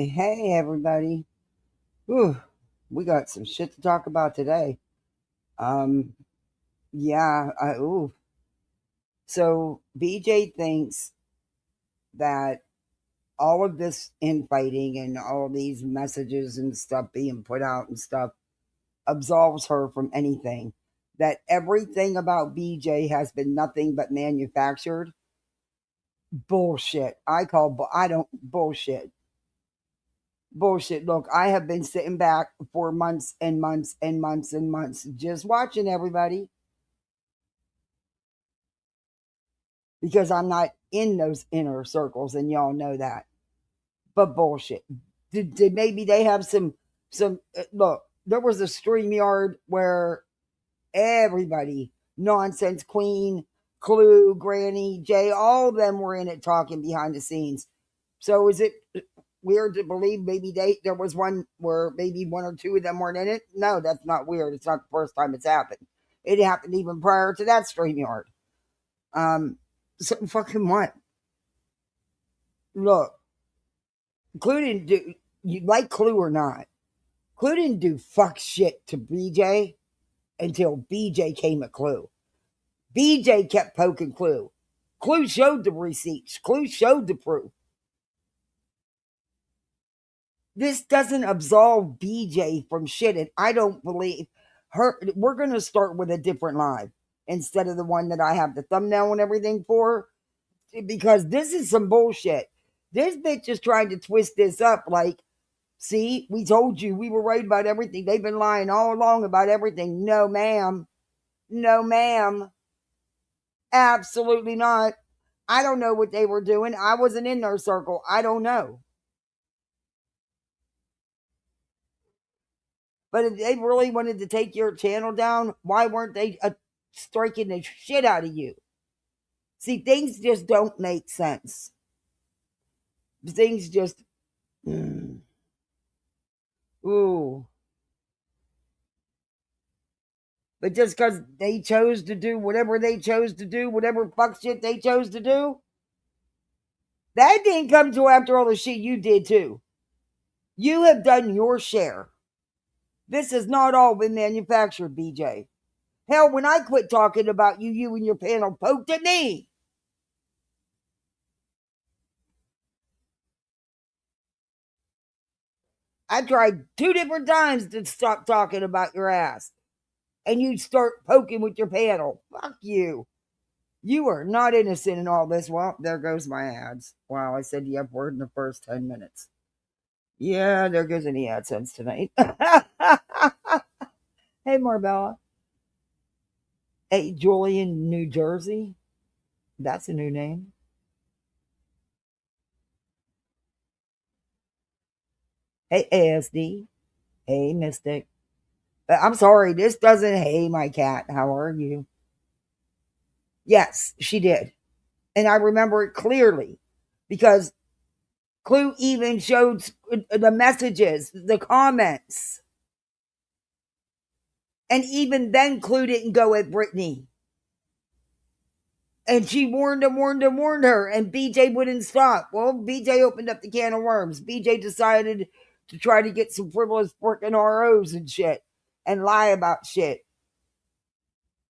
Hey, everybody. Whew, we got some shit to talk about today. Um, yeah, ooh. So BJ thinks that all of this infighting and all these messages and stuff being put out and stuff absolves her from anything. That everything about BJ has been nothing but manufactured bullshit. I don't bullshit. Bullshit. Look, I have been sitting back for months and months and months and months just watching everybody because I'm not in those inner circles and y'all know that. But bullshit. Did maybe they have some look, there was a stream yard where everybody, Nonsense Queen, Clue, Granny, Jay, all of them were in it talking behind the scenes. So is it weird to believe maybe there was one where maybe one or two of them weren't in it? No, that's not weird. It's not the first time it's happened. It happened even prior to that StreamYard. So fucking what? Look, Clue didn't do you like Clue or not. Clue didn't do fuck shit to BJ until BJ came at Clue. BJ kept poking Clue. Clue showed the receipts. Clue showed the proof. This doesn't absolve BJ from shit, and I don't believe her. We're going to start with a different live instead of the one that I have the thumbnail and everything for, because this is some bullshit. This bitch is trying to twist this up like, see, we told you we were right about everything. They've been lying all along about everything. No, ma'am. No, ma'am. Absolutely not. I don't know what they were doing. I wasn't in their circle. I don't know. But if they really wanted to take your channel down, why weren't they striking the shit out of you? See, things just don't make sense. Things just, ooh. But just because they chose to do whatever they chose to do, whatever fuck shit they chose to do, that didn't come to after all the shit you did too. You have done your share. This has not all been manufactured, BJ. Hell, when I quit talking about you, you and your panel poked at me. I tried 2 different times to stop talking about your ass. And you start poking with your panel. Fuck you. You are not innocent in all this. Well, there goes my ads. Wow, I said the F word in the first 10 minutes. Yeah, there goes any AdSense tonight. Hey, Marbella. Hey, Julian, New Jersey. That's a new name. Hey, ASD. Hey, Mystic. I'm sorry, this doesn't. Hey, my cat. How are you? Yes, she did. And I remember it clearly because Clue even showed the messages, the comments. And even then, Clue didn't go at Brittany. And she warned him, warned him, warned her, and BJ wouldn't stop. Well, BJ opened up the can of worms. BJ decided to try to get some frivolous freaking ROs and shit and lie about shit.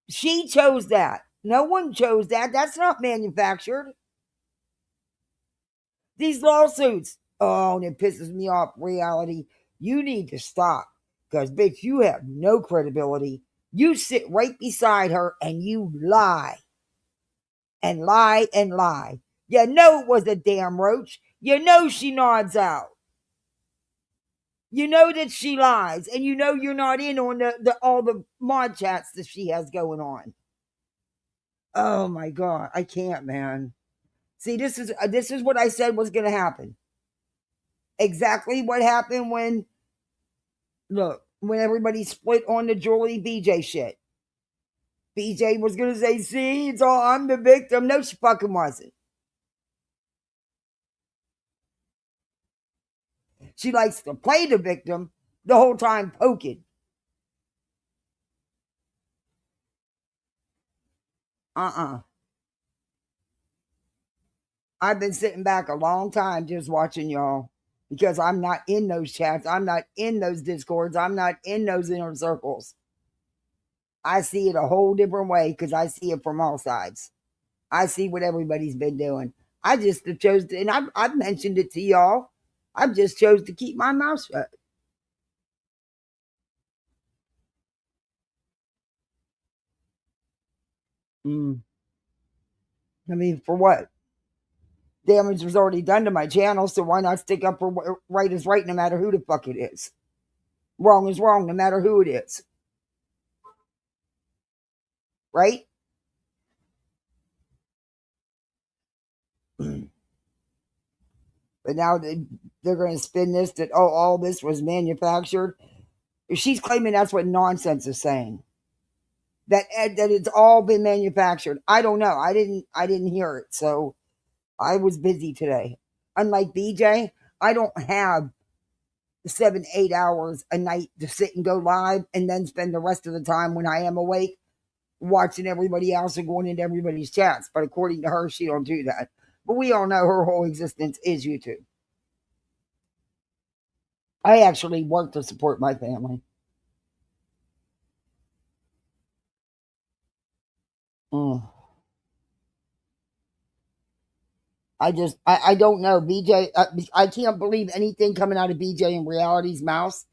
She chose that. No one chose that. That's not manufactured. These lawsuits. Oh, and it pisses me off. Reality. You need to stop. Because, bitch, you have no credibility. You sit right beside her and you lie. And lie and lie. You know it was a damn roach. You know she nods out. You know that she lies. And you know you're not in on all the mod chats that she has going on. Oh my God. I can't, man. See, this is what I said was going to happen. Exactly what happened when, look, when everybody split on the Julie BJ shit. BJ was going to say, see, it's all, I'm the victim. No, she fucking wasn't. She likes to play the victim the whole time poking. I've been sitting back a long time just watching y'all. because I'm not in those chats. I'm not in those discords. I'm not in those inner circles. I see it a whole different way because I see it from all sides. I see what everybody's been doing. I just chose to, and I've mentioned it to y'all. I've just chose to keep my mouth shut. Mm. I mean, for what? Damage was already done to my channel, so why not stick up for right is right no matter who the fuck it is? Wrong is wrong no matter who it is. Right? But now they're going to spin this that, oh, all this was manufactured. She's claiming that's what nonsense is saying. That it's all been manufactured. I don't know. I didn't hear it. So I was busy today. Unlike BJ, I don't have 7-8 hours a night to sit and go live and then spend the rest of the time when I am awake watching everybody else and going into everybody's chats. But according to her, she don't do that. But we all know her whole existence is YouTube. I actually work to support my family. Mm. I don't know. BJ, I can't believe anything coming out of BJ and Reality's mouth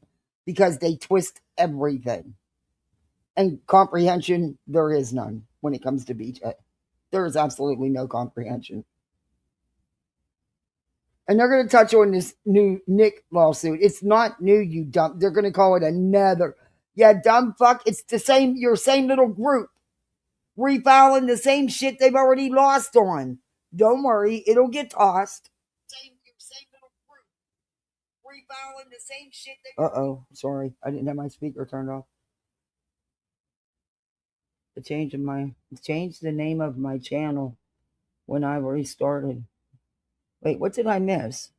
because they twist everything. And comprehension, there is none when it comes to BJ. There is absolutely no comprehension. And they're going to touch on this new Nick lawsuit. It's not new, you dumb. They're going to call it another. Yeah, dumb fuck. It's the same, your same little group refiling the same shit they've already lost on. Don't worry, it'll get tossed. Same little group refiling the same shit. Uh-oh, sorry. I didn't have my speaker turned off. Changed the name of my channel when I restarted. Wait, what did I miss?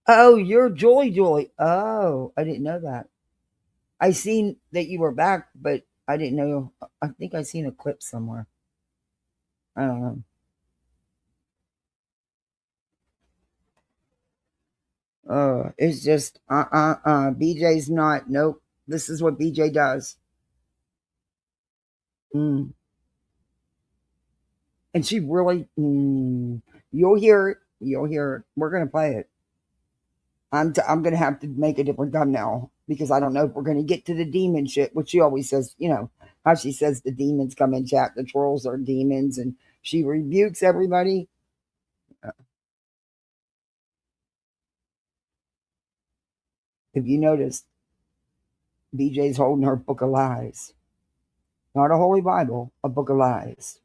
Oh, you're Joy. Oh, I didn't know that. I seen that you were back, but I didn't know. I think I seen a clip somewhere. I don't know. It's just BJ's not. Nope. This is what BJ does. Mm. And she really. You'll hear it. You'll hear it. We're gonna play it. I'm gonna have to make a different thumbnail because I don't know if we're gonna get to the demon shit, which she always says. You know how she says the demons come in chat. The trolls are demons, and she rebukes everybody. If you notice, BJ's holding her book of lies. Not a holy Bible, a book of lies.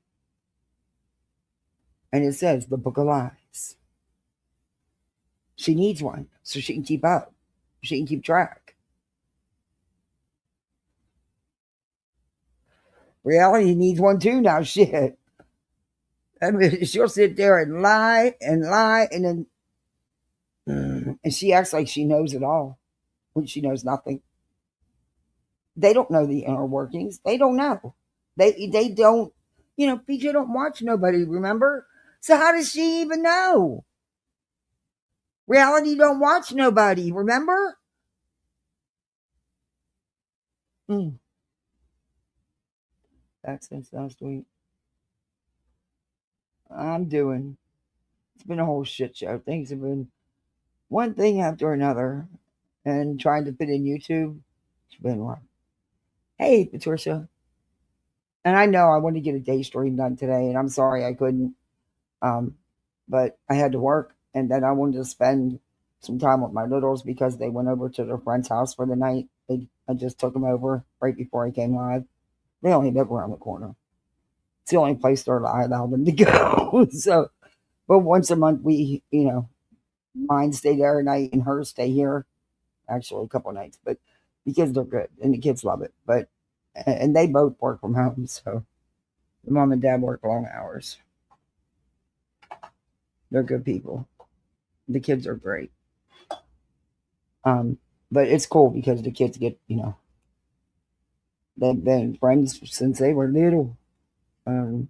And it says the book of lies. She needs one so she can keep up. She can keep track. Reality needs one too now. Shit. I mean, she'll sit there and lie, and then and she acts like she knows it all when she knows nothing. They don't know the inner workings. They don't know. They don't. You know, BJ don't watch nobody. Remember? So how does she even know? Reality don't watch nobody. Remember? Mm. Back since last week. I'm doing. It's been a whole shit show. Things have been one thing after another, and trying to fit in YouTube. It's been rough. Hey, Patricia. And I know I wanted to get a day stream done today, and I'm sorry I couldn't. Um, but I had to work, and then I wanted to spend some time with my littles because they went over to their friend's house for the night. I just took them over right before I came live. They only live around the corner. It's the only place that I allow them to go. So, but once a month, we, mine stay there a night and hers stay here. Actually, a couple of nights, but because they're good and the kids love it. But and they both work from home, so the mom and dad work long hours. They're good people. The kids are great. But it's cool because the kids get, they've been friends since they were little. Well,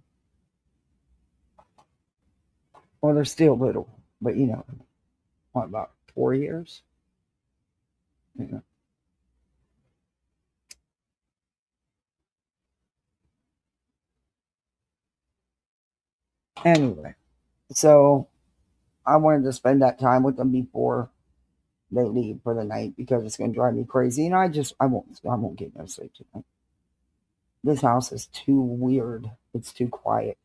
they're still little. But what, about 4 years? Yeah. Anyway, so I wanted to spend that time with them before they leave for the night because it's going to drive me crazy, and I won't get no sleep tonight. This house is too weird. It's too quiet.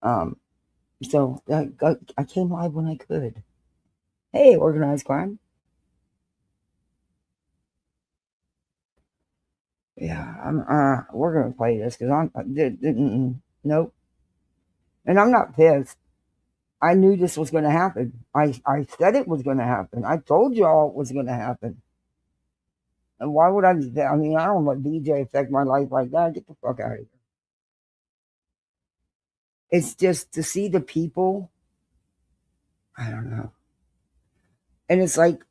Um, so I came live when I could. Hey, organized crime. Yeah, we're gonna play this because nope, and I'm not pissed. I knew this was going to happen. I said it was going to happen. I told y'all it was going to happen. And why would I? I mean, I don't let BJ affect my life like that. Get the fuck out of here. It's just to see the people. I don't know. And it's like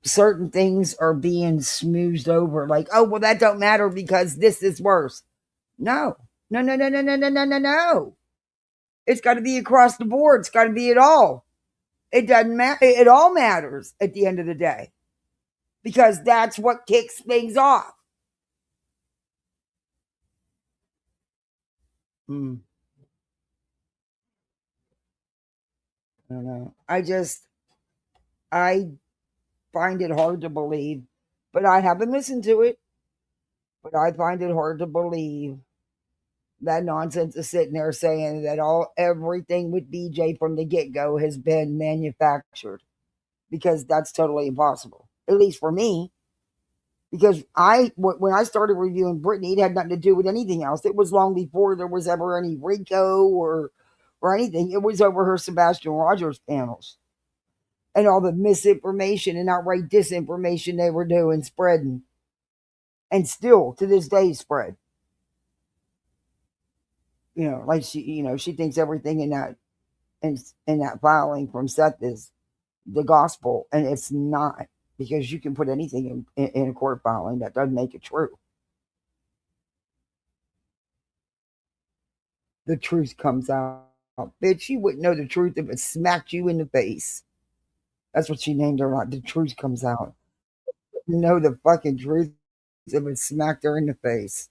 certain things are being smoothed over. Like, oh well, that don't matter because this is worse. No, no, no, no, no, no, no, no, no, no. It's got to be across the board. It's got to be it all. It doesn't matter. It all matters at the end of the day because that's what kicks things off. Hmm. I don't know. I find it hard to believe, but I haven't listened to it. But I find it hard to believe that nonsense is sitting there saying that everything with BJ from the get go has been manufactured because that's totally impossible. At least for me, because when I started reviewing Britney, it had nothing to do with anything else. It was long before there was ever any Rico or anything. It was over her Sebastian Rogers panels and all the misinformation and outright disinformation they were doing, spreading, and still to this day spread. Like she thinks everything in that filing from Seth is the gospel, and it's not because you can put anything in a court filing that doesn't make it true. The truth comes out. Bitch, you wouldn't know the truth if it smacked you in the face. That's what she named her. Like, the truth comes out. You know the fucking truth if it smacked her in the face.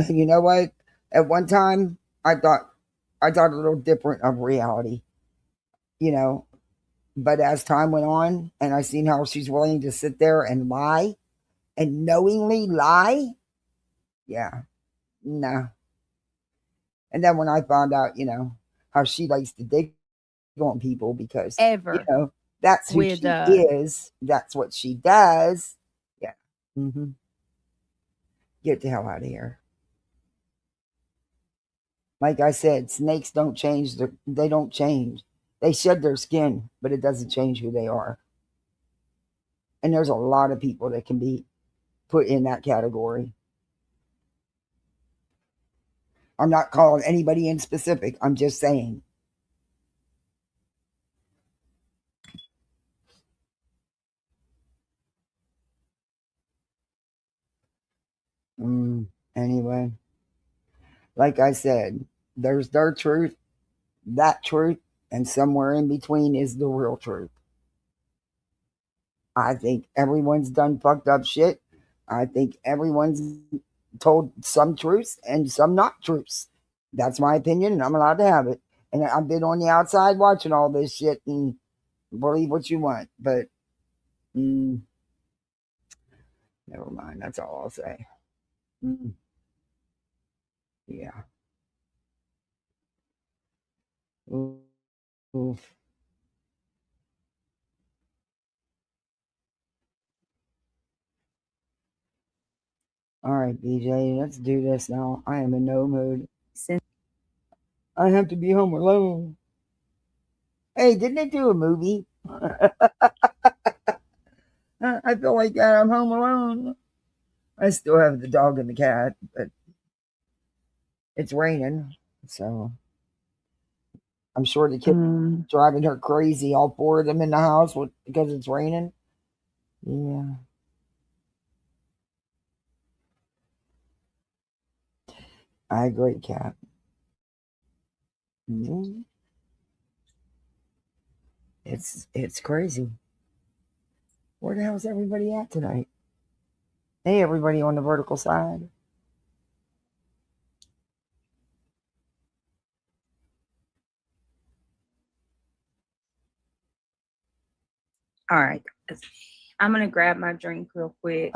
You know what? At one time, I thought a little different of reality, you know. But as time went on, and I seen how she's willing to sit there and lie and knowingly lie, yeah, nah. And then when I found out, how she likes to dig on people because Ever that's who with she is, that's what she does. Yeah, hmm get the hell out of here. Like I said, snakes don't change. They don't change. They shed their skin, but it doesn't change who they are. And there's a lot of people that can be put in that category. I'm not calling anybody in specific. I'm just saying. Anyway, like I said, there's their truth, that truth, and somewhere in between is the real truth. I think everyone's done fucked up shit. I think everyone's told some truths and some not truths. That's my opinion, and I'm allowed to have it. And I've been on the outside watching all this shit and believe what you want. But mm, never mind. That's all I'll say. Mm, yeah. Oof. Oof. All right, BJ, let's do this now. I am in no mood. I have to be home alone. Hey, didn't they do a movie? I feel like I'm home alone. I still have the dog and the cat, but it's raining, so I'm sure the kids driving her crazy. All four of them in the house because it's raining. Yeah, I agree, cat. Mhm. It's crazy. Where the hell is everybody at tonight? Hey, everybody on the vertical side. All right. I'm going to grab my drink real quick.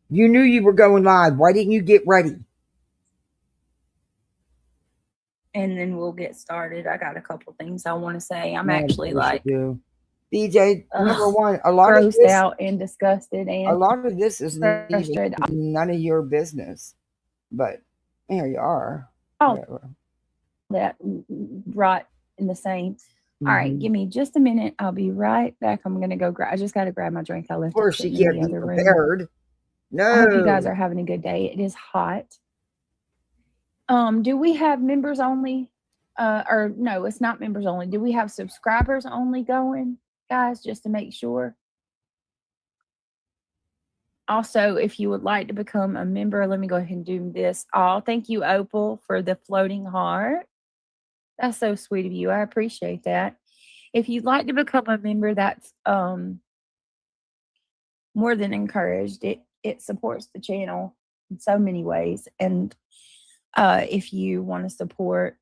You knew you were going live. Why didn't you get ready? And then we'll get started. I got a couple things I want to say. I'm actually like BJ, number one, a lot grossed of this, out and disgusted and a lot of this is frustrated. none of your business. But there you are. Oh, that rot in the same. All right, give me just a minute. I'll be right back. I'm gonna go grab. I just got to grab my drink. I left. Of course, she can't be prepared. Room. No, I hope you guys are having a good day. It is hot. Do we have members only? Or no, it's not members only. Do we have subscribers only going, guys? Just to make sure. Also, if you would like to become a member, let me go ahead and do this. Thank you, Opal, for the floating heart. That's so sweet of you. I appreciate that. If you'd like to become a member, that's more than encouraged. It supports the channel in so many ways. And if you want to support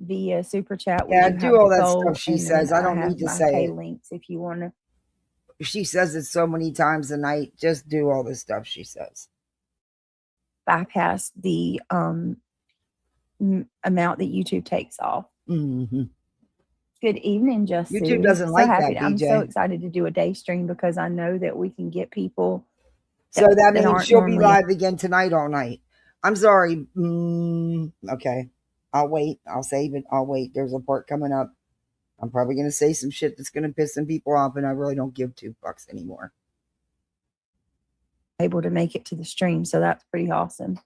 via super chat, do all that stuff she says. I don't need to say it. Links if you want to. She says it so many times a night. Just do all the stuff she says. Bypass the amount that YouTube takes off. Mm-hmm. Good evening, Justin. YouTube doesn't like that, BJ. I'm so excited to do a day stream because I know that we can get people. So that means she'll be live again tonight all night. I'm sorry. Okay. I'll wait. I'll save it. I'll wait. There's a part coming up. I'm probably going to say some shit that's going to piss some people off, and I really don't give two fucks anymore. Able to make it to the stream, so that's pretty awesome.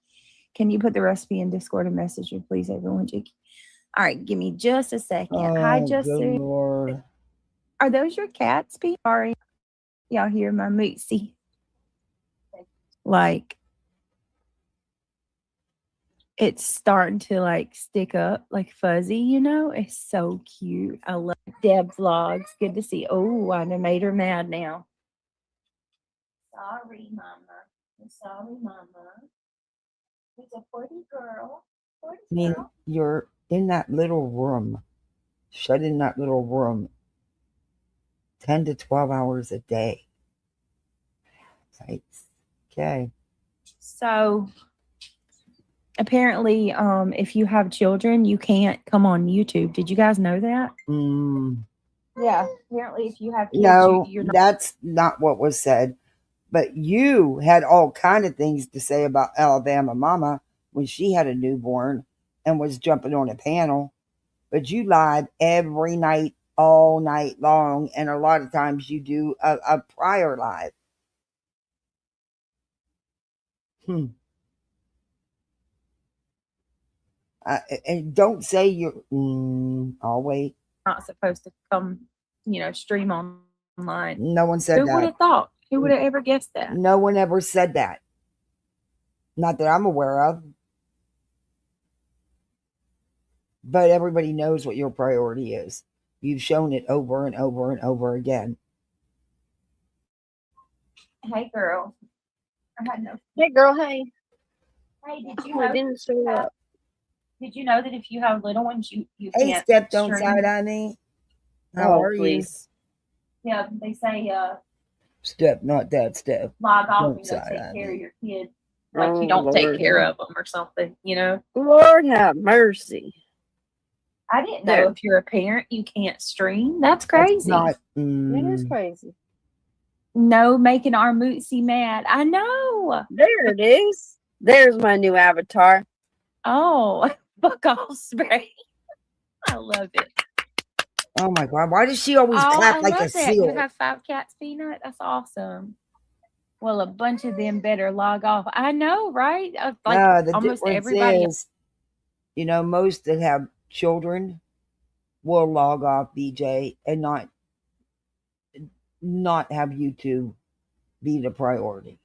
Can you put the recipe in Discord and message me, please, everyone? All right, give me just a second. Hi, Justin. Lord. Are those your cats, Pete? Sorry. Y'all hear my mootsy? Like, it's starting to like stick up like fuzzy, you know? It's so cute. I love Deb vlogs. Good to see. Oh, I made her mad now. Sorry, Mama. I'm sorry, Mama. It's a pretty girl. You're in that little room, shut in that little room 10 to 12 hours a day. Okay. So apparently, if you have children, you can't come on YouTube. Did you guys know that? Yeah. Apparently, if you have kids, you're not. That's not what was said. But you had all kind of things to say about Alabama Mama when she had a newborn and was jumping on a panel. But you live every night, all night long, and a lot of times you do a prior live. And don't say you're. I'll wait. Not supposed to come, stream online. No one said that. Who would have thought? Who would have ever guessed that? No one ever said that. Not that I'm aware of. But everybody knows what your priority is. You've shown it over and over and over again. Hey, girl. Hey, girl. Hey. Hey, did you know? Did you know that if you have little ones, you hey, can't Steph, don't side on me. How are please. You? Yeah, they say Steph, not that Steph. Log off and go take care of your kid. Like you don't take care of them or something, Lord have mercy. I didn't know if you're a parent, you can't stream. That's crazy. It is crazy. No, making our Mootsy mad. I know. There it is. There's my new avatar. Oh, fuck off spray. I love it. Oh my God. Why does she always clap like a seal? You have 5 cats, Peanut? That's awesome. Well, a bunch of them better log off. I know, right? The almost everybody is, most that have children will log off BJ and not have YouTube be the priority.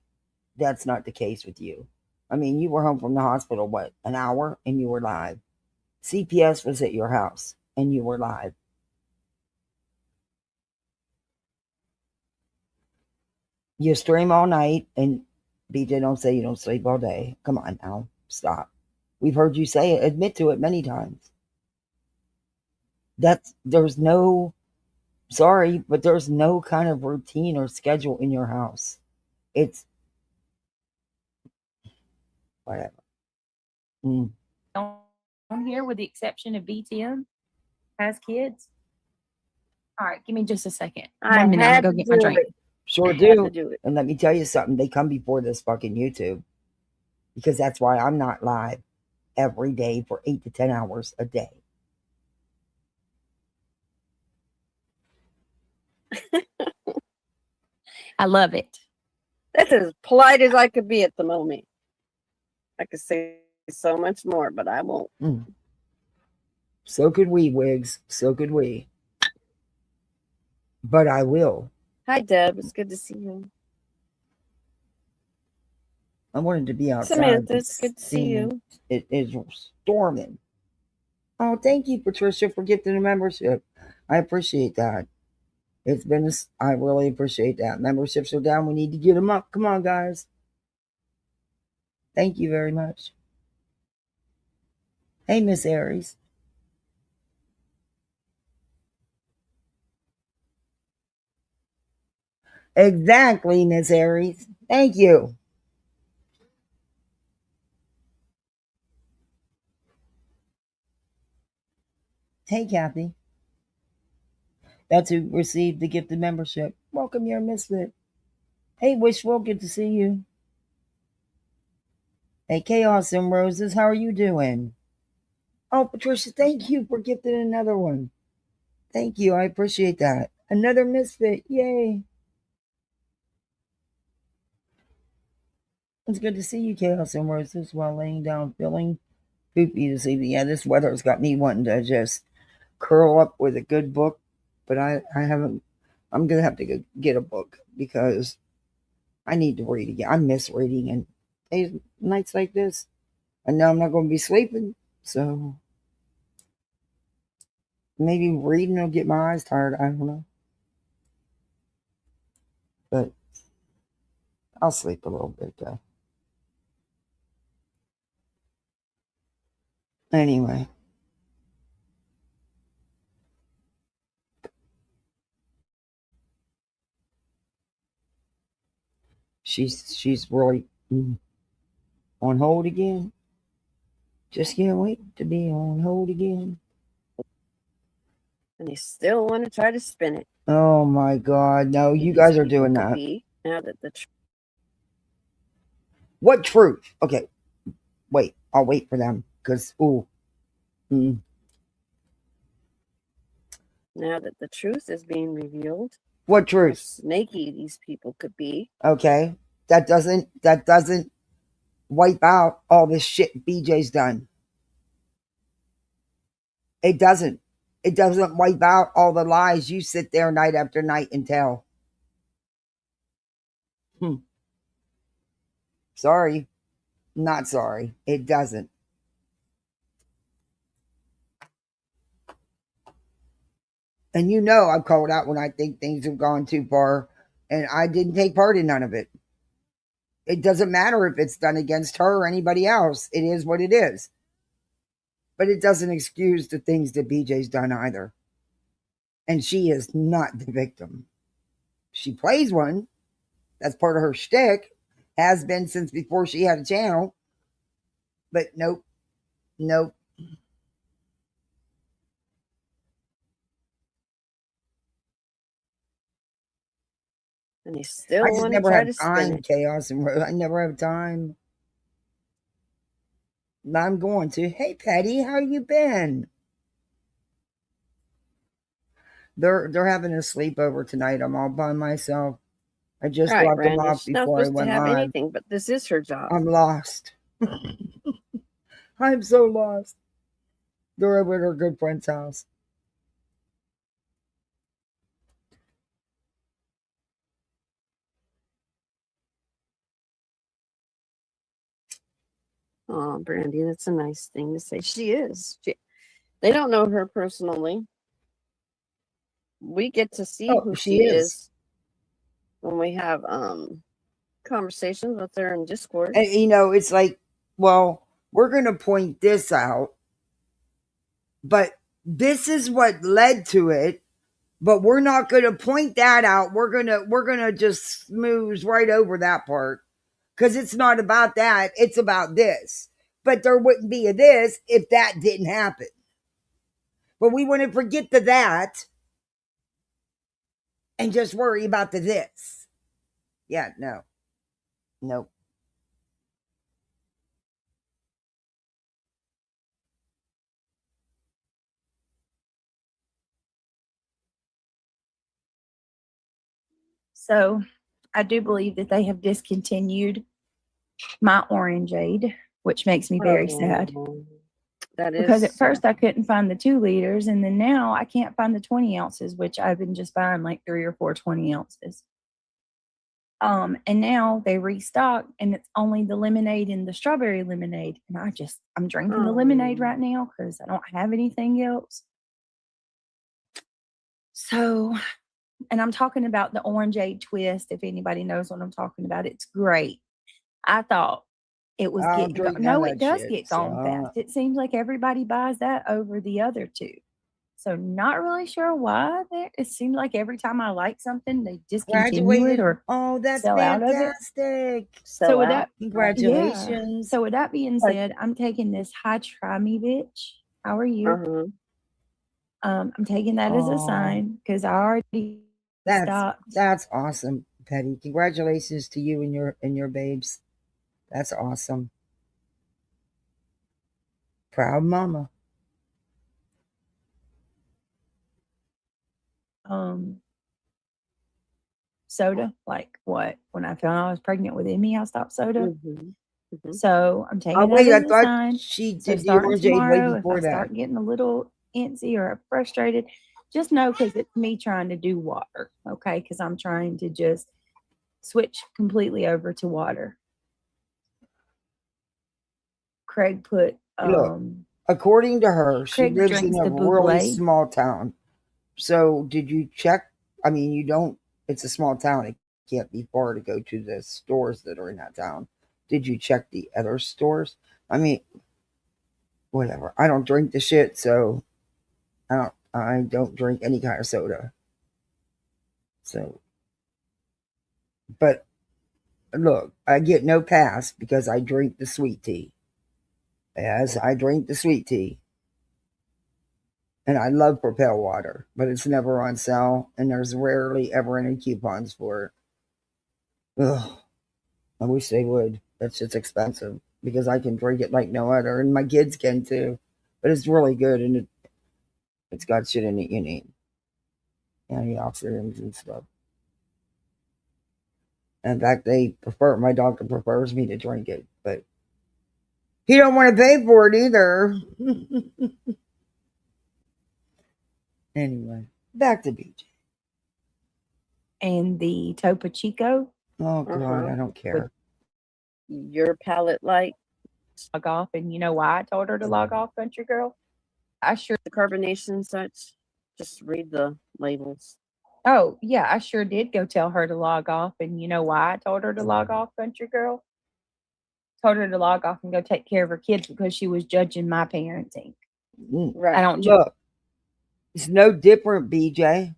That's not the case with you. I mean, you were home from the hospital, an hour, and you were live. CPS was at your house, and you were live. You stream all night, and BJ, don't say you don't sleep all day. Come on now, stop. We've heard you say it, admit to it many times. There's no, sorry, but there's no kind of routine or schedule in your house. It's whatever. On here, with the exception of BTM, has kids. All right, give me just a second. I 1 minute, I'm had gonna go to get my do drink. it. Sure I had to do. do it. And let me tell you something, they come before this fucking YouTube. Because that's why I'm not live every day for 8 to 10 hours a day. I love it. That's as polite as I could be at the moment. I could say so much more, but I won't. So could we, Wigs. So could we. But I will. Hi, Deb. It's good to see you. I wanted to be outside. Samantha, it's good to see you. It is storming. Oh, thank you, Patricia, for gifting the membership. I appreciate that. I really appreciate that. Memberships are down. We need to get them up. Come on, guys. Thank you very much. Hey, Miss Aries. Exactly, Miss Aries. Thank you. Hey, Kathy. That's who received the gifted membership. Welcome, your misfit. Hey, Wishful, good to see you. Hey, Chaos and Roses, how are you doing? Oh, Patricia, thank you for gifting another one. Thank you, I appreciate that. Another misfit, yay. It's good to see you, Chaos and Roses, while laying down feeling poopy this evening. Yeah, this weather's got me wanting to just curl up with a good book, but I haven't. I'm going to have to go get a book because I need to read again. I miss reading, and days, nights like this, I know I'm not going to be sleeping, so maybe reading will get my eyes tired. I don't know. But I'll sleep a little bit, though. Anyway. She's really on hold again. Just can't wait to be on hold again. And they still want to try to spin it. Oh my God! No, you guys are doing that. Now that the what truth? Okay, wait. I'll wait for them because now that the truth is being revealed. What truth? How snaky these people could be. Okay, that doesn't wipe out all this shit BJ's done. It doesn't. It doesn't wipe out all the lies you sit there night after night and tell. Sorry. Not sorry. It doesn't. And you know I've called out when I think things have gone too far, and I didn't take part in none of it. It doesn't matter if it's done against her or anybody else. It is what it is. But it doesn't excuse the things that BJ's done either. And she is not the victim. She plays one. That's part of her shtick. Has been since before she had a channel. But nope. Nope. And they still want to try to spin it. Chaos and I never have time. I'm going to. Hey, Patty, how you been? They're having a sleepover tonight. I'm all by myself. I just dropped them off before I went live. Anything, but this is her job. I'm lost. I'm so lost. They're over at her good friend's house. Oh, Brandy, that's a nice thing to say. She is. They don't know her personally. We get to see who she is. when we have conversations with her in Discord. And it's like, well, we're gonna point this out, but this is what led to it. But we're not gonna point that out. We're gonna just smooth right over that part. Because it's not about that, it's about this. But there wouldn't be a this if that didn't happen. But we want to forget the that and just worry about the this. Yeah, no. Nope. So I do believe that they have discontinued my orangeade, which makes me very sad. That is because at first I couldn't find the 2 liters, and then now I can't find the 20 ounces, which I've been just buying like 3 or 4 20 ounces. And now they restock, and it's only the lemonade and the strawberry lemonade. And I'm drinking the lemonade right now because I don't have anything else. So, and I'm talking about the orangeade twist. If anybody knows what I'm talking about, it's great. I thought it was getting no, it does get gone fast. It seems like everybody buys that over the other 2. So not really sure why. It seems like every time I like something, they discontinue it or that's sell fantastic. out of it. So with that, congratulations. Yeah. So with that being said, I'm taking this Hi Try Me Bitch. How are you? I'm taking that as a sign because I already stopped. That's awesome, Petty. Congratulations to you and your babes. That's awesome. Proud mama. Soda, like what? When I found I was pregnant with Emmy, I stopped soda. So I'm taking that as a sign. She did so starting tomorrow, if I start getting a little antsy or frustrated, just know because it's me trying to do water, okay? Because I'm trying to just switch completely over to water. Craig put Look, according to her, she Craig lives in drinks a the really Bubbly. small town. So did you check? I mean, you don't. It's a small town. It can't be far to go to the stores that are in that town. Did you check the other stores? I mean, whatever. I don't drink the shit, so I don't drink any kind of soda. So, but look, I get no pass because I drink the sweet tea. As I drink the sweet tea. And I love Propel water, but it's never on sale, and there's rarely ever any coupons for it. Ugh. I wish they would. That's just expensive because I can drink it like no other, and my kids can too. But it's really good, and it's got shit in it you need. Antioxidants and stuff. In fact, my doctor prefers me to drink it, but he don't want to pay for it either. Anyway, back to BJ. And the Topo Chico. Oh God, I don't care. Your palate light. Log off, and you know why I told her to log off, country girl? The carbonation and such. Just read the labels. Oh, yeah, I sure did go tell her to log off. And you know why I told her to log off, country girl? Told her to log off and go take care of her kids because she was judging my parenting. Right. I don't look. It's no different, BJ.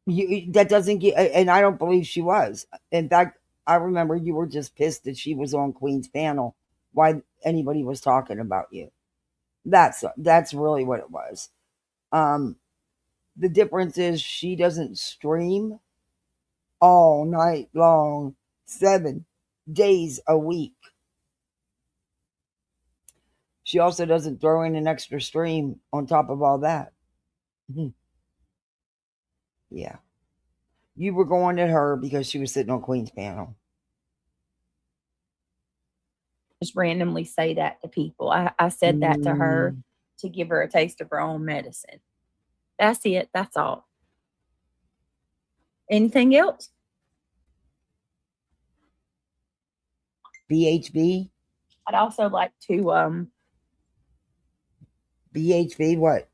That doesn't get, and I don't believe she was. In fact, I remember you were just pissed that she was on Queen's panel. Why anybody was talking about you? That's really what it was. The difference is she doesn't stream all night long, 7 days a week. She also doesn't throw in an extra stream on top of all that. Yeah. You were going at her because she was sitting on Queen's panel. Just randomly say that to people. I said that to her to give her a taste of her own medicine. That's it. That's all. Anything else? BHB? I'd also like to BHB what?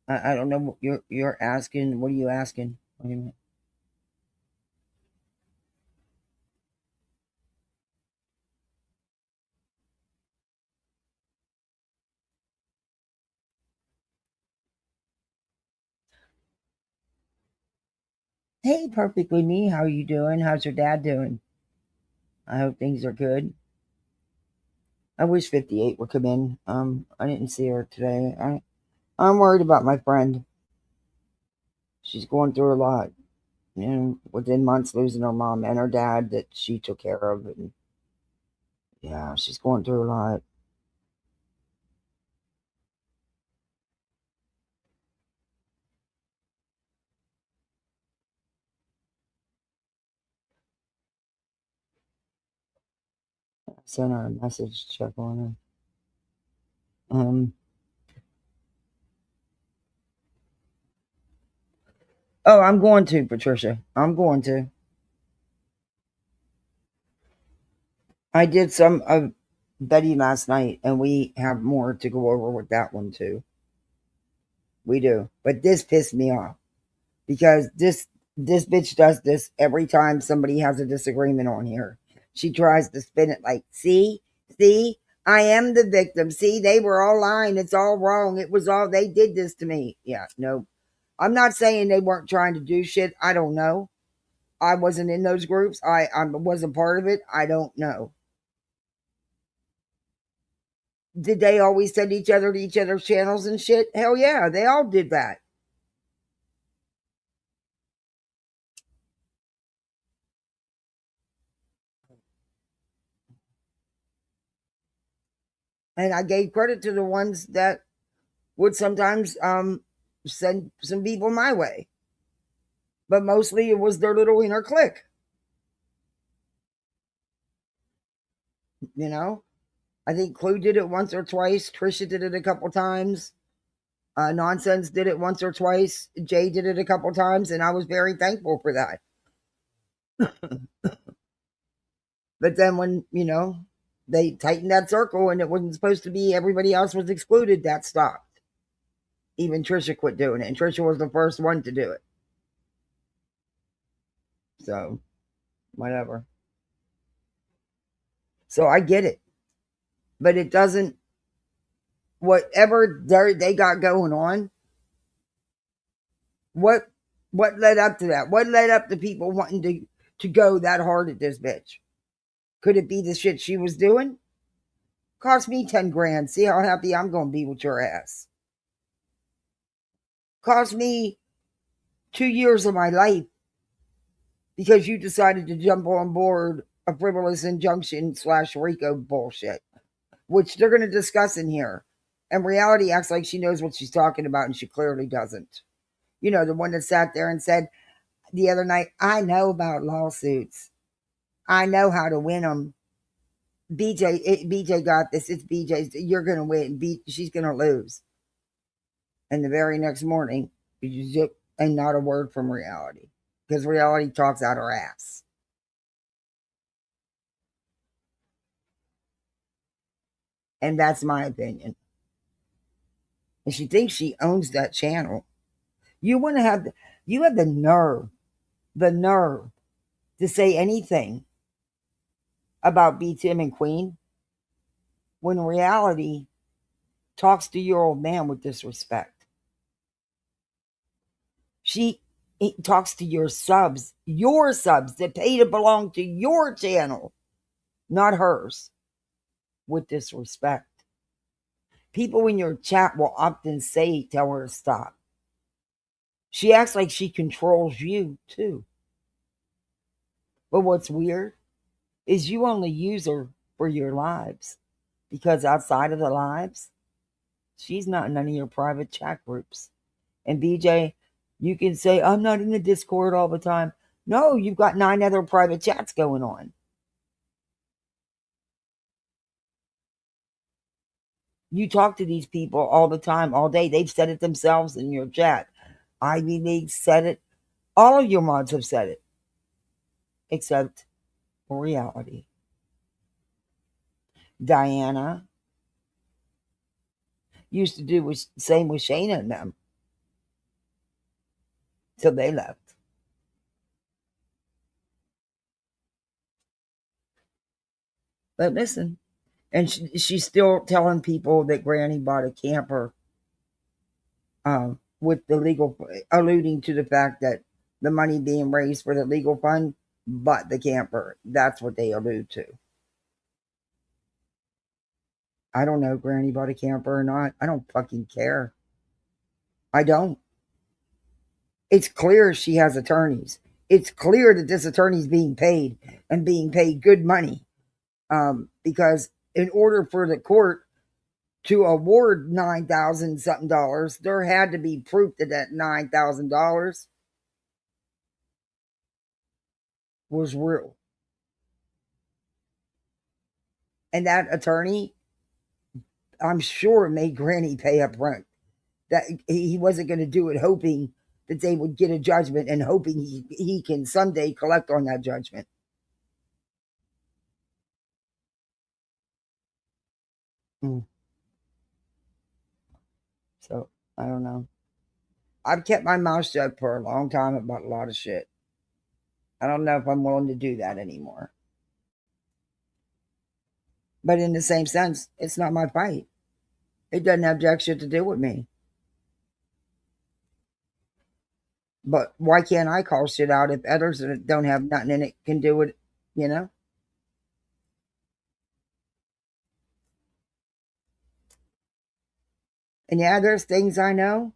I don't know what you're asking. What are you asking? What do you mean? Hey, perfectly me. How are you doing? How's your dad doing? I hope things are good. I wish 58 would come in. I didn't see her today. I'm worried about my friend. She's going through a lot. Within months losing her mom and her dad that she took care of, and yeah, she's going through a lot. I sent her a message to check on her. Oh, I'm going to, Patricia. I'm going to. I did some of Betty last night, and we have more to go over with that one too. We do. But this pissed me off because this bitch does this every time somebody has a disagreement on here. She tries to spin it like, see, I am the victim. See, they were all lying. It's all wrong. It was all they did this to me. Yeah, no. I'm not saying they weren't trying to do shit. I don't know. I wasn't in those groups. I wasn't part of it. I don't know. Did they always send each other to each other's channels and shit? Hell yeah, they all did that. And I gave credit to the ones that would sometimes send some people my way. But mostly it was their little inner clique. You know? I think Clue did it once or twice. Trisha did it a couple times. Nonsense did it once or twice. Jay did it a couple times, and I was very thankful for that. But then when, they tightened that circle and it wasn't supposed to be everybody else was excluded, that stopped. Even Trisha quit doing it, and Trisha was the first one to do it. So, whatever. So I get it. But it doesn't, whatever they got going on, what led up to that? What led up to people wanting to go that hard at this bitch? Could it be the shit she was doing? Cost me 10 grand. See how happy I'm going to be with your ass. Cost me 2 years of my life because you decided to jump on board a frivolous injunction / RICO bullshit, which they're going to discuss in here. And reality acts like she knows what she's talking about, and she clearly doesn't. The one that sat there and said the other night, I know about lawsuits. I know how to win them. BJ got this. It's BJ's. You're going to win. She's going to lose. And the very next morning, and not a word from reality. Because reality talks out her ass. And that's my opinion. And she thinks she owns that channel. You want to have you have the nerve to say anything about B Tim and Queen when reality talks to your old man with disrespect. She talks to your subs that pay to belong to your channel, not hers, with disrespect. People in your chat will often tell her to stop. She acts like she controls you too. But what's weird is you only use her for your lives, because outside of the lives, she's not in any of your private chat groups. And BJ, you can say, I'm not in the Discord all the time. No, you've got 9 other private chats going on. You talk to these people all the time, all day. They've said it themselves in your chat. Ivy League said it. All of your mods have said it. Except reality. Diana used to do the same with Shayna and them. Till they left. But listen, and she's still telling people that Granny bought a camper with the legal, alluding to the fact that the money being raised for the legal fund, but the camper. That's what they allude to. I don't know if Granny bought a camper or not. I don't fucking care. I don't. It's clear she has attorneys. It's clear that this attorney's being paid and being paid good money. Because in order for the court to award $9,000 something dollars, there had to be proof that that $9,000 was real. And that attorney, I'm sure, made Granny pay up front. That he wasn't going to do it hoping that they would get a judgment and hoping he can someday collect on that judgment. So, I don't know. I've kept my mouth shut for a long time about a lot of shit. I don't know if I'm willing to do that anymore. But in the same sense, it's not my fight. It doesn't have jack shit to do with me. But why can't I call shit out if others that don't have nothing in it can do it, you know? And yeah, there's things I know,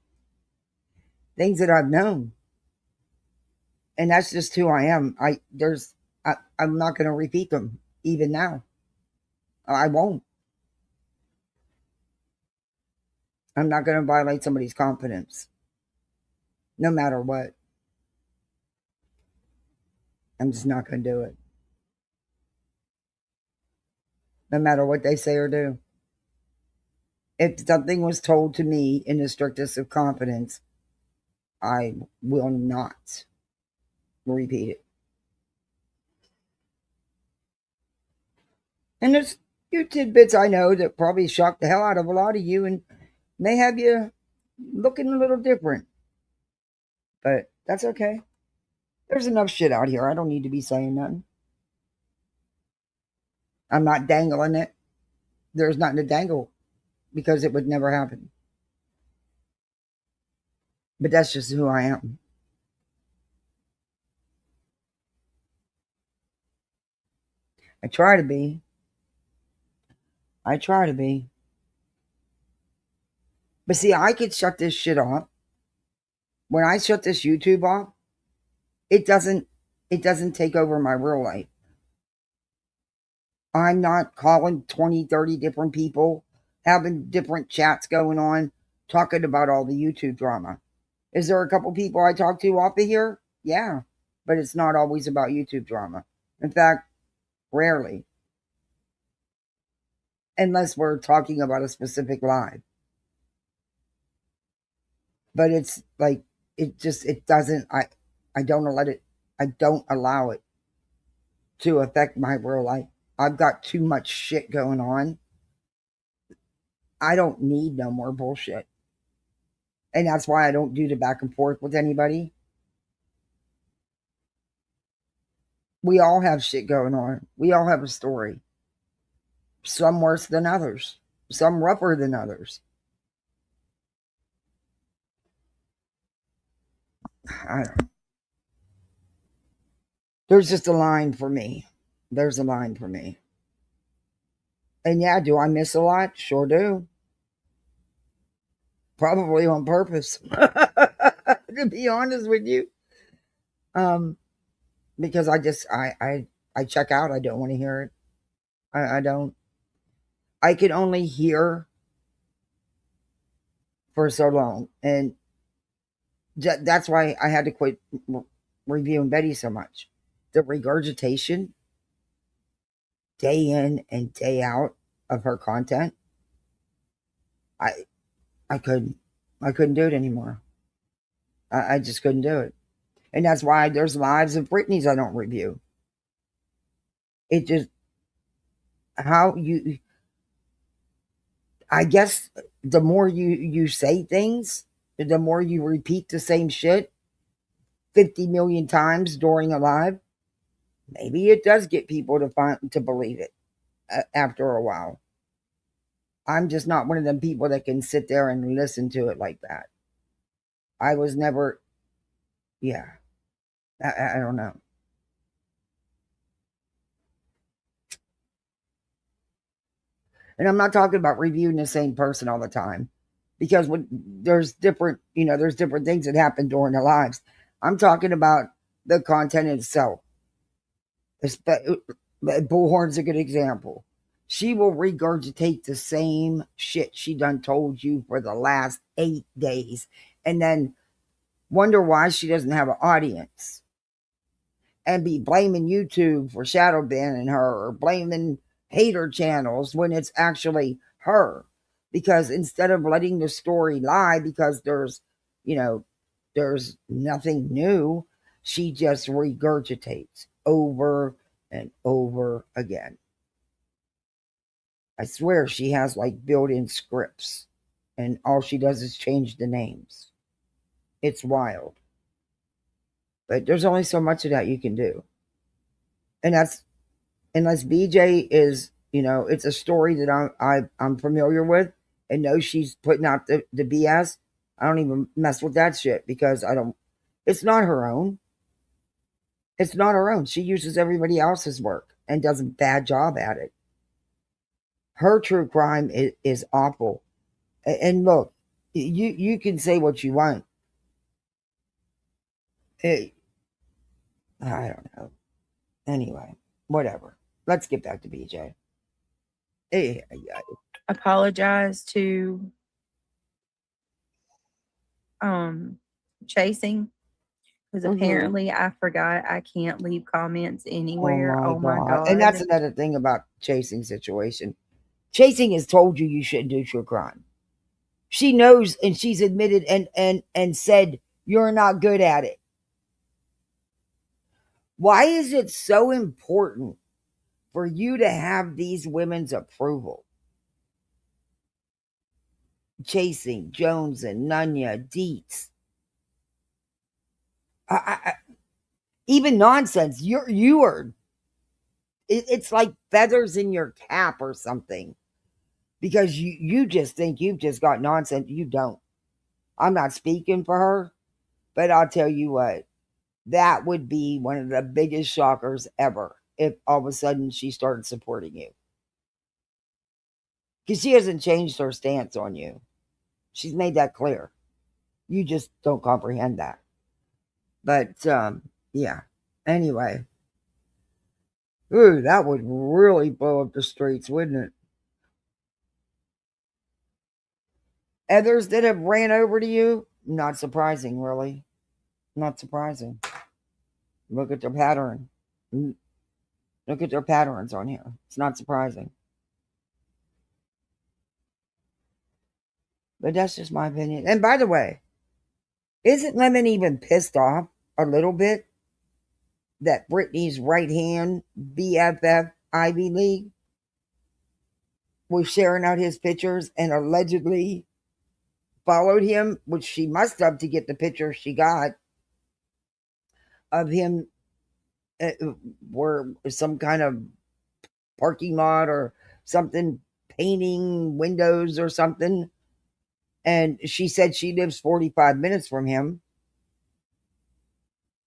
things that I've known. And that's just who I am. I'm not going to repeat them even now. I won't. I'm not going to violate somebody's confidence, no matter what. I'm just not going to do it, no matter what they say or do. If something was told to me in the strictest of confidence, I will not repeat it. And there's few tidbits I know that probably shocked the hell out of a lot of you and may have you looking a little different. But that's okay. There's enough shit out here. I don't need to be saying nothing. I'm not dangling it. There's nothing to dangle because it would never happen. But that's just who I am. I try to be. I try to be. But see, I could shut this shit off. When I shut this YouTube off, it doesn't take over my real life. I'm not calling 20, 30 different people, having different chats going on, talking about all the YouTube drama. Is there a couple people I talk to off of here? Yeah, but it's not always about YouTube drama. In fact, rarely. Unless we're talking about a specific live. But it's like, it doesn't, I don't allow it to affect my real life. I've got too much shit going on. I don't need no more bullshit. And that's why I don't do the back and forth with anybody. We all have shit going on. We all have a story. Some worse than others. Some rougher than others. I don't know. There's just a line for me. There's a line for me. And yeah, do I miss a lot? Sure do. Probably on purpose. To be honest with you. Because I check out. I don't want to hear it. I don't. I can only hear for so long. And that's why I had to quit reviewing Betty so much. The regurgitation day in and day out of her content, I couldn't do it anymore. I just couldn't do it. And that's why there's lives of Britney's I don't review. It just, how you, I guess the more you say things, the more you repeat the same shit 50 million times during a live, maybe it does get people to believe it after a while. I'm just not one of them people that can sit there and listen to it like that. I was never, yeah. I don't know. And I'm not talking about reviewing the same person all the time, because when there's different, there's different things that happen during their lives. I'm talking about the content itself. Bullhorn's a good example. She will regurgitate the same shit she done told you for the last 8 days, and then wonder why she doesn't have an audience, and be blaming YouTube for shadow banning her, or blaming hater channels when it's actually her. Because instead of letting the story lie, because there's nothing new, she just regurgitates over and over again. I swear she has like built-in scripts, and all she does is change the names. It's wild. But there's only so much of that you can do. And that's, unless BJ is, it's a story that I'm familiar with and know she's putting out the BS. I don't even mess with that shit, because it's not her own. It's not her own. She uses everybody else's work and does a bad job at it. Her true crime is awful. And look, you can say what you want. I don't know. Anyway, whatever. Let's get back to BJ. Apologize to chasing, because apparently I forgot I can't leave comments anywhere. Oh my God. And that's another thing about chasing situation. Chasing has told you shouldn't do true crime. She knows, and she's admitted and said you're not good at it. Why is it so important for you to have these women's approval? Chasing, Jones, and Nunya, Dietz. Even nonsense. You are. It's like feathers in your cap or something, because you just think you've just got nonsense. You don't. I'm not speaking for her, but I'll tell you what. That would be one of the biggest shockers ever if all of a sudden she started supporting you. Because she hasn't changed her stance on you. She's made that clear. You just don't comprehend that. But, yeah. Anyway. Ooh, that would really blow up the streets, wouldn't it? Others that have ran over to you, not surprising, really. Not surprising. Look at their pattern. Look at their patterns on here. It's not surprising. But that's just my opinion. And by the way, isn't Lemon even pissed off a little bit that Brittany's right hand BFF Ivy League was sharing out his pictures and allegedly followed him, which she must have to get the picture she got of him were some kind of parking lot or something, painting windows or something. And she said she lives 45 minutes from him.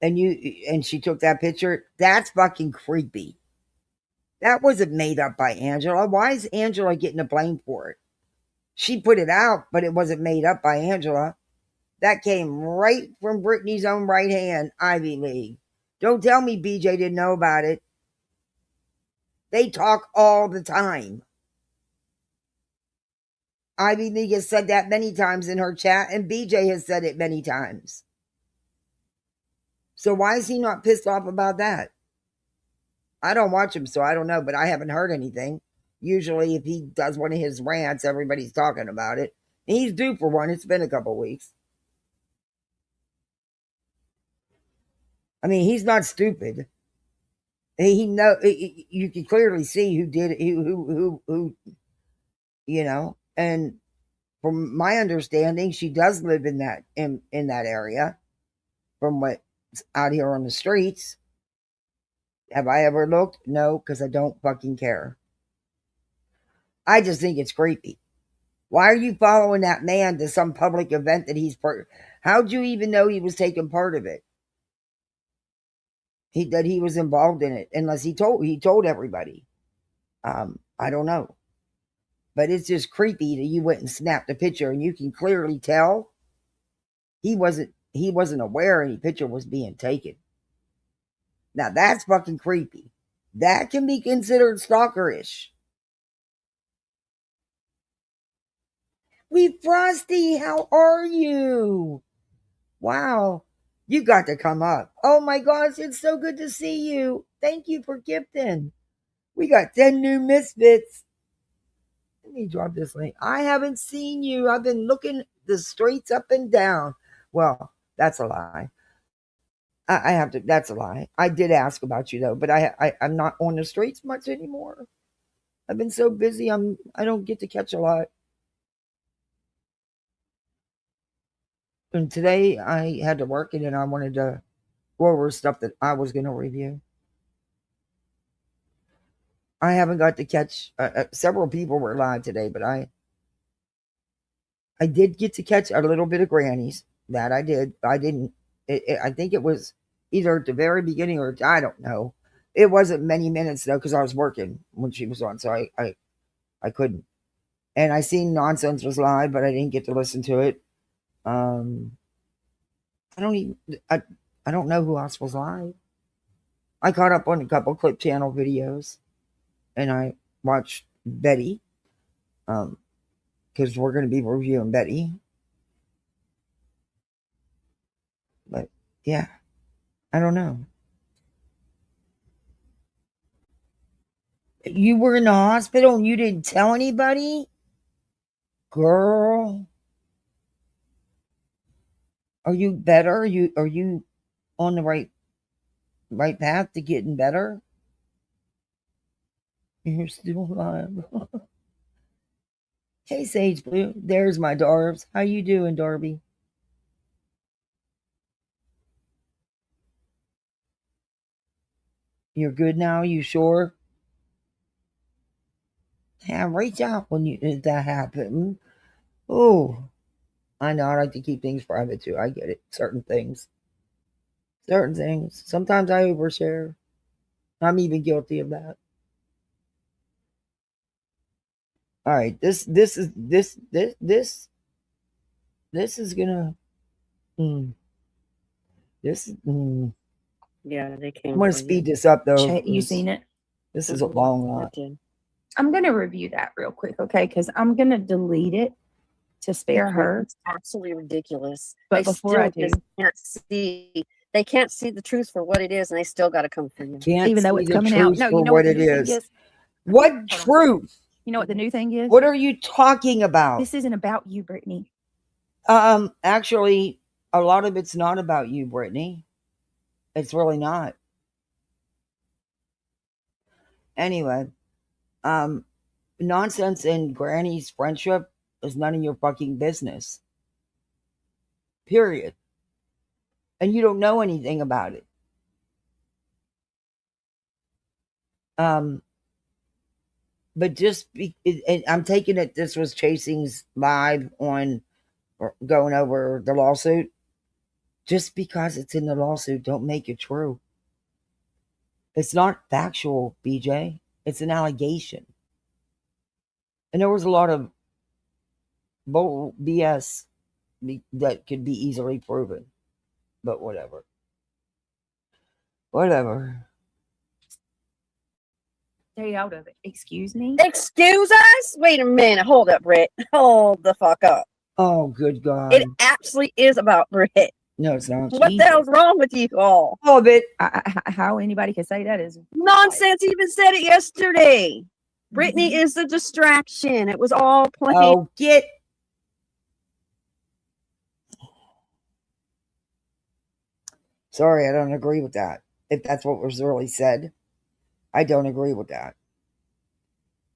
And she took that picture. That's fucking creepy. That wasn't made up by Angela. Why is Angela getting the blame for it? She put it out, but it wasn't made up by Angela. That came right from Brittany's own right hand, Ivy League. Don't tell me BJ didn't know about it. They talk all the time. Ivy League has said that many times in her chat, and BJ has said it many times. So why is he not pissed off about that? I don't watch him, so I don't know, but I haven't heard anything. Usually, if he does one of his rants, everybody's talking about it. And he's due for one. It's been a couple weeks. I mean, he's not stupid. He know you can clearly see who did it, who and from my understanding, she does live in that area. From what's out here on the streets. Have I ever looked? No, because I don't fucking care. I just think it's creepy. Why are you following that man to some public event that he's part? How'd you even know he was taking part of it? that he was involved in it, unless he told everybody. I don't know. But it's just creepy that you went and snapped a picture and you can clearly tell he wasn't aware any picture was being taken. Now that's fucking creepy. That can be considered stalkerish. We Frosty, how are you? Wow. You got to come up. Oh my gosh, it's so good to see you. Thank you for gifting. We got 10 new misfits. Let me drop this link. I haven't seen you. I've been looking the streets up and down. Well, that's a lie. I have to. That's a lie. I did ask about you though, but I'm not on the streets much anymore. I've been so busy. I don't get to catch a lot. And today I had to work, and then I wanted to go over stuff that I was going to review. I haven't got to catch. Several people were live today, but I did get to catch a little bit of Granny's. That I did. I didn't. I think it was either at the very beginning or I don't know. It wasn't many minutes though because I was working when she was on, so I couldn't. And I seen Nonsense was live, but I didn't get to listen to it. I don't know who else was live. I caught up on a couple Clip Channel videos, and I watched Betty, because we're going to be reviewing Betty. But yeah, I don't know. You were in the hospital and you didn't tell anybody? Girl. Are you better? Are you on the right path to getting better? You're still alive. Hey, Sage Blue. There's my Darbs. How you doing, Darby? You're good now? You sure? Yeah, reach out if that happened. Oh, I know. I like to keep things private too. I get it. Certain things. Sometimes I overshare. I'm even guilty of that. All right, this is gonna. Yeah, they came. I'm gonna speed this up though. You seen it? This is a long lot. I'm gonna review that real quick, okay? Because I'm gonna delete it to spare her. It's absolutely ridiculous. But before I do, they can't see the truth for what it is, and they still got to come for you. Can't even though see it's the coming out. truth No, for you know what what it the new thing is. is? What truth? You know what the new thing is? What are you talking about? This isn't about you, Brittany. Actually, a lot of it's not about you, Brittany. It's really not. Anyway, Nonsense and Granny's friendship is none of your fucking business. Period. And you don't know anything about it. But I'm taking it this was Chasing's live on going over the lawsuit. Just because it's in the lawsuit don't make it true. It's not factual, BJ. It's an allegation. And there was a lot of bull BS that could be easily proven. But whatever. Stay out of it. Excuse me? Excuse us? Wait a minute. Hold up, Britt. Hold the fuck up. Oh, good God. It actually is about Britt. No, it's not. What the hell's wrong with you all? All of it. How anybody can say that is Nonsense. Even said it yesterday. Brittany is the distraction. It was all planned. Oh, Sorry, I don't agree with that. If that's what was really said, I don't agree with that.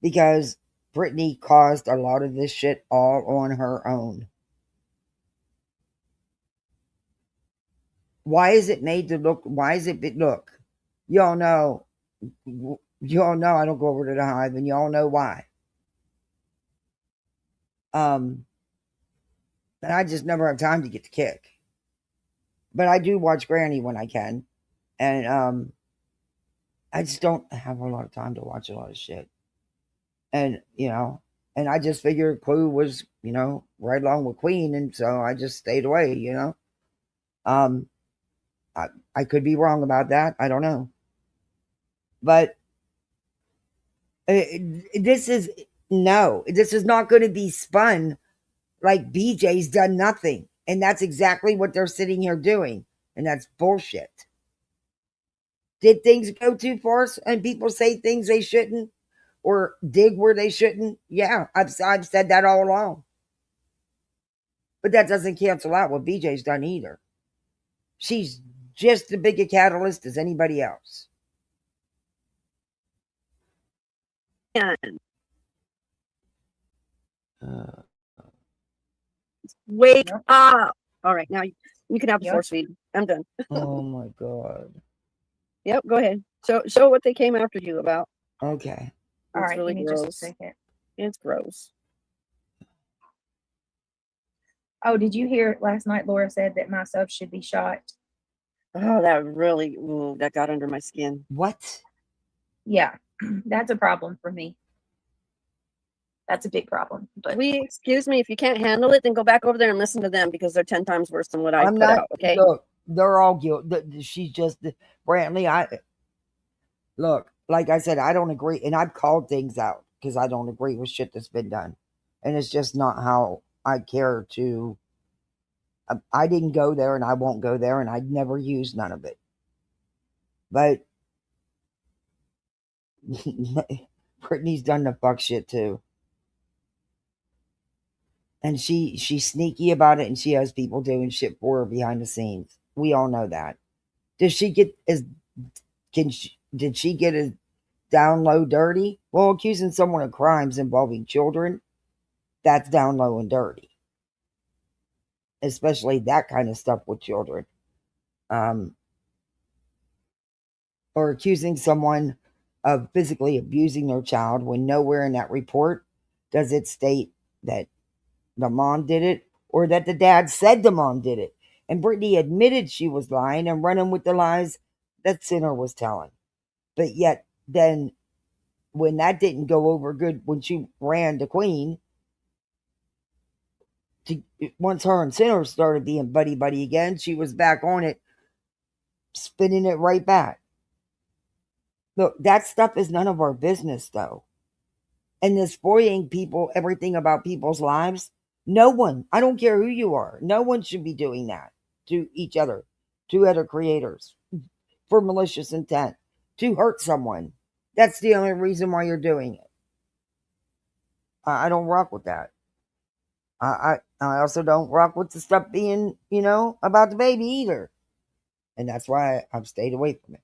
Because Brittany caused a lot of this shit all on her own. Why is it made to look? Look? Y'all know I don't go over to the hive, and y'all know why. And I just never have time to get the kick. But I do watch Granny when I can. And I just don't have a lot of time to watch a lot of shit. And and I just figured Clue was right along with Queen, and so I just stayed away. Um, I could be wrong about that. I don't know, but this is not going to be spun like BJ's done nothing, and that's exactly what they're sitting here doing, and that's bullshit. Did things go too far and people say things they shouldn't or dig where they shouldn't? Yeah, I've said that all along. But that doesn't cancel out what BJ's done either. She's just as big a catalyst as anybody else. Wake up. All right, now you can have the force feed. I'm done. Oh my God. Yep, go ahead. Show what they came after you about. Okay. All right, really give me gross. just a second. It's gross. Oh, did you hear last night Laura said that my subs should be shot? Oh, that really, that got under my skin. What? Yeah, that's a problem for me. That's a big problem. But excuse me, if you can't handle it, then go back over there and listen to them because they're 10 times worse than what I put out. Okay. Look, they're all guilty. She's just Brantley. Look, like I said, I don't agree, and I've called things out because I don't agree with shit that's been done, and it's just not how I care to. I didn't go there, and I won't go there, and I'd never use none of it. But Brittany's done the fuck shit too. And she's sneaky about it, and she has people doing shit for her behind the scenes. We all know that. Did she get as down low dirty? Well, accusing someone of crimes involving children, that's down low and dirty. Especially that kind of stuff with children. Or accusing someone of physically abusing their child when nowhere in that report does it state that the mom did it or that the dad said the mom did it. And Brittany admitted she was lying and running with the lies that Sinner was telling. But yet then when that didn't go over good, when she ran to Queen, once her and Sinner started being buddy again, she was back on it, spinning it right back. Look, that stuff is none of our business, though. And this spoiling people everything about people's lives, no one, I don't care who you are, no one should be doing that to each other, to other creators, for malicious intent, to hurt someone. That's the only reason why you're doing it. I don't rock with that. I also don't rock with the stuff being, about the baby either. And that's why I've stayed away from it.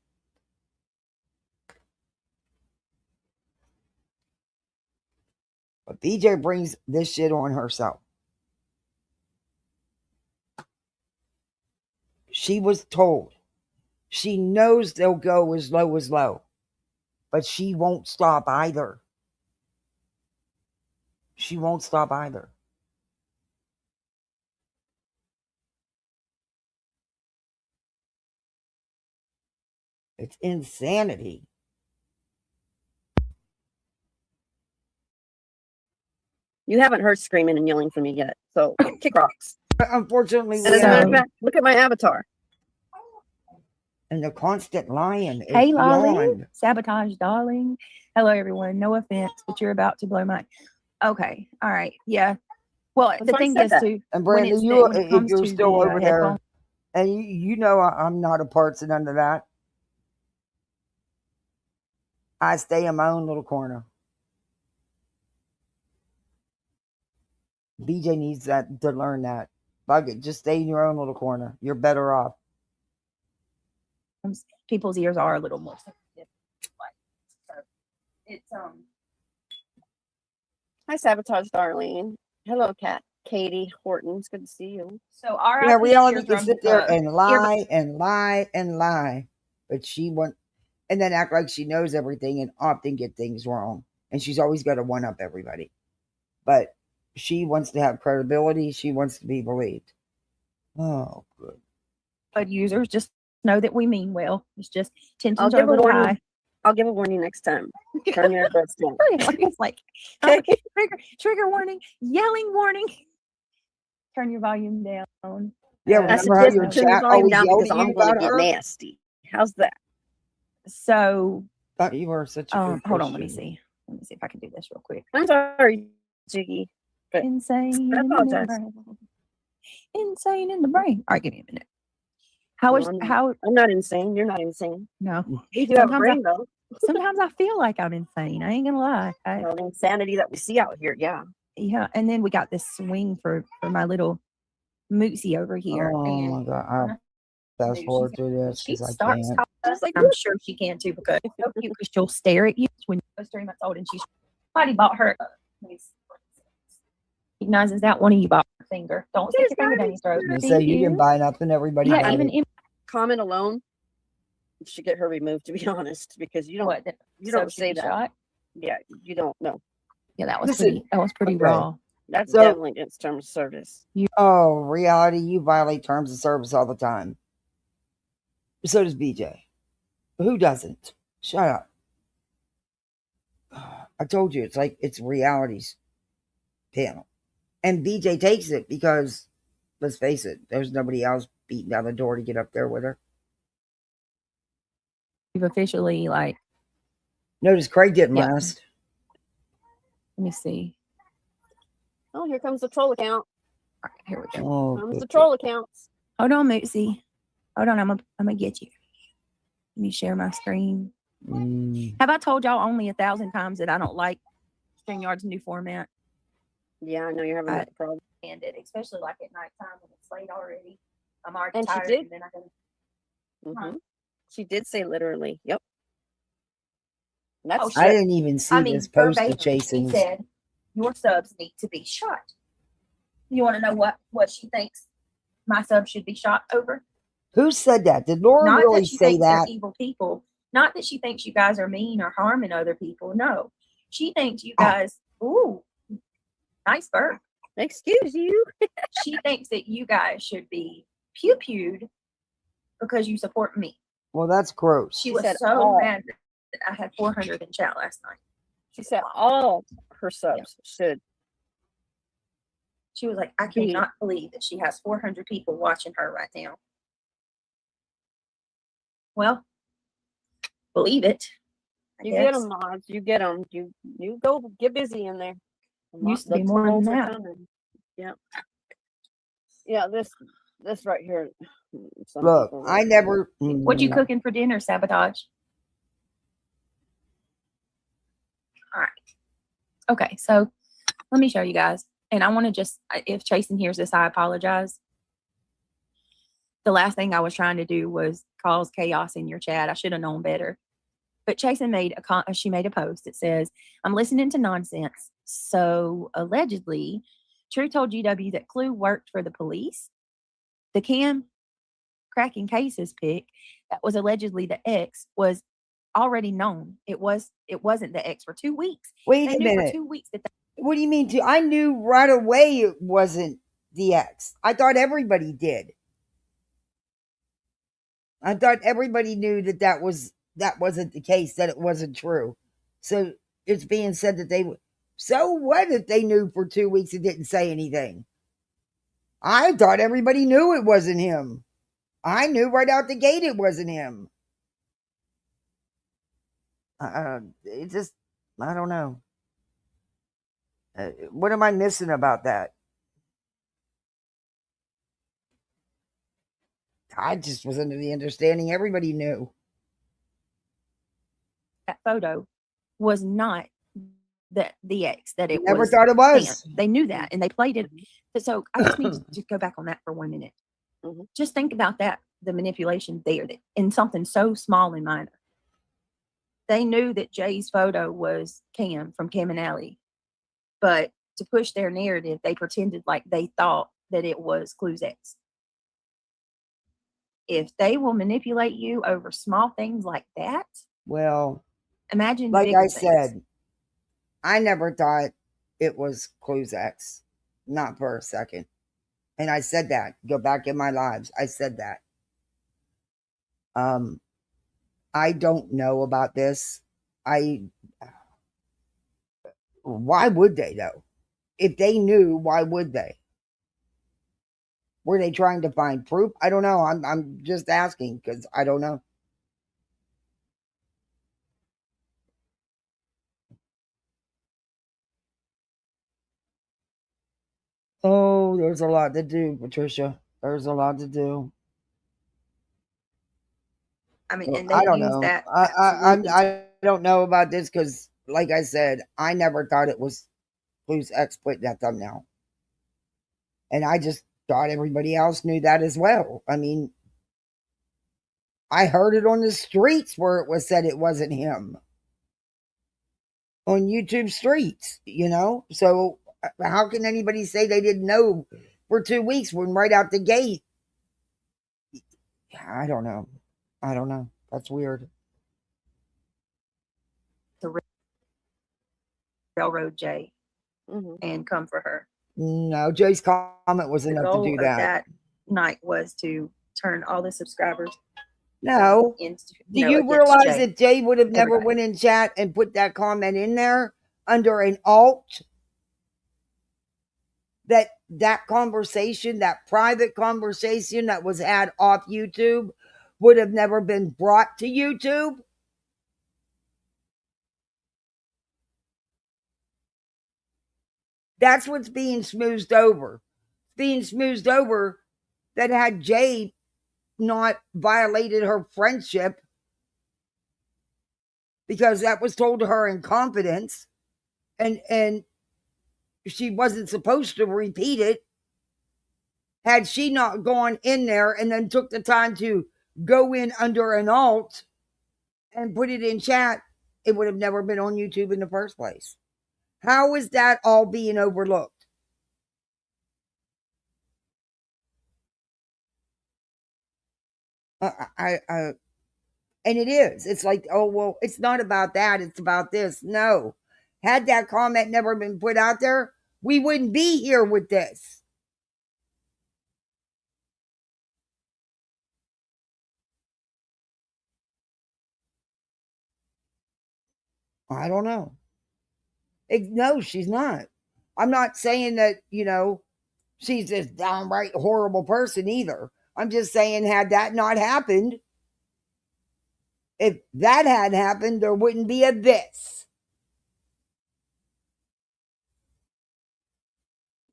But BJ brings this shit on herself. She was told. She knows they'll go as low. But she won't stop either. She won't stop either. It's insanity. You haven't heard screaming and yelling from me yet, so kick rocks. Unfortunately, and as a matter of fact, look at my avatar. And the constant lying is hey, Lolly, beyond. Sabotage, darling. Hello, everyone. No offense, but you're about to blow my. Okay, all right, yeah. Well, the thing is, too, and Brandon, if you're still over there, and you know I'm not a part of none of that. I stay in my own little corner. BJ needs that to learn that. Bug it, just stay in your own little corner. You're better off. People's ears are a little more sensitive. So it's Hi, Sabotage, Darlene. Hello, Katie Horton. It's good to see you. So our reality can sit there and lie and lie and lie, but she won't, and then act like she knows everything and often get things wrong. And she's always got to one up everybody. But she wants to have credibility. She wants to be believed. Oh, good. But users just know that we mean well. It's just I'll tensions are give a a little warning. high. I'll give a warning next time. Turn your earbuds down. It's like Okay. trigger warning, yelling warning. Turn your volume down. Yeah, I remember how suggest your you turn the chat volume always down yelled because at you I'm going about to get her? nasty. How's that? So Thought you were such a good hold on, let me Christian. see. Let me see if I can do this real quick. I'm sorry, Jiggy. But Insane. I in the apologize. brain. Insane in the brain. All right, give me a minute. How is No, how? I'm not insane. You're not insane. No. You do have a Sometimes brain, though. Sometimes I feel like I'm insane. I ain't gonna lie. Well, the insanity that we see out here, yeah. Yeah, and then we got this swing for my little Mootsy over here. Oh and my God. I'll fast forward through this she because I starts can't. talking to us, like, I'm sure she can too, because it's so cute because she'll stare at you when you're 3 months old and she's somebody bought her recognizes that one of you bought her finger. Don't stick your finger down your throat. You See say you didn't buy nothing, everybody Yeah, bought even it. in Comment alone. You should get her removed, to be honest, because you don't what you don't sub should say be that. shot. Yeah, you don't know. Yeah, that was Listen, pretty okay. raw. That's So- definitely against terms of service. Oh, reality, you violate terms of service all the time. So does BJ. Who doesn't? Shut up. I told you, it's reality's panel. And BJ takes it because, let's face it, there's nobody else beating down the door to get up there with her. You've officially Notice Craig didn't Yeah. last. let me see. Oh, here comes the troll account. All right, here we go. Oh, Comes the good. troll accounts. Hold on, Mootsy. Hold on, I'm gonna get you. Let me share my screen. Have I told y'all only 1,000 times that I don't like StreamYard's new format? Yeah, I know you're having that problem. And it, especially like at nighttime when it's late already. I'm already And she tired, did? and then I gotta. She did say literally. Yep. That's Oh, I didn't even see this post verbatim, of Chasing. She said, "Your subs need to be shot." You want to know what she thinks my subs should be shot over? Who said that? Did Laura Not really that she say thinks they're that? evil people. Not that she thinks you guys are mean or harming other people. No, she thinks you guys. Ooh, nice burp. Excuse you. She thinks that you guys should be pew-pewed because you support me. Well, that's gross. She was said so all. mad that I had 400 in chat last night. She said all her subs should. She was like, I cannot believe that she has 400 people watching her right now. Well, believe it. You get them, mods. You get them. You go get busy in there. Used to be more than trolls are that. coming. Yeah. Yeah, this right here. some Look, people I like never. What you cooking for dinner, Sabotage? All right. Okay, so let me show you guys. And I want to just, if Chasen hears this, I apologize. The last thing I was trying to do was cause chaos in your chat. I should have known better. But Chasen made a post that says, "I'm listening to nonsense. So allegedly, True told GW that Clue worked for the police. The Cam cracking cases pick that was allegedly the ex was already known. It wasn't the ex for 2 weeks. Wait They a knew minute. for 2 weeks that What do you mean? I knew right away it wasn't the ex. I thought everybody did. I thought everybody knew that wasn't the case, that it wasn't true. So it's being said that they. So what if they knew for 2 weeks and didn't say anything? I thought everybody knew it wasn't him. I knew right out the gate it wasn't him. It just, I don't know. What am I missing about that? I just was under the understanding everybody knew. that photo was not the ex, that it Never was thought it was. Cam. They knew that, and they played it. So I just need to go back on that for 1 minute. Just think about that, the manipulation there, that in something so small and minor. They knew that Jay's photo was Cam from Cam and Alley, but to push their narrative, they pretended like they thought that it was Clue's ex. If they will manipulate you over small things like that, Well, imagine like bigger I things. said, I never thought it was Clue's ex. Not for a second. And I said that. Go back in my lives. I said that. I don't know about this. Why would they though? If they knew, why would they? Were they trying to find proof? I don't know. I'm just asking because I don't know. Oh, there's a lot to do, Patricia. There's a lot to do. I mean, and I they don't use know. that I absolutely. I don't know about this because, like I said, I never thought it was Blue's ex put that thumbnail, and I just thought everybody else knew that as well. I mean, I heard it on the streets where it was said it wasn't him on YouTube streets. So how can anybody say they didn't know for 2 weeks when right out the gate? I don't know. I don't know. That's weird. To railroad Jay and come for her. No, Jay's comment was The enough to goal do of that. that night was to turn all the subscribers No. into, Do you against realize Jay. if Jay would have never Everybody. went in chat and put that comment in there under an alt, that conversation, that private conversation that was had off YouTube would have never been brought to YouTube? That's what's being smoothed over. Being smoothed over that had Jay not violated her friendship because that was told to her in confidence, and she wasn't supposed to repeat it. Had she not gone in there and then took the time to go in under an alt and put it in chat, it would have never been on YouTube in the first place. How is that all being overlooked? And it is. It's like, oh, well, it's not about that. It's about this. No. Had that comment never been put out there, we wouldn't be here with this. I don't know. No, she's not. I'm not saying that, she's this downright horrible person either. I'm just saying, had that not happened, if that had happened, there wouldn't be a this.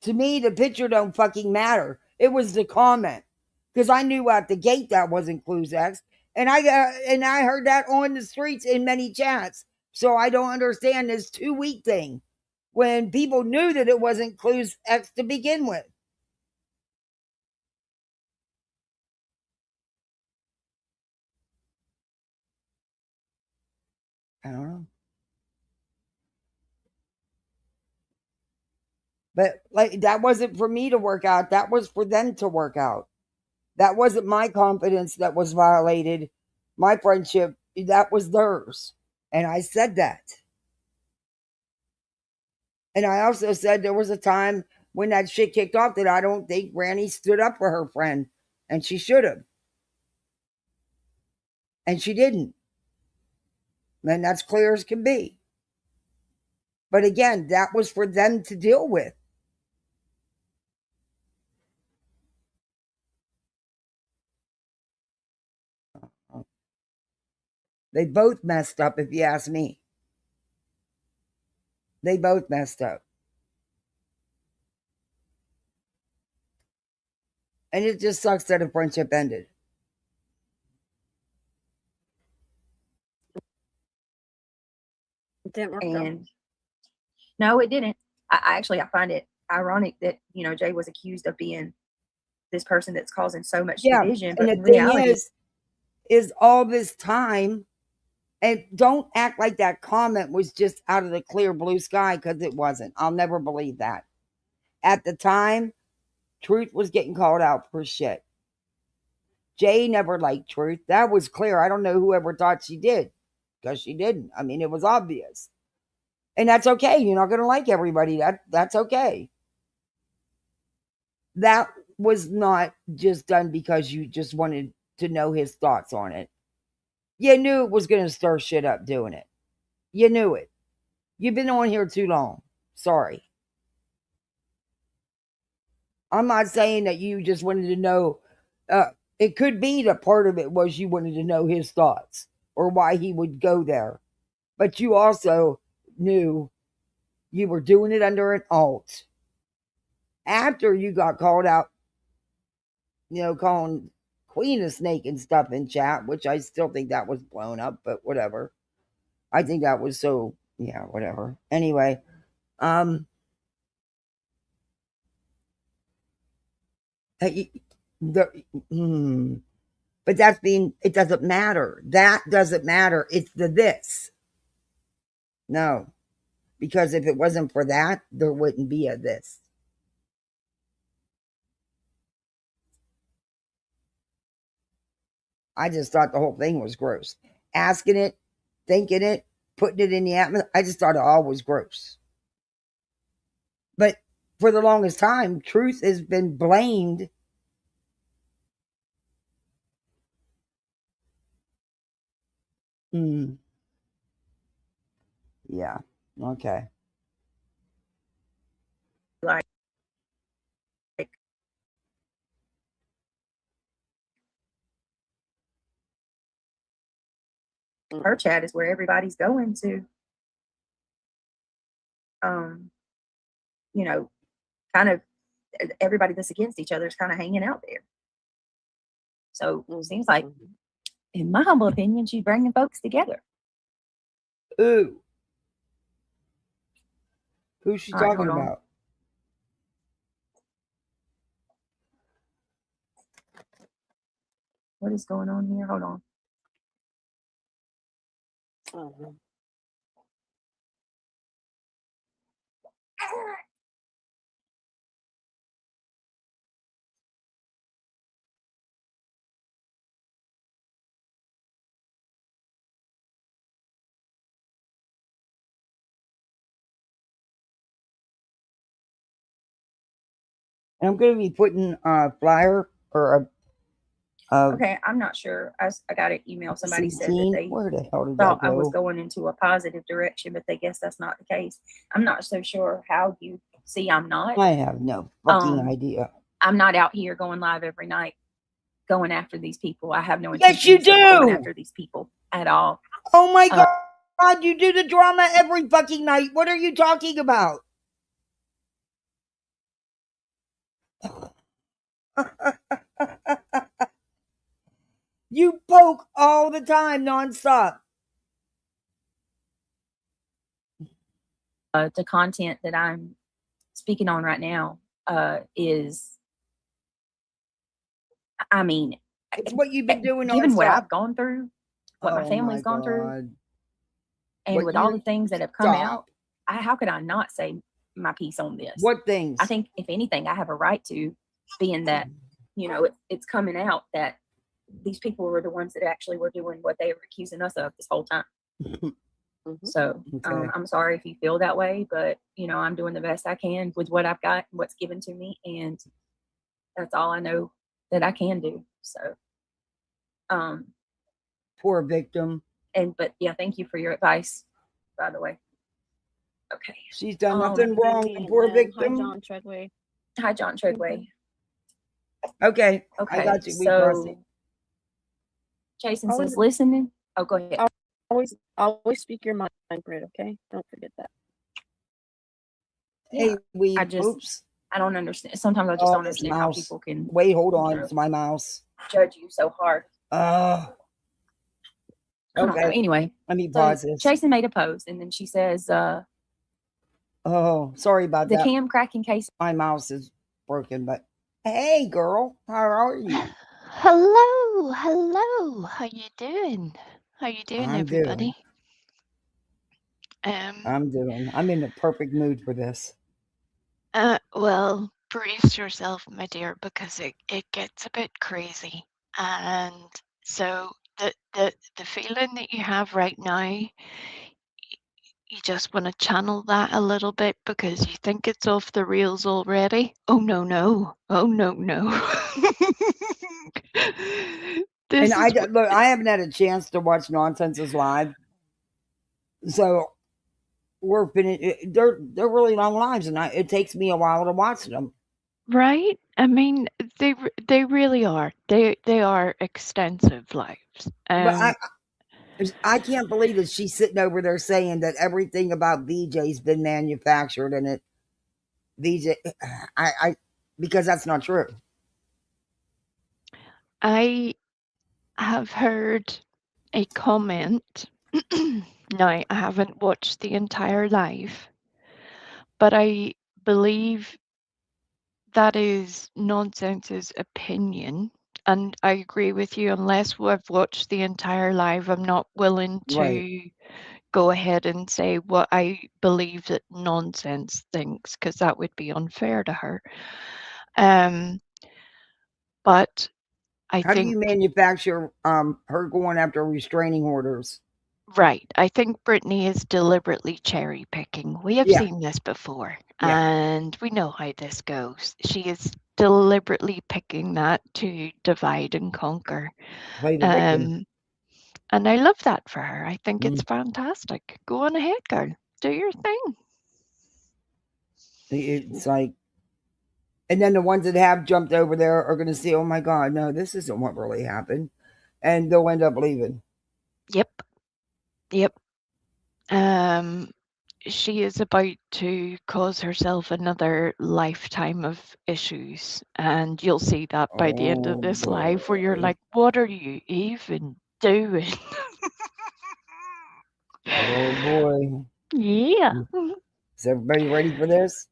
To me, the picture don't fucking matter. It was the comment. Because I knew out the gate that wasn't Clues X. And I heard that on the streets in many chats. So I don't understand this 2-week thing when people knew that it wasn't Clues X to begin with. I don't know. But like that wasn't for me to work out. That was for them to work out. That wasn't my confidence that was violated. My friendship, that was theirs. And I said that. And I also said there was a time when that shit kicked off that I don't think Granny stood up for her friend. And she should have. And she didn't. And that's clear as can be. But again, that was for them to deal with. They both messed up, if you ask me. They both messed up. And it just sucks that a friendship ended. It didn't work out. No, it didn't. I find it ironic that Jay was accused of being this person that's causing so much division, but and in the thing reality, is all this time, and don't act like that comment was just out of the clear blue sky, because it wasn't. I'll never believe that. At the time, Truth was getting called out for shit. Jay never liked Truth. That was clear. I don't know whoever thought she did, because she didn't. I mean, it was obvious. And that's okay. You're not going to like everybody. That's okay. That was not just done because you just wanted to know his thoughts on it. You knew it was going to stir shit up doing it. You knew it. You've been on here too long. Sorry. I'm not saying that you just wanted to know. It could be that part of it was you wanted to know his thoughts or why he would go there. But you also knew you were doing it under an alt. After you got called out, calling Queen a snake and stuff in chat, which I still think that was blown up, but whatever. I think that was so, yeah, whatever. Anyway, the, but it doesn't matter. That doesn't matter. It's the this. No, because if it wasn't for that, there wouldn't be a this. I just thought the whole thing was gross. Asking it, thinking it, putting it in the atmosphere, I just thought it all was gross. But for the longest time, truth has been blamed. Yeah. Okay. Like her chat is where everybody's going to. Kind of everybody that's against each other is kind of hanging out there. So it seems like, in my humble opinion, she's bringing folks together. Ooh. Who's she talking about? What is going on here? Hold on. I'm going to be putting a flyer or okay, I'm not sure. I got an email. Somebody said that they where the hell did thought that go? I was going into a positive direction, but they guess that's not the case. I'm not so sure how you see I'm not. I have no fucking idea. I'm not out here going live every night going after these people. I have no intention of going after these people at all. Oh my God, you do the drama every fucking night. What are you talking about? You poke all the time, nonstop. The content that I'm speaking on right now is, I mean, it's what you've been doing. Given what I've gone through, what my family's gone through, and with all the things that have come out, how could I not say my piece on this? What things? I think, if anything, I have a right to, being that, it's coming out that these people were the ones that actually were doing what they were accusing us of this whole time. So I'm sorry if you feel that way, but I'm doing the best I can with what I've got and what's given to me, and that's all I know that I can do. So poor victim. But yeah, thank you for your advice, by the way. Okay, she's done nothing wrong. Poor victim. Hi, John Treadway. Hi, John Treadway. Okay, okay. I got you. So Jason says, listening. Oh, go ahead. Always speak your mind, Britt, okay? Don't forget that. Hey, I don't understand. Sometimes I just don't understand how people can wait. Hold on, it's my mouse. Judge you so hard. Okay. Anyway, let me pause this. Jason made a post, and then she says, "Oh, sorry about that. The cam cracking case. My mouse is broken, but hey, girl, how are you? Hello. How you doing? How you doing, everybody? I'm in the perfect mood for this. Well, brace yourself, my dear, because it gets a bit crazy. And so the feeling that you have right now, you just want to channel that a little bit because you think it's off the rails already. Oh no. And This is what, look, I haven't had a chance to watch Nonsense's live, so we're they're really long lives, and it takes me a while to watch them. right? I mean, they really are. They are extensive lives. But I can't believe that she's sitting over there saying that everything about BJ's been manufactured, and it BJ, I because that's not true. I have heard a comment. Now, I haven't watched the entire live, but I believe that is Nonsense's opinion. And I agree with you, unless I've watched the entire live, I'm not willing Right. to go ahead and say what I believe that Nonsense thinks, because that would be unfair to her. But I How do think, you manufacture her going after restraining orders? right, I think Brittany is deliberately cherry picking. We have Yeah. seen this before, Yeah. and we know how this goes. She is deliberately picking that to divide and conquer. Play the victim. And I love that for her. I think it's Mm. fantastic. Go on ahead, girl. Do your thing. It's like, and then the ones that have jumped over there are going to see, oh my God, no, this isn't what really happened, and they'll end up leaving. Yep. Yep. She is about to cause herself another lifetime of issues, and you'll see that by the end of Oh this live, where you're boy. like, what are you even doing? Oh boy. Yeah. Is everybody ready for this?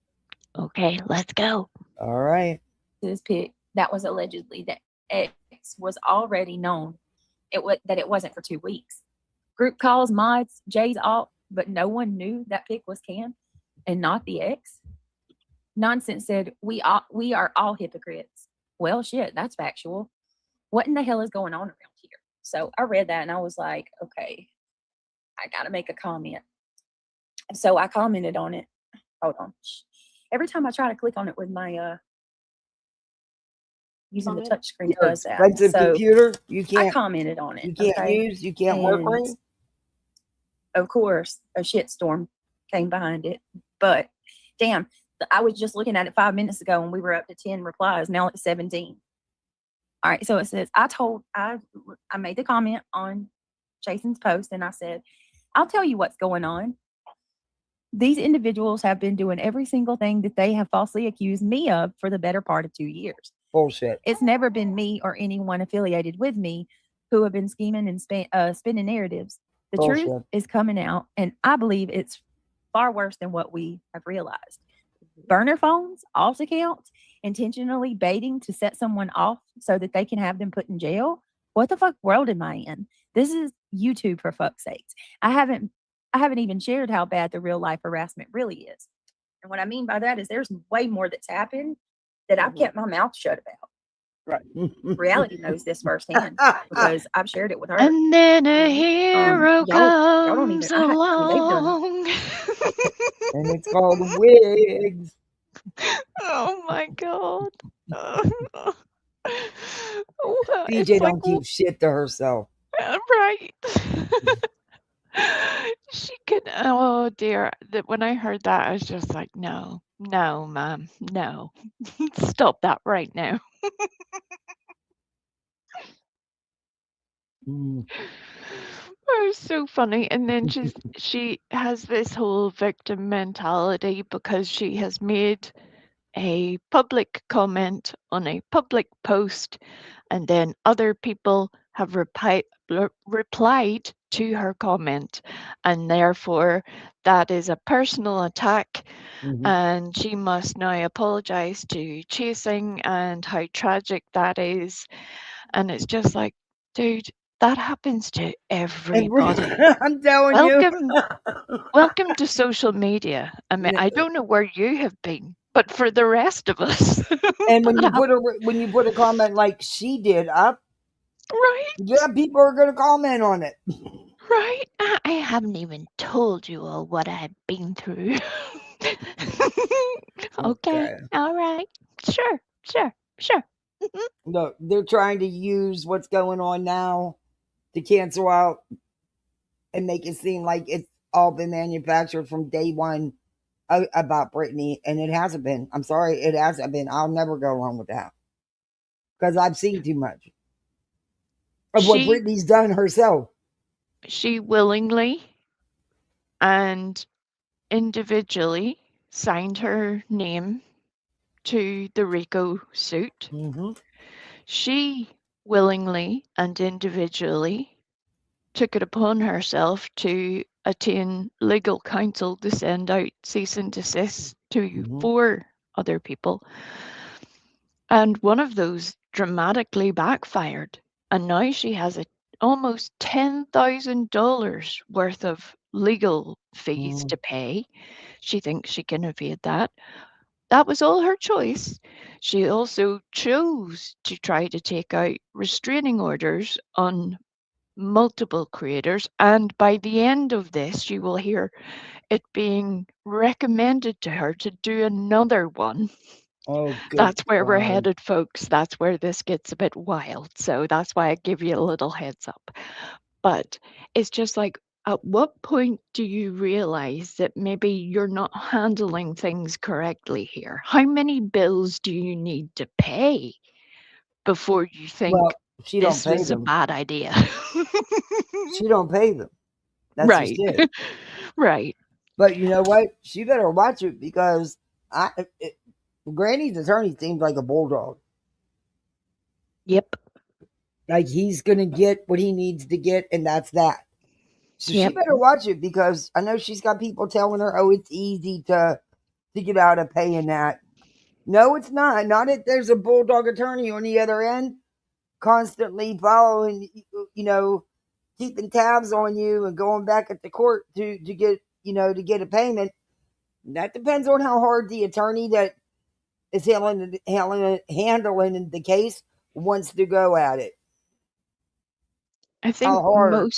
Okay, let's go. All right. This pic that was allegedly the ex was already known that it wasn't for 2 weeks. Group calls, mods, Jay's alt, but no one knew that pic was Cam and not the ex. Nonsense said, we are all hypocrites. Well, shit, that's factual. What in the hell is going on around here? So I read that and I was like, okay, I got to make a comment. So I commented on it. Hold on. Every time I try to click on it with my using the touch screen, it Your does that. expensive So computer, you I can't commented on it. you can't Okay. use, you can't work right. And of course, a shitstorm came behind it. But damn, I was just looking at it 5 minutes ago and we were up to 10 replies. Now it's 17. All right. So it says, I made the comment on Jason's post and I said, I'll tell you what's going on. These individuals have been doing every single thing that they have falsely accused me of for the better part of 2 years. Bullshit. It's never been me or anyone affiliated with me who have been scheming and spinning narratives. The Bullshit. truth is coming out, and I believe it's far worse than what we have realized. Burner phones, off accounts, intentionally baiting to set someone off so that they can have them put in jail. What the fuck world am I in? This is YouTube, for fuck's sakes. I haven't even shared how bad the real life harassment really is. And what I mean by that is there's way more that's happened that I've kept my mouth shut about. Right. Reality knows this firsthand because I've shared it with her. And then a hero y'all don't comes even. I mean, they've done. along. And it's called Wigs. Oh my God. BJ It's like, don't keep shit to herself. right. She could, oh dear. When I heard that, I was just like, no, ma'am, no. Stop that right now. Mm. Oh, it's so funny. And then she has this whole victim mentality because she has made a public comment on a public post, and then other people have replied to her comment, and therefore that is a personal attack. Mhm. And she must now apologize to Chasing and how tragic that is. And it's just like, dude, that happens to everybody. I'm telling you. Welcome to social media. I mean, I don't know where you have been, but for the rest of us, And when you put a comment like she did up, right? yeah, people are going to comment on it. Right? I haven't even told you all what I've been through. Okay. All right. Sure. Look, they're trying to use what's going on now to cancel out and make it seem like it's all been manufactured from day one about Britney, and it hasn't been. I'm sorry, it hasn't been. I'll never go along with that because I've seen too much of what She Britney's done herself. she willingly and individually signed her name to the RICO suit. Mm-hmm. She willingly and individually took it upon herself to attain legal counsel to send out cease and desist to Mm-hmm. 4 other people. And one of those dramatically backfired. And now she has almost $10,000 worth of legal fees to pay. She thinks she can evade that. That was all her choice. She also chose to try to take out restraining orders on multiple creators. And by the end of this, you will hear it being recommended to her to do another one. Oh, good That's where we're God. headed, folks. That's where this gets a bit wild. So that's why I give you a little heads up. But it's just like, at what point do you realize that maybe you're not handling things correctly here? How many bills do you need to pay before you think Well, she don't this pay was a them. bad idea? She don't pay them. That's just Right. it. Right. But you know what? She better watch it because Granny's attorney seems like a bulldog. Yep. Like he's gonna get what he needs to get, and that's that. So she Yep. better watch it because I know she's got people telling her, "Oh, it's easy to get out of paying that." No, it's not. Not if there's a bulldog attorney on the other end, constantly following, keeping tabs on you and going back at the court to get to get a payment. That depends on how hard the attorney that is handling the case wants to go at it. I How think hard?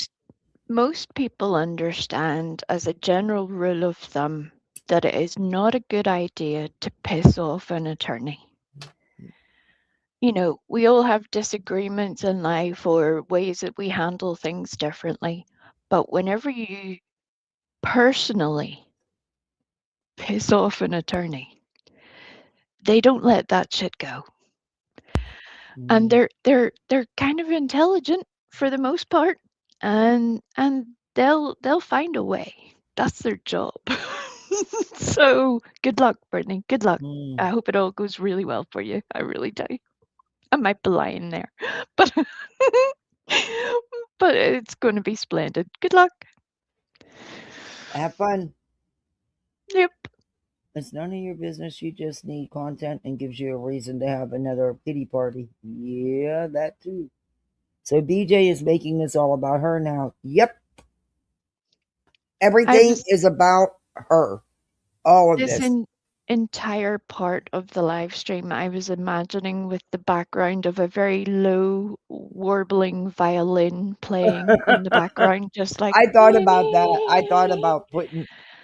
most people understand as a general rule of thumb that it is not a good idea to piss off an attorney. You know, we all have disagreements in life or ways that we handle things differently. But whenever you personally piss off an attorney, they don't let that shit go. And they're kind of intelligent for the most part, and they'll find a way. That's their job. So good luck, Brittany. Good luck. I hope it all goes really well for you. I really do. I might be lying there, but but it's going to be splendid. Good luck. Have fun. Yep. It's none of your business. You just need content and gives you a reason to have another pity party. Yeah, that too. So BJ is making this all about her now. Yep. I Everything was is about her. All of this this. entire part of the live stream I was imagining with the background of a very low warbling violin playing in the background, just like I thought about that. I thought about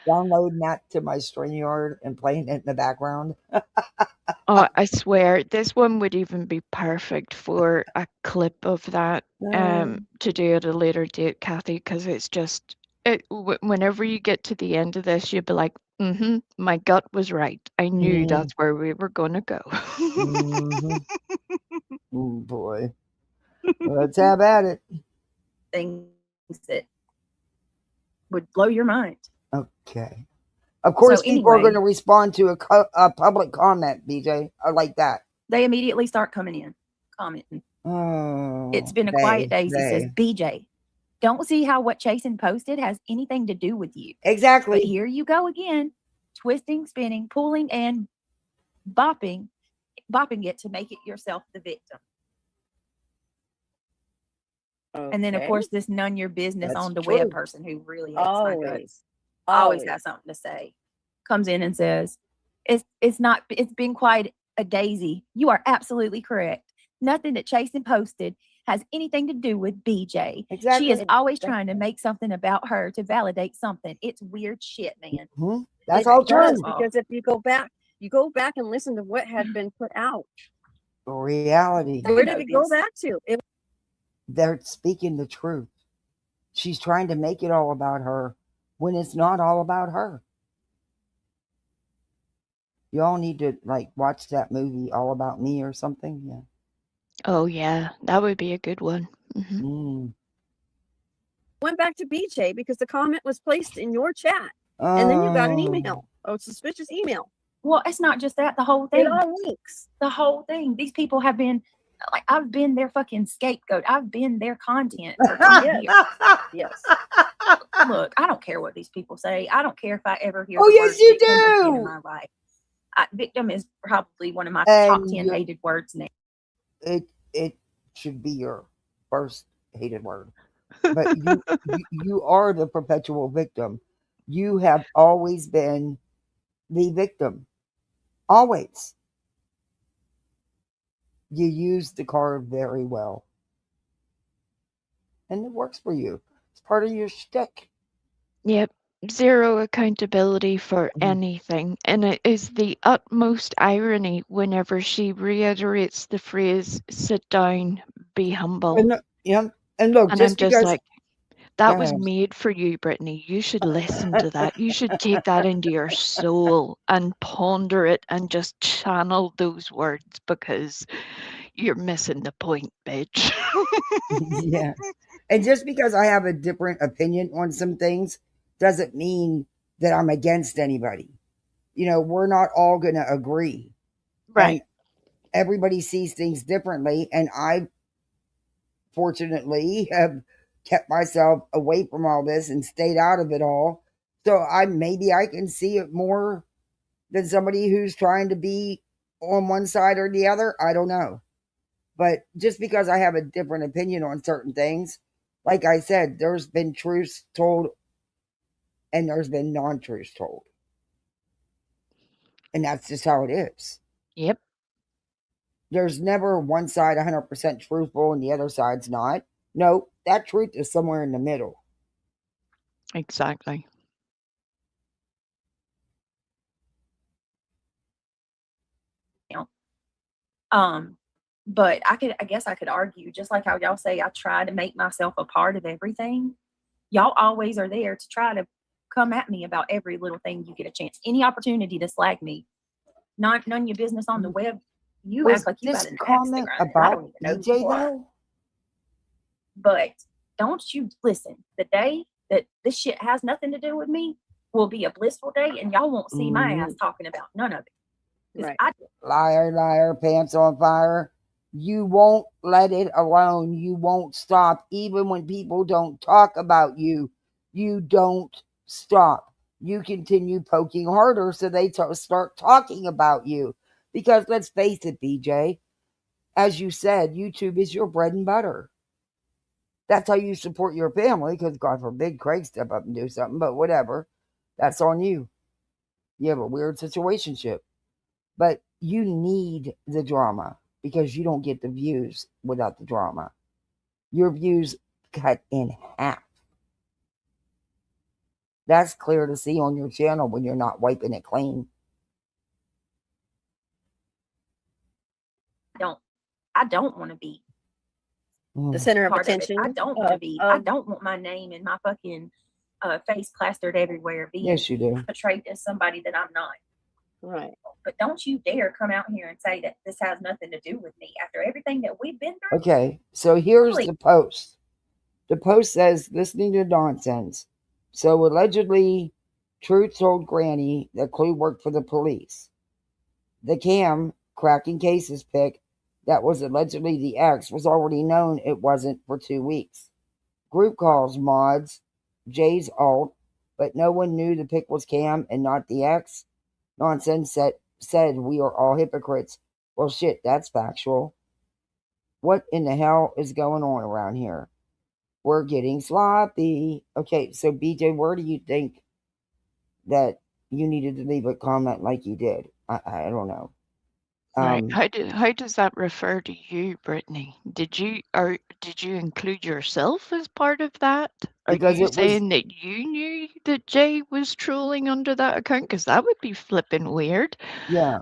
downloading that to my StreamYard and playing it in the background. Oh, I swear this one would even be perfect for a clip of that to do at a later date, Kathy, because it's just whenever you get to the end of this, you'll be like, my gut was right. I knew that's where we were gonna go. Mm-hmm. Oh boy. Let's have at it. Things that would blow your mind. Okay. Of course, So people are anyway. going to respond to a public comment, BJ. I like that. They immediately start coming in, commenting. Oh, It's been a quiet day, he says. BJ, don't see how what Chasen posted has anything to do with you. Exactly. But here you go again, twisting, spinning, pulling, and bopping it to make it yourself the victim. Okay. And then, of course, this none your business That's on the true. web person who really hates my guts. Always. Always has something to say. Comes in and says, it's been quite a daisy. You are absolutely correct. Nothing that Chasen posted has anything to do with BJ. Exactly. She is always trying to make something about her to validate something. It's weird shit, man. Mm-hmm. That's It all does, true. because if you go back and listen to what had been put out, reality. Where did it go back to? They're speaking the truth. She's trying to make it all about her when it's not all about her. Y'all need to watch that movie All About Me or something. Yeah. Oh, yeah, that would be a good one. Went back to BJ because the comment was placed in your chat. And then you got an email. A suspicious email. Well, it's not just that. The whole thing. It all links. The whole thing. These people have been I've been their fucking scapegoat. I've been their content for 2 years. Yes. Look, I don't care what these people say. I don't care if I ever hear. Oh, the yes, word you victim again do. in my life. Victim is probably one of my top 10 hated words now. It should be your first hated word. But you are the perpetual victim. You have always been the victim. Always. You use the card very well. And it works for you. It's part of your shtick. Yep. Zero accountability for anything. And it is the utmost irony whenever she reiterates the phrase, sit down, be humble. And look, And just I'm just because like, that was made for you, Brittany. You should listen to that. You should take that into your soul and ponder it and just channel those words because you're missing the point, bitch. Yeah. And just because I have a different opinion on some things doesn't mean that I'm against anybody. We're not all going to agree. Right. And everybody sees things differently. And I, fortunately, have kept myself away from all this and stayed out of it all. So maybe I can see it more than somebody who's trying to be on one side or the other. I don't know. But just because I have a different opinion on certain things, like I said, there's been truths told and there's been non-truths told. And that's just how it is. Yep. There's never one side 100% truthful and the other side's not. No, that truth is somewhere in the middle. Exactly. But I guess I could argue, just like how y'all say I try to make myself a part of everything. Y'all always are there to try to come at me about every little thing you get a chance. Any opportunity to slag me. None of your business on the web. You act like you got an comment Instagram. about BJ though? But don't you listen. The day that this shit has nothing to do with me will be a blissful day, and y'all won't see my ass talking about none of it. Right. Liar, liar, pants on fire. You won't let it alone. You won't stop. Even when people don't talk about you, you don't stop. You continue poking harder so they start talking about you. Because let's face it, BJ, as you said, YouTube is your bread and butter. That's how you support your family, because God forbid Craig step up and do something, but whatever. That's on you. You have a weird situationship. But you need the drama because you don't get the views without the drama. Your views cut in half. That's clear to see on your channel when you're not wiping it clean. I don't want to be the center of attention. I don't want to be. I don't want my name and my fucking face plastered everywhere. Being portrayed as somebody that I'm not. Right. But don't you dare come out here and say that this has nothing to do with me after everything that we've been through. Okay, so here's the post. The post says, listening to nonsense. So allegedly, Truth told Granny that Clue worked for the police. The Cam cracking cases pick that was allegedly the ex was already known it wasn't for 2 weeks. Group calls mods, Jay's alt, but no one knew the pick was Cam and not the ex. Nonsense said we are all hypocrites. Well, shit, that's factual. What in the hell is going on around here? We're getting sloppy. Okay, so BJ, where do you think that you needed to leave a comment like you did? I don't know. Right. How does that refer to you, Brittany? Did you include yourself as part of that? Are you saying that you knew that Jay was trolling under that account? Because that would be flipping weird. Yeah.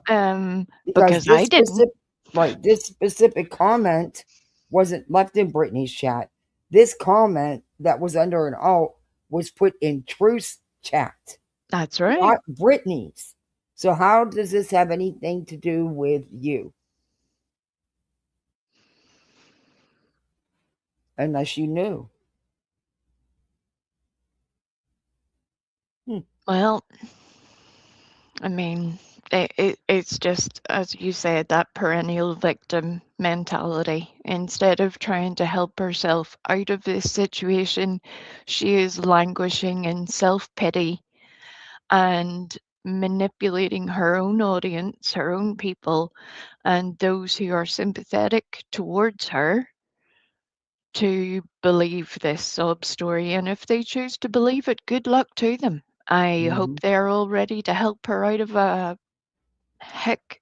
Because I didn't. Right. This specific comment wasn't left in Brittany's chat. This comment that was under an alt was put in Truth's chat, That's right. not Brittany's. So how does this have anything to do with you? Unless you knew. Well, I mean, it's just, as you said, that perennial victim mentality. Instead of trying to help herself out of this situation, she is languishing in self-pity and manipulating her own audience, her own people, and those who are sympathetic towards her to believe this sob story. And if they choose to believe it, good luck to them. I hope they're all ready to help her out of a heck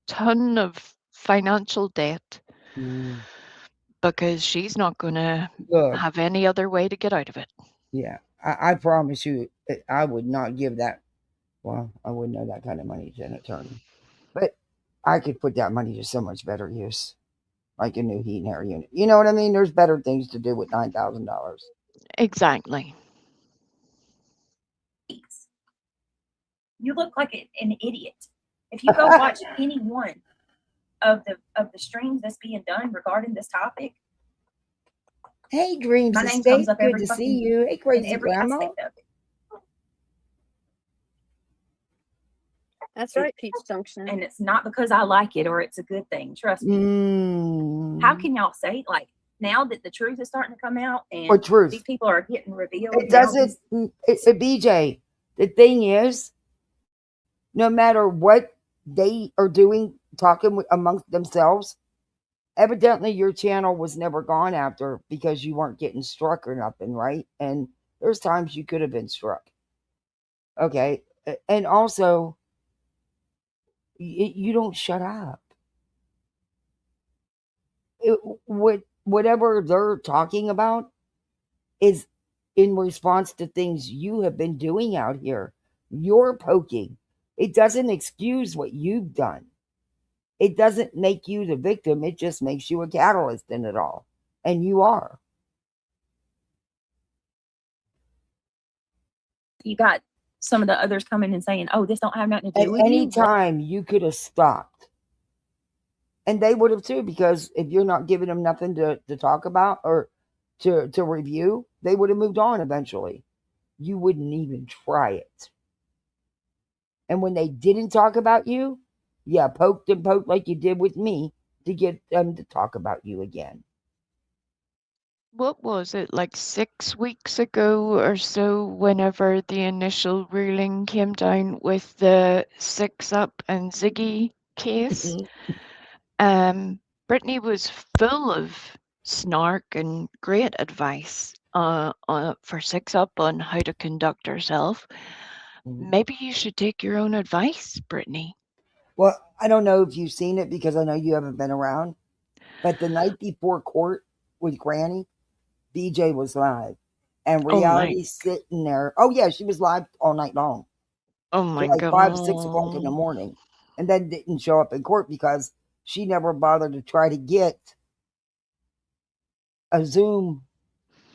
ton of financial debt because she's not going to Look, have any other way to get out of it. yeah, I promise you, I would not give that. Well, I wouldn't know that kind of money to an attorney, but I could put that money to so much better use, like a new heat and air unit. You know what I mean? There's better things to do with $9,000. Exactly. You look like an idiot. If you go watch any one of the streams that's being done regarding this topic, Hey, Dreams my name Estate, comes up good every to see fucking you. Hey, in crazy every grandma. aspect of it. That's right, Peach Junction. And it's not because I like it or it's a good thing. Trust me. How can y'all say, like, now that the truth is starting to come out and What truth? these people are getting revealed? It doesn't. BJ, the thing is, no matter what they are doing, talking amongst themselves, evidently your channel was never gone after because you weren't getting struck or nothing, right? And there's times you could have been struck. Okay. And also, you don't shut up. Whatever they're talking about is in response to things you have been doing out here. You're poking. It doesn't excuse what you've done. It doesn't make you the victim. It just makes you a catalyst in it all. And you are. You got some of the others coming and saying, oh, this don't have nothing to do At with any you. time, you could have stopped. And they would have too, because if you're not giving them nothing to talk about or to review, they would have moved on eventually. You wouldn't even try it. And when they didn't talk about you, yeah, poked and poked like you did with me to get them to talk about you again. What was it, like 6 weeks ago or so, whenever the initial ruling came down with the 6up and Ziggy case? Brittany was full of snark and great advice for 6up on how to conduct herself. Maybe you should take your own advice, Brittany. Well, I don't know if you've seen it because I know you haven't been around, but the night before court with Granny, BJ was live. And Reality sitting there. Oh, yeah, she was live all night long. Oh, my like God. 5, 6 o'clock in the morning. And then didn't show up in court because she never bothered to try to get a Zoom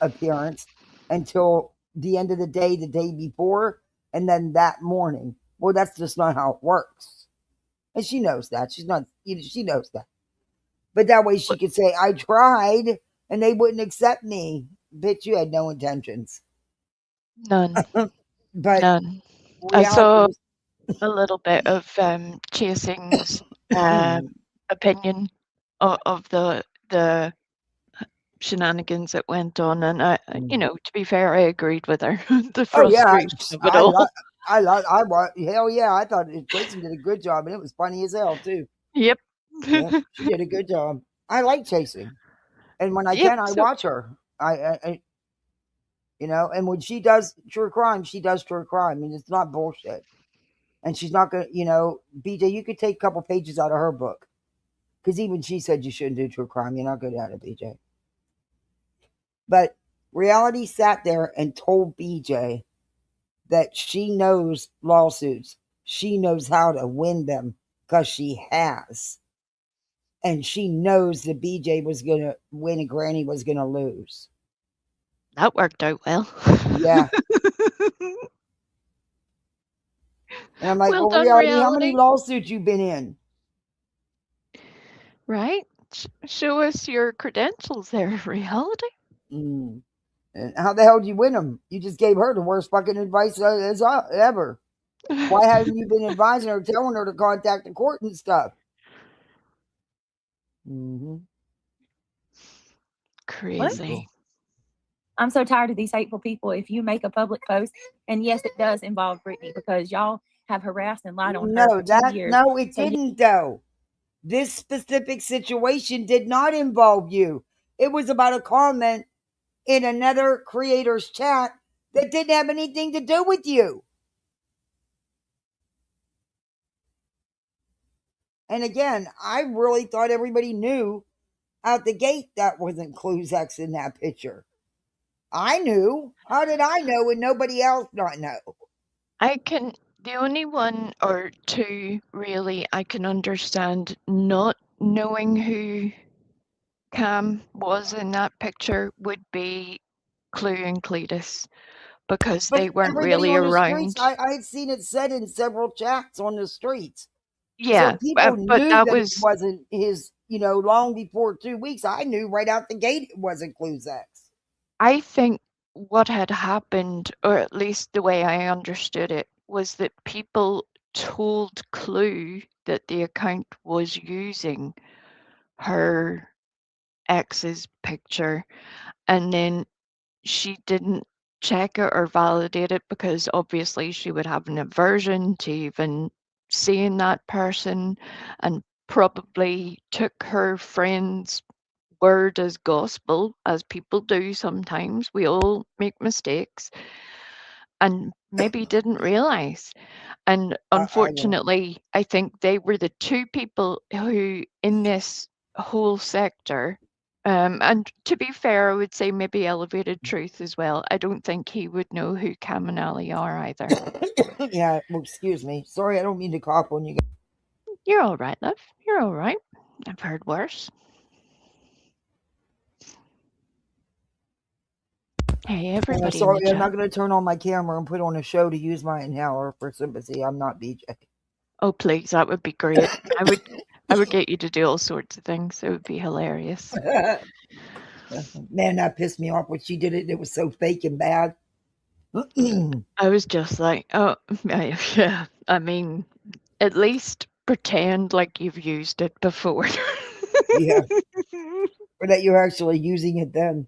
appearance until the end of the day before, and then that morning. Well, that's just not how it works. And she knows that. She's not, she knows that. But that way she could say, I tried and they wouldn't accept me. Bitch, you had no intentions. None. But none. I saw a little bit of Chasing's opinion of the shenanigans that went on, and I, to be fair, I agreed with her. The frustration of it all. Hell yeah, I thought Jason did a good job, and it was funny as hell too. Yep. Yep, she did a good job. I like Chasing, and when I can, I watch her. I and when she does true crime, she does true crime, and it's not bullshit. And she's not gonna, BJ. You could take a couple pages out of her book, because even she said you shouldn't do true crime. You're not good at it, BJ. But Reality sat there and told BJ that she knows lawsuits. She knows how to win them because she has. And she knows that BJ was going to win and Granny was going to lose. That worked out well. Yeah. And I'm like, Well well, done, reality, how many reality. lawsuits you been in? Right? Show us your credentials there, reality. Mm. And how the hell did you win them? You just gave her the worst fucking advice as ever. Why haven't you been advising her, telling her to contact the court and stuff? Mm-hmm. Crazy. I'm so tired of these hateful people. If you make a public post, and yes, it does involve Brittany because y'all have harassed and lied on her for 2 years. No, it So didn't though. This specific situation did not involve you. It was about a comment in another creator's chat that didn't have anything to do with you. And again, I really thought everybody knew out the gate that wasn't Cluzex in that picture. I knew. How did I know and nobody else not know? The only one or two really I can understand not knowing who Cam was in that picture would be Clue and Cletus, because But they weren't everybody really on the streets, around. I had seen it said in several chats on the streets. So Yeah, people but knew that that it was, wasn't his, long before 2 weeks. I knew right out the gate it wasn't Cluzex. I think what had happened, or at least the way I understood it, was that people told Clue that the account was using her ex's picture, and then she didn't check it or validate it because obviously she would have an aversion to even seeing that person, and probably took her friend's word as gospel, as people do sometimes. We all make mistakes, and maybe didn't realize. And I know. unfortunately, I think they were the two people who, in this whole sector, and to be fair, I would say maybe Elevated Truth as well. I don't think he would know who Cam and Ali are either. Yeah, well, excuse me. Sorry, I don't mean to cough on you. You're all right, love. You're all right. I've heard worse. Hey, everybody in the Sorry, I'm not chat. going to turn on my camera and put on a show to use my inhaler for sympathy. I'm not BJ. Oh, please, that would be great. I would get you to do all sorts of things. It would be hilarious. Man, that pissed me off when she did it. It was so fake and bad. I was just like, oh, yeah. I mean, at least pretend like you've used it before. Yeah. Or that you're actually using it then.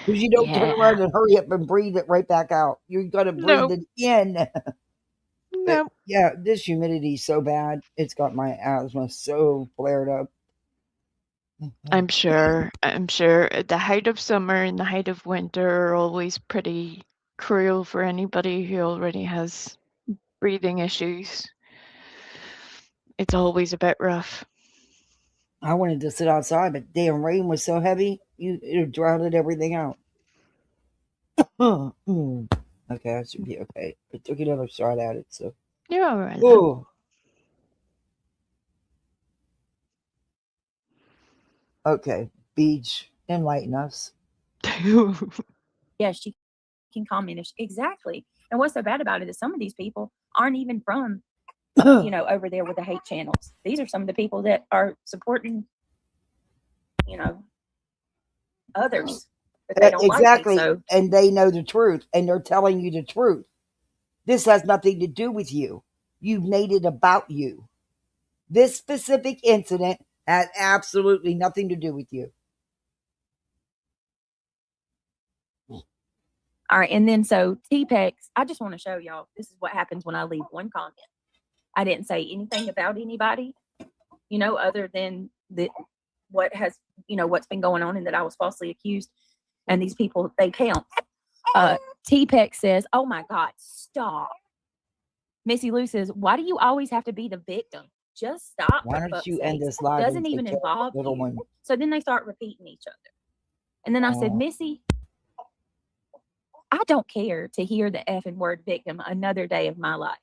Because you don't turn Yeah. around and hurry up and breathe it right back out. You're going to breathe Nope. it in. But Nope. yeah, this humidity is so bad. It's got my asthma so flared up. I'm sure. The height of summer and the height of winter are always pretty cruel for anybody who already has breathing issues. It's always a bit rough. I wanted to sit outside, but damn rain was so heavy, it drowned everything out. Okay, I should be okay. I took another shot at it, so. You're all right, love. Oh. Okay, Beach, enlighten us. yes, she can comment. Exactly. And what's so bad about it is some of these people aren't even from, over there with the hate channels. These are some of the people that are supporting, others. But they don't Exactly. like me, so. And they know the truth, and they're telling you the truth. This has nothing to do with you. You've made it about you. This specific incident had absolutely nothing to do with you. All right. And then so TPEX, I just want to show y'all, this is what happens when I leave one comment. I didn't say anything about anybody, other than what's been going on and that I was falsely accused. And these people, they count. TPEX says, oh my God, stop. Missy Lou says, why do you always have to be the victim? Just stop. Why don't you end this live? Doesn't even involve little you. one. So then they start repeating each other. And then I said, Missy, I don't care to hear the effing word victim another day of my life.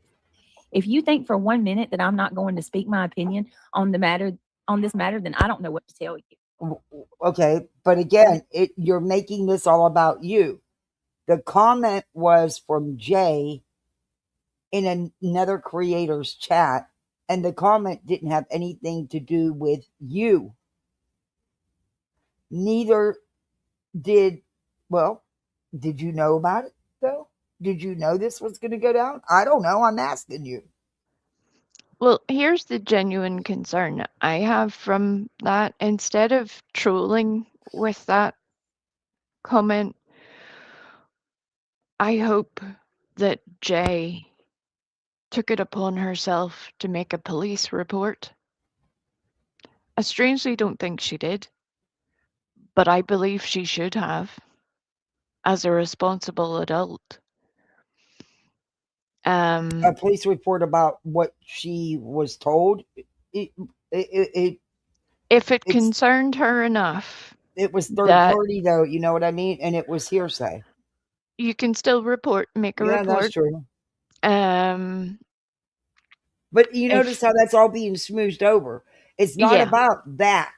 If you think for 1 minute that I'm not going to speak my opinion on the matter on this matter, then I don't know what to tell you. Okay, but again, you're making this all about you. The comment was from Jay in another creator's chat, and the comment didn't have anything to do with you. Neither did, well, did you know about it though? Did you know this was going to go down? I don't know. I'm asking you. Well, here's the genuine concern I have from that. Instead of trolling with that comment, I hope that Jay took it upon herself to make a police report. I strangely don't think she did, but I believe she should have as a responsible adult. A police report about what she was told. If it concerned her enough, it was third party though, you know what I mean, and it was hearsay. You can still make a report. That's true. But you notice how that's all being smoothed over. It's not about that.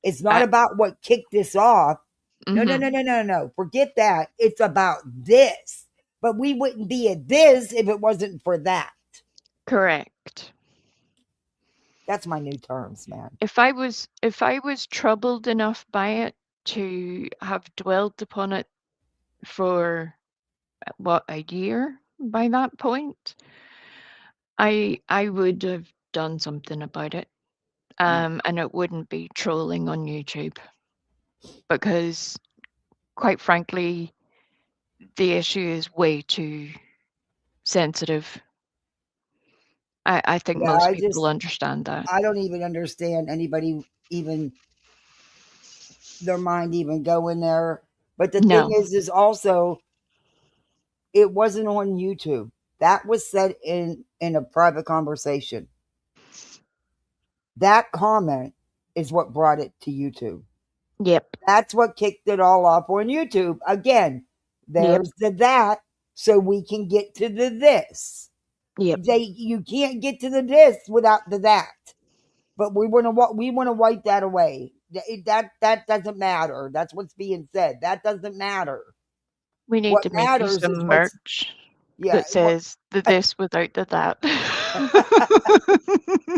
It's not about what kicked this off. No. Forget that. It's about this. But we wouldn't be at this if it wasn't for that. Correct. That's my new terms, man. If I was troubled enough by it to have dwelled upon it for a year by that point, I would have done something about it. And it wouldn't be trolling on YouTube, because quite frankly, the issue is way too sensitive. I think most people understand that. I don't even understand anybody even their mind even going there. But the thing is also, it wasn't on YouTube. That was said in a private conversation. That comment is what brought it to YouTube. Yep. That's what kicked it all off on YouTube. Again, there's the that, so we can get to the this. Yep. You can't get to the this without the that. But we want to wipe that away. That doesn't matter. That's what's being said. That doesn't matter. We need to make you some merch that says the this without the that.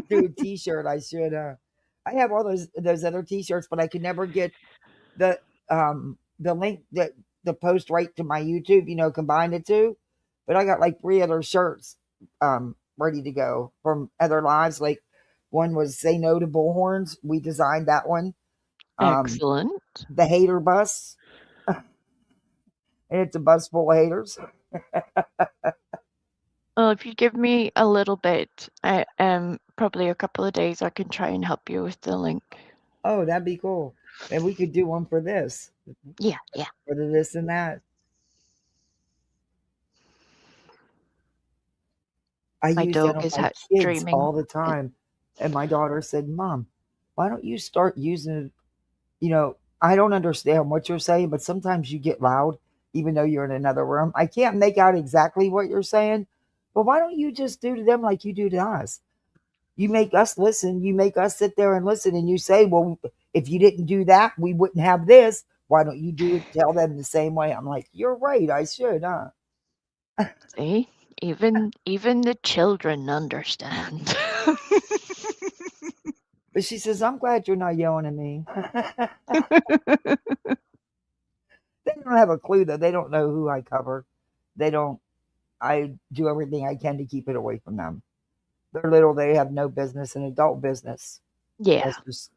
Do a t-shirt. I should. I have all those other t-shirts, but I could never get the link that the post right to my YouTube. Combine the two. But I got like 3 other shirts ready to go from other lives. Like one was "Say No to Bullhorns." We designed that one. Excellent. The hater bus. And it's a bus full of haters. Well, if you give me a little bit, probably a couple of days, I can try and help you with the link. Oh, that'd be cool. And we could do one for this. Yeah. For the this and that. I use that on my kids all the time. And my daughter said, "Mom, why don't you start using it? I don't understand what you're saying, but sometimes you get loud, even though you're in another room. I can't make out exactly what you're saying, but why don't you just do to them like you do to us? You make us listen. You make us sit there and listen, and you say, well, if you didn't do that, we wouldn't have this. Why don't you tell them the same way?" I'm like, "You're right. I should, huh?" See, even the children understand. But she says, "I'm glad you're not yelling at me." They don't have a clue, though. They don't know who I cover. I do everything I can to keep it away from them. They're little. They have no business in adult business. Yeah. That's just,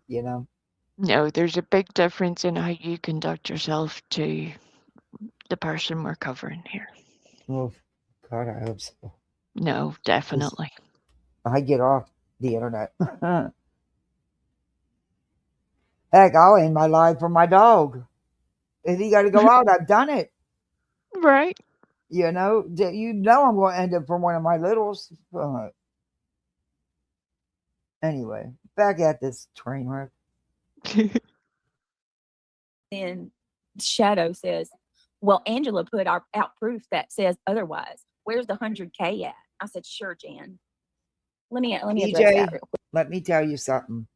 No, there's a big difference in how you conduct yourself to the person we're covering here. Oh, God, I hope so. No, definitely. I get off the internet. Heck, I'll end my life for my dog. If he got to go out, I've done it. Right. I'm going to end up for one of my littles. Anyway, back at this train wreck. Then Shadow says, "Well, Angela put out proof that says otherwise. Where's the 100K at?" I said, "Sure, Jan. Let me address that real quick." let me tell you something.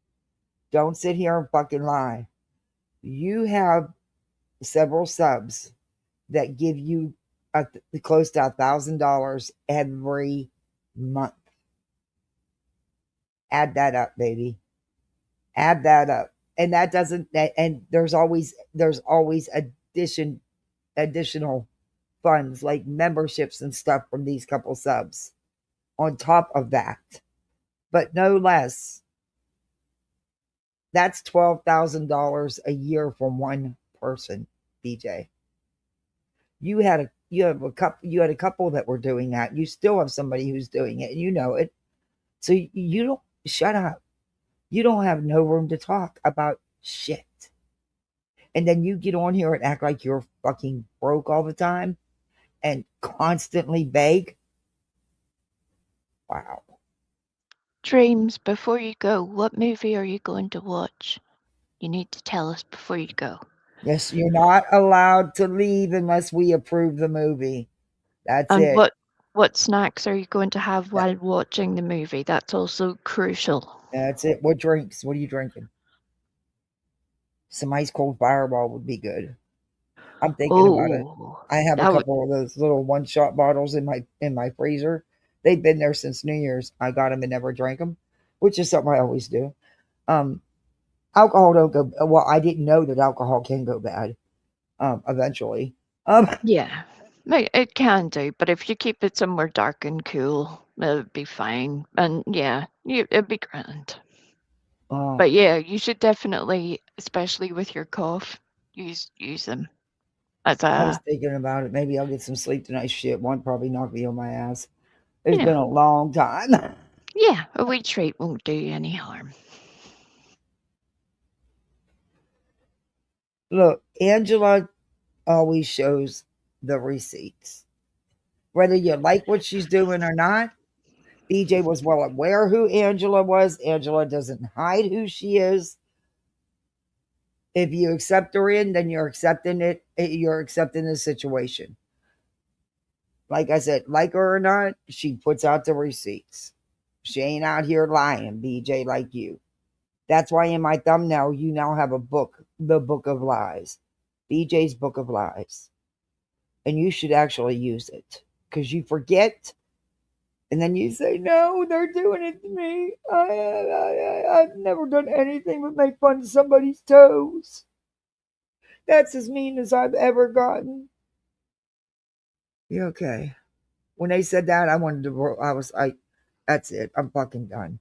Don't sit here and fucking lie. You have several subs that give you close to $1,000 every month. Add that up, baby. Add that up. And that doesn't, and there's always additional funds like memberships and stuff from these couple subs on top of that, but no less. That's $12,000 a year from one person, BJ. You had a couple that were doing that. You still have somebody who's doing it, and you know it. So you don't shut up. You don't have no room to talk about shit. And then you get on here and act like you're fucking broke all the time and constantly beg. Wow. Dreams, before you go, what movie are you going to watch? You need to tell us before you go. Yes, you're not allowed to leave unless we approve the movie. That's And it. what snacks are you going to have while watching the movie? That's also crucial. That's it. What drinks? What are you drinking? Some ice cold Fireball would be good. I'm thinking about it. Oh, I have a that would. couple of those little one-shot bottles in my freezer. They've been there since New Year's. I got them and never drank them, which is something I always do. Alcohol don't go well. I didn't know that alcohol can go bad. Eventually. Yeah, it can do, but if you keep it somewhere dark and cool, it'll be fine. And yeah, it'll be grand. But yeah, you should definitely, especially with your cough, use them as I was a, thinking about it. Maybe I'll get some sleep tonight. Shit, one probably knocked me on my ass. It's you been know, a long time. yeah, a wee treat won't do you any harm. Look, Angela always shows the receipts. Whether you like what she's doing or not, BJ was well aware who Angela was. Angela doesn't hide who she is. If you accept her in, then you're accepting it. You're accepting the situation. Like I said, like her or not, she puts out the receipts. She ain't out here lying, BJ, like you. That's why in my thumbnail, you now have a book, The Book of Lies, BJ's Book of Lies. And you should actually use it because you forget. And then you say, no, they're doing it to me. I've never done anything but make fun of somebody's toes. That's as mean as I've ever gotten. You okay? When they said that, I wanted to, I was like, that's it. I'm fucking done.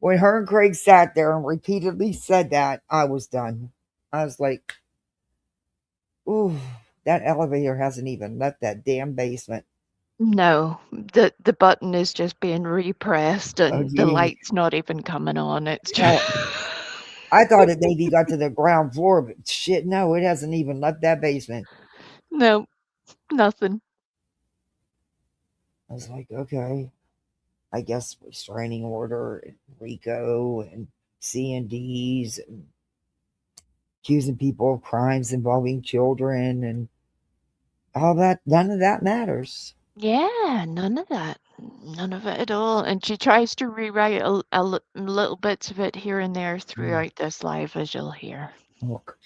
When her and Craig sat there and repeatedly said that, I was done. I was like, ooh, that elevator hasn't even left that damn basement. No, the button is just being repressed and the Again. light's not even coming on. It's Hell, just I thought it maybe got to the ground floor, but shit, no, it hasn't even left that basement. no, nothing. I was like, okay, I guess restraining order and RICO and C&Ds and accusing people of crimes involving children and all that. None of that matters. Yeah, none of that. None of it at all. And she tries to rewrite little bits of it here and there throughout this live, as you'll hear. Look,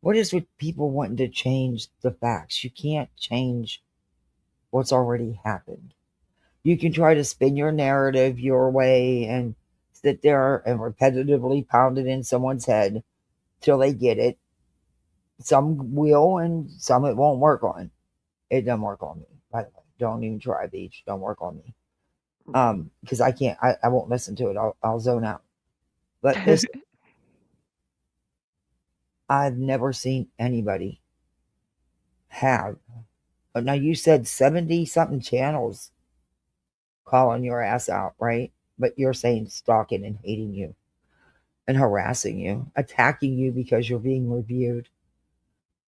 what is with people wanting to change the facts? You can't change what's already happened. You can try to spin your narrative your way and sit there and repetitively pound it in someone's head till they get it. Some will and some it won't work on. It doesn't work on me, by the way. Don't even try, Beach. Don't work on me. Because I can't, I won't listen to it. I'll zone out. But this, I've never seen anybody have. Now you said 70 something channels calling your ass out, right? But you're saying stalking and hating you and harassing you, attacking you because you're being reviewed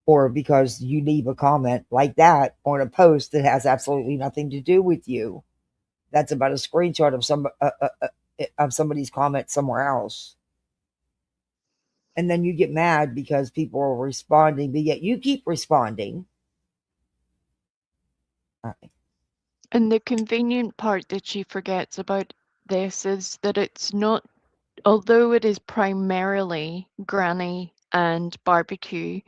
or because you leave a comment like that on a post that has absolutely nothing to do with you. That's about a screenshot of somebody's comment somewhere else. And then you get mad because people are responding, but yet you keep responding. And the convenient part that she forgets about this is that it's not, although it is primarily Granny and Barbecue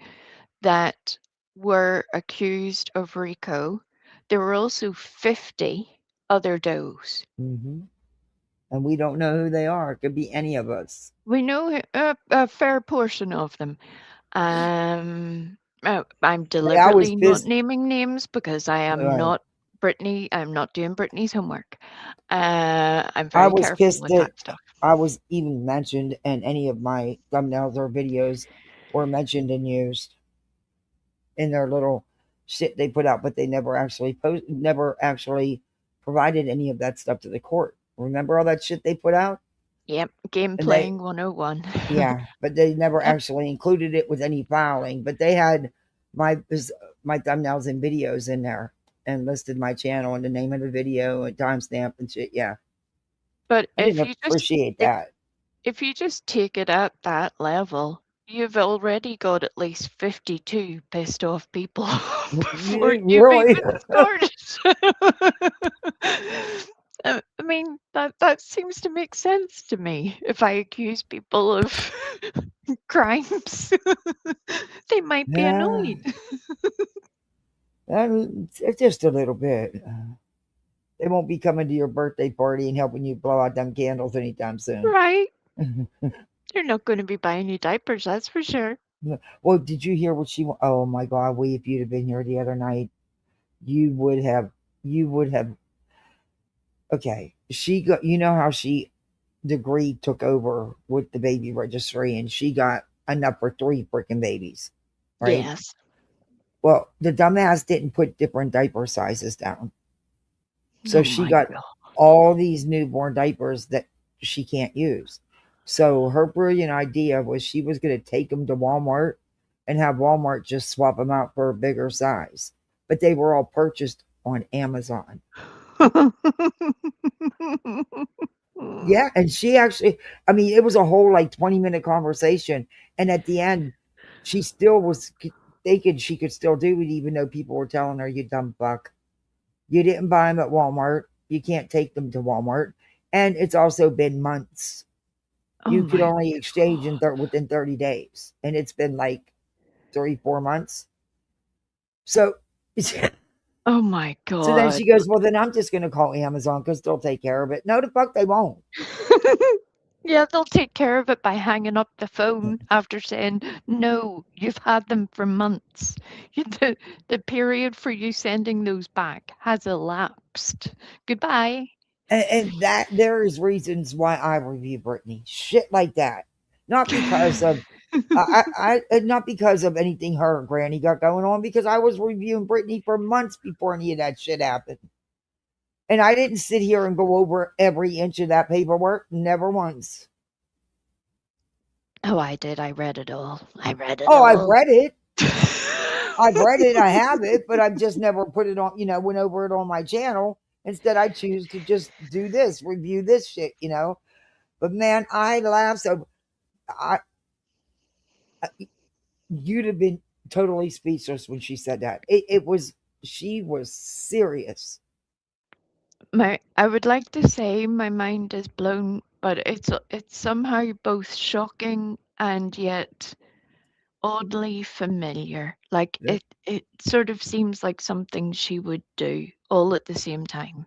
that were accused of RICO, there were also 50 other does. Mm-hmm. And we don't know who they are. It could be any of us. We know a fair portion of them. I'm I was deliberately not pissed. naming names because I am Right. not Brittany. I'm not doing Brittany's homework. I'm I very was careful pissed with that that stuff. I was even mentioned and any of my thumbnails or videos were mentioned and used in their little shit they put out, but they never actually provided any of that stuff to the court. Remember all that shit they put out? Yep, game And they, playing 101. yeah, but they never Yep. actually included it with any filing. But they had my thumbnails and videos in there and listed my channel and the name of the video and timestamp and shit. Yeah, But I didn't appreciate that. if you just take it at that level, you've already got at least 52 pissed off people before you've Really? even started. I mean, that seems to make sense to me. If I accuse people of crimes, they might be Yeah, annoyed. just a little bit. They won't be coming to your birthday party and helping you blow out them candles anytime soon. Right? They're not going to be buying you diapers, that's for sure. Well, did you hear what she? Oh my God! If you'd have been here the other night, you would have. You would have. Okay, she got. You know how she degree took over with the baby registry, and she got enough for 3 freaking babies, right? Yes. Well, the dumbass didn't put different diaper sizes down. So Oh she my got God. all these newborn diapers that she can't use. So her brilliant idea was she was going to take them to Walmart and have Walmart just swap them out for a bigger size. But they were all purchased on Amazon. Yeah, and she actually, I mean, it was a whole like 20-minute conversation, and at the end, she still was thinking she could still do it, even though people were telling her, "You dumb fuck, you didn't buy them at Walmart. You can't take them to Walmart." And it's also been months. Oh You could my only exchange within 30 days, and it's been like 3-4 months. So, Oh my so then God. she goes, "Well, then I'm just going to call Amazon because they'll take care of it." No, the fuck they won't. Yeah, they'll take care of it by hanging up the phone after saying, no, you've had them for months. The period for you sending those back has elapsed. Goodbye. And that there is reasons why I review Brittany. Shit like that. Not because of not because of anything her and Granny got going on, because I was reviewing Brittany for months before any of that shit happened. And I didn't sit here and go over every inch of that paperwork. Never once. Oh, I did. I read it all. I read it Oh, I've all. read it. I've read it. I have it, but I've just never put it on, went over it on my channel. Instead, I choose to just do this, review this shit. But man, I laugh so I you'd have been totally speechless when she said that. She was serious. I would like to say my mind is blown, but it's somehow both shocking and yet oddly familiar. Like Yeah. it sort of seems like something she would do all at the same time.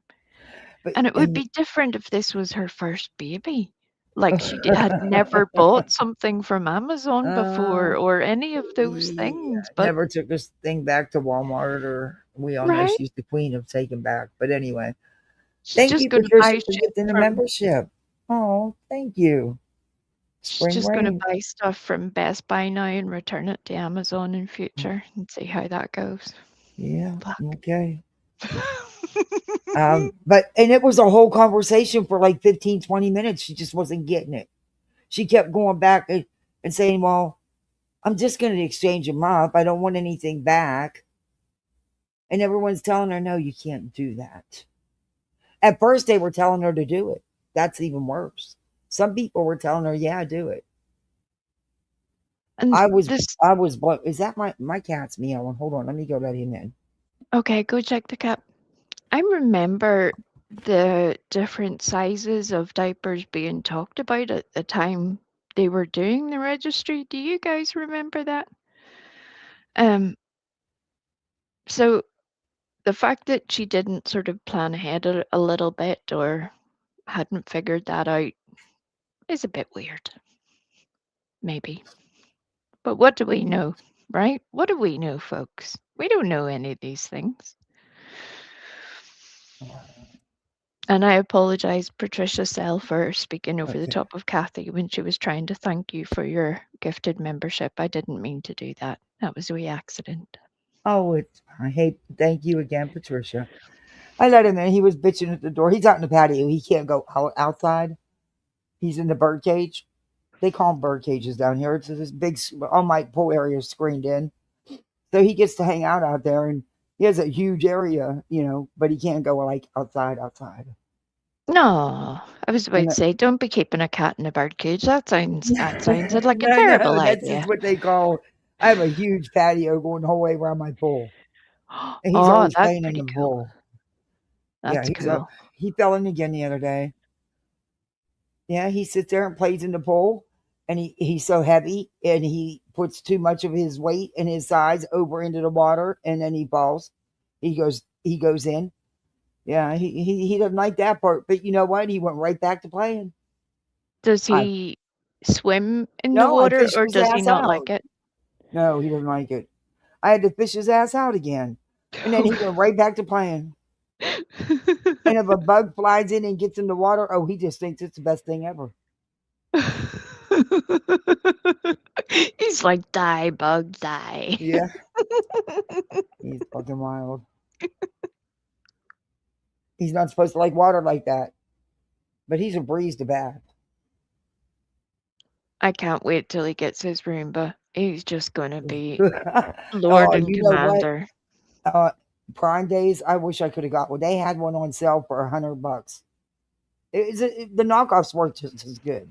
But And it would and be different if this was her first baby. Like she had never bought something from Amazon uh, before or any of those yeah, things, but never took this thing back to Walmart, or we all know right? she's the queen of taking back. But anyway, She's thank just you, gonna Patricia, buy for shit gifting the from membership. Oh, thank you. she's Spring just gonna rain. buy stuff from Best Buy now and return it to Amazon in future and see how that goes. Yeah, Fuck. okay. But and it was a whole conversation for like 15-20 minutes. She just wasn't getting it. She kept going back and saying, "Well, I'm just going to exchange them up. I don't want anything back." And everyone's telling her, "No, you can't do that." At first, they were telling her to do it. That's even worse. Some people were telling her, "Yeah, do it." And I was, this I was blown. Is that my cat's meowing? Hold on, let me go let him in. okay, go check the cap. I remember the different sizes of diapers being talked about at the time they were doing the registry. Do you guys remember that? Um, so the fact that she didn't sort of plan ahead a little bit or hadn't figured that out is a bit weird, maybe. But what do we know, right? What do we know, folks? We don't know any of these things. And I apologize, Patricia Sell, for speaking over the Okay. top of Kathy when she was trying to thank you for your gifted membership. I didn't mean to do that. That was a wee accident. Oh, I hate. Thank you again, Patricia. I let him in. He was bitching at the door. He's out in the patio. He can't go outside. He's in the bird cage. They call them bird cages down here. It's this big. All my pool area is screened in, so he gets to hang out there, and he has a huge area, but he can't go like outside. No, I was about And to say, don't be keeping a cat in a bird cage. That sounds like a no, terrible that's just idea. what they call. I have a huge patio going the whole way around my pool, and he's Oh, always that's playing in pretty the cool. pool. Yeah, That's cool. he fell in again the other day. Yeah, he sits there and plays in the pool, and he's so heavy, and he puts too much of his weight and his size over into the water, and then he falls. He goes in. Yeah, he doesn't like that part, but you know what? He went right back to playing. Does I he swim in the No, I water fished or his does he ass not out. like it? No, he doesn't like it. I had to fish his ass out again, and then he went right back to playing. And if a bug flies in and gets in the water, oh, he just thinks it's the best thing ever. He's like, die, bug, die. Yeah, he's fucking wild. He's not supposed to like water like that, but he's a breeze to bath. I can't wait till he gets his Roomba. He's just gonna be Oh, Lord and you know what? Commander. Uh, Prime Days. I wish I could have got one. They had one on sale for $100. The knockoffs work just as good.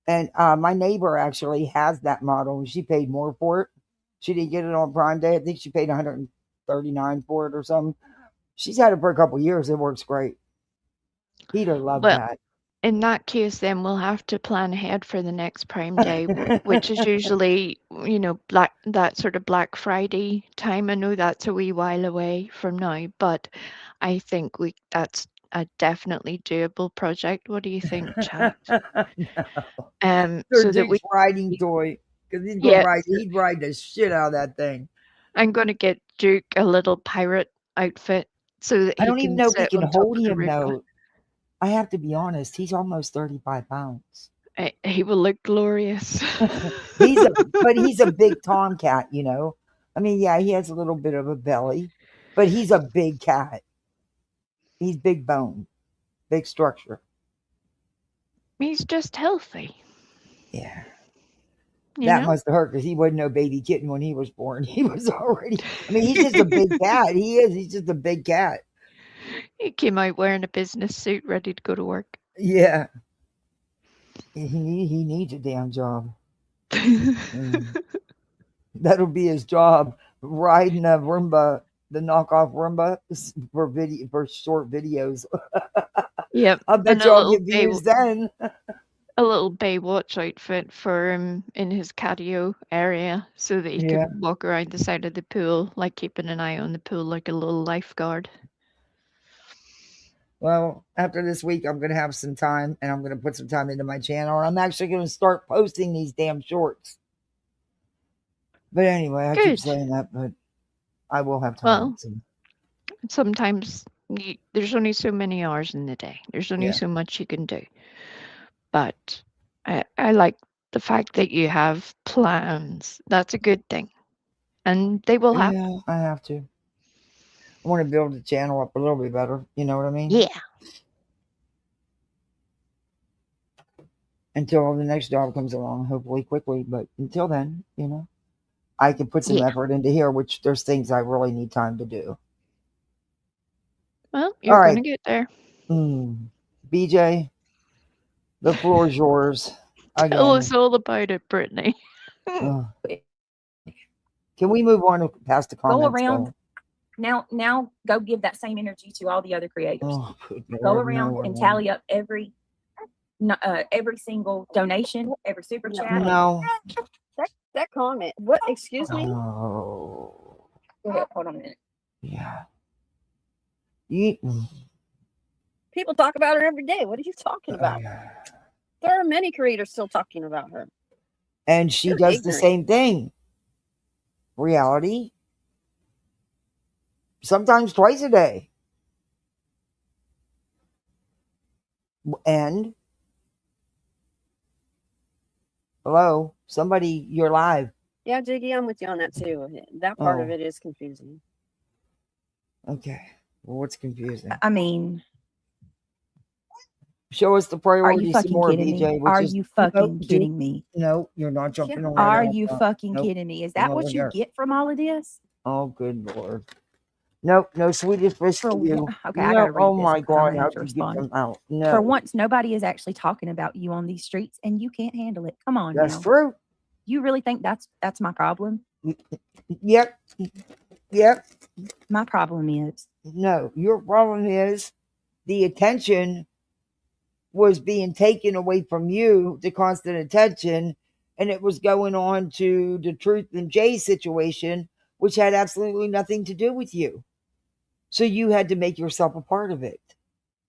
And my neighbor actually has that model, and she paid more for it. She didn't get it on Prime Day. I think she paid 139 for it or something. She's had it for a couple years. It works great. Peter loved Well, that. in that case, then we'll have to plan ahead for the next Prime Day, which is usually, that sort of Black Friday time. I know that's a wee while away from now, but I think that's a definitely doable project. What do you think, chat? Sir So that Duke's riding toy, because yeah, he'd ride the shit out of that thing. I'm gonna get Duke a little pirate outfit so that I he don't even can know if he sit can on top hold of the him Roomba. though. I have to be honest. He's almost 35 pounds. He will look glorious. He's a big tomcat. I mean, yeah, he has a little bit of a belly, but he's a big cat. He's big bone, big structure. He's just healthy, Yeah. you That know? must have hurt because he wasn't no baby kitten when he was born. He was already, I mean, he's just a big cat. He is. He's just a big cat. He came out wearing a business suit ready to go to work. Yeah. He needs a damn job. That'll be his job, riding a Roomba, the knockoff Roomba for short videos. Yep, I and bet you I'll get views then. a little Baywatch outfit for him in his catio area so that he Yeah. could walk around the side of the pool, like keeping an eye on the pool like a little lifeguard. Well, after this week, I'm going to have some time, and I'm going to put some time into my channel. I'm actually going to start posting these damn shorts. But anyway, I keep Good. saying that, but I will have time. Well, So, sometimes there's only so many hours in the day. There's only yeah. so much you can do. But I like the fact that you have plans. That's a good thing. And they will happen. Yeah, I have to. I want to build the channel up a little bit better. You know what I mean? Yeah. Until the next job comes along, hopefully quickly. But until then, I can put some effort into here, which there's things I really need time to do. Well, you're going to get there. BJ, the floor is yours. Tell us all about it, Brittany. Can we move on past the comments? around. Now go give that same energy to all the other creators. Oh, good Go Lord, around no, and tally up every single donation, every super chat. No. That comment. What? Excuse me? Oh. Go ahead, hold on a minute. Yeah. People talk about her every day. What are you talking about? There are many creators still talking about her. And she You're does ignorant. the same thing. Reality. Sometimes twice a day. And hello, somebody, you're live. Yeah, Jiggy, I'm with you on that too. That part of it is confusing. Okay. Well, what's confusing? I mean, show us the are priorities you some fucking more, kidding BJ. me? Are you fucking kidding me? No, you're not jumping around. Are you fucking kidding me? Is that No, what you get from all of this? Oh, good Lord. Nope, no Swedish fish for you. Okay, I gotta read oh this my because I'm God, gonna how have to did you get respond. them out? For No, once, nobody is actually talking about you on these streets, and you can't handle it. Come on that's now. true. You really think that's my problem? Yep. My problem is No, your problem is the attention was being taken away from you, the constant attention, and it was going on to the Truth and Jay situation, which had absolutely nothing to do with you. So you had to make yourself a part of it.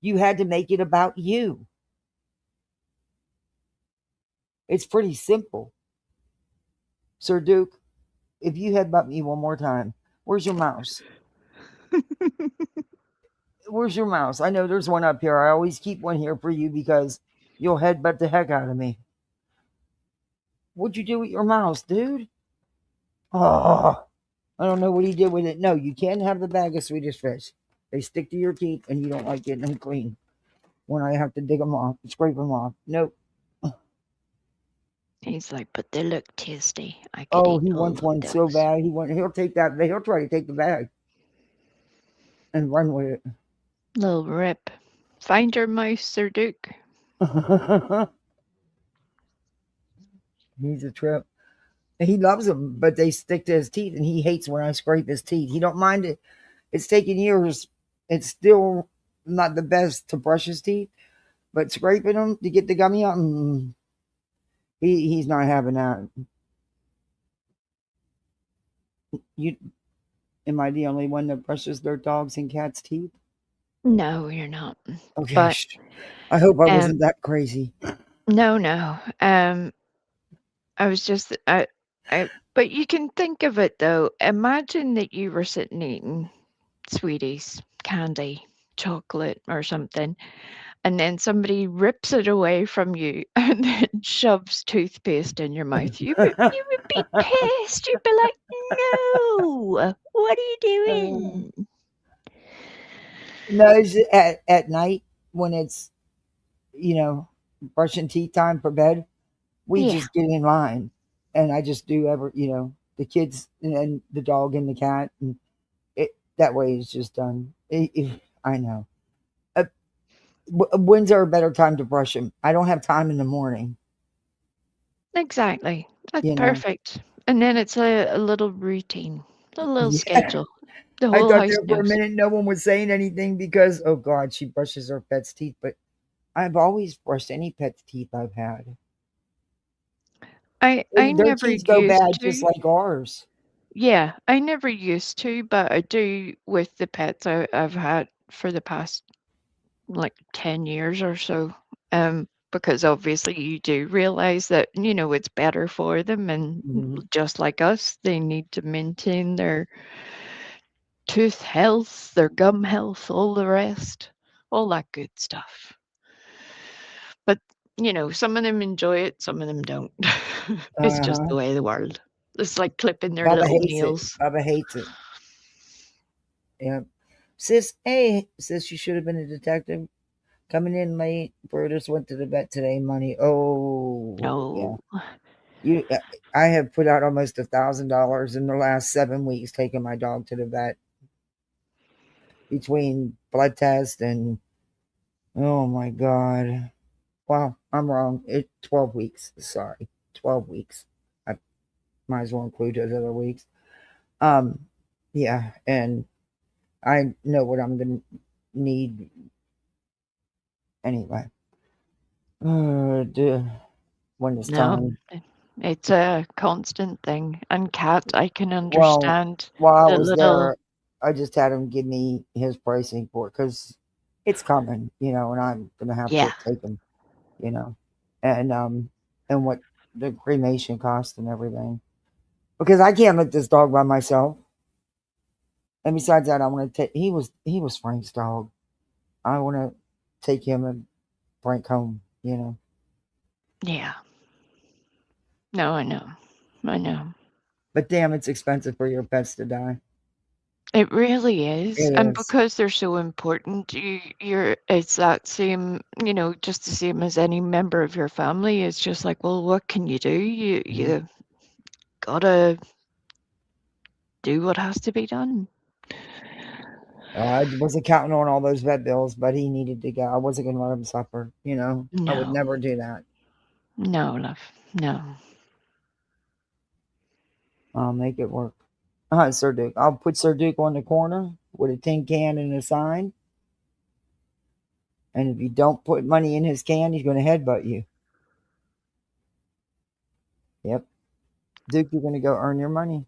You had to make it about you. It's pretty simple. Sir Duke, if you headbutt me one more time, where's your mouse? Where's your mouse? I know there's one up here. I always keep one here for you because you'll headbutt the heck out of me. What'd you do with your mouse, dude? Oh, I don't know what he did with it. No, you can't have the bag of Swedish fish. They stick to your teeth and you don't like getting them clean. When I have to dig them off, scrape them off. Nope. He's like, but they look tasty. I could Oh, eat he all wants of one those. so bad. He'll take that. He'll try to take the bag and run with it. Little rip. Find your mouse, Sir Duke. He's a trip. He loves them, but they stick to his teeth, and he hates when I scrape his teeth. He don't mind it. It's taken years. It's still not the best to brush his teeth, but scraping them to get the gummy out, he's not having that. Am I the only one that brushes their dogs and cats' teeth? No, you're not. Okay, But I hope I wasn't that crazy. No. I was just but you can think of it though. Imagine that you were sitting eating sweeties, candy, chocolate or something, and then somebody rips it away from you and then shoves toothpaste in your mouth. You would be pissed. You'd be like, "No, what are you doing?" No, it's at night when it's, brushing teeth time for bed. We just get in line, and I just do the kids and the dog and the cat, and that way it's just done. I know. When's there a better time to brush them? I don't have time in the morning. Exactly. That's perfect. And then it's a little routine, a little schedule. The I whole thought house there for a knows. minute no one was saying anything because, oh God, she brushes her pet's teeth. But I've always brushed any pet's teeth I've had. I Their never teeth go bad used just to. like ours. Yeah, I never used to, but I do with the pets I've had for the past like 10 years or so. Because obviously you do realize that, it's better for them, and just like us, they need to maintain their tooth health, their gum health, all the rest, all that good stuff. But, some of them enjoy it, some of them don't. It's just the way of the world. It's like clipping their Baba little hates it. nails. Baba hates it. Yeah. Sis, you should have been a detective. Coming in late. Brutus went to the vet today. Money. Oh, yeah. I have put out almost $1,000 in the last 7 weeks taking my dog to the vet. Between blood test and, oh my God. Well, I'm wrong. 12 weeks. Sorry. 12 weeks. I might as well include those other weeks. Yeah. And I know what I'm gonna need anyway. When it's No, time. it's a constant thing. And Kat, I can Well, understand while I the was little, there, I just had him give me his pricing for it because it's coming, and I'm gonna have to yeah, take him, you know, and and what the cremation cost and everything because I can't let this dog by myself. And besides that, I want to take. He was Frank's dog. I want to take him and Frank home. yeah. No, I know. I know. But damn, it's expensive for your pets to die. It really is. It And is. because they're so important, it's that same, just the same as any member of your family. It's just like, well, what can you do? You Mhm. you gotta do what has to be done. I wasn't counting on all those vet bills, but he needed to go. I wasn't going to let him suffer. I would No, never do that. no, love, no. I'll make it work. Sir Duke. I'll put Sir Duke on the corner with a tin can and a sign. And if you don't put money in his can, he's going to headbutt you. Yep. Duke, you're going to go earn your money.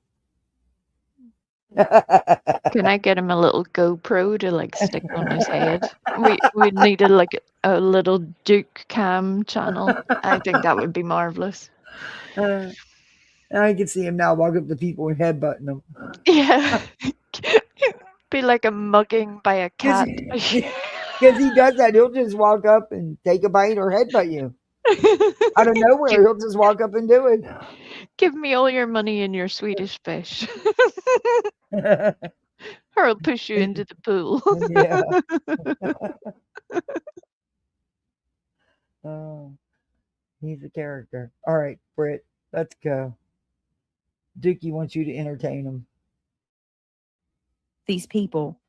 Can I get him a little GoPro to like stick on his head? We needed like a little Duke Cam channel. I think that would be marvelous. I can see him now walk up to people and headbutting them. Yeah. Be like a mugging by a cat. Because he does that. He'll just walk up and take a bite or headbutt you. Out of nowhere, give, he'll just walk up and do it. give me all your money and your Swedish fish, or I'll push you into the pool. Yeah. Oh, he's a character. All right, Britt, let's go. Dookie wants you to entertain him. These people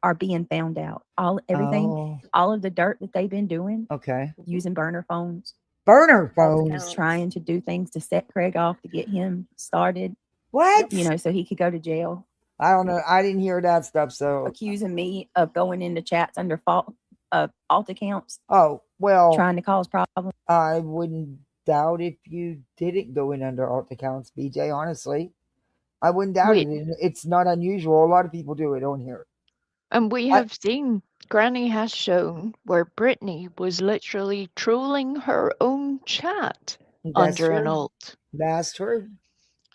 are being found out. Everything, Oh, all of the dirt that they've been doing okay. using burner phones, Burner Alt phones. accounts. trying to do things to set Craig off to get him started, What? so he could go to jail. I don't know. I didn't hear that stuff. So, Accusing me of going into chats under alt accounts, oh well, trying to cause problems. I wouldn't doubt if you didn't go in under alt accounts, BJ. Honestly, I wouldn't doubt we it. It's not unusual. A lot of people do it on here. and we I, have seen. Granny has shown where Brittany was literally trolling her own chat that's under an true. alt. That's true.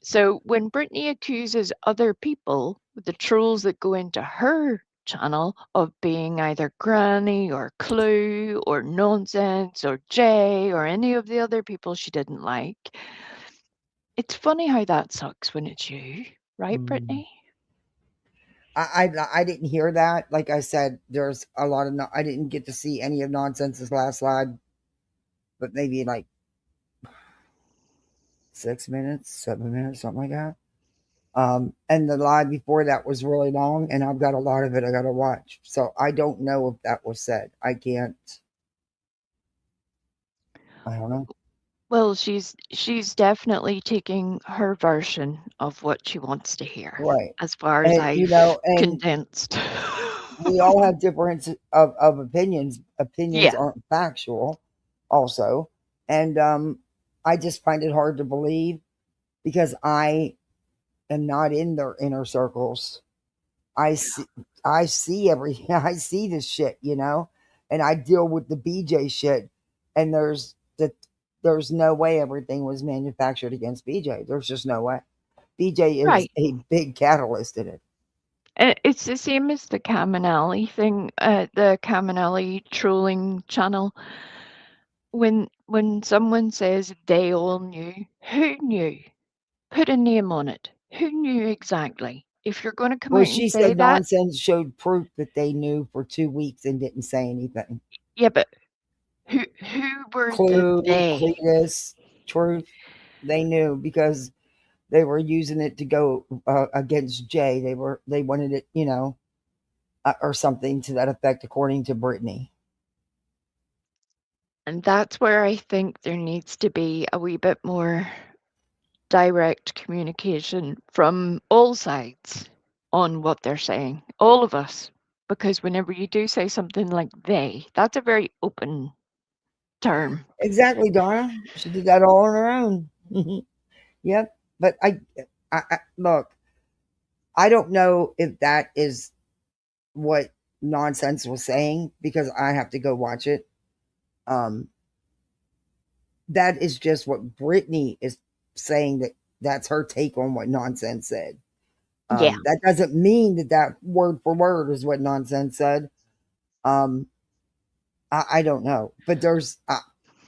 So when Brittany accuses other people, the trolls that go into her channel, of being either Granny or Clue or Nonsense or Jay or any of the other people she didn't like, it's funny how that sucks when it's you, right, Mm. Brittany? I didn't hear that. Like I said, there's a lot of I didn't get to see any of Nonsense's last live, but maybe like 6 minutes, 7 minutes, something like that. And the live before that was really long, and I've got a lot of it I got to watch. So I don't know if that was said. I can't. I don't know. Well, she's definitely taking her version of what she wants to hear, Right. as far as And I've and condensed. we all have different of opinions. Opinions Yeah, aren't factual, also, and I just find it hard to believe because I am not in their inner circles. I see everything. I see this shit, and I deal with the BJ shit, and there's no way everything was manufactured against BJ. There's just no way. BJ is right. a big catalyst in it. It's the same as the Caminelli thing, the Caminelli trolling channel. When someone says they all knew, who knew? Put a name on it. Who knew exactly? If you're going to come Well, out and she say said that, Nonsense showed proof that they knew for 2 weeks and didn't say anything. yeah, but who were the Clue, they? Cletus, Truth, they knew because they were using it to go against Jay. They wanted it, or something to that effect, according to Brittany. And that's where I think there needs to be a wee bit more direct communication from all sides. on what they're saying, all of us, because whenever you do say something like they, that's a very open term. Exactly, Donna. She did that all on her own. Yep. But I look. I don't know if that is what Nonsense was saying because I have to go watch it. Um, that is just what Brittany is saying. That's her take on what Nonsense said. Yeah. That doesn't mean that word for word is what Nonsense said. Um, I don't know, but there's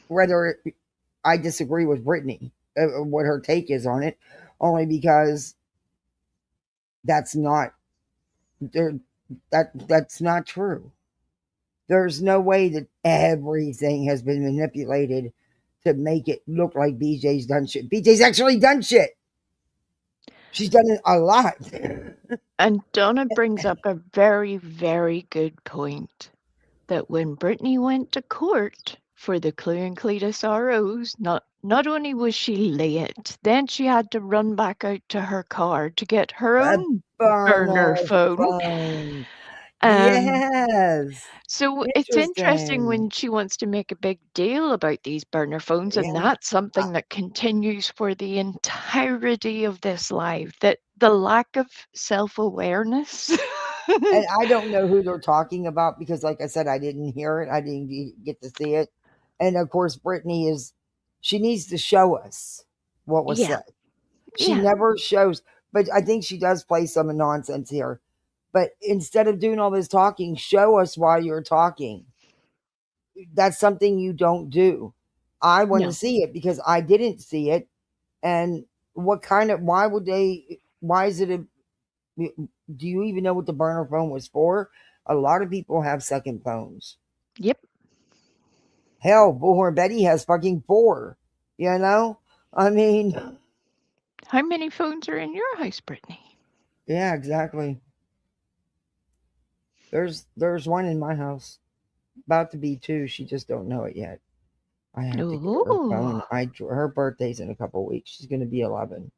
whether I disagree with Brittany, what her take is on it, only because that's not there. That's not true. There's no way that everything has been manipulated to make it look like BJ's done shit. BJ's actually done shit. She's done it a lot. And Donna brings up a very, very good point that when Brittany went to court for the Clue and Cletus ROs, not only was she late, then she had to run back out to her car to get her A own burner burner phone. phone. Um, Yes. so it's interesting Interesting. when she wants to make a big deal about these burner phones, and Yeah. that's something that continues for the entirety of this live. That the lack of self-awareness. And I don't know who they're talking about because, like I said, I didn't hear it. I didn't get to see it. And of course, Brittany she needs to show us what was Yeah, said. She yeah, never shows, but I think she does play some nonsense here. But instead of doing all this talking, show us while you're talking. That's something you don't do. I want to no, see it because I didn't see it. And why is it do you even know what the burner phone was for? A lot of people have second phones. yep. Hell, Bullhorn Betty has fucking 4. You know? I mean, How many phones are in your house, Brittany? yeah, exactly. There's one in my house. About to be 2. She just don't know it yet. I have to get her a phone. Oh, Her birthday's in a couple weeks. She's going to be 11.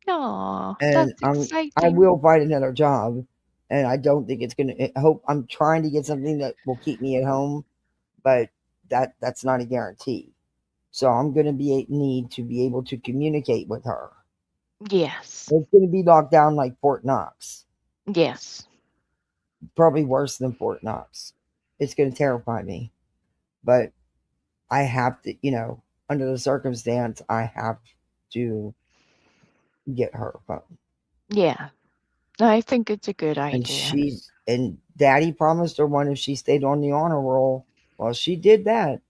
no, And that's I exciting. will find another job, and I don't think it's going to hope I'm trying to get something that will keep me at home, but that's not a guarantee. So I'm going to need to be able to communicate with her. Yes, It's going to be locked down like Fort Knox, yes, probably worse than Fort Knox. It's going to terrify me, but I have to, under the circumstance, I have to get her a phone. yeah. I think it's a good idea. And Daddy promised her one if she stayed on the honor roll. Well, she did that.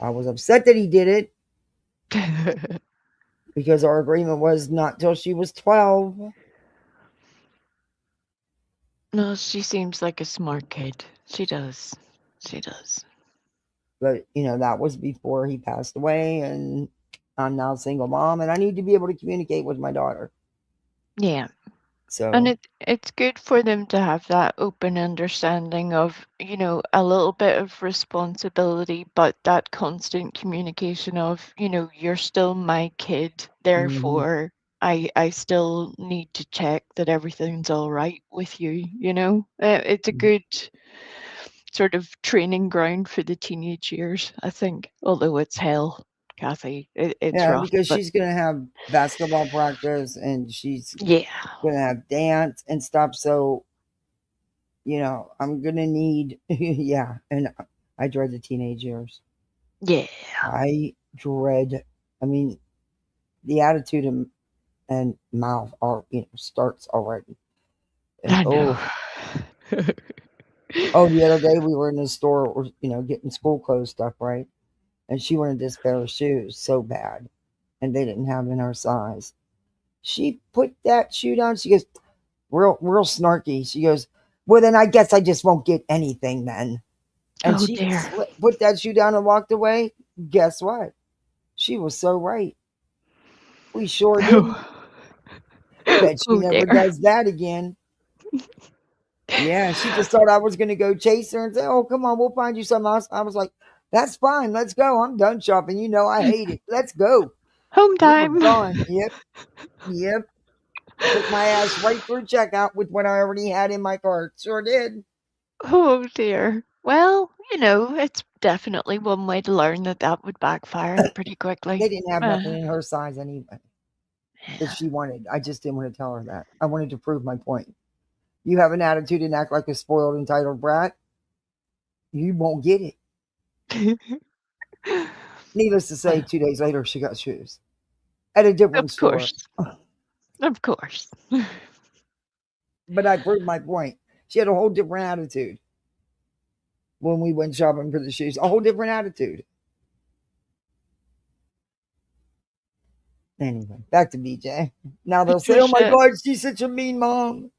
I was upset that he did it because our agreement was not till she was 12. No, she seems like a smart kid. She does. She does. But, that was before he passed away, and I'm now a single mom, and I need to be able to communicate with my daughter. Yeah. And So, it's good for them to have that open understanding of, a little bit of responsibility, but that constant communication of, you're still my kid, mhm. therefore I still need to check that everything's all right with you, It's a good sort of training ground for the teenage years, I think. Although it's hell, Kathy. It's Yeah, rough, because but she's going to have basketball practice and she's yeah, going to have dance and stuff. So, I'm going to need, yeah. And I dread the teenage years. yeah. I dread, I mean, the attitude and mouth are, starts already. And I know. the other day we were in the store, getting school clothes stuff, right? And she wanted this pair of shoes so bad, and they didn't have in her size. She put that shoe down. She goes, real snarky. She goes, well, then I guess I just won't get anything then. And Oh she dear. put that shoe down and walked away. Guess what? She was so right. We sure didn't. Oh, Bet she oh never dear. does that again. Yeah, she just thought I was going to go chase her and say, oh, come on, we'll find you something else. I was like, that's fine. Let's go. I'm done shopping. I hate it. Let's go. Home We were time. gone. Yep. Yep. Took my ass right through checkout with what I already had in my cart. Sure did. Oh dear. Well, it's definitely one way to learn that would backfire pretty quickly. They didn't have nothing in her size anyway that Yeah. she wanted. I just didn't want to tell her that. I wanted to prove my point. You have an attitude and act like a spoiled, entitled brat, you won't get it. Needless to say, 2 days later, she got shoes at a different Of store. course. Of course. But I proved my point. She had a whole different attitude when we went shopping for the shoes. A whole different attitude. Anyway, back to BJ. Now they'll say, "Oh my Patricia, God, she's such a mean mom."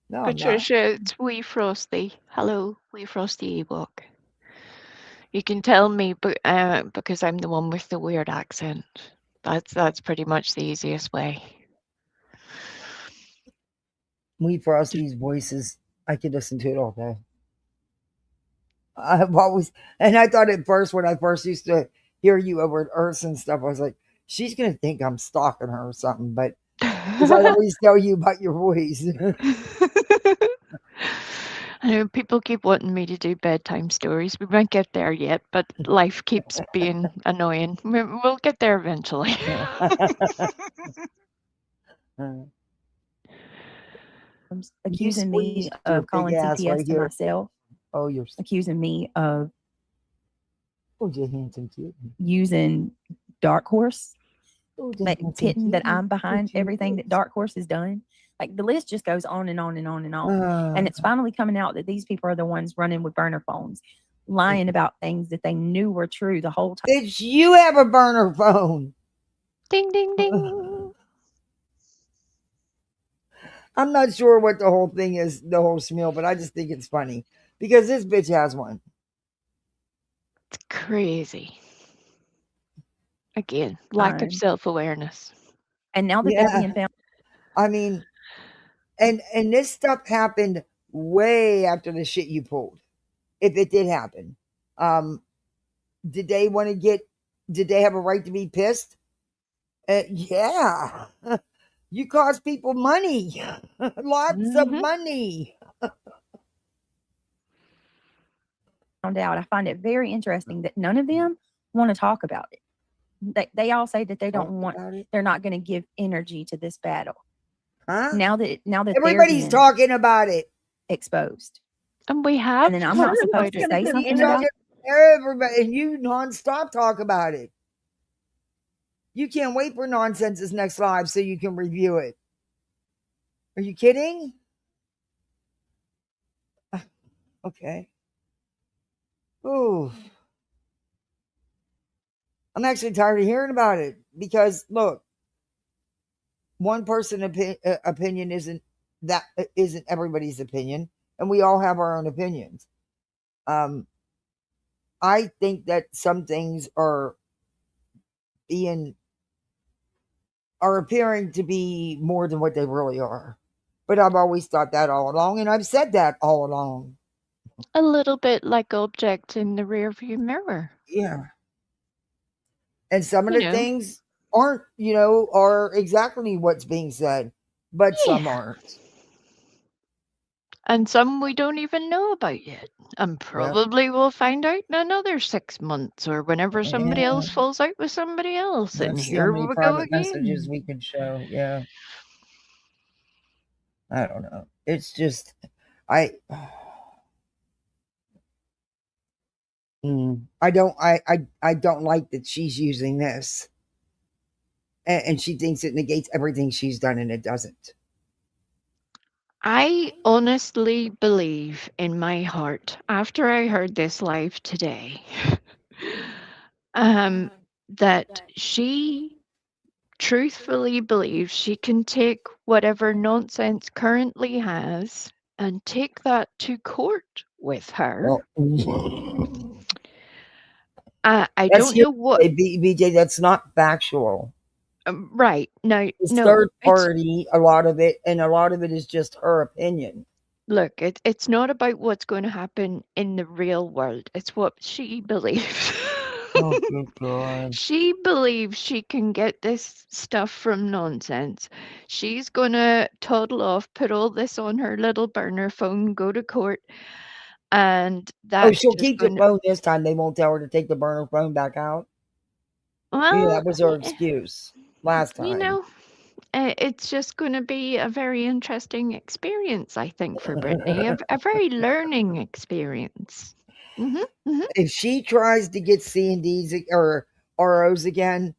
No, I'm not. Patricia, it's Wee Frosty. Hello, Wee Frosty Ewok. You can tell me, because I'm the one with the weird accent. That's pretty much the easiest way. Wee Frosty's voices, I could listen to it all day. I've always, and I thought at first when I first used to hear you over at Earth and stuff, I was like, she's gonna think I'm stalking her or something. But because I always tell you about your voice. I know people keep wanting me to do bedtime stories. We won't get there yet, but life keeps being annoying. We'll get there eventually. Accusing me squeezed your of calling big ass CPS right to here. myself, Oh, you're accusing me of you handsome kid. using Dark Horse, Oh, like handsome pitting that kid. I'm behind you everything that is. Dark Horse has done. Like the list just goes on and on and on and on. And it's finally coming out that these people are the ones running with burner phones, lying about things that they knew were true the whole time. Bitch, you have a burner phone. Ding, ding, ding. I'm not sure what the whole thing is, the whole spiel, but I just think it's funny because this bitch has one. It's crazy. Again, lack of self-awareness. And now that they're being found. I mean, and this stuff happened way after the shit you pulled. If it did happen. Did they want to did they have a right to be pissed? Yeah. You cost people money. Lots of money. Found out. I find it very interesting that none of them want to talk about it. They all say that they don't want, they're not going to give energy to this battle. Huh? Now that everybody's talking about it, exposed, and we have. And then I'm not supposed to say something about it. Everybody, and you nonstop talk about it. You can't wait for Nonsense's next live so you can review it. Are you kidding? Okay. Ooh. I'm actually tired of hearing about it because look, one person opinion isn't everybody's opinion, and we all have our own opinions. I think that some things are appearing to be more than what they really are. But I've always thought that all along, and I've said that all along. A little bit like objects in the rearview mirror. Yeah. And some of the things aren't, are exactly what's being said, but some aren't. And some we don't even know about yet. And probably we'll find out in another 6 months or whenever somebody else falls out with somebody else. And here we go again. Messages we could show. Yeah. I don't know. It's just, I don't like that she's using this. And she thinks it negates everything she's done, and it doesn't. I honestly believe in my heart, after I heard this live today, that she truthfully believes she can take whatever Nonsense currently has and take that to court with her. Well, I don't know what. BJ, that's not factual. Right. No, it's third party, a lot of it, and a lot of it is just her opinion. Look, it's not about what's going to happen in the real world. It's what she believes. Oh, good God. She believes she can get this stuff from nonsense. She's gonna toddle off, put all this on her little burner phone, go to court, and Oh, that's she'll just keep the going to, phone this time. They won't tell her to take the burner phone back out. Yeah, well, that was her excuse last you time. know, it's just going to be a very interesting experience, I think, for Brittany. A very learning experience. If she tries to get C&Ds or ROs again,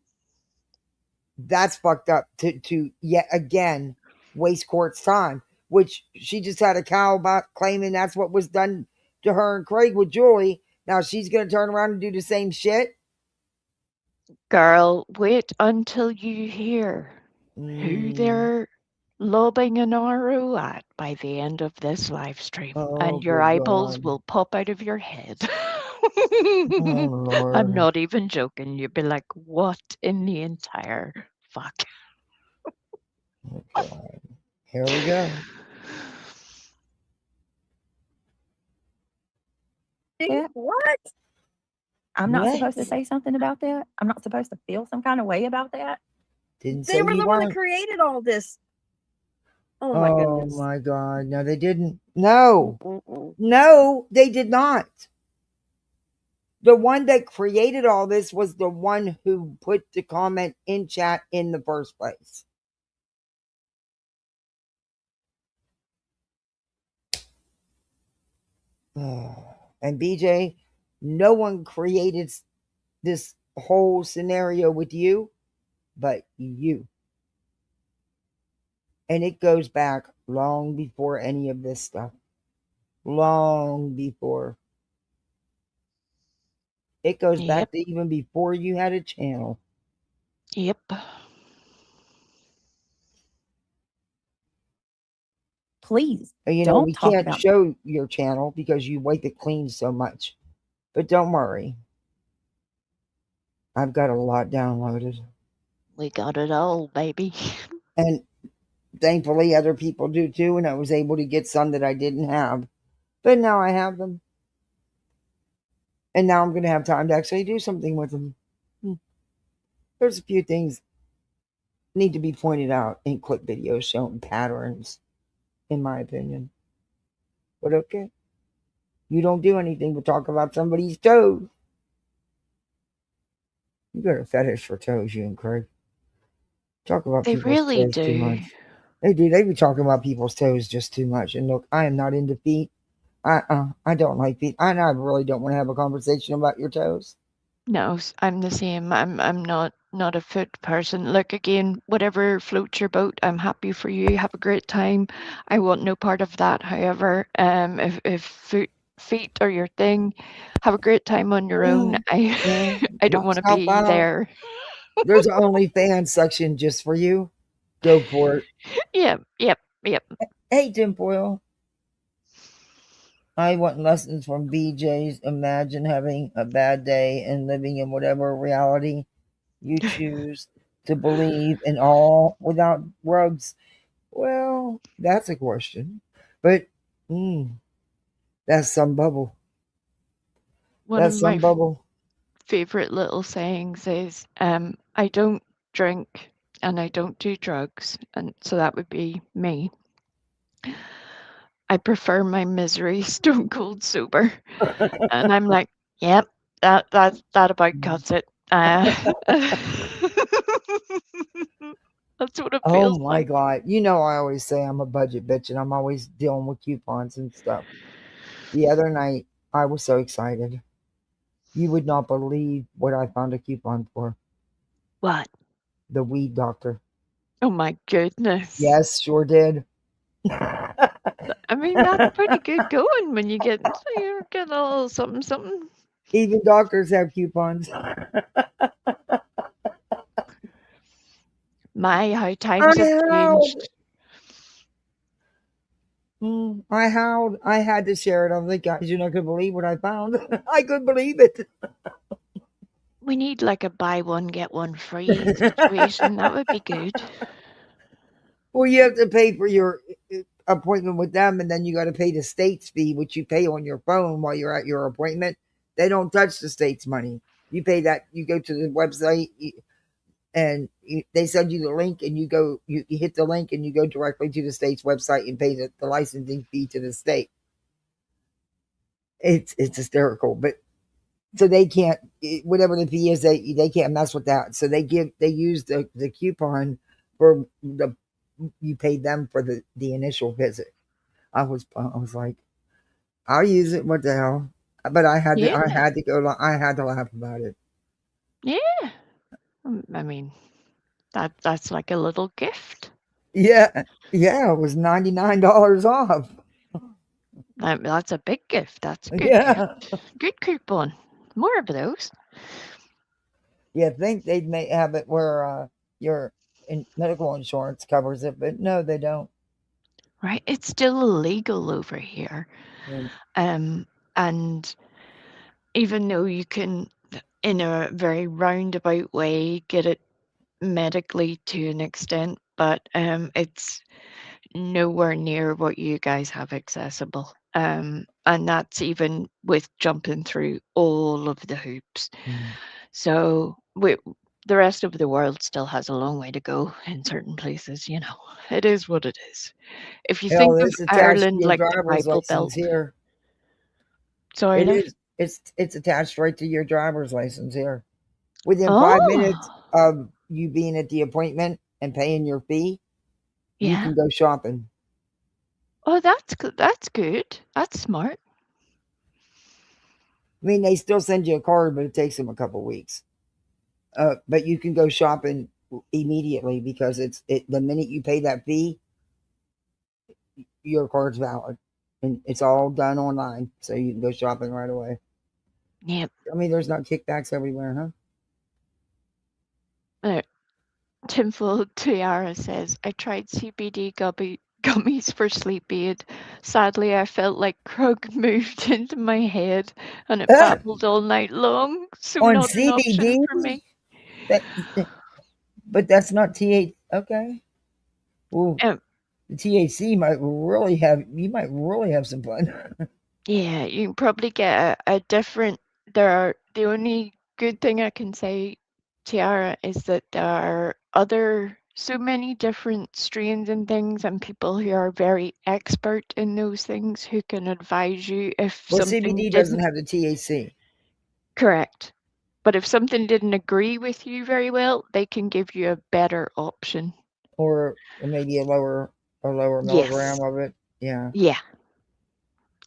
that's fucked up to yet again waste court's time, which she just had a cow about claiming that's what was done to her and Craig with Julie. Now she's going to turn around and do the same shit. Girl, wait until you hear who Mm. they're lobbing an RO at by the end of this live stream, Oh, and your good eyeballs God. will pop out of your head. Oh, Lord. I'm not even joking. You'd be like, what in the entire fuck? Oh, God. Here we go. Yeah. What? I'm not What? supposed to say something about that. I'm not supposed to feel some kind of way about that. Didn't They say were you the one that weren't. created all this. Oh my Oh, goodness. my God. No, they didn't. No. Mm-mm. No, they did not. The one that created all this was the one who put the comment in chat in the first place. And BJ, no one created this whole scenario with you but you. And it goes back long before any of this stuff. Long before. It goes back Yep. to even before you had a channel. Yep. Please And don't we talk can't about show your channel because you wipe it clean so much. But don't worry. I've got a lot downloaded. We got it all, baby. And thankfully other people do too. And I was able to get some that I didn't have. But now I have them. And now I'm going to have time to actually do something with them. There's a few things need to be pointed out in clip videos showing patterns, in my opinion. But okay. You don't do anything but talk about somebody's toes. You got a fetish for toes, you and Craig. Talk about They people's really toes too do. much. They do. They be talking about people's toes just too much. And look, I am not into feet. I don't like feet. I really don't want to have a conversation about your toes. No, I'm the same. I'm not a foot person. Look, again, whatever floats your boat, I'm happy for you. Have a great time. I want no part of that. However, if feet are your thing, have a great time on your own. Yeah, I don't knock want to yourself be out. there. There's an OnlyFans section just for you. Go for it. Yep. Hey, Tinfoil. I want lessons from BJ's. Imagine having a bad day and living in whatever reality you choose to believe in, all without rugs. Well, that's a question. But that's some bubble. One of That's my some bubble. favorite little sayings is, I don't drink and I don't do drugs, and so that would be me. I prefer my misery stone cold sober. And I'm like, yep, that about cuts it. That's what it Oh feels my like. God. I always say I'm a budget bitch and I'm always dealing with coupons and stuff. The other night, I was so excited. You would not believe what I found a coupon for. What? The weed doctor. Oh my goodness. Yes, sure did. I mean, that's pretty good going when you get a little something something. Even doctors have coupons. My, how times have changed. I howled. I had to share it. I'm like, guys, you're not going to believe what I found. I couldn't believe it. We need like a buy one, get one free situation. That would be good. Well, you have to pay for your appointment with them, and then you got to pay the state's fee, which you pay on your phone while you're at your appointment. They don't touch the state's money. You pay that. You go to the website, and they send you the link, and you go. You hit the link, and you go directly to the state's website and pay the licensing fee to the state. It's hysterical, but so they can't, whatever the fee is, they can't mess with that. So they use the coupon for you paid them for the initial visit. I was like, I'll use it. What the hell? But I had Yeah. to go. I had to laugh about it. Yeah. I mean, that's like a little gift. Yeah, it was $99 off. That's a big gift. That's a good Yeah, gift. Good coupon. More of those. you think they'd have it where your medical insurance covers it, but no, they don't. Right? It's still illegal over here. Mm. And even though you can, in a very roundabout way, get it medically to an extent, but it's nowhere near what you guys have accessible. And that's even with jumping through all of the hoops. So the rest of the world still has a long way to go in certain places, you know. It is what it is. If you Hell, think of it's attached to Ireland your like the driver's Bible Belt, license here. sorry, It love. is. It's attached right to your driver's license here. Within 5 minutes Oh, of you being at the appointment and paying your fee, you yeah. can go shopping. Oh, that's good. That's good. That's smart. I mean, they still send you a card, but it takes them a couple weeks. But you can go shopping immediately because the minute you pay that fee, your card's valid, and it's all done online, so you can go shopping right away. Yep. I mean, there's not kickbacks everywhere, huh? Tinfoil Tiara says, I tried CBD gummies for sleep aid. Sadly, I felt like Krug moved into my head and it babbled all night long, so On not an option CBD, for me. that, but that's not THC. Okay. Well, Um, the THC might really have you might really have some fun. yeah, you can probably get a different. There are the only good thing I can say, Tiara, is that there are so many different strains and things, and people who are very expert in those things who can advise you if Well, something CBD doesn't didn't. have the THC, Correct. But if something didn't agree with you very well, they can give you a better option. or maybe a lower Yes. milligram of it. Yeah, Yeah.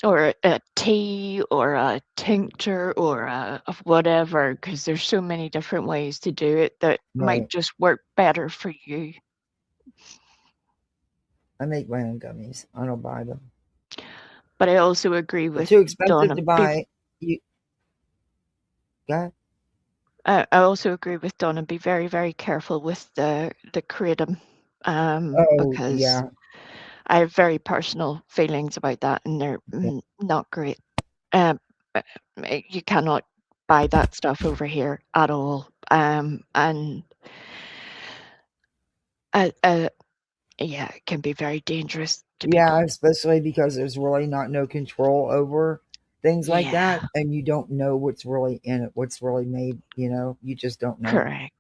Or a tea or a tincture or of whatever, because there's so many different ways to do it that might right. just work better for you. I make my own gummies. I don't buy them. But I also agree They're with too expensive Donna. to buy. You got? I also agree with Donna. Be very, very careful with the kratom, Oh because yeah, I have very personal feelings about that, and they're yeah. not great. Um, you cannot buy that stuff over here at all. And yeah, it can be very dangerous to Yeah, people. especially because there's really no control over things like Yeah, that, and you don't know what's really in it, what's really made. You just don't know. correct.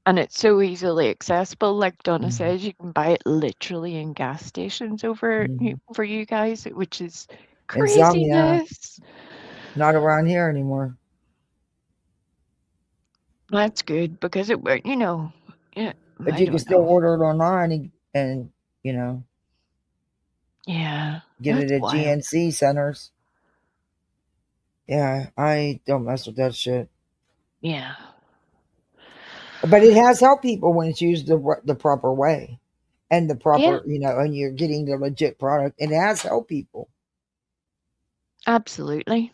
And it's so easily accessible. Like Donna Mhm. says, you can buy it literally in gas stations Mhm. for you guys, which is And some, yeah, craziness. not around here anymore. That's good because yeah, But I you can don't still know. order it online and you know Yeah, get it that's at wild. GNC centers. Yeah, I don't mess with that shit. Yeah, But it has helped people when it's used the proper way and the yeah, proper, and you're getting the legit product. It has helped people. absolutely.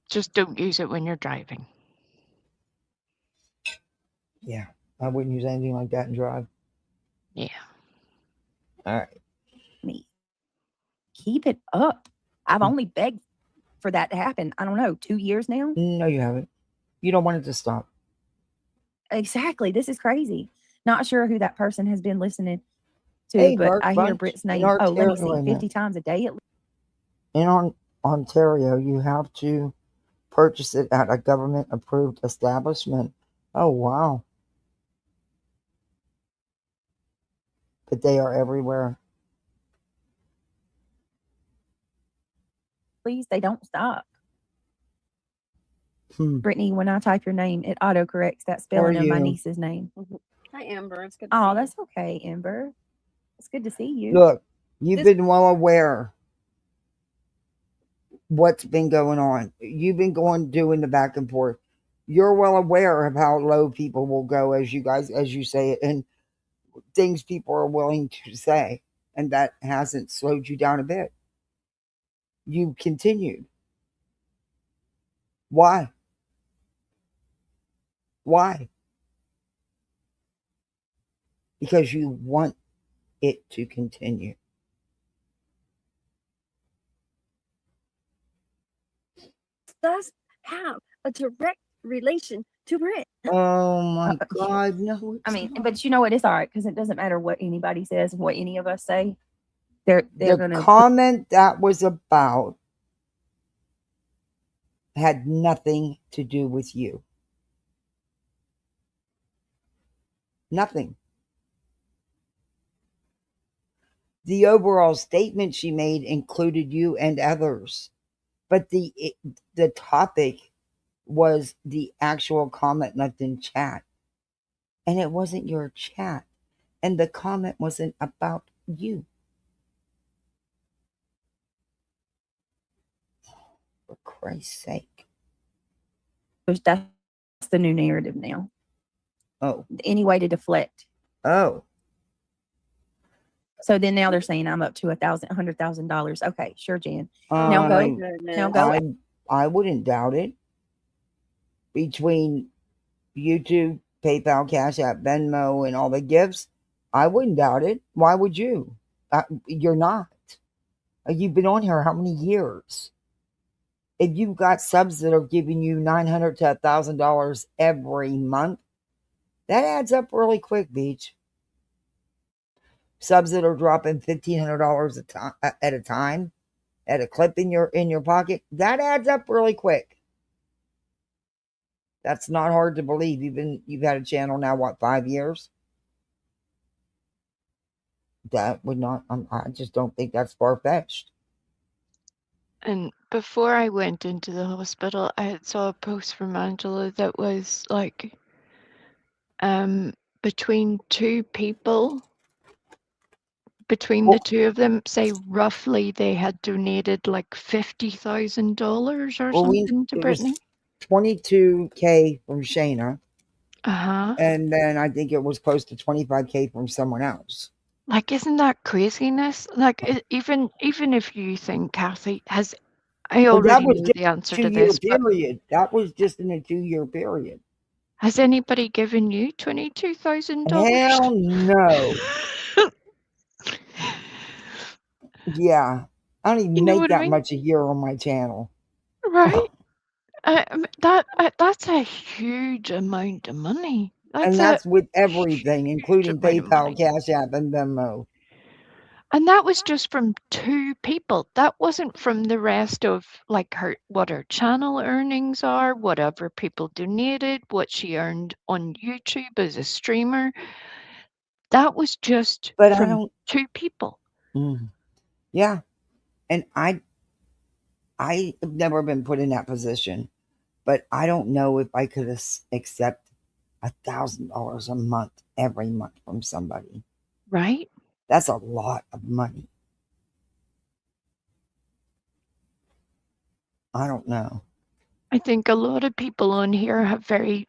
Just don't use it when you're driving. Yeah, I wouldn't use anything like that and drive. Yeah. All right. Me. Keep it up. I've only begged for that to happen. I don't know, 2 years now? No, you haven't. You don't want it to stop. Exactly. This is crazy. Not sure who that person has been listening to, Hey, but Mark I hear Bunch, Britt's in name. Oh, let me Ontario, see, wait a minute. 50 times a day at least. In Ontario, you have to Purchase it at a government-approved establishment. Oh, wow. But they are everywhere. Please, they don't stop. Hmm. Brittany, when I type your name, it autocorrects that How are spelling of my you? niece's name. Hi, Amber. It's good to Oh, see that's okay, Amber. It's good to see you. Look, you've This- been well aware what's been going on. You've been doing the back and forth. You're well aware of how low people will go, as you say it, and things people are willing to say. And that hasn't slowed you down a bit. You continued. Why? Why? Because you want it to continue. does have a direct relation to it. Oh my God, no! I mean, but you know what? It's all right because it doesn't matter what anybody says, what any of us say. They're the gonna comment that was about had nothing to do with you. Nothing. The overall statement she made included you and others, but the topic was the actual comment left in chat, and it wasn't your chat, and the comment wasn't about you. For Christ's sake! that's the new narrative now. Oh, Any way to deflect. oh. So then now they're saying I'm up to $100,000. Okay, sure, Jan. Now go. Now go. I wouldn't doubt it. Between YouTube, PayPal, Cash App, Venmo, and all the gifts, I wouldn't doubt it. Why would you? You're not. You've been on here how many years? If you've got subs that are giving you $900 to $1,000 every month, that adds up really quick, Beach. Subs that are dropping $1,500 at a time, at a clip in your pocket, that adds up really quick. That's not hard to believe. You've had a channel now, what, 5 years? That would not. I just don't think that's far fetched. And before I went into the hospital, I had saw a post from Angela that was like, between two people, between the two of them, say roughly they had donated like $50,000 or something to It was Brittany. $22K from Shayna, Uh-huh. and then I think it was close to $25K from someone else. Like, isn't that craziness? Like, even if you think Kathy has, I already know the answer to this, but period. That was just in a 2-year period. has anybody given you $22,000? Hell no. Yeah, I don't even You know make what I that mean? much a year on my channel. Right? That's a huge amount of money. And that's with everything, including amount of PayPal, money. Cash App, and Venmo. And that was just from two people. That wasn't from the rest of like what her channel earnings are, whatever people donated, what she earned on YouTube as a streamer. That was just from two people. Yeah. And I have never been put in that position, but I don't know if I could accept $1,000 a month every month from somebody. Right? That's a lot of money. I don't know. I think a lot of people on here have very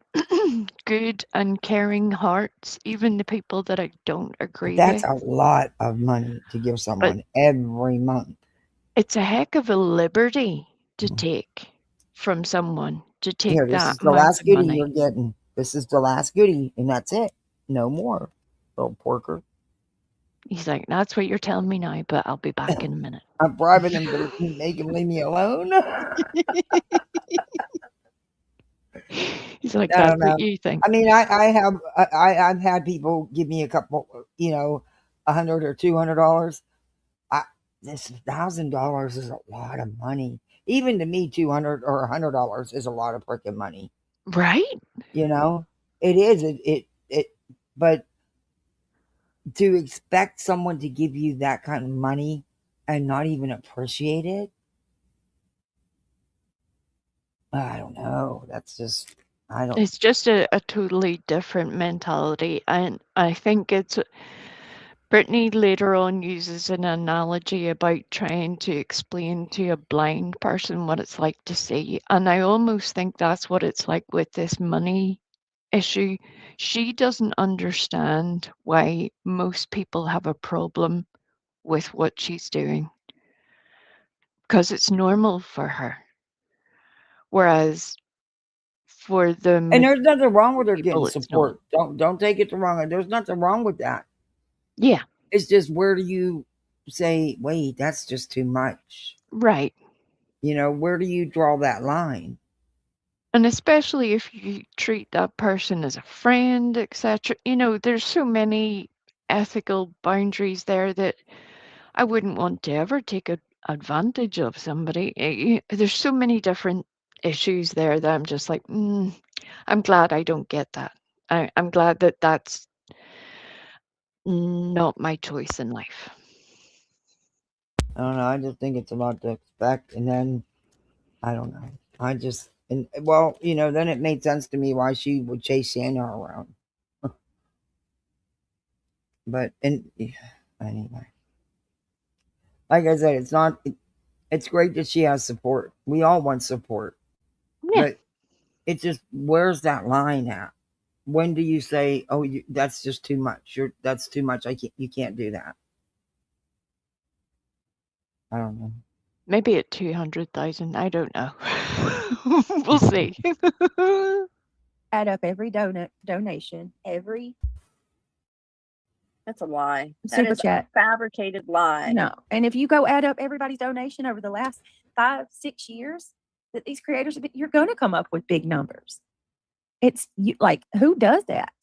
good and caring hearts, even the people that I don't agree That's with. a lot of money to give someone every month. It's a heck of a liberty to take from someone, to take Here, this that is the amount last of goodie money. you're getting. This is the last goodie, and that's it. No more, little porker. He's like, that's what you're telling me now, but I'll be back in a minute. I'm bribing him to make him leave me alone. He's like, I that's don't know. what you think. I mean, I've had people give me a couple, $100 or $200. This $1,000 is a lot of money. Even to me, $200 or $100 is a lot of freaking money. Right? You know, it is. But to expect someone to give you that kind of money and not even appreciate it, I don't know. That's just, I don't. It's just a totally different mentality. And I think it's Brittany later on uses an analogy about trying to explain to a blind person what it's like to see. And I almost think that's what it's like with this money issue. She doesn't understand why most people have a problem with what she's doing because it's normal for her. Whereas for the And there's nothing wrong with her getting people, it's not. support. Don't take it the wrong way. There's nothing wrong with that. Yeah, It's just, where do you say, wait, that's just too much? right. You know, where do you draw that line? And especially if you treat that person as a friend, etc. There's so many ethical boundaries there that I wouldn't want to ever take advantage of somebody. There's so many different issues there that I'm just like, I'm glad I don't get that. I'm glad that that's not my choice in life. I don't know. I just think it's a lot to expect. And then, I don't know. Then it made sense to me why she would chase Santa around. But, anyway, like I said, it's great that she has support. We all want support. Yeah. But it's just, where's that line at? When do you say, oh, that's just too much? That's too much. You can't do that. I don't know. Maybe at 200,000. I don't know. We'll see. Add up every donation, every That's a lie. That super is a chat. fabricated lie. No. And if you go add up everybody's donation over the last 5-6 years that these creators have been, you're going to come up with big numbers. It's like, who does that?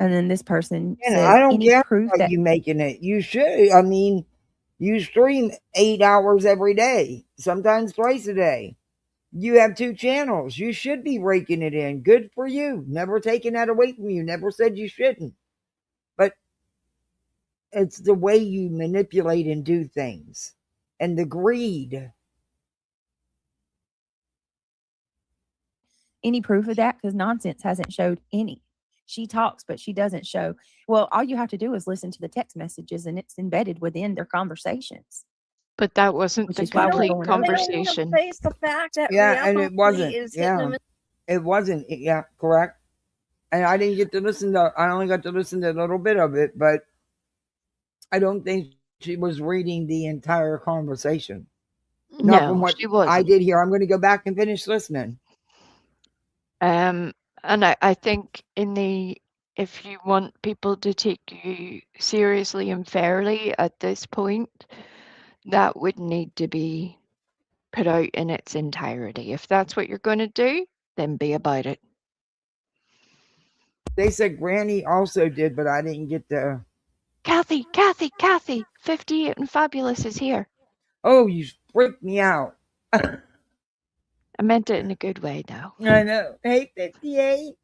And then this person says, I don't any care proof about that you making it. You should. I mean, you stream 8 hours every day, sometimes twice a day. You have 2 channels. You should be raking it in. Good for you. Never taking that away from you. Never said you shouldn't. But it's the way you manipulate and do things, and the greed. any proof of that, because Nonsense hasn't showed any. She talks, but she doesn't show. Well, all you have to do is listen to the text messages, and it's embedded within their conversations. But that wasn't Which the is why we're complete going over it. They don't want to conversation. face the fact that Yeah, and it reality wasn't. is hitting them. It wasn't. Yeah, correct. And I didn't get to listen to. I only got to listen to a little bit of it, but I don't think she was reading the entire conversation. Not from No, what she wasn't. I did here. I'm going to go back and finish listening. And I think if you want people to take you seriously and fairly at this point, that would need to be put out in its entirety. If that's what you're going to do, then be about it. They said Granny also did, but I didn't get the. Kathy, 58 and Fabulous is here. Oh, you freaked me out. I meant it in a good way, though. I know. Hey, 58.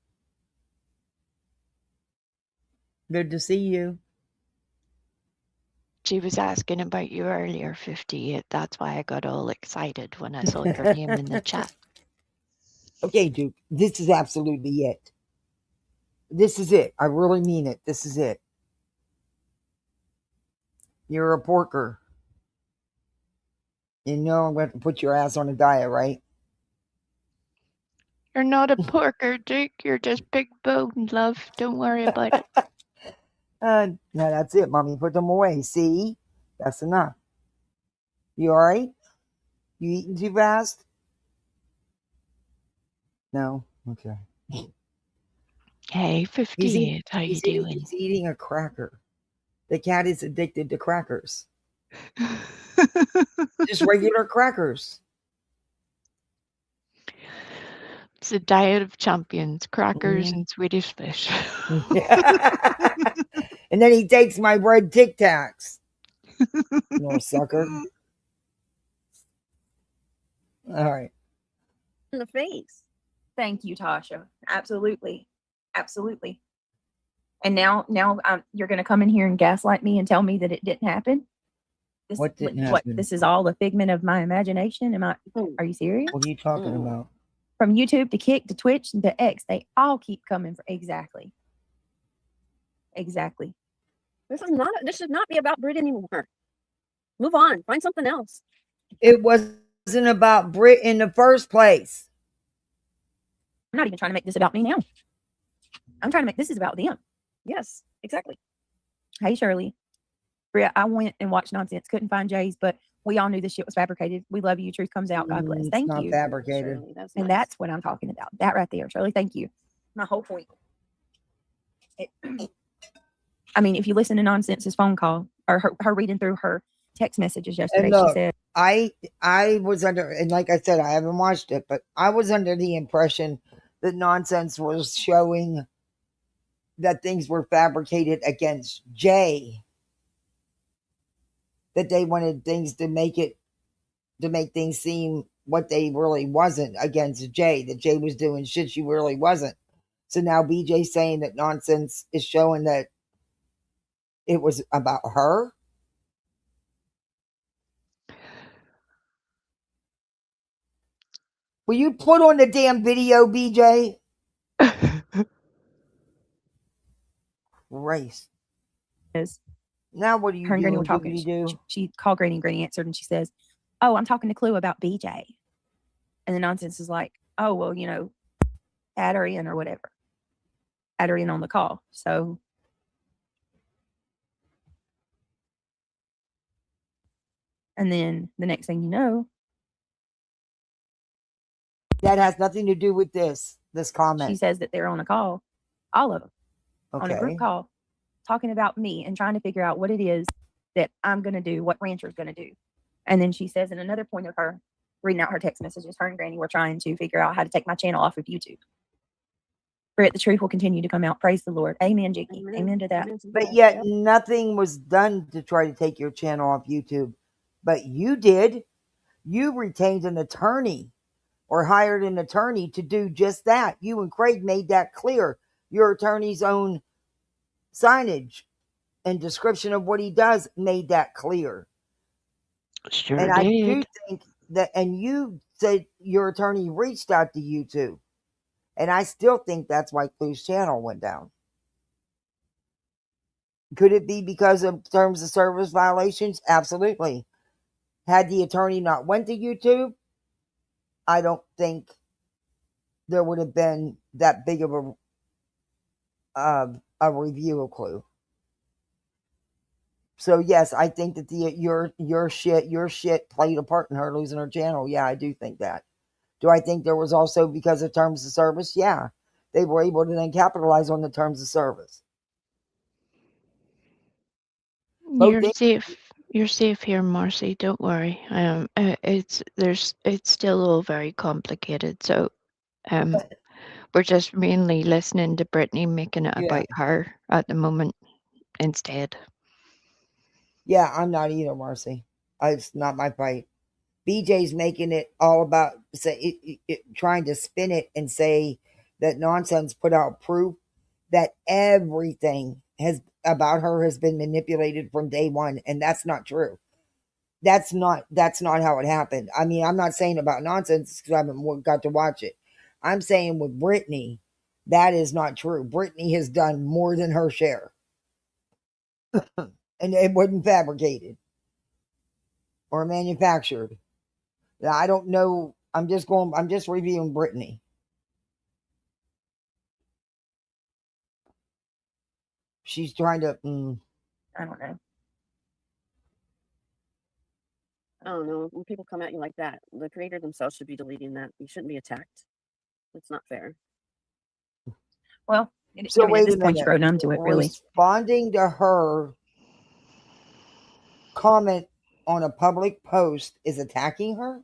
Good to see you. She was asking about you earlier, 58. That's why I got all excited when I saw your name in the chat. Okay, Duke. This is absolutely it. This is it. I really mean it. This is it. You're a porker. You know I'm going to put your ass on a diet, right? You're not a porker, Duke. You're just big boned, love. Don't worry about it. No, that's it, Mommy. Put them away. See? That's enough. You all right? You eating too fast? No? Okay. Hey, 58. How you doing? He's eating a cracker. The cat is addicted to crackers. Just regular crackers. It's a diet of champions, crackers and Swedish fish. And then he takes my red Tic Tacs. Little sucker. All right. In the face. Thank you, Tasha. Absolutely. Absolutely. And now you're going to come in here and gaslight me and tell me that it didn't happen? What didn't What, happen? this is all a figment of my imagination? Are you serious? What are you talking about? From YouTube to Kick to Twitch to X, they all keep coming for exactly. This should not be about Brit anymore. Move on. Find something else. It wasn't about Brit in the first place. I'm not even trying to make this about me now. I'm trying to make this is about them. Yes, exactly. Hey, Shirley. Bria, I went and watched Nonsense. Couldn't find Jay's, but we all knew this shit was fabricated. We love you. Truth comes out. God bless. It's Thank not you. fabricated. Shirley, that's And nice. that's what I'm talking about. That right there, Shirley. Thank you. My whole point. I mean, if you listen to Nonsense's phone call or her reading through her text messages yesterday, And look, she said, I was under, and like I said, I haven't watched it, but I was under the impression that Nonsense was showing that things were fabricated against Jay. That they wanted things to make things seem what they really wasn't against Jay. That Jay was doing shit she really wasn't. So now BJ's saying that Nonsense is showing that it was about her. Will you put on the damn video, BJ? Race. Now what are you her and Granny doing? were talking. Do? She called Granny and Granny answered and she says, "Oh, I'm talking to Clue about BJ." And the Nonsense is like, "Oh, well, add her in or whatever. Add her in on the call." So and then the next thing you know, That has nothing to do with this comment. she says that they're on a call, all of them, on a group Okay. call, talking about me and trying to figure out what it is that I'm going to do, what Rancher's going to do. And then she says in another point of her reading out her text messages, her and Granny were trying to figure out how to take my channel off of YouTube. Brit, the truth will continue to come out. Praise the Lord. Amen, Jiggy. Amen to that. But yet nothing was done to try to take your channel off YouTube. But you did. You retained an attorney or hired an attorney to do just that. You and Craig made that clear. Your attorney's own signage and description of what he does made that clear. Sure and did. I do think that, and you said your attorney reached out to you too. And I still think that's why Clue's channel went down. Could it be because of terms of service violations? Absolutely. Had the attorney not went to YouTube, I don't think there would have been that big of a review of Clue. So yes, I think that your shit played a part in her losing her channel. Yeah, I do think that. Do I think there was also because of terms of service? Yeah, they were able to then capitalize on the terms of service. You're safe here, Marcy. Don't worry. It's still all very complicated. So, we're just mainly listening to Brittany making it about her at the moment instead. Yeah, I'm not either, Marcy. It's not my fight. BJ's making it all about trying to spin it and say that Nonsense put out proof that everything about her has been manipulated from day one, and that's not true. That's not how it happened. I mean, I'm not saying about Nonsense because I haven't got to watch it. I'm saying with Brittany, that is not true. Brittany has done more than her share. And it wasn't fabricated or manufactured. I don't know. I'm just reviewing Brittany. She's trying to. I don't know. I don't know. When people come at you like that, the creator themselves should be deleting that. You shouldn't be attacked. It's not fair. Well, So at wait this a point, you minute. grow numb to it, really. Responding to her comment on a public post is attacking her?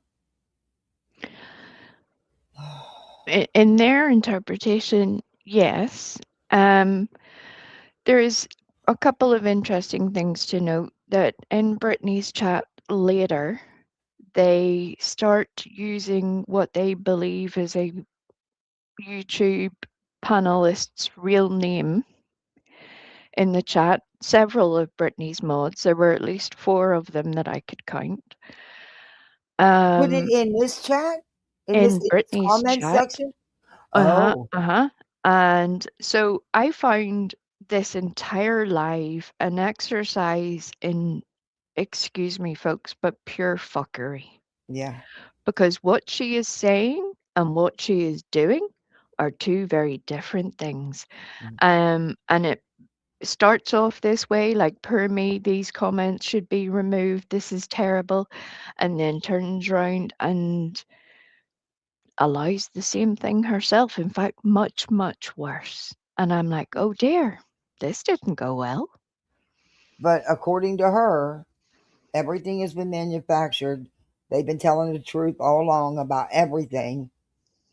In their interpretation, yes. There is a couple of interesting things to note. that in Brittany's chat later, they start using what they believe is a YouTube panelist's real name in the chat. Several of Brittany's mods, there were at least 4 of them that I could count. Put it in this chat? In this Brittany's comment chat. section? Uh-huh, Oh. And so I found this entire live an exercise in, excuse me, folks, but pure fuckery. Yeah. Because what she is saying and what she is doing are 2 very different things. And it starts off this way, like, per me, these comments should be removed. This is terrible. And then turns around and allows the same thing herself. In fact, much, much worse. And I'm like, oh dear, this didn't go well. But according to her, everything has been manufactured. They've been telling the truth all along about everything.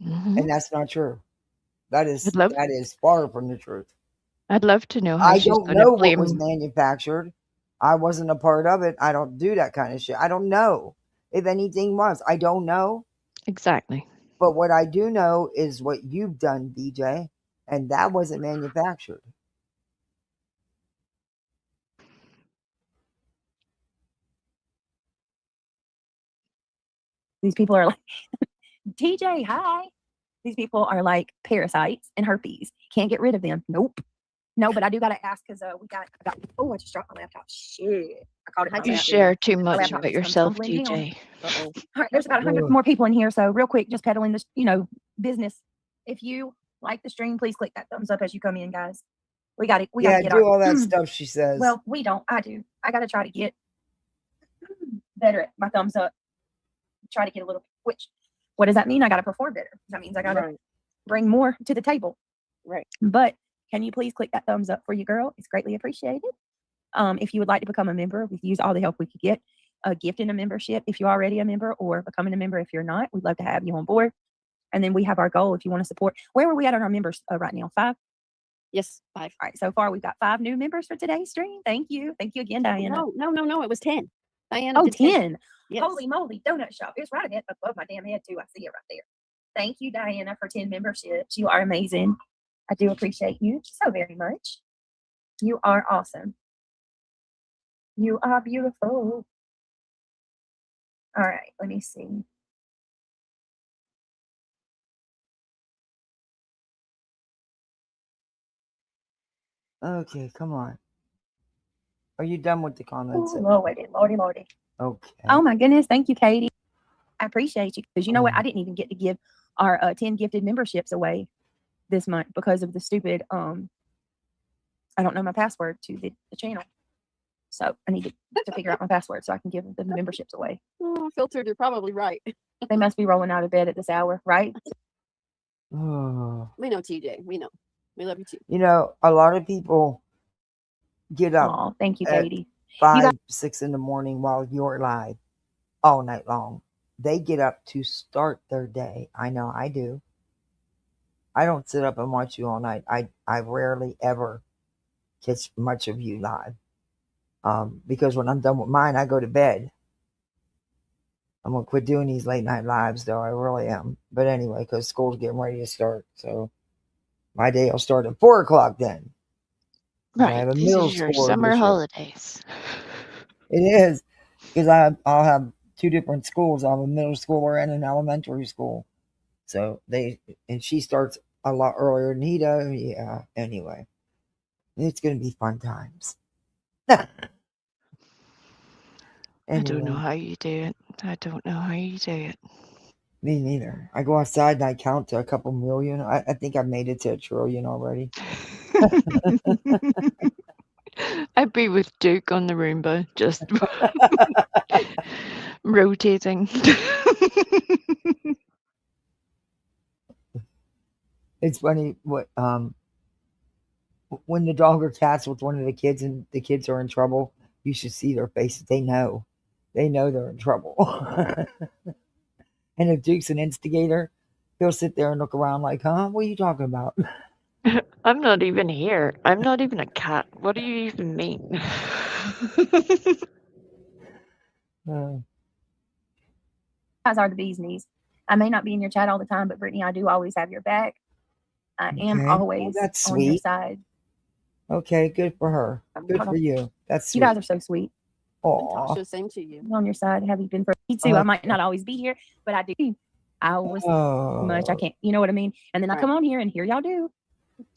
And that's not true. That is far from the truth. I'd love to know how I she's don't going to know what was blame. manufactured. I wasn't a part of it. I don't do that kind of shit. I don't know if anything was. I don't know. Exactly. But what I do know is what you've done, BJ, and that wasn't manufactured. These people are like, TJ, hi. These people are like parasites and herpes. Can't get rid of them. Nope. No, but I do got to ask because I just dropped my laptop. Shit. I caught it. You share too much about yourself, TJ. All right, there's about 100 more people in here. So real quick, just peddling this, business. If you like the stream, please click that thumbs up as you come in, guys. We got it. We got to get do all that stuff she says. Well, we don't. I do. I got to try to get better at my thumbs up. Try to get a little, what does that mean? I got to perform better. That means I got to bring more to the table. Right. But can you please click that thumbs up for you, girl? It's greatly appreciated. If you would like to become a member, we use all the help we could get. A gift in a membership if you're already a member, or becoming a member if you're not. We'd love to have you on board. And then we have our goal if you want to support. Where are we at on our members right now? 5? Yes, 5. All right. So far, we've got 5 new members for today's stream. Thank you. Thank you again, Diana. No. It was 10. Diana did 10. Yes. Holy moly. Donut shop. It's right above my damn head, too. I see it right there. Thank you, Diana, for 10 memberships. You are amazing. I do appreciate you so very much. You are awesome. You are beautiful. All right. Let me see. Okay, come on. Are you done with the comments? Lordy. Okay. Oh my goodness. Thank you, Katie. I appreciate you. Because you know what? I didn't even get to give our 10 gifted memberships away this month because of the stupid, I don't know my password to the channel. So I need to figure out my password so I can give the memberships away. Oh, filtered, you're probably right. They must be rolling out of bed at this hour, right? Oh. We know, TJ. We know. We love you too. You know, a lot of people get up. Oh, thank you, Katie. 5, 6 in the morning while you're live all night long. They get up to start their day. I know I do. I don't sit up and watch you all night. I rarely ever catch much of you live. Because when I'm done with mine, I go to bed. I'm going to quit doing these late night lives, though. I really am. But anyway, because school's getting ready to start. So my day will start at 4 o'clock then. Right. I have a this middle is your schooler summer holidays. It is. Because I'll have 2 different schools. I'll have a middle schooler and an elementary school. So she starts a lot earlier than he does. Yeah. Anyway, it's going to be fun times. I don't know how you do it. Me neither. I go outside and I count to a couple million. I think I've made it to 1 trillion already. I'd be with Duke on the Roomba, just rotating. It's funny what when the dog or cat's with one of the kids and the kids are in trouble, you should see their faces. They know they're in trouble. And if Duke's an instigator, he'll sit there and look around like, huh? What are you talking about? I'm not even here. I'm not even a cat. What do you even mean? Uh, Guys are the bee's knees. I may not be in your chat all the time, but Brittany, I do always have your back. I am okay. always That's on your sweet. side. Okay, good for her. Good for you. That's sweet. You guys are so sweet. Aw. Natasha, same to you. I'm on your side. Have you been for me too? I might not always be here, but I do. I was much. I can't. You know what I mean? And then I come on here and here y'all do.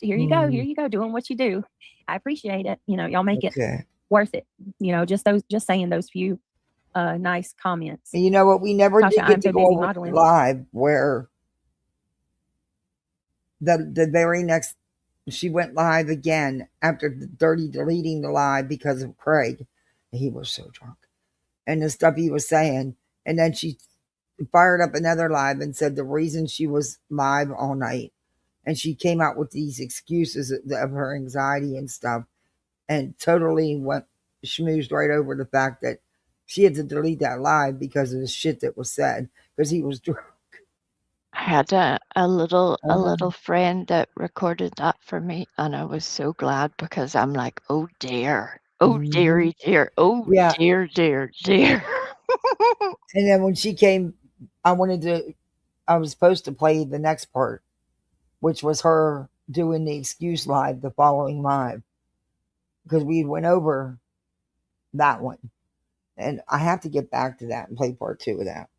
Here you go. Here you go. Doing what you do. I appreciate it. You know, y'all make it worth it. You know, just saying those few nice comments. And you know what? We never Tasha, did get I'm to so go busy over modeling. live where the very next she went live again after Dirty deleting the live because of Craig. He was so drunk. And the stuff he was saying. And then she fired up another live and said the reason she was live all night. And she came out with these excuses of her anxiety and stuff. And totally went schmoozed right over the fact that she had to delete that live because of the shit that was said. Because he was drunk. I had a little friend that recorded that for me, and I was so glad because I'm like, oh dear, oh dearie dear, oh dear, dear, dear. And then when she came, I was supposed to play the next part, which was her doing the excuse live, the following live, because we went over that one. And I have to get back to that and play part 2 of that.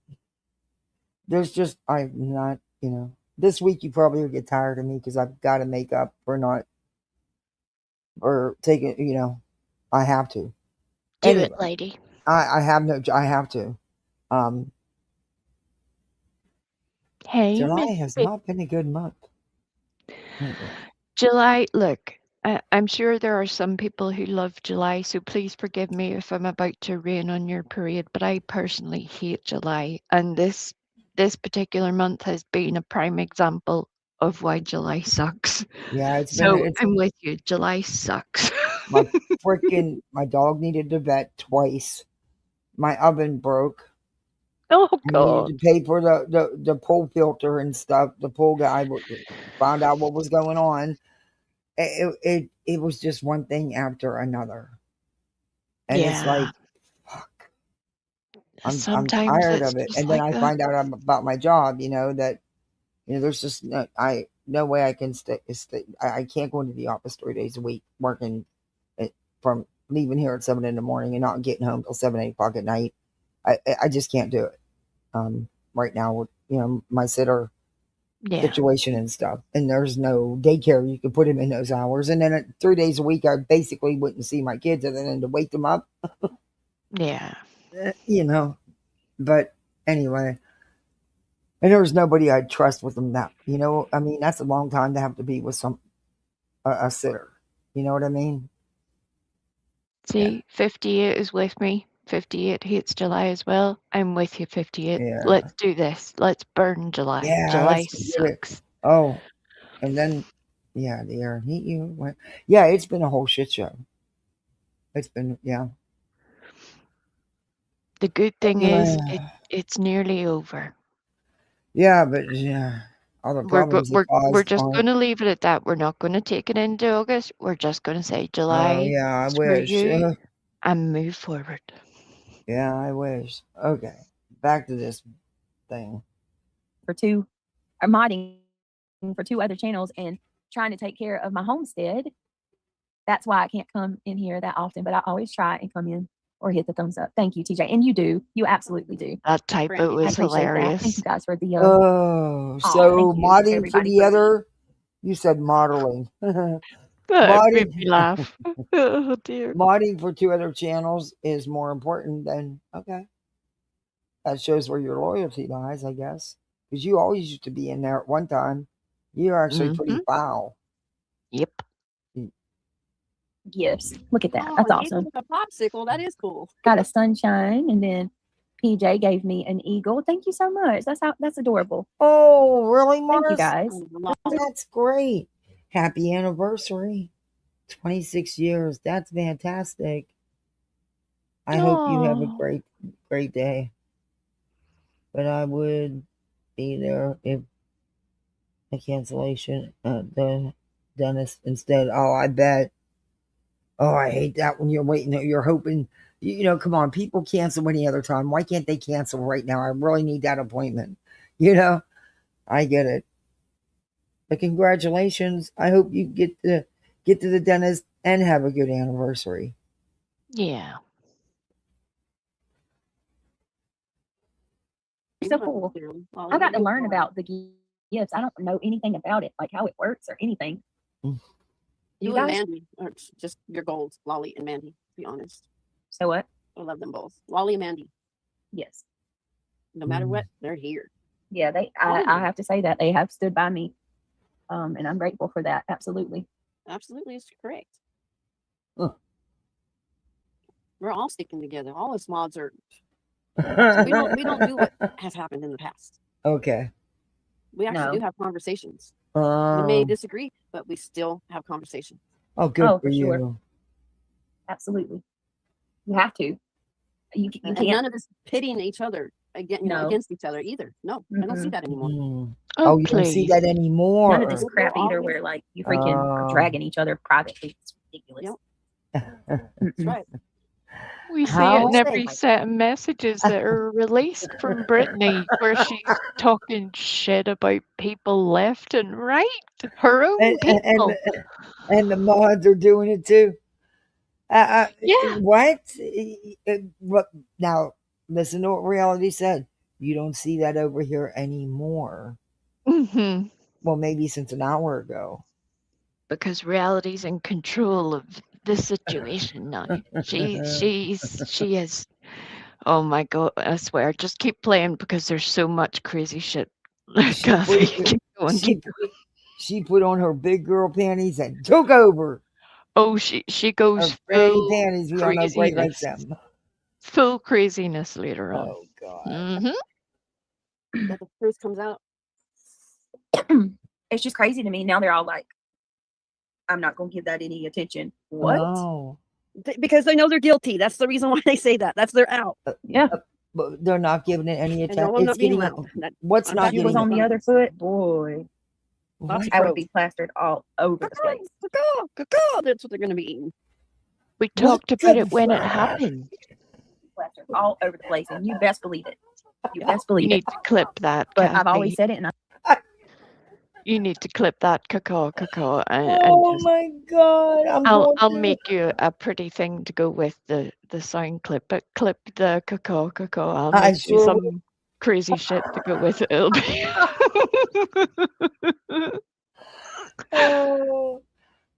There's just, I'm not, this week you probably will get tired of me because I've got to make up for not, or taking, I have to. Do anyway, it, lady. I have to. Hey, July Miss has not been a good month. Anyway. July, look, I'm sure there are some people who love July, so please forgive me if I'm about to rain on your parade, but I personally hate July. And this particular month has been a prime example of why July sucks. Yeah, I'm with you. July sucks. my dog needed to vet twice. My oven broke. Oh I God. needed to pay for the pool filter and stuff. The pool guy found out what was going on. It was just one thing after another. And it's like, fuck. I'm Sometimes tired it's of it. just And then like I that. find out about my job, that there's just no way I can stay. I can't go into the office 3 days a week working from leaving here at 7 in the morning and not getting home till 7, 8 o'clock at night. I just can't do it. Right now with, my sitter situation and stuff. And there's no daycare you can put him in those hours. And then 3 days a week, I basically wouldn't see my kids other than to wake them up. Yeah. But anyway, and there was nobody I'd trust with them that, I mean, that's a long time to have to be with a sitter. You know what I mean? See, 58 is with me. 58 hates July as well. I'm with you, 58. Yeah. Let's do this. Let's burn July. Yeah. July sucks. Oh, and then, yeah, the air and heat you went. Yeah, it's been a whole shit show. It's been, yeah. The good thing is it's nearly over. Yeah, but yeah, all the problems We're just going to leave it at that. We're not going to take it into August. We're just going to say July. Oh, yeah, I screw wish. you, and move forward. Yeah, I wish. Okay, back to this thing. For two, or modding for 2 other channels and trying to take care of my homestead. That's why I can't come in here that often, but I always try and come in or hit the thumbs up. Thank you, TJ. And you do. You absolutely do. That typo was hilarious. Thank you guys for the So modding for the other, you said modeling. That made me laugh. Oh dear. Modding for 2 other channels is more important than, okay. That shows where your loyalty lies, I guess. Because you always used to be in there at one time. You're actually pretty foul. Yep. Gifts. Look at that. That's awesome. A popsicle. That is cool. Got a sunshine, and then PJ gave me an eagle. Thank you so much. That's adorable. Oh, really, Mars? Thank you guys. That's great. Happy anniversary. 26 years. That's fantastic. I hope you have a great, great day. But I would be there if a cancellation the dentist instead. Oh, I bet. Oh, I hate that when you're waiting, you're hoping, come on, people cancel any other time. Why can't they cancel right now? I really need that appointment. I get it. But congratulations. I hope you get to the dentist and have a good anniversary. Yeah. So cool. I got to learn about the gifts. I don't know anything about it, like how it works or anything. You and Mandy are just your goals, Lolly and Mandy, to be honest. So what? I love them both. Lolly and Mandy. Yes. No matter what, they're here. Yeah, I have to say that they have stood by me. And I'm grateful for that. Absolutely. Absolutely is correct. Huh. We're all sticking together. All us mods are. So we don't do what has happened in the past. Okay. We actually do have conversations. We Oh, may disagree, but we still have conversations. good for sure. you. Absolutely. You have to. You And can't. none of us pitting each other against each other either. No, I don't see that anymore. Oh, you don't see that anymore. None of this crap either where like you freaking are dragging each other privately. It's ridiculous. That's right. We see it in every set of messages that are released from Brittany where she's talking shit about people left and right. Her own people. And the mods are doing it too. Yeah. What? Now, listen to what Reality said. You don't see that over here anymore. Mm-hmm. Well, maybe since an hour ago. Because Reality's in control of the situation now. She is. Oh my god! I swear, just keep playing because there's so much crazy shit. She put on her big girl panties and took over. Oh, she goes full panties. We all know Great likes them. Full craziness later on. Oh god. Mm-hmm. That the truth comes out. It's just crazy to me. Now they're all like, I'm not going to give that any attention. What? Oh. Because they know they're guilty. That's the reason why they say that. That's their out. Yeah. But they're not giving it any attention. No, it's getting what's not getting. If it was on the other foot, boy. I would be plastered all over the place. That's what they're going to be eating. We talked about it when it happened. Plastered all over the place, and you best believe it. You best believe it. You need to clip that. But I've always said it, and you need to clip that caw. Oh just, my god! I'll make you a pretty thing to go with the sound clip. But clip the caw. I'll make you some crazy shit to go with it. It'll be. Oh,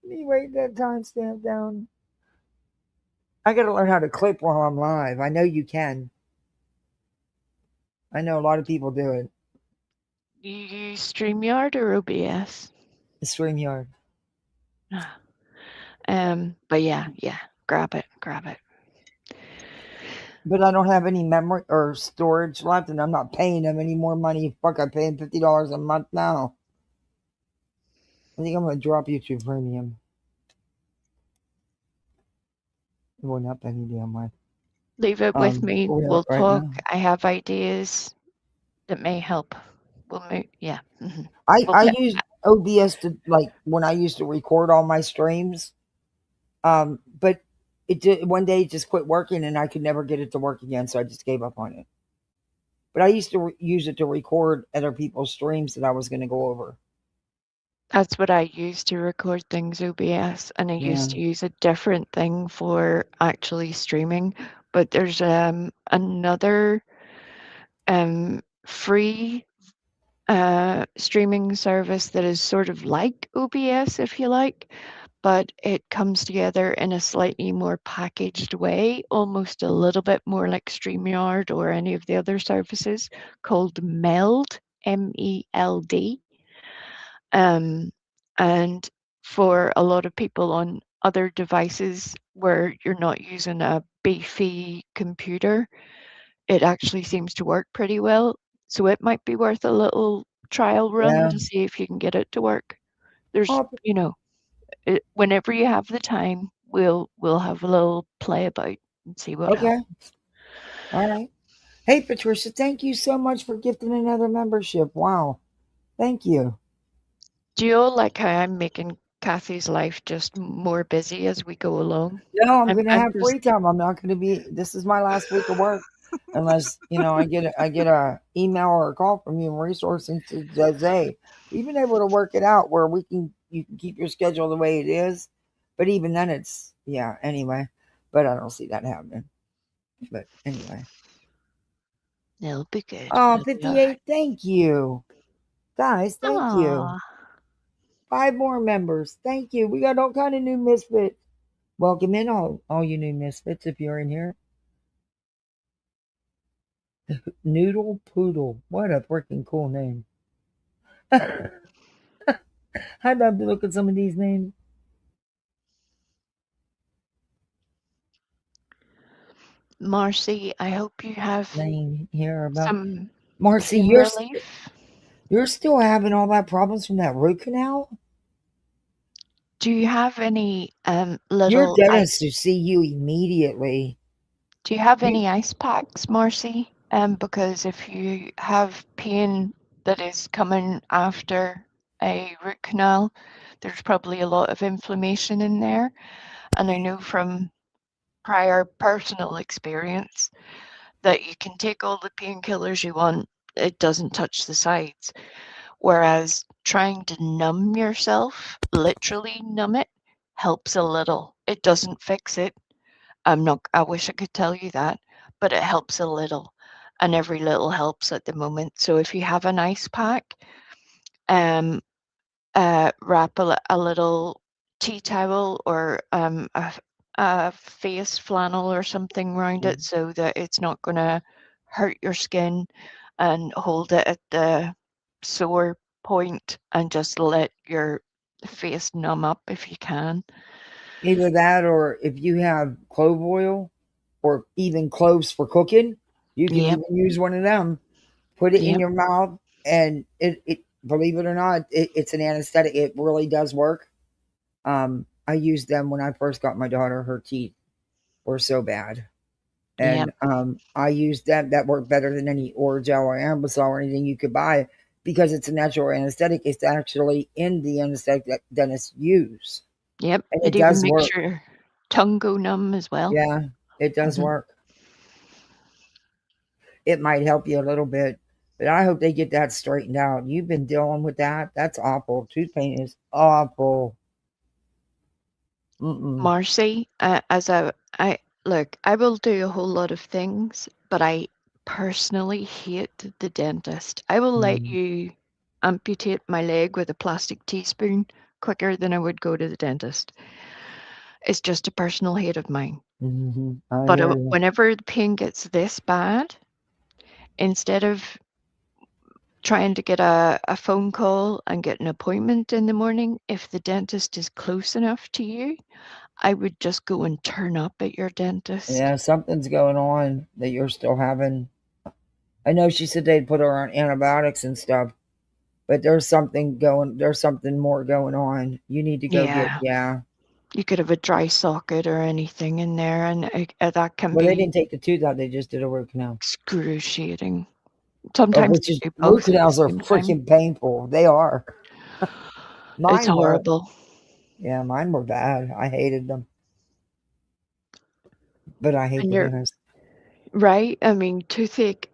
let me write that timestamp down. I got to learn how to clip while I'm live. I know you can. I know a lot of people do it. You use StreamYard or OBS? StreamYard. But yeah, grab it. But I don't have any memory or storage left, and I'm not paying them any more money. Fuck, I'm paying $50 a month now. I think I'm gonna drop YouTube Premium. It went up any damn way. Leave it with me. We'll talk. Now. I have ideas that may help. We'll move. Yeah. Mm-hmm. I use OBS to when I used to record all my streams. But it did one day it just quit working, and I could never get it to work again, so I just gave up on it. But I used to use it to record other people's streams that I was going to go over. That's what I used to record things, OBS, and I used to use a different thing for actually streaming. But there's another free streaming service that is sort of like OBS, if you like, but it comes together in a slightly more packaged way, almost a little bit more like StreamYard or any of the other services, called Meld, MELD. And for a lot of people on other devices where you're not using a beefy computer, it actually seems to work pretty well. So it might be worth a little trial run to see if you can get it to work. There's, whenever you have the time, we'll have a little play about and see what happens. All right. Hey, Patricia, thank you so much for gifting another membership. Wow. Thank you. Do you like how I'm making Kathy's life just more busy as we go along. No, I'm gonna I'm have just free time. I'm not gonna be. This is my last week of work, unless I get a email or a call from Human Resources to say we've been able to work it out where you can keep your schedule the way it is, but even then it's anyway. But I don't see that happening. But anyway, it'll be good. oh, It'll be all 58. Thank you, guys. right. Thank you. 5 more members. Thank you. We got all kind of new misfits. Welcome in all you new misfits if you're in here. Noodle Poodle. What a freaking cool name. I'd love to look at some of these names. Marcy, I hope you have Name here about some Marcy. pain relief. You're still having all that problems from that root canal. Do you have any Your little dentist to see you immediately. Do you have You, any ice packs, Marcy? Because if you have pain that is coming after a root canal, there's probably a lot of inflammation in there. And I know from prior personal experience that you can take all the painkillers you want, it doesn't touch the sides. Whereas trying to numb yourself, literally numb it, helps a little. It doesn't fix it. I wish I could tell you that, but it helps a little. And every little helps at the moment. So if you have an ice pack, um, wrap a little tea towel or a face flannel or something around it so that it's not going to hurt your skin, and hold it at the sore point and just let your face numb up if you can. either that or if you have clove oil or even cloves for cooking, you can Yep, even use one of them. Put it in yep, your mouth, and it believe it or not, it's an anesthetic. It really does work. I used them when I first got my daughter. Her teeth were so bad. yep, And I used them. That worked better than any Orajel or Ambisol or anything you could buy because it's a natural anesthetic. It's actually in the anesthetic that dentists use. yep. And it It even does makes work. your tongue go numb as well. Yeah, it does Mhm. work. It might help you a little bit, but I hope they get that straightened out. You've been dealing with that. That's awful. Tooth pain is awful. Marcy, I look, I will do a whole lot of things, but I personally hate the dentist. I will let you amputate my leg with a plastic teaspoon quicker than I would go to the dentist. It's just a personal hate of mine. I But hear you. whenever the pain gets this bad, instead of trying to get a phone call and get an appointment in the morning, if the dentist is close enough to you, I would just go and turn up at your dentist. Yeah, something's going on that you're still having. I know she said they'd put her on antibiotics and stuff, but there's something more going on. You need to go get, Yeah, yeah. you could have a dry socket or anything in there, and that can Well, they be didn't take the tooth out, they just did a root canal. excruciating. Sometimes Which they is do root both at the canals are same time. freaking painful. They are. It's Mine were. horrible. Yeah, mine were bad. I hated them. But I hate And the you're dentist. right. I mean, toothache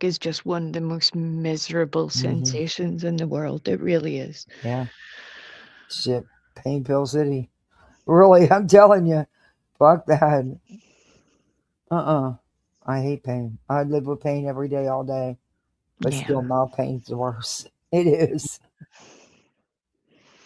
is just one of the most miserable Mm-hmm. sensations in the world. It really is. Yeah. Shit. Pain Pill City. Really, I'm telling you. Fuck that. I hate pain. I live with pain every day, all day. But Yeah. still, mild pain's the worst. It is.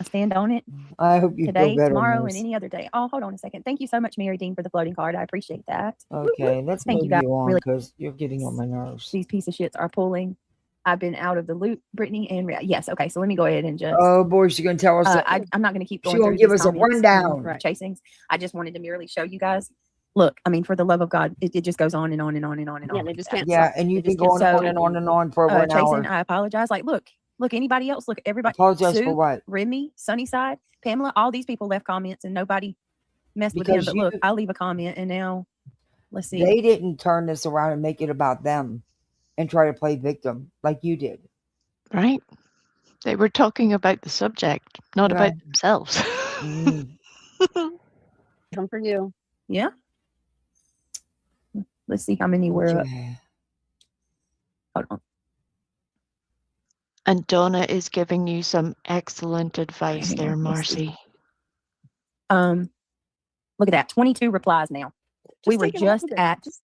I stand on it I hope you feel today, better, tomorrow, and nurse. any other day. Oh, hold on a second. Thank you so much, Mary Dean, for the floating card. I appreciate that. Okay, let's Thank move you, guys. you on Really, because you're getting on my nerves. these piece of shits are pulling. I've been out of the loop, Brittany and yes. Okay, so let me go ahead and just. Oh boy, she's gonna tell us. I'm not going to keep She going gonna through give these us a comments rundown. and chasings. I just wanted to merely show you guys. Look, I mean, for the love of God, it just goes on and on and on and on and on. Yeah, they just can't Yeah, stop. and you've They been just can't going stop on and on talking. and on for over an Chasing, hour. I apologize. Like, look, anybody else? Look, everybody. Apologize Sue, for what? Remy, Sunnyside, Pamela, all these people left comments and nobody messed with him. Because But look, I leave a comment and now let's see. they didn't turn this around and make it about them and try to play victim like you did. Right. They were talking about the subject, not Right. about themselves. Mm. Come for you. Yeah. Let's see how many we're up. Okay. Hold on. And Donna is giving you some excellent advice Hang there, on, let's see. Marcy. Look at that. 22 replies now. We were take it off just of it. at Just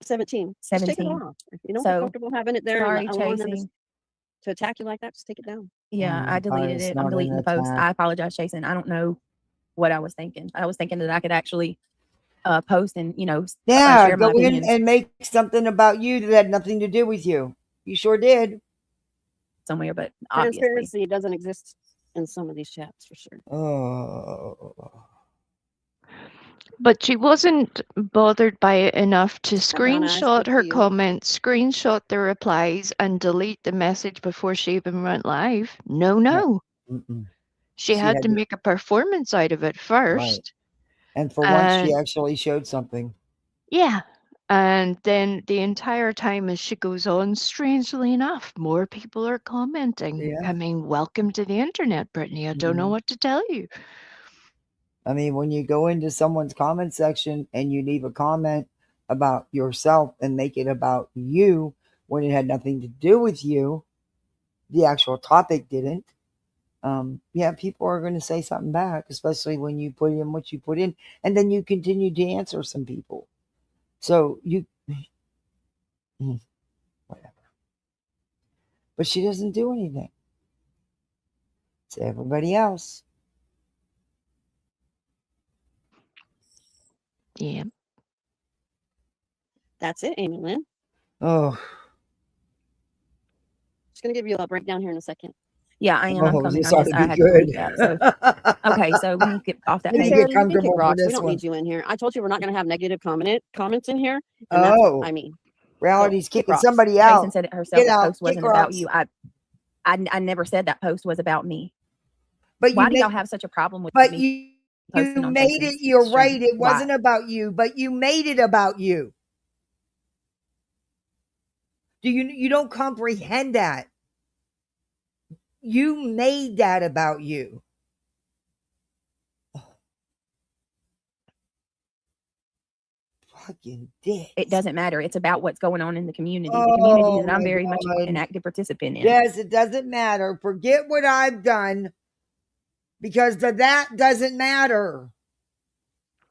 17. Just take it 17. off. If you don't So, feel comfortable having it there sorry, and allowing them Chasing. to attack you like that, just take it down. Yeah, I deleted it's it. not I'm an deleting the post. attack. I apologize, Jason. I don't know what I was thinking. I was thinking that I could actually post and, Yeah, share my go in opinions and make something about you that had nothing to do with you. You sure did. somewhere, but obviously. Transparency doesn't exist in some of these chats for sure. Oh. But she wasn't bothered by it enough to brown eyes, screenshot good for her you. comments, screenshot the replies, and delete the message before she even went live. No. Mm-mm. She had to make a performance out of it first. And for once, she actually showed something. Yeah. And then the entire time as she goes on, strangely enough, more people are commenting. Yeah. I mean, welcome to the internet, Brittany. I don't know what to tell you. I mean, when you go into someone's comment section and you leave a comment about yourself and make it about you when it had nothing to do with you, the actual topic didn't. Yeah, people are going to say something back, especially when you put in what you put in, and then you continue to answer some people. So you, whatever. But she doesn't do anything. It's everybody else. Yeah. That's it, Amy Lynn. Oh. Just going to give you a breakdown here in a second. Yeah, I am. I'm coming. This I ought just to I be had to good. delete that. So okay, so let me get off that Let me page. get Sarah, you can comfortable kick for rocks. We this don't one. need you in here. I told you we're not going to have negative comments in here. And that's what I mean. Reality's kick kicking rocks. somebody out. Jason said it herself. Get The out, post wasn't kick about rocks. you. I never said that post was about me. But Why you do y'all make, have such a problem with but me you posting on made Jason's it. You're stream? right. It Why? wasn't about you, but you made it about you. You don't comprehend that? You made that about you. Fucking dick. It doesn't matter. It's about what's going on in the community. The community that I'm very much an active participant in. Yes, it doesn't matter. Forget what I've done, because that doesn't matter.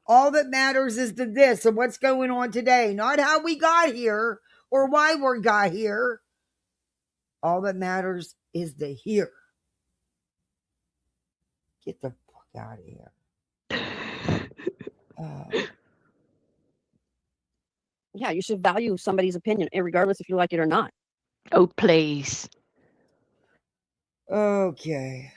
All that matters is the this and what's going on today, not how we got here or why we got here. All that matters is the here. Get the fuck out of here. Yeah, you should value somebody's opinion, regardless if you like it or not. Oh, please. Okay.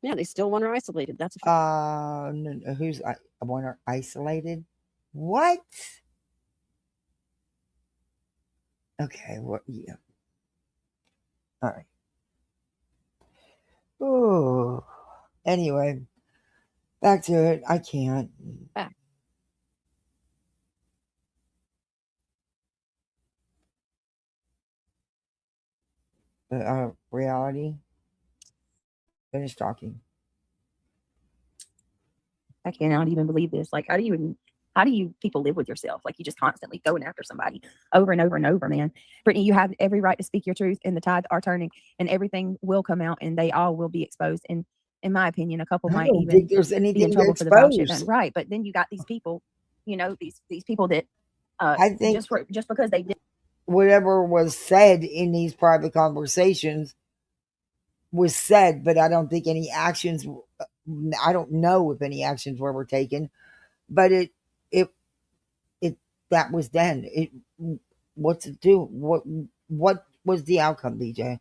Yeah, they still want her isolated. That's a no, who's I want her isolated? What? Okay, what? Yeah. All right. Oh. Anyway, back to it. I can't. back. Reality. Finish talking. I cannot even believe this. Like, how do you people live with yourself? Like, you just constantly going after somebody over and over and over, man. Brittany, you have every right to speak your truth, and the tides are turning, and everything will come out, and they all will be exposed. And in my opinion, a couple might even think there's anything be in trouble to for the vile shit expose. done. Right, but then you got these people, these people that I think just because they did whatever was said in these private conversations was said, but I don't think any actions. I don't know if any actions were taken, but it that was then. What's it do? What was the outcome, BJ?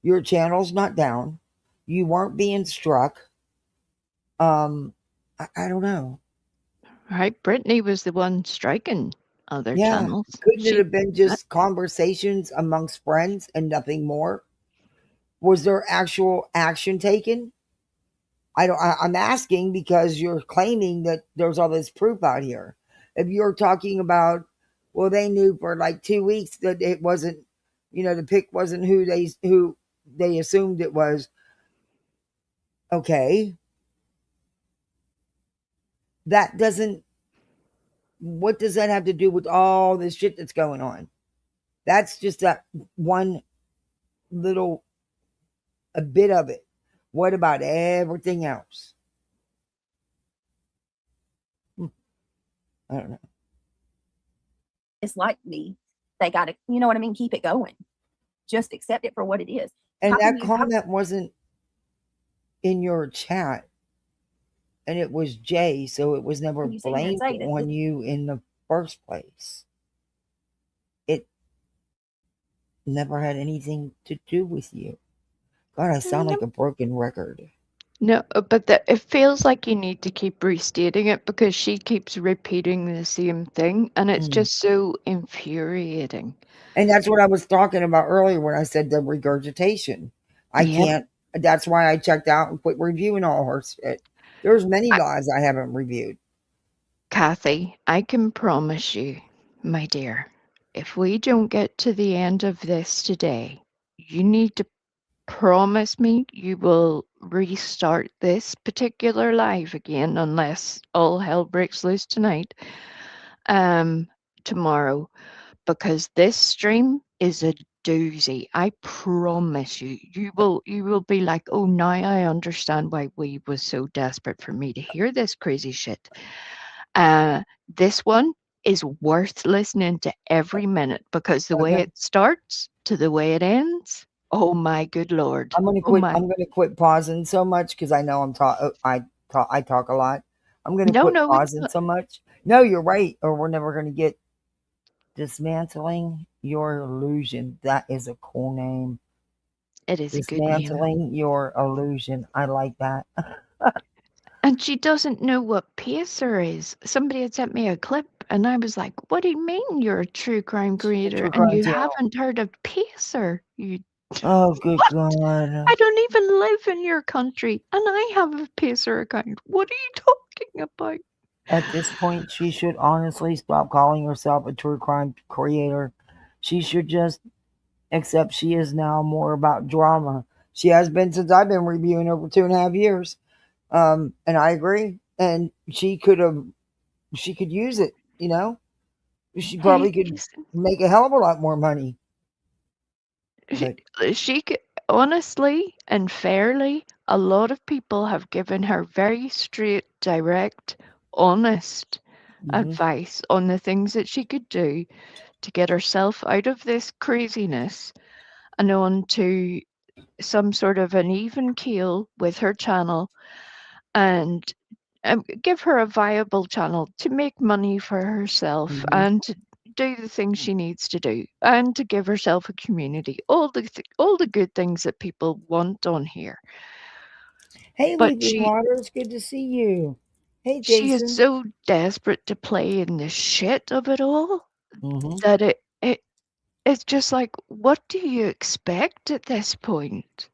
Your channel's not down. You weren't being struck. I don't know. Right, Brittany was the one striking other channels. Couldn't it have been just conversations amongst friends and nothing more? Was there actual action taken? I'm asking because you're claiming that there's all this proof out here. If you're talking about, well, they knew for like 2 weeks that it wasn't The pic wasn't who they assumed it was. Okay. That doesn't, what does that have to do with all this shit that's going on? That's just that one little, a bit of it. What about everything else? I don't know. It's like me. They got to, you know what I mean? Keep it going. Just accept it for what it is. And that comment wasn't in your chat. And it was Jay, so it was never blamed on you in the first place. It never had anything to do with you. God, I sound like a broken record. No, but it feels like you need to keep restating it because she keeps repeating the same thing, and it's just so infuriating. And that's what I was talking about earlier when I said the regurgitation. I can't. That's why I checked out and quit reviewing all her shit. There's many lies I haven't reviewed. Kathy, I can promise you, my dear, if we don't get to the end of this today, you need to promise me you will restart this particular live again unless all hell breaks loose tonight, tomorrow, because this stream is a doozy. I promise you, you will be like, oh, now I understand why we was so desperate for me to hear this crazy shit. This one is worth listening to every minute because the way it starts to the way it ends. Oh my good Lord! I'm gonna quit. I'm gonna quit pausing so much because I know I talk a lot. I'm gonna quit pausing so much. No, you're right, or we're never gonna get dismantling your illusion. That is a cool name. It is dismantling your illusion. I like that. And she doesn't know what pacer is. Somebody had sent me a clip, and I was like, "What do you mean you're a true crime creator and you haven't heard of pacer? You oh, good God! I don't even live in your country, and I have a pacer account. What are you talking about?" At this point, she should honestly stop calling herself a true crime creator. She should just accept she is now more about drama. She has been since I've been reviewing over 2.5 years. And I agree. And she could use it, She probably could make a hell of a lot more money. She could, honestly and fairly, a lot of people have given her very straight, direct, honest advice on the things that she could do to get herself out of this craziness and onto some sort of an even keel with her channel, and give her a viable channel to make money for herself and to do the things she needs to do and to give herself a community, all the good things that people want on here. Hey, Leaping Water, it's good to see you. Hey, Jason. She is so desperate to play in the shit of it all that it's just like, what do you expect at this point?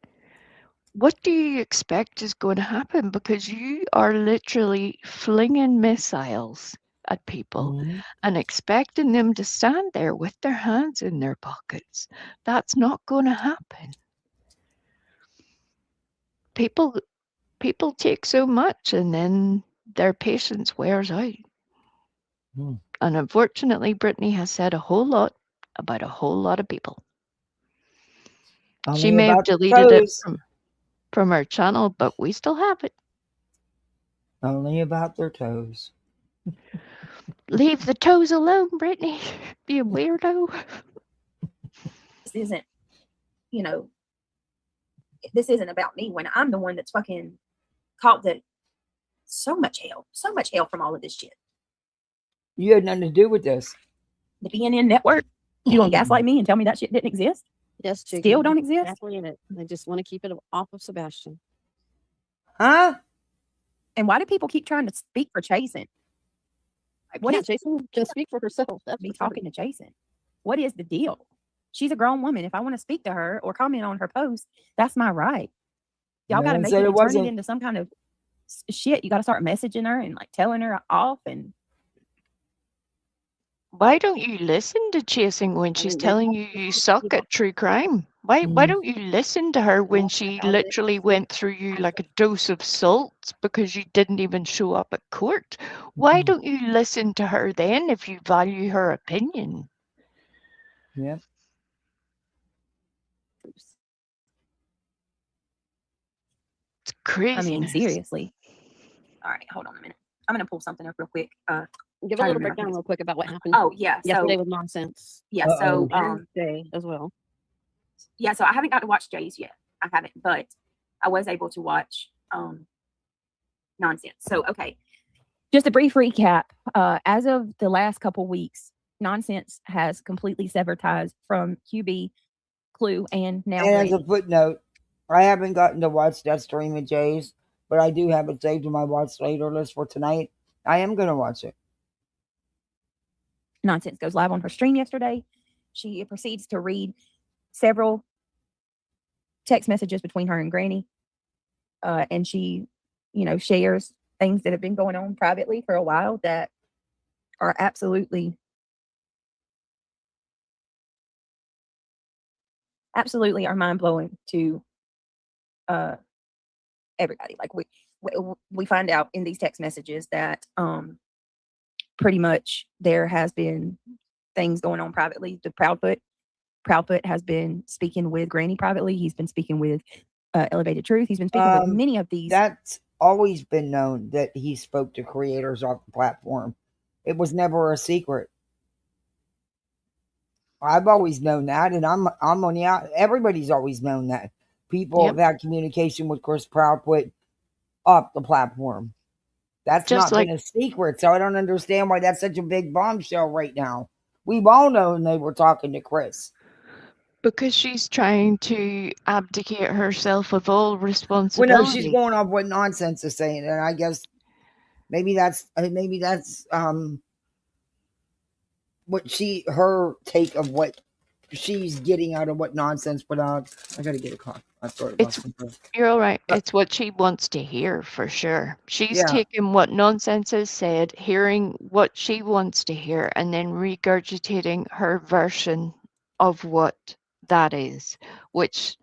What do you expect is going to happen? Because you are literally flinging missiles at people and expecting them to stand there with their hands in their pockets. That's not going to happen. People take so much and then their patience wears out. And unfortunately, Brittany has said a whole lot about a whole lot of people. She may have deleted it from our channel, but we still have it. Only about their toes. Leave the toes alone, Brittany. Be a weirdo. This isn't, this isn't about me when I'm the one that's fucking caught so much hell from all of this shit. You had nothing to do with this. The BNN network, you gonna gaslight me and tell me that shit didn't exist? Yes, still don't exist. Exactly in it. They just want to keep it off of Sebastian. Huh? And why do people keep trying to speak for Jason? What is Jason can speak for herself? That's me talking to Jason. What is the deal? She's a grown woman. If I want to speak to her or comment on her post, that's my right. Y'all got to make it and turn it into some kind of shit. You got to start messaging her and like telling her off. And why don't you listen to Chasing when she's mean, they telling have you to you keep suck people- at true crime? Why Mm. don't you listen to her when Yeah, she how they- literally went through you like a dose of salt because you didn't even show up at court? Why Mhm. don't you listen to her then if you value her opinion? Yeah. It's crazy. I mean, seriously. All right, hold on a minute. I'm gonna pull something up real quick. Give a trying to little remember breakdown who real quick about what happened Oh yeah, yesterday so with nonsense. yeah, Uh-oh. so And Jay as well. yeah, so I haven't got to watch Jay's yet. I haven't, but I was able to watch Nonsense. So okay, just a brief recap. As of the last couple weeks, Nonsense has completely severed ties from QB, Clue, and now And as a Granny. footnote, I haven't gotten to watch that stream of Jay's, but I do have it saved in my watch later list for tonight. I am going to watch it. Nonsense goes live on her stream yesterday. She proceeds to read several text messages between her and Granny, and she, shares things that have been going on privately for a while that are absolutely are mind blowing to everybody. Like we find out in these text messages that pretty much there has been things going on privately. The Proudfoot has been speaking with Granny privately. He's been speaking with Elevated Truth. He's been speaking with many of these. That's always been known that he spoke to creators off the platform. It was never a secret. I've always known that, and I'm on the out. Everybody's always known that. People have had communication with Chris Proudfoot off the platform. That's Just not like been a secret, so I don't understand why that's such a big bombshell right now. We've all known they were talking to Chris. because she's trying to abdicate herself of all Well, responsibility. no, she's going off what Nonsense is saying, and I guess maybe that's what her take of what she's getting out of what Nonsense put out. I gotta get a coffee. I thought You're all right. It's what she wants to hear for sure. She's Yeah. taking what Nonsense has said, hearing what she wants to hear, and then regurgitating her version of what that is, which,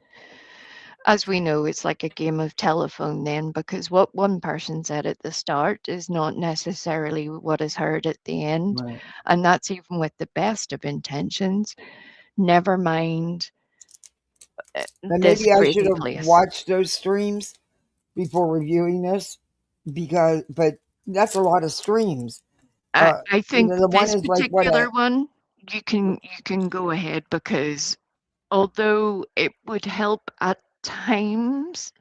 as we know, it's like a game of telephone then, because what one person said at the start is not necessarily what is heard at the end. Right. And that's even with the best of intentions. Never mind And this maybe I should crazy have place. watched those streams before reviewing this, but that's a lot of streams. I think the one this is like what particular one, you can go ahead, because although it would help at times,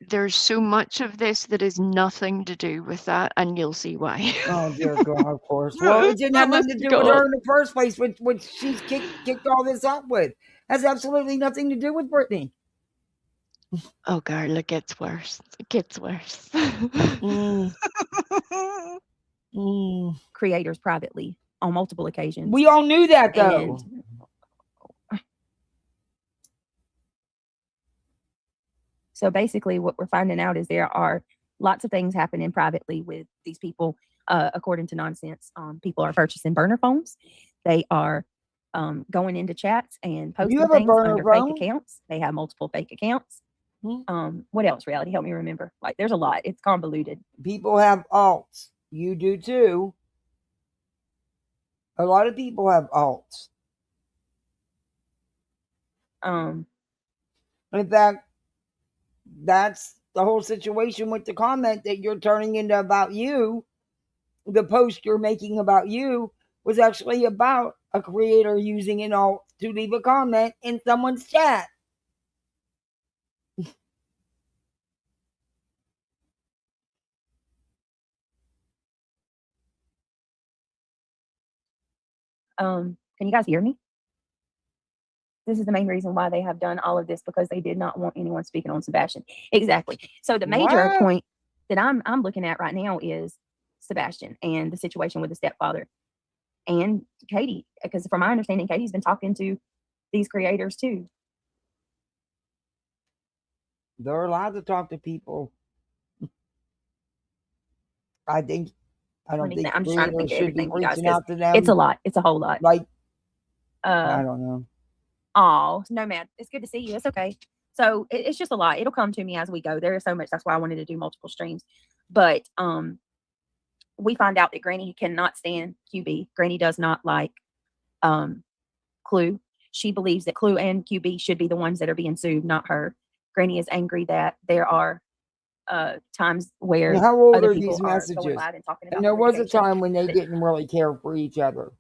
there's so much of this that is nothing to do with that, and you'll see why. Oh dear God, of course. Well, it didn't have nothing to do with her in the first place, which she's kicked all this up with. Has absolutely nothing to do with Brittany. Oh God, it gets worse. It gets worse. Creators privately on multiple occasions. We all knew that, though. So basically, what we're finding out is there are lots of things happening privately with these people. According to Nonsense, people are purchasing burner phones. They are going into chats and posting things under fake accounts. They have multiple fake accounts. What else, Reality? Help me remember. Like, there's a lot. It's convoluted. People have alts. You do too. A lot of people have alts. In fact, that's the whole situation with the comment that you're turning into about you. The post you're making about you was actually about a creator using an alt to leave a comment in someone's chat. Can you guys hear me? This is the main reason why they have done all of this, because they did not want anyone speaking on Sebastian. Exactly. So the major point that I'm looking at right now is Sebastian and the situation with the stepfather and Katie, because from my understanding, Katie's been talking to these creators too. They're allowed to talk to people. I think I don't think I'm just trying to creators think of should be everything, you guys, reaching 'cause out to them. it's a lot. It's a whole lot. Like, I Uh, don't know. oh, no, man. It's good to see you. It's okay. So it's just a lot. It'll come to me as we go. There is so much. That's why I wanted to do multiple streams. But we find out that Granny cannot stand QB. Granny does not like Clue. She believes that Clue and QB should be the ones that are being sued, not her. Granny is angry that there are times where And how old other are people these are going messages? loud and talking about And there was a litigation. time when they didn't really care for each other.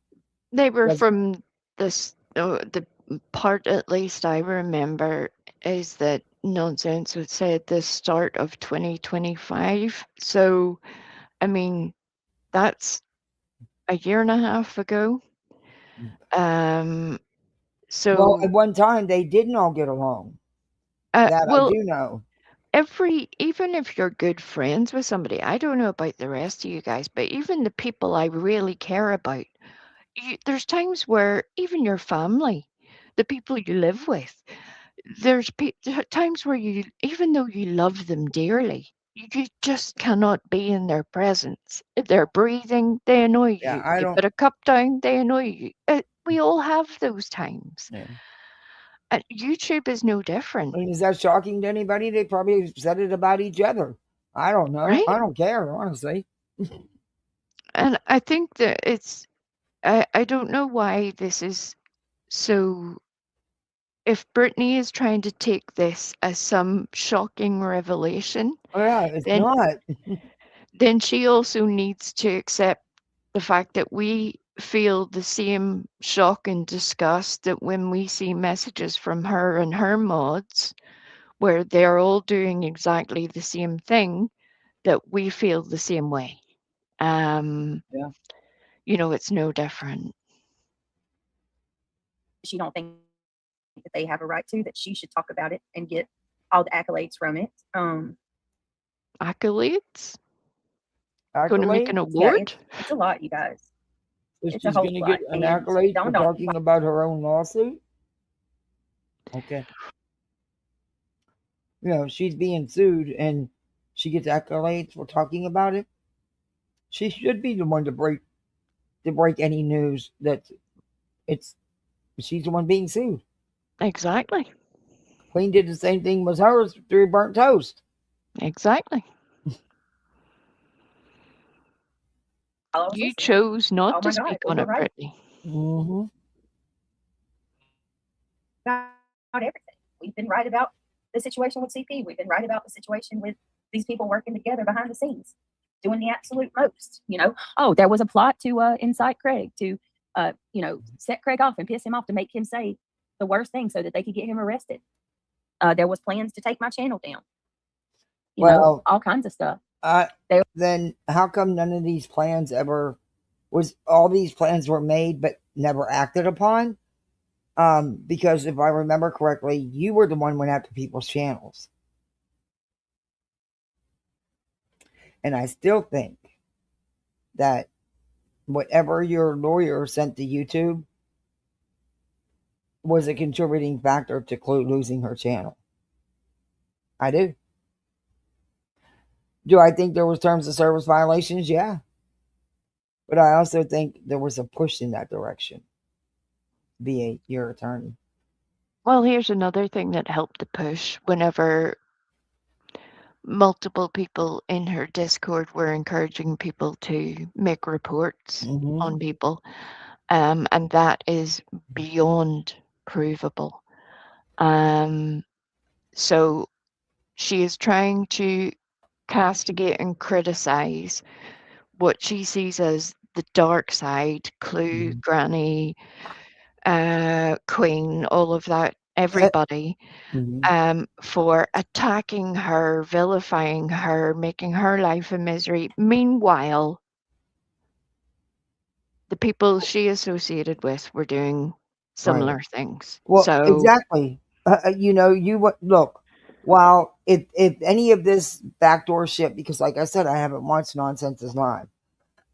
They were That's- from this, the part at least I remember is that Nonsense would say at the start of 2025. So, I mean, that's a year and a half ago. Well, So, at one time they didn't all get along. That I well, do know. even if you're good friends with somebody, I don't know about the rest of you guys, but even the people I really care about, there's times where even your family, the people you live with, there are times where you, even though you love them dearly, you just cannot be in their presence. If they're breathing, they annoy Yeah, you. I You don't. put a cup down, they annoy you. We all have those times. Yeah. And YouTube is no different, I mean, is that shocking to anybody? They probably said it about each other. I don't know. right? I don't care, honestly. And I think that I don't know why this is so. If Brittany is trying to take this as some shocking revelation, Oh, yeah, it's then not. then she also needs to accept the fact that we feel the same shock and disgust that when we see messages from her and her mods where they're all doing exactly the same thing, that we feel the same way. Yeah. It's no different. She don't think that they have a right to, that she should talk about it and get all the accolades from it. Accolades? Going to make an Accolade? Yeah, award? it's a lot, you guys. So It's a she's whole going to lot. get an And accolade for dawned on me, talking about her own lawsuit? Okay. She's being sued and she gets accolades for talking about it. She should be the one to break any news that it's she's the one being sued. Exactly. Queen did the same thing with hers through burnt toast. Exactly. You chose not oh to my God, speak well, on you're it, right Brittany. Mm-hmm. about everything. We've been right about the situation with CP. We've been right about the situation with these people working together behind the scenes, doing the absolute most. Oh, there was a plot to incite Craig to, set Craig off and piss him off to make him say the worst thing so that they could get him arrested. There was plans to take my channel down. Well, all kinds of stuff. Then how come none of these plans all these plans were made but never acted upon? Because if I remember correctly, you were the one who went after people's channels. And I still think that whatever your lawyer sent to YouTube was a contributing factor to Clue losing her channel. I do. Do I think there was terms of service violations? Yeah. But I also think there was a push in that direction via your attorney. Well, here's another thing that helped to push whenever multiple people in her Discord were encouraging people to make reports on people. And that is beyond provable. So she is trying to castigate and criticize what she sees as the dark side, Clue, Granny, Queen, all of that, everybody, for attacking her, vilifying her, making her life a misery. Meanwhile, the people she associated with were doing similar things. Well, So exactly. Look. While if any of this backdoor shit, because like I said, I haven't watched Nonsense's live,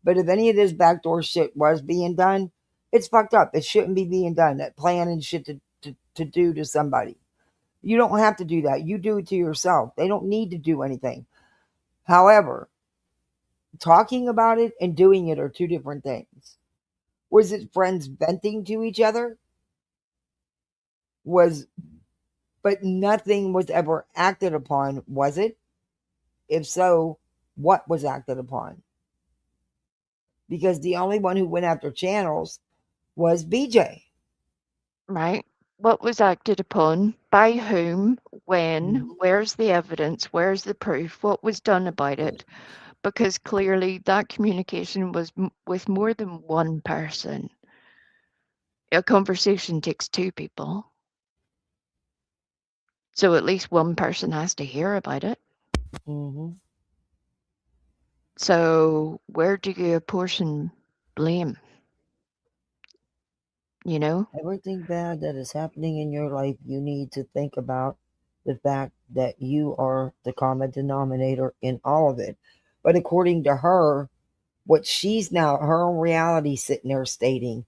but if any of this backdoor shit was being done, it's fucked up. It shouldn't be being done. That plan and shit to do to somebody. You don't have to do that. You do it to yourself. They don't need to do anything. However, talking about it and doing it are two different things. Was it friends venting to each other? Was But nothing was ever acted upon, was it? If so, what was acted upon? Because the only one who went after channels was BJ. Right. What was acted upon? By whom? When? Where's the evidence? Where's the proof? What was done about it? Because clearly that communication was with more than one person. A conversation takes two people. So at least one person has to hear about it. Mm-hmm. So where do you apportion blame? You know? Everything bad that is happening in your life, you need to think about the fact that you are the common denominator in all of it. But according to her, what she's now, her own reality sitting there stating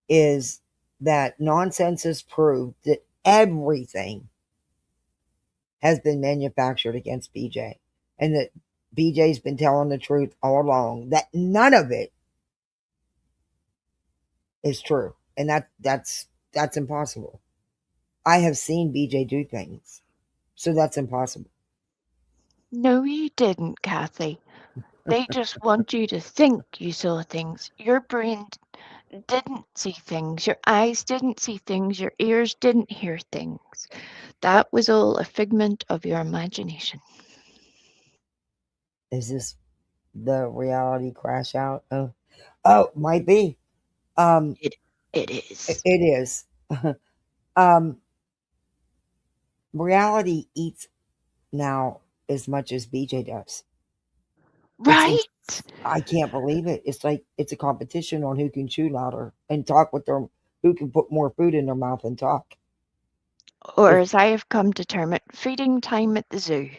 is that nonsense has proved that everything has been manufactured against BJ and that BJ's been telling the truth all along, that none of it is true. And that's impossible. I have seen BJ do things. So that's impossible. No, you didn't, Kathy. They just want you to think you saw things. Your brain didn't see things. Your eyes didn't see things. Your ears didn't hear things. That was all a figment of your imagination. Is this the reality crash out? Oh, might be. It is. It is. um, reality eats now as much as BJ does. Right? I can't believe it. It's like it's a competition on who can chew louder and talk with their, who can put more food in their mouth and talk. Or as I have come to term it, feeding time at the zoo.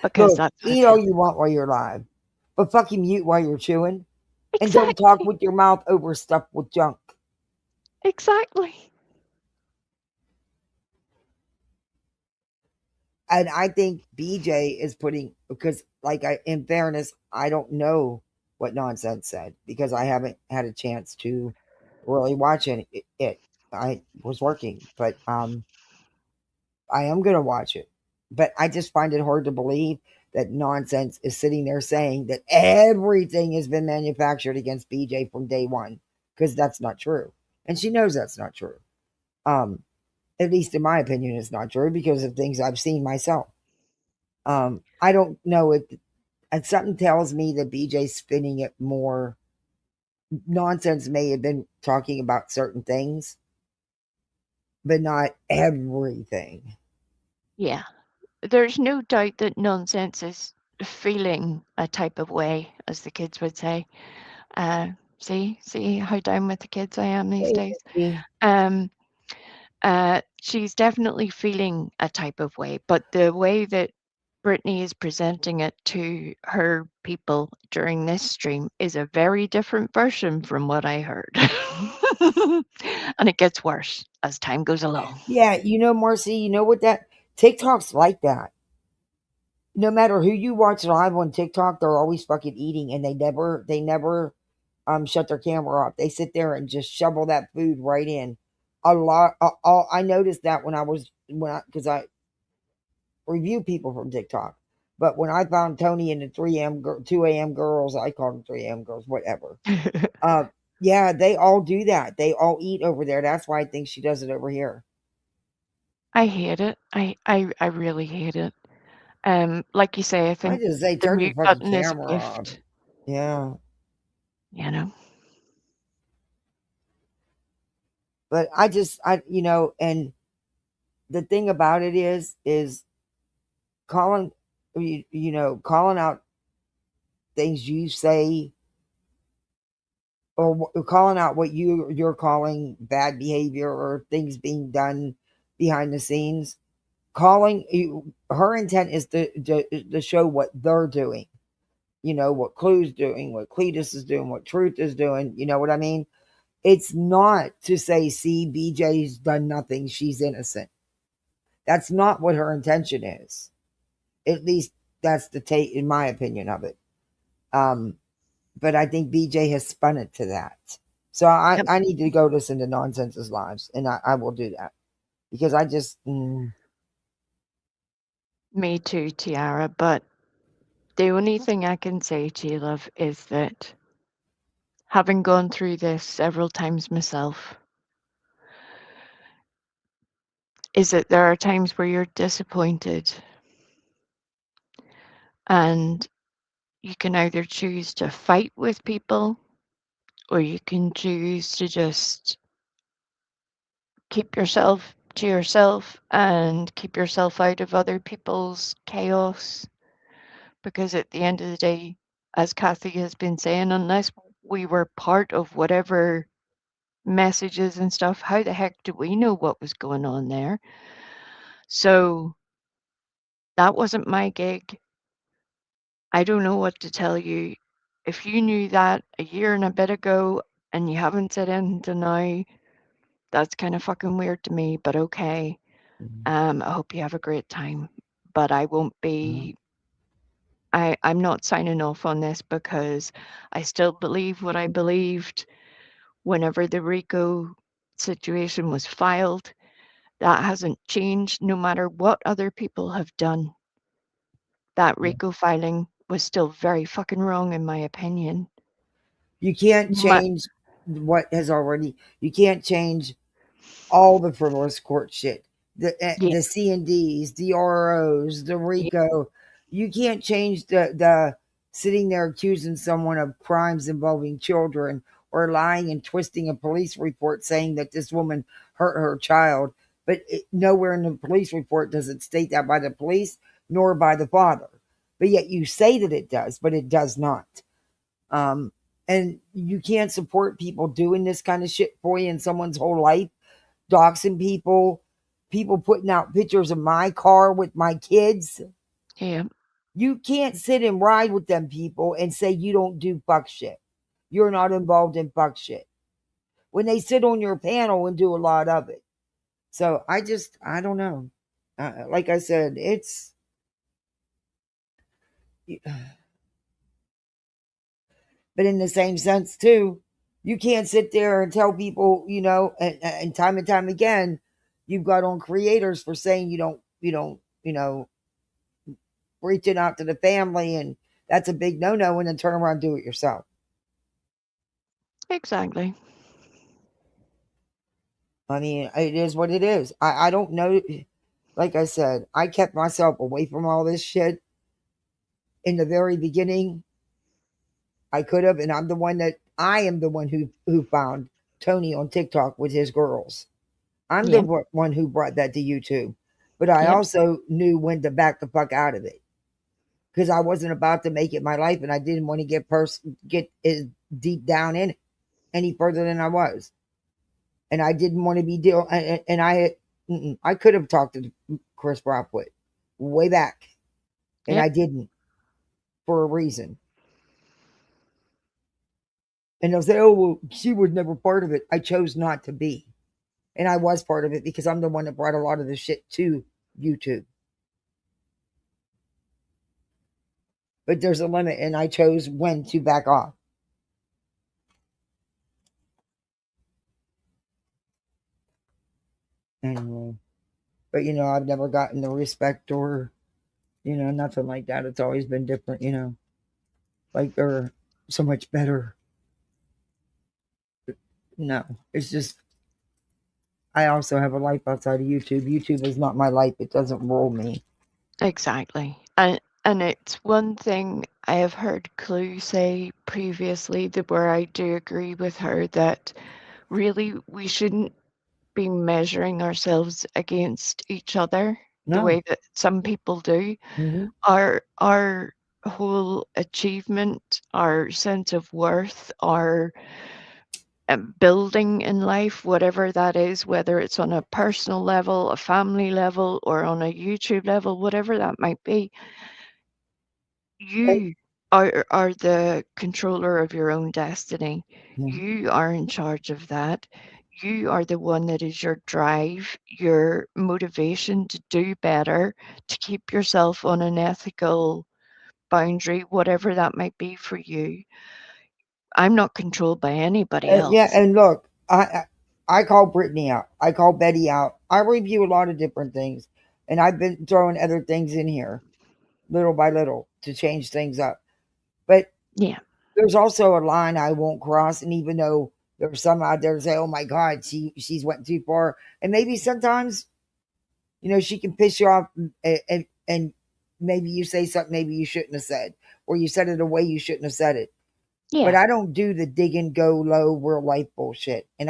Because Look, that's eat what all it you want while you're alive, but fucking mute while you're chewing, is. and don't talk Exactly. with your mouth overstuffed with junk. Exactly. And I think BJ is putting, because like in fairness, I don't know what nonsense said because I haven't had a chance to really watch it. I was working, but I am gonna watch it. But I just find it hard to believe that nonsense is sitting there saying that everything has been manufactured against BJ from day one, because that's not true, and she knows that's not true. Um, at least in my opinion, it's not true because of things I've seen myself. I don't know it. And something tells me that BJ's spinning it more. Nonsense may have been talking about certain things, but not everything. Yeah. There's no doubt that nonsense is feeling a type of way, as the kids would say. See how down with the kids I am these days. Hey, Um, she's definitely feeling a type of way, but the way that Brittany is presenting it to her people during this stream is a very different version from what I heard. And it gets worse as time goes along. yeah, Marcy, you know what that TikTok's like that. No matter who you watch live on TikTok, they're always fucking eating, and they never shut their camera off. They sit there and just shovel that food right in. A lot. I noticed that because I review people from TikTok. But when I found Tony and the 2 a.m. girls, I call them 3 a.m. girls, whatever. Uh, yeah, they all do that. They all eat over there. That's why I think she does it over here. I hate it. I really hate it. Like you say, I I think just say, the turn your mute fucking button is a camera off. gift, Yeah. you know. But and the thing about it is calling, calling out things you say, or calling out what you're calling bad behavior or things being done behind the scenes. Her intent is to show what they're doing. What Clue's doing, what Cletus is doing, what Truth is doing. You know what I mean? It's not to say, see, BJ's done nothing, she's innocent. That's not what her intention is. At least that's the take, in my opinion of it. Um, but I think BJ has spun it to that. So I need to go listen to Nonsense's lives, and I will do that because I just Me too, Tiara. But the only thing I can say to you, love, is that having gone through this several times myself, is that there are times where you're disappointed and you can either choose to fight with people or you can choose to just keep yourself to yourself and keep yourself out of other people's chaos. Because at the end of the day, as Kathy has been saying, unless we were part of whatever messages and stuff, how the heck do we know what was going on there? So that wasn't my gig. I don't know what to tell you. If you knew that a year and a bit ago and you haven't said anything now, that's kind of fucking weird to me, but okay. I hope you have a great time. But I won't be I'm not signing off on this because I still believe what I believed whenever the RICO situation was filed. That hasn't changed no matter what other people have done. That RICO filing was still very fucking wrong in my opinion. you can't My, change what has already. You can't change all the frivolous court shit. yeah, The C&Ds, the ROs, the yeah, RICO. You can't change the sitting there accusing someone of crimes involving children or lying and twisting a police report saying that this woman hurt her child. But nowhere in the police report does it state that by the police nor by the father. But yet you say that it does, but it does not. Um, and you can't support people doing this kind of shit for you in someone's whole life, doxing people, people putting out pictures of my car with my kids. yeah, You can't sit and ride with them people and say you don't do fuck shit. You're not involved in fuck shit when they sit on your panel and do a lot of it. So I don't know. Like I said, it's, but in the same sense too, you can't sit there and tell people, and time again, you've got on creators for saying you don't, reaching out to the family, and that's a big no-no, and then turn around and do it yourself. exactly. I mean, it is what it is. I don't know. Like I said, I kept myself away from all this shit in the very beginning. I could have, and I am the one who found Tony on TikTok with his girls. I'm the Yep, one who brought that to YouTube. But I yep, also knew when to back the fuck out of it because I wasn't about to make it my life, and I didn't want to get as deep down in it any further than I was, and I didn't want to be deal. And I could have talked to Chris Brockwood way back, and yep. I didn't for a reason. And they'll say, "Oh, well, she was never part of it." I chose not to be, and I was part of it because I'm the one that brought a lot of the shit to YouTube. But there's a limit, and I chose when to back off. Anyway, but I've never gotten the respect or nothing like that. It's always been different. Like they're so much better. No, it's just I also have a life outside of YouTube. YouTube is not my life. It doesn't rule me. Exactly. And it's one thing I have heard Clue say previously that where I do agree with her that really we shouldn't be measuring ourselves against each other the No. way that some people do. Mm-hmm. Our whole achievement, our sense of worth, our building in life, whatever that is, whether it's on a personal level, a family level, or on a YouTube level, whatever that might be, you are the controller of your own destiny. Mm-hmm. You are in charge of that. You are the one that is your drive, your motivation to do better, to keep yourself on an ethical boundary, whatever that might be for you. I'm not controlled by anybody else. Yeah, and look, I call Brittany out. I call Betty out. I review a lot of different things, and I've been throwing other things in here, little by little, to change things up. But Yeah. there's also a line I won't cross, and even though there's some out there that say, "Oh my God, she's went too far," and maybe sometimes, she can piss you off, and maybe you say something maybe you shouldn't have said, or you said it a way you shouldn't have said it. But Yeah. I don't do the dig and go low real life bullshit. And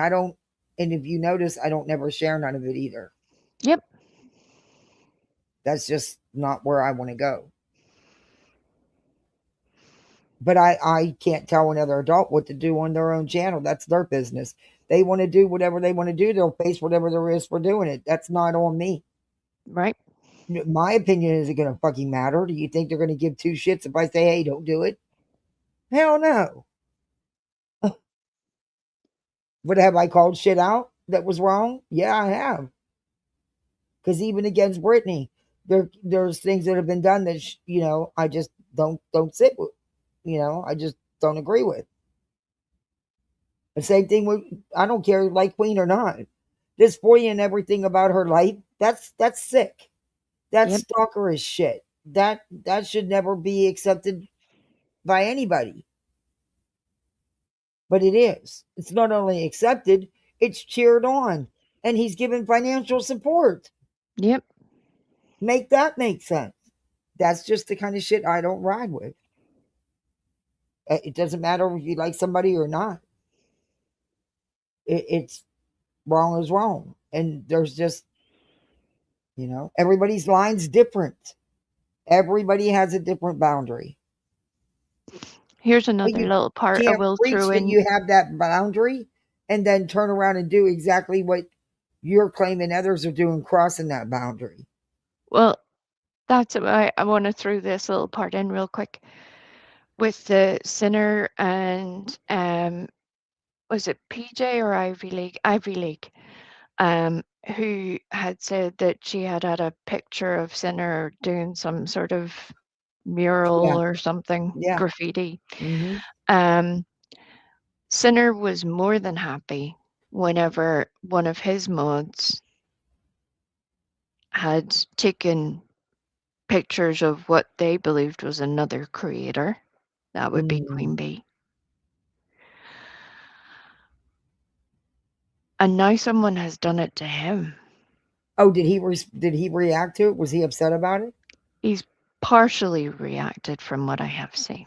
if you notice, I don't never share none of it either. Yep. That's just not where I want to go. But I can't tell another adult what to do on their own channel. That's their business. They want to do whatever they want to do. They'll face whatever there is for doing it. That's not on me. Right. My opinion isn't going to fucking matter. Do you think they're going to give two shits if I say, hey, don't do it? Hell no. But have I called shit out that was wrong? Yeah, I have. Because even against Brittany, there's things that have been done that I just don't sit with. I just don't agree with. The same thing with, I don't care like Queen or not. This boy and everything about her life, that's sick. That's stalkerish shit. That should never be accepted by anybody. But it is. It's not only accepted, it's cheered on. And he's given financial support. Yep. Make that make sense. That's just the kind of shit I don't ride with. It doesn't matter if you like somebody or not. It's wrong is wrong. And there's just, everybody's line's different. Everybody has a different boundary. Here's another little part I will throw in. You have that boundary and then turn around and do exactly what you're claiming others are doing, crossing that boundary. Well, that's why I want to throw this little part in real quick. With the Sinner and was it PJ or Ivy League? Ivy League, who had said that she had a picture of Sinner doing some sort of mural or something, graffiti. Mm-hmm. Sinner was more than happy whenever one of his mods had taken pictures of what they believed was another creator. That would be Queen Bee. And now someone has done it to him. Oh, did he react to it? Was he upset about it? He's partially reacted from what I have seen.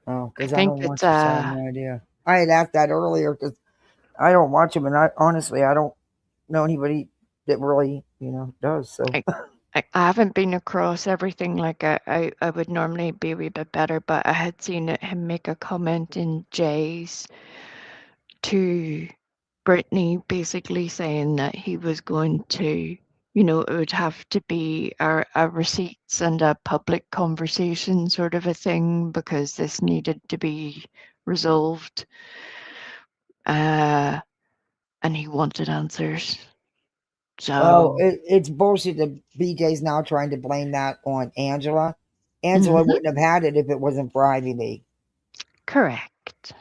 Oh, because I don't watch him, so I have no idea. I had asked that earlier because I don't watch him, and I don't know anybody that really, does. So I haven't been across everything like I would normally be a wee bit better, but I had seen him make a comment in Jay's to Brittany, basically saying that he was going to, it would have to be a receipts and a public conversation sort of a thing because this needed to be resolved. And he wanted answers. So it's bullshit that BJ's now trying to blame that on Angela. Angela wouldn't have had it if it wasn't for Ivy League. Correct.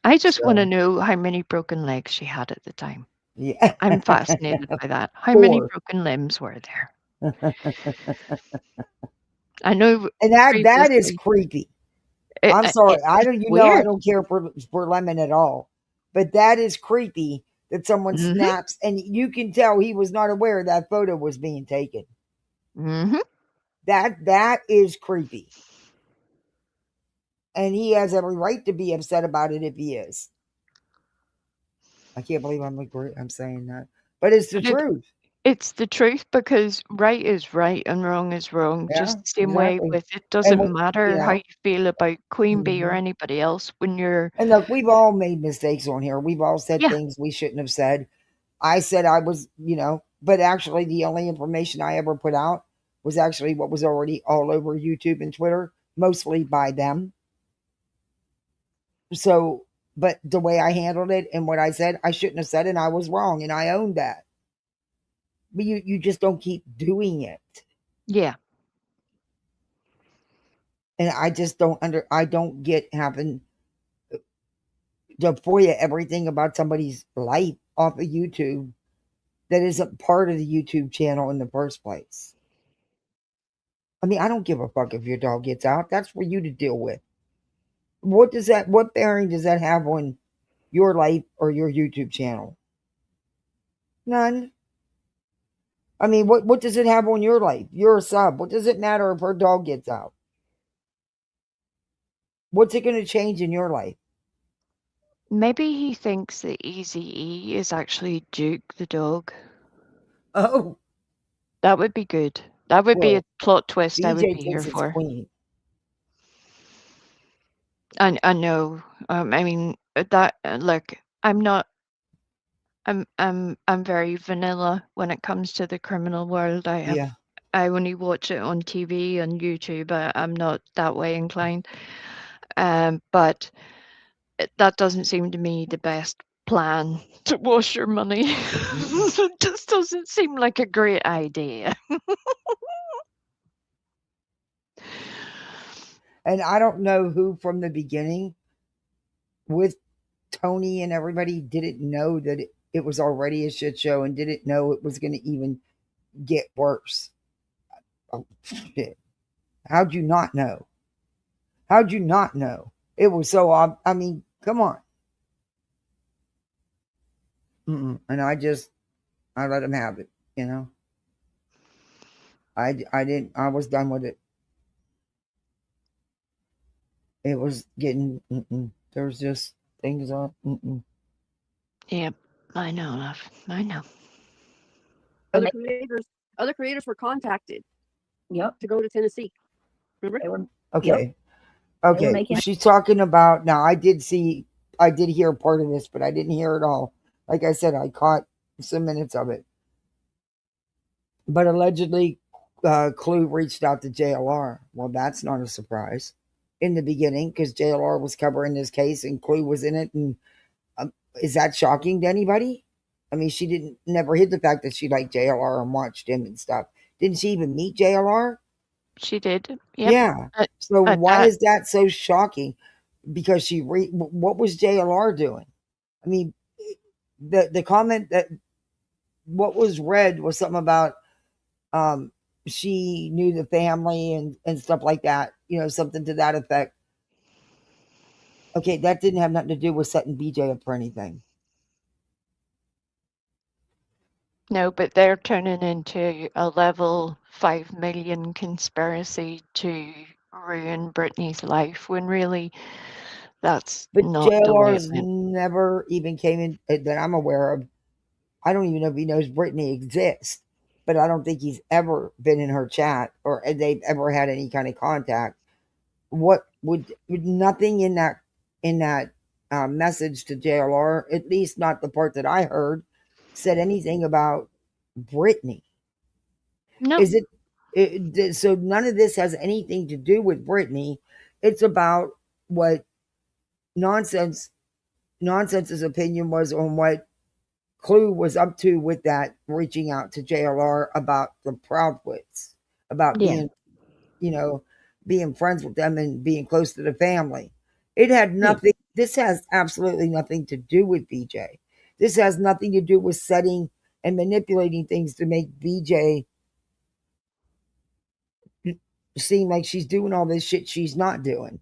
I just want to know how many broken legs she had at the time. Yeah. I'm fascinated by that. How many broken limbs were there? I know. And that is creepy. I'm sorry. I don't care for Lemon at all. But that is creepy that someone snaps and you can tell he was not aware that photo was being taken. That is creepy. And he has every right to be upset about it if he is. I can't believe I'm saying that. But it's the truth. It's the truth because right is right and wrong is wrong. Yeah, just the same way with it doesn't matter how you feel about Queen Bee or anybody else when you're. And look, we've all made mistakes on here. We've all said things we shouldn't have said. I said I was, but actually the only information I ever put out was actually what was already all over YouTube and Twitter, mostly by them. So, but the way I handled it and what I said, I shouldn't have said it, and I was wrong, and I owned that. But you just don't keep doing it. Yeah. And I just I don't get having to FOIA everything about somebody's life off of YouTube that isn't part of the YouTube channel in the first place. I mean, I don't give a fuck if your dog gets out. That's for you to deal with. What bearing does that have on your life or your YouTube channel? None. I mean, what does it have on your life? You're a sub. What does it matter if her dog gets out? What's it going to change in your life? Maybe he thinks that Easy E is actually Duke the dog. Oh, That would be good. That would be well, a plot twist I would BJ be here thinks it's for. Queen. I know. I mean that. Look, I'm not. I'm very vanilla when it comes to the criminal world. Yeah. I only watch it on TV and YouTube. I'm not that way inclined. But that doesn't seem to me the best plan to wash your money. It just doesn't seem like a great idea. And I don't know who from the beginning with Tony and everybody didn't know that it was already a shit show and didn't know it was going to even get worse. Oh, shit. How'd you not know? How'd you not know? It was so odd. I mean, come on. And I let him have it, you know. I was done with it. It was getting, there's just things on. Yep, I know, love. I know. Other creators were contacted. Yep. To go to Tennessee. Remember? Okay. Yep. Okay. She's talking about, now I did hear part of this, but I didn't hear it all. Like I said, I caught some minutes of it. But allegedly, Clue reached out to JLR. Well, that's not a surprise in the beginning because JLR was covering this case and Clue was in it. And is that shocking to anybody? I mean, she never hid the fact that she liked JLR and watched him and stuff. Didn't she even meet JLR? She did. Yep. Yeah. So why is that so shocking? Because what was JLR doing? I mean, the comment that what was read was something about she knew the family and stuff like that, something to that effect. Okay, that didn't have nothing to do with setting BJ up for anything. No, but they're turning into a level 5 million conspiracy to ruin Britney's life when really that's not the way it JLR's went. never even came in that I'm aware of. I don't even know if he knows Britney exists, but I don't think he's ever been in her chat or they've ever had any kind of contact. What would nothing in that message to JLR, at least not the part that I heard, said anything about Britney? No. Is it so none of this has anything to do with Britney? It's about what Nonsense's opinion was on what Clue was up to with that reaching out to JLR about the Proudfoots, about being friends with them and being close to the family. It had nothing. This has absolutely nothing to do with BJ. This has nothing to do with setting and manipulating things to make BJ seem like she's doing all this shit she's not doing.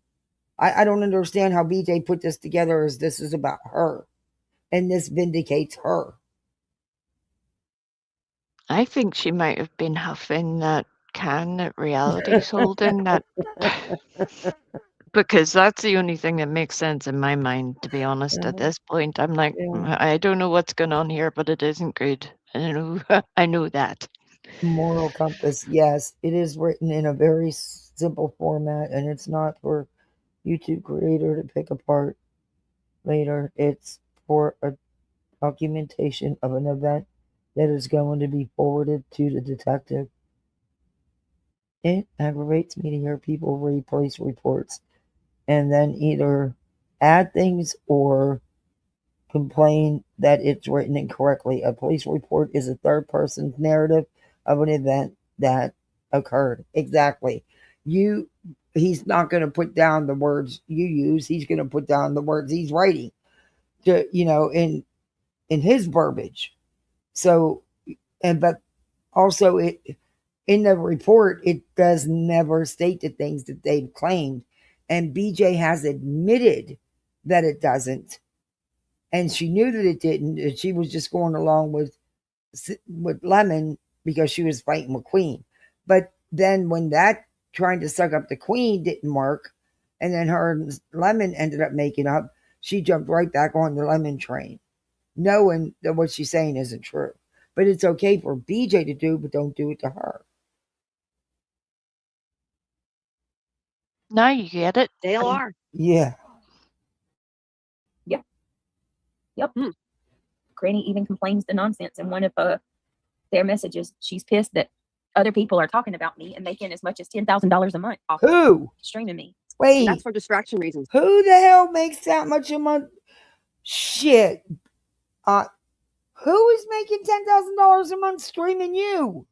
I don't understand how BJ put this together as this is about her and this vindicates her. I think she might have been huffing that can that Reality's holding that because that's the only thing that makes sense in my mind, to be honest. At this point, I'm like, I don't know what's going on here, but it isn't good. I know that. Moral compass, yes, it is written in a very simple format, and it's not for YouTube creator to pick apart later. It's for a documentation of an event that is going to be forwarded to the detective. It aggravates me to hear people read police reports and then either add things or complain that it's written incorrectly. A police report is a third person's narrative of an event that occurred. Exactly. You he's not going to put down the words you use. He's going to put down the words he's writing, to in his verbiage. So, but also it in the report, it does never state the things that they've claimed, and BJ has admitted that it doesn't, and she knew that it didn't, and she was just going along with Lemon because she was fighting with Queen. But then when that trying to suck up the Queen didn't work, and then her and Lemon ended up making up, she jumped right back on the Lemon train, knowing that what she's saying isn't true. But it's okay for BJ to do, but don't do it to her. Now you get it. They are. Yeah. Yep. Granny even complains the nonsense in one of their messages. She's pissed that other people are talking about me and making as much as $10,000 a month off Who? streaming me. Wait. That's for distraction reasons. Who the hell makes that much a month? Shit. Who is making $10,000 a month streaming you?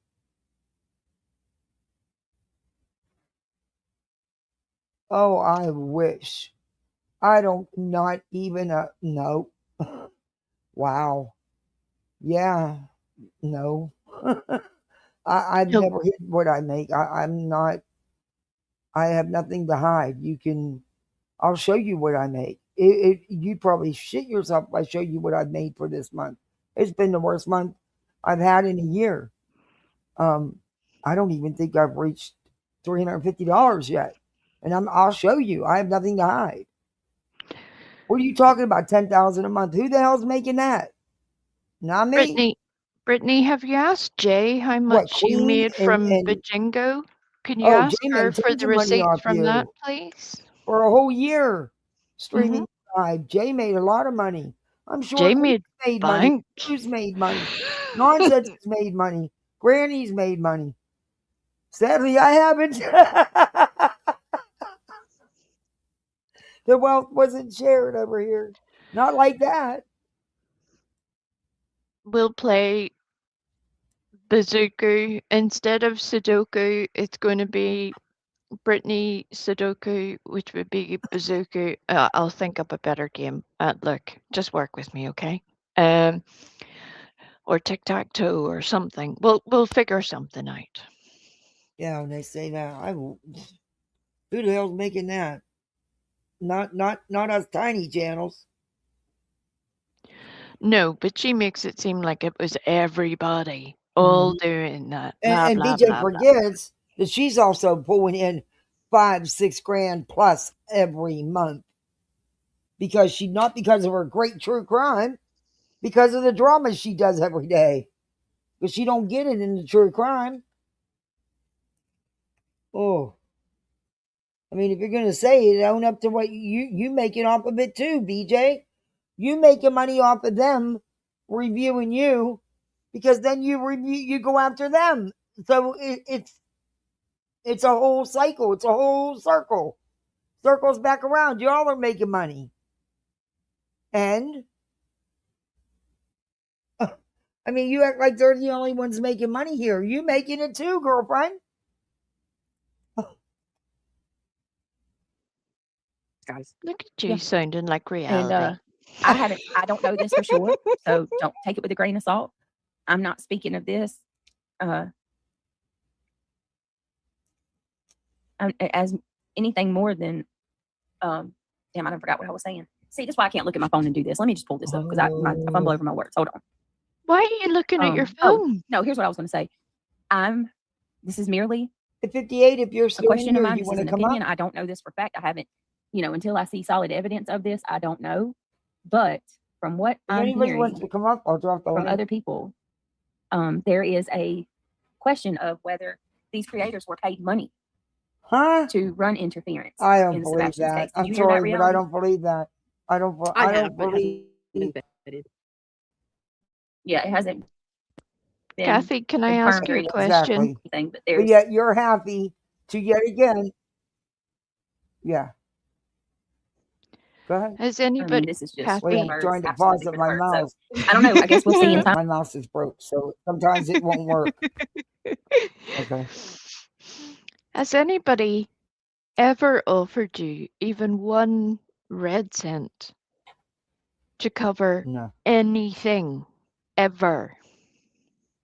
Oh, I wish. I don't, not even no. Wow. Yeah. No. I've never hid what I make. I'm not, I have nothing to hide. I'll show you what I make. You'd probably shit yourself if I show you what I've made for this month. It's been the worst month I've had in a year. I don't even think I've reached $350 yet. And I'll show you. I have nothing to hide. What are you talking about? $10,000 a month? Who the hell's making that? Not me. Brittany, have you asked Jay how much she made from Bajingo? Can you ask her for the receipt from that, please? For a whole year streaming live. Jay made a lot of money. I'm sure Jay made money. Who's made money? Nonsense has made money. Granny's made money. Sadly, I haven't. The wealth wasn't shared over here. Not like that. We'll play Bazooka. Instead of Sudoku, it's going to be Brittany Sudoku, which would be Bazooka. I'll think up a better game. Look, just work with me, okay? Or tic-tac-toe or something. We'll figure something out. Yeah, when they say that, who the hell's making that? Not us tiny channels. No, but she makes it seem like it was everybody all doing that. And BJ forgets that she's also pulling in $5-6 grand plus every month, because not because of her great true crime, because of the drama she does every day. Because she don't get it in the true crime. Oh. I mean, if you're going to say it, own up to what you making off of it too, BJ. You making money off of them reviewing you, because then you go after them. So it's a whole cycle. It's a whole circle. Circles back around. Y'all are making money. And I mean, you act like they're the only ones making money here. You making it too, girlfriend. Guys, look at you sounding like reality. And I don't know this for sure, so don't take it with a grain of salt. I'm not speaking of this as anything more than damn, I forgot what I was saying. See, that's why I can't look at my phone and do this. Let me just pull this up, because I fumble over my words. Hold on. Why are you looking at your phone? No, here's what I was going to say. This is merely at 58. If you're a question of mine, this is an opinion. I don't know this for fact. I haven't, until I see solid evidence of this, I don't know. But from what I'm hearing wants to come up, I'll drop the from other people, there is a question of whether these creators were paid money to run interference. I don't believe that. I'm sorry, but I don't believe that. I don't believe it. Yeah, it hasn't been. Kathy, can I ask you a question? Exactly. But yet you're happy to yet again. Yeah. Go ahead. Has anybody? This is just Kathy, I'm trying to pause at my mouse. So, I don't know. I guess we'll see in time. My mouse is broke, so sometimes it won't work. Okay. Has anybody ever offered you even one red cent to cover No, anything ever?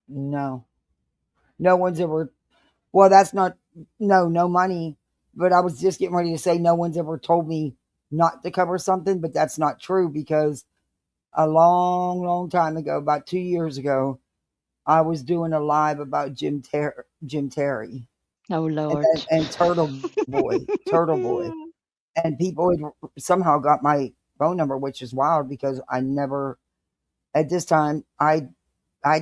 no, no one's ever. Well, that's not no money. But I was just getting ready to say no one's ever told me not to cover something, but that's not true because a long time ago, about 2 years ago, I was doing a live about Jim Terry, Oh Lord. and Turtle Boy, and people had somehow got my phone number, which is wild because I never at this time I'd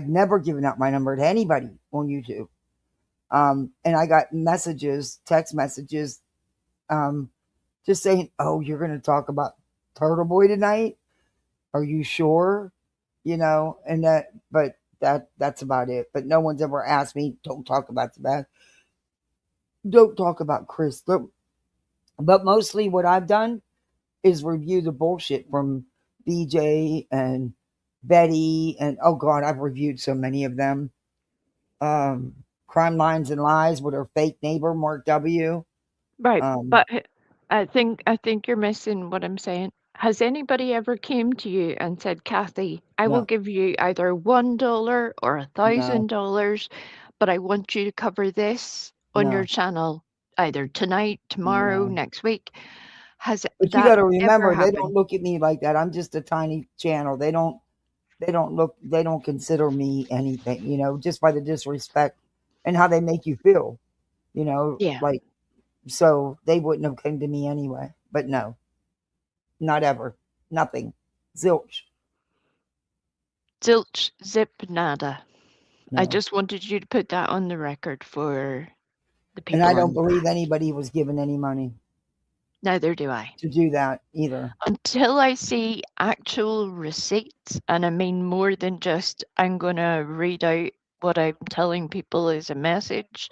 never given out my number to anybody on YouTube. And I got text messages, just saying, "Oh, you're going to talk about Turtle Boy tonight? Are you sure?" And but that's about it. But no one's ever asked me, "Don't talk about the bad. Don't talk about Chris." But mostly, what I've done is review the bullshit from BJ and Betty, and oh god, I've reviewed so many of them. Crime Lines and Lies with her fake neighbor Mark W. Right, Um, but I think you're missing what I'm saying. Has anybody ever came to you and said, Kathy, I will no, give you either $1 or no, $1,000, but I want you to cover this on your no, channel either tonight, tomorrow, no. next week. Has But you got that to ever remember, they don't happened? look at me like that. I'm just a tiny channel. They don't consider me anything. Just by the disrespect and how they make you feel. Yeah. Like so they wouldn't have come to me anyway. But no, not ever, nothing, zilch, Zilch, zip, nada. I no. just wanted you to put that on the record for the And I people don't in believe anybody was given any money neither do I. to do that either. Until I see actual receipts, and I mean more than just I'm going to read out what I'm telling people as a message,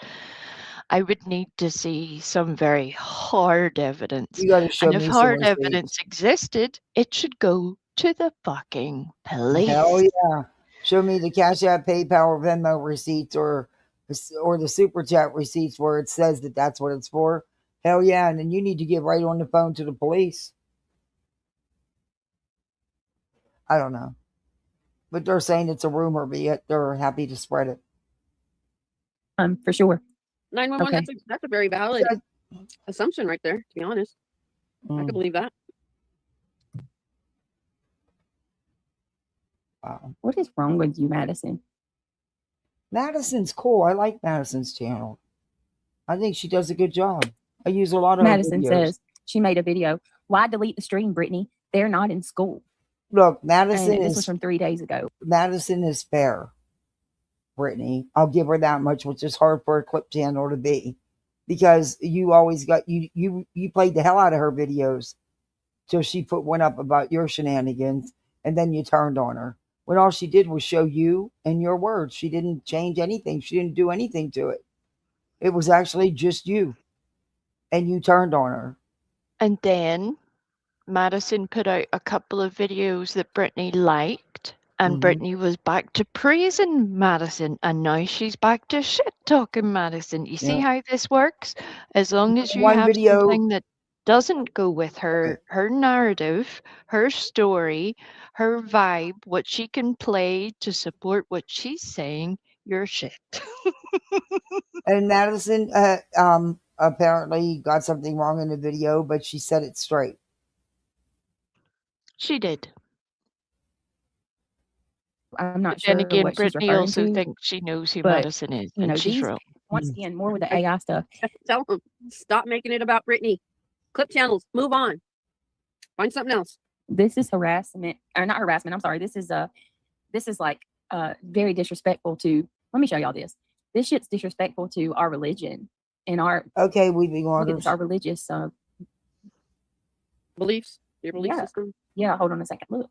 I would need to see some very hard evidence. You got to show And if me some hard receipts. evidence existed, it should go to the fucking Hell police. yeah. Show me the Cash App, PayPal, or Venmo receipts, or the Super Chat receipts where it says that that's what it's for. Hell yeah. And then you need to get right on the phone to the police. I don't know. But they're saying it's a rumor, but yet they're happy to spread it. For sure. 911. Okay. That's a very valid assumption right there. To be honest, I could believe that. Wow. What is wrong with you, Madison? Madison's cool. I like Madison's channel. I think she does a good job. I use a lot of Madison her videos. says she made a video. Why delete the stream, Brittany? They're not in school. Look, And this was from 3 days ago. Madison is fair, Brittany. I'll give her that much, which is hard for a clip channel to be. Because you always got you played the hell out of her videos till she put one up about your shenanigans, and then you turned on her. When all she did was show you and your words. She didn't change anything. She didn't do anything to it. It was actually just you. And you turned on her. And then Madison put out a couple of videos that Brittany liked, and Brittany was back to praising Madison, and now she's back to shit talking Madison. You see how this works? As long as you One have video. something that doesn't go with her narrative, her story, her vibe, what she can play to support what she's saying, you're shit. And Madison apparently got something wrong in the video, but she said it straight. She did. I'm not But sure then again, what she's Brittany referring also to. thinks she knows who But, Madison is, you know, and she's these, wrong. once again, more with the AI stuff. Tell them, stop making it about Brittany. Clip channels, move on. Find something else. This is harassment, or not harassment. I'm sorry. This is like very disrespectful to. Let me show y'all this. This shit's disrespectful to our religion and our. Okay, weeping Look at waters. this, our religious Beliefs, your belief Yeah. system. Yeah, hold on a second. Look,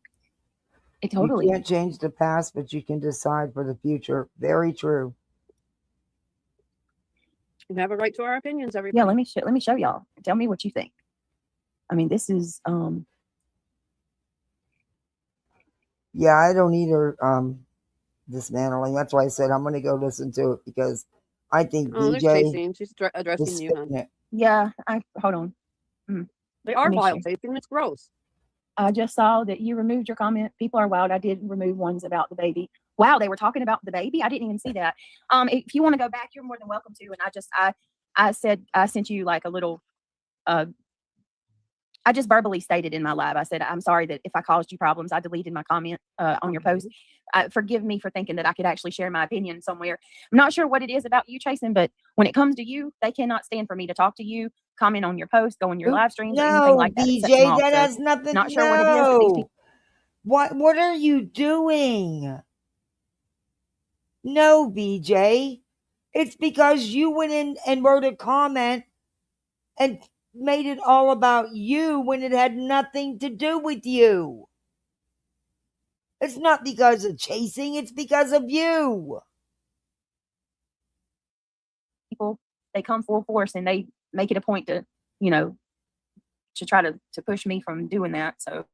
it totally. You can't change the past, but you can decide for the future. Very true. We have a right to our opinions, everybody. Yeah, let me show y'all. Tell me what you think. I mean, this is Yeah, I don't either dismantling. That's why I said I'm going to go listen to it because I think Oh, there's BJ Chasing. She's is addressing you, huh? spitting it. Yeah, hold on. They are Let me vile share. tasting. It's gross. I just saw that you removed your comment. People are wild. I did remove ones about the baby. Wow, they were talking about the baby. I didn't even see that. If you want to go back, you're more than welcome to. And I said I sent you like a little. I just verbally stated in my live. I said I'm sorry that if I caused you problems. I deleted my comment on your post. Forgive me for thinking that I could actually share my opinion somewhere. I'm not sure what it is about you, Chasen, but when it comes to you, they cannot stand for me to talk to you, comment on your post, go on your live streams, or anything No, like that. It sets them BJ, off. that So has nothing. not sure what it is, but these people. What are you doing? No, BJ. It's because you went in and wrote a comment and made it all about you when it had nothing to do with you. It's not because of chasing, it's because of you. People, they come full force and they make it a point to, to try to push me from doing that. So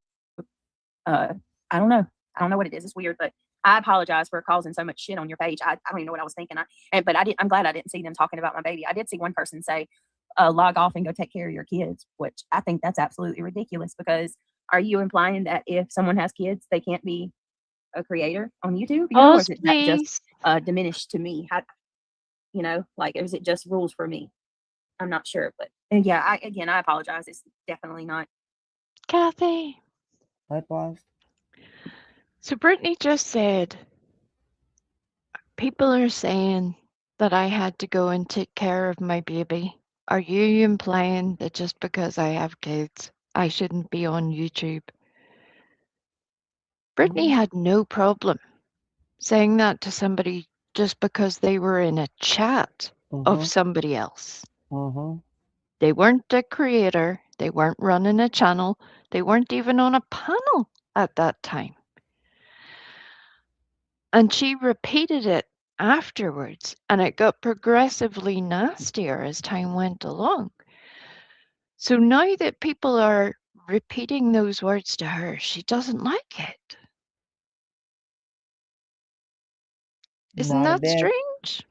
I don't know. I don't know what it is. It's weird, but I apologize for causing so much shit on your page. I don't even know what I was thinking. I'm glad I didn't see them talking about my baby. I did see one person say, log off and go take care of your kids, which I think that's absolutely ridiculous, because are you implying that if someone has kids, they can't be a creator on YouTube? Or is it that just diminished to me? How, like, is it just rules for me? I'm not sure, but yeah, I apologize. It's definitely not. Kathy. I paused. So Brittany just said, people are saying that I had to go and take care of my baby. Are you implying that just because I have kids, I shouldn't be on YouTube? Brittany had no problem saying that to somebody just because they were in a chat of somebody else. They weren't a creator. They weren't running a channel. They weren't even on a panel at that time. And she repeated it afterwards, and it got progressively nastier as time went along. So now that people are repeating those words to her, she doesn't like it. Isn't that strange?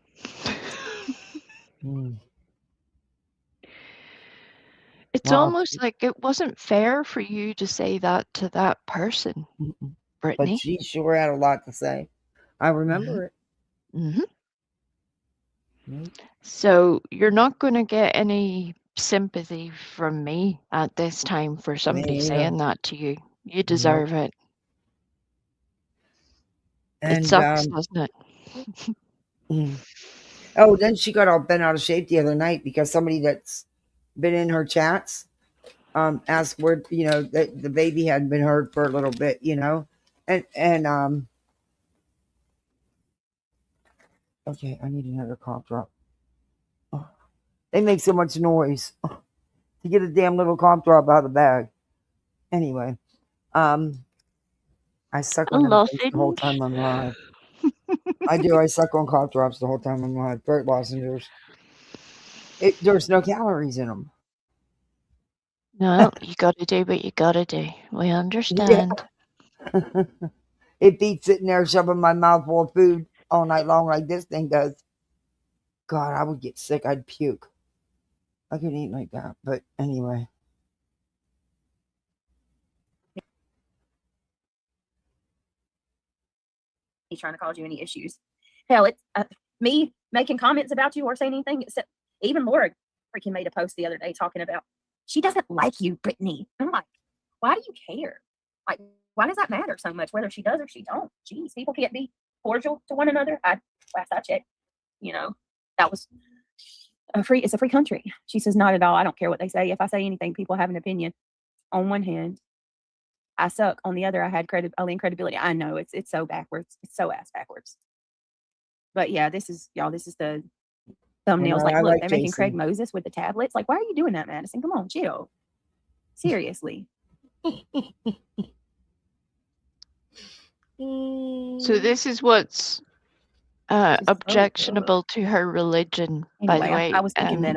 It's almost like it wasn't fair for you to say that to that person, Brittany. But she sure had a lot to say. I remember it. So you're not going to get any sympathy from me at this time for somebody saying that to you. You deserve it. And, it sucks, doesn't it? Oh, then she got all bent out of shape the other night because somebody that's been in her chats asked where, that the baby hadn't been heard for a little bit, and okay, I need another cough drop. Oh, they make so much noise to get a damn little cough drop out of the bag. Anyway, I suck on them things the whole time I'm live. I do. I suck on cough drops the whole time I'm live. Throat lozenges. There's no calories in them. No, you got to do what you got to do. We understand. Yeah. It beats sitting there shoving my mouth full of food all night long like this thing does. God, I would get sick. I'd puke. I could eat like that. But anyway. He's trying to cause you any issues. Hell, it's me making comments about you or saying anything, except even Laura freaking made a post the other day talking about she doesn't like you, Brittany. I'm like, why do you care? Like, why does that matter so much, whether she does or she don't? Jeez, people can't be cordial to one another. Last I checked, that was it's a free country. She says, not at all. I don't care what they say. If I say anything, people have an opinion. On one hand, I suck. On the other, I had credibility. I know it's so backwards. It's so ass backwards. But yeah, this is the thumbnails. Like, look, they're making Craig Moses with the tablets. Like, why are you doing that, Madison? Come on, chill. Seriously. So this is what's objectionable to her religion, anyway, by the way. I was thinking that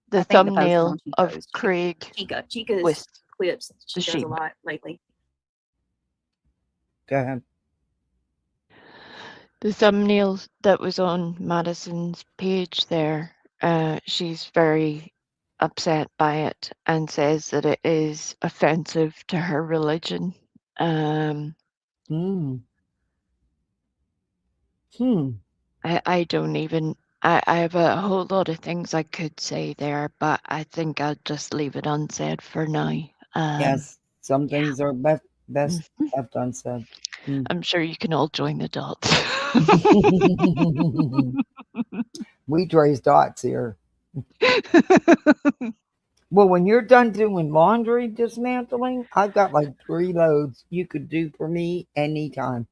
the thumbnail of Craig Chica's with clips she the does sheep. a lot lately. Go ahead. The thumbnail that was on Madison's page there she's very upset by it and says that it is offensive to her religion. Um, Hmm. Hmm. I don't even. I have a whole lot of things I could say there, but I think I'll just leave it unsaid for now. Yes, some Yeah. things are best Mhm. left unsaid. Hmm. I'm sure you can all join the dots. We trace dots here. Well, when you're done doing laundry dismantling, I've got like 3 loads you could do for me anytime.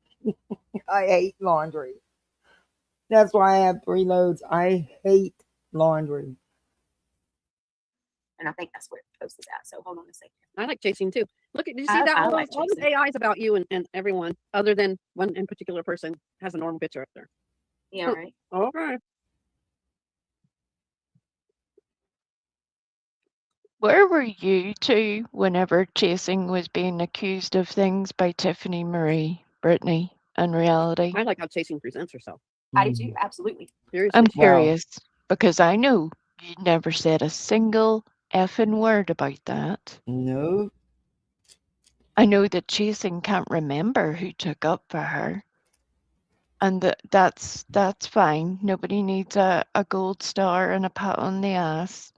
I hate laundry. That's why I have 3 loads. I hate laundry. And I think that's where the post is at. So hold on a second. I like chasing too. Look at, did you see that? I All like those chasing. AIs about you and everyone, other than one in particular person, has a normal picture up there. Yeah, right. Okay. Where were you two whenever chasing was being accused of things by Tiffany Marie, Brittany, and reality? I like how chasing presents herself. I do, absolutely. Seriously. I'm Well, curious because I know you never said a single effing word about that. no. I know that chasing can't remember who took up for her. And that's fine. Nobody needs a gold star and a pat on the ass.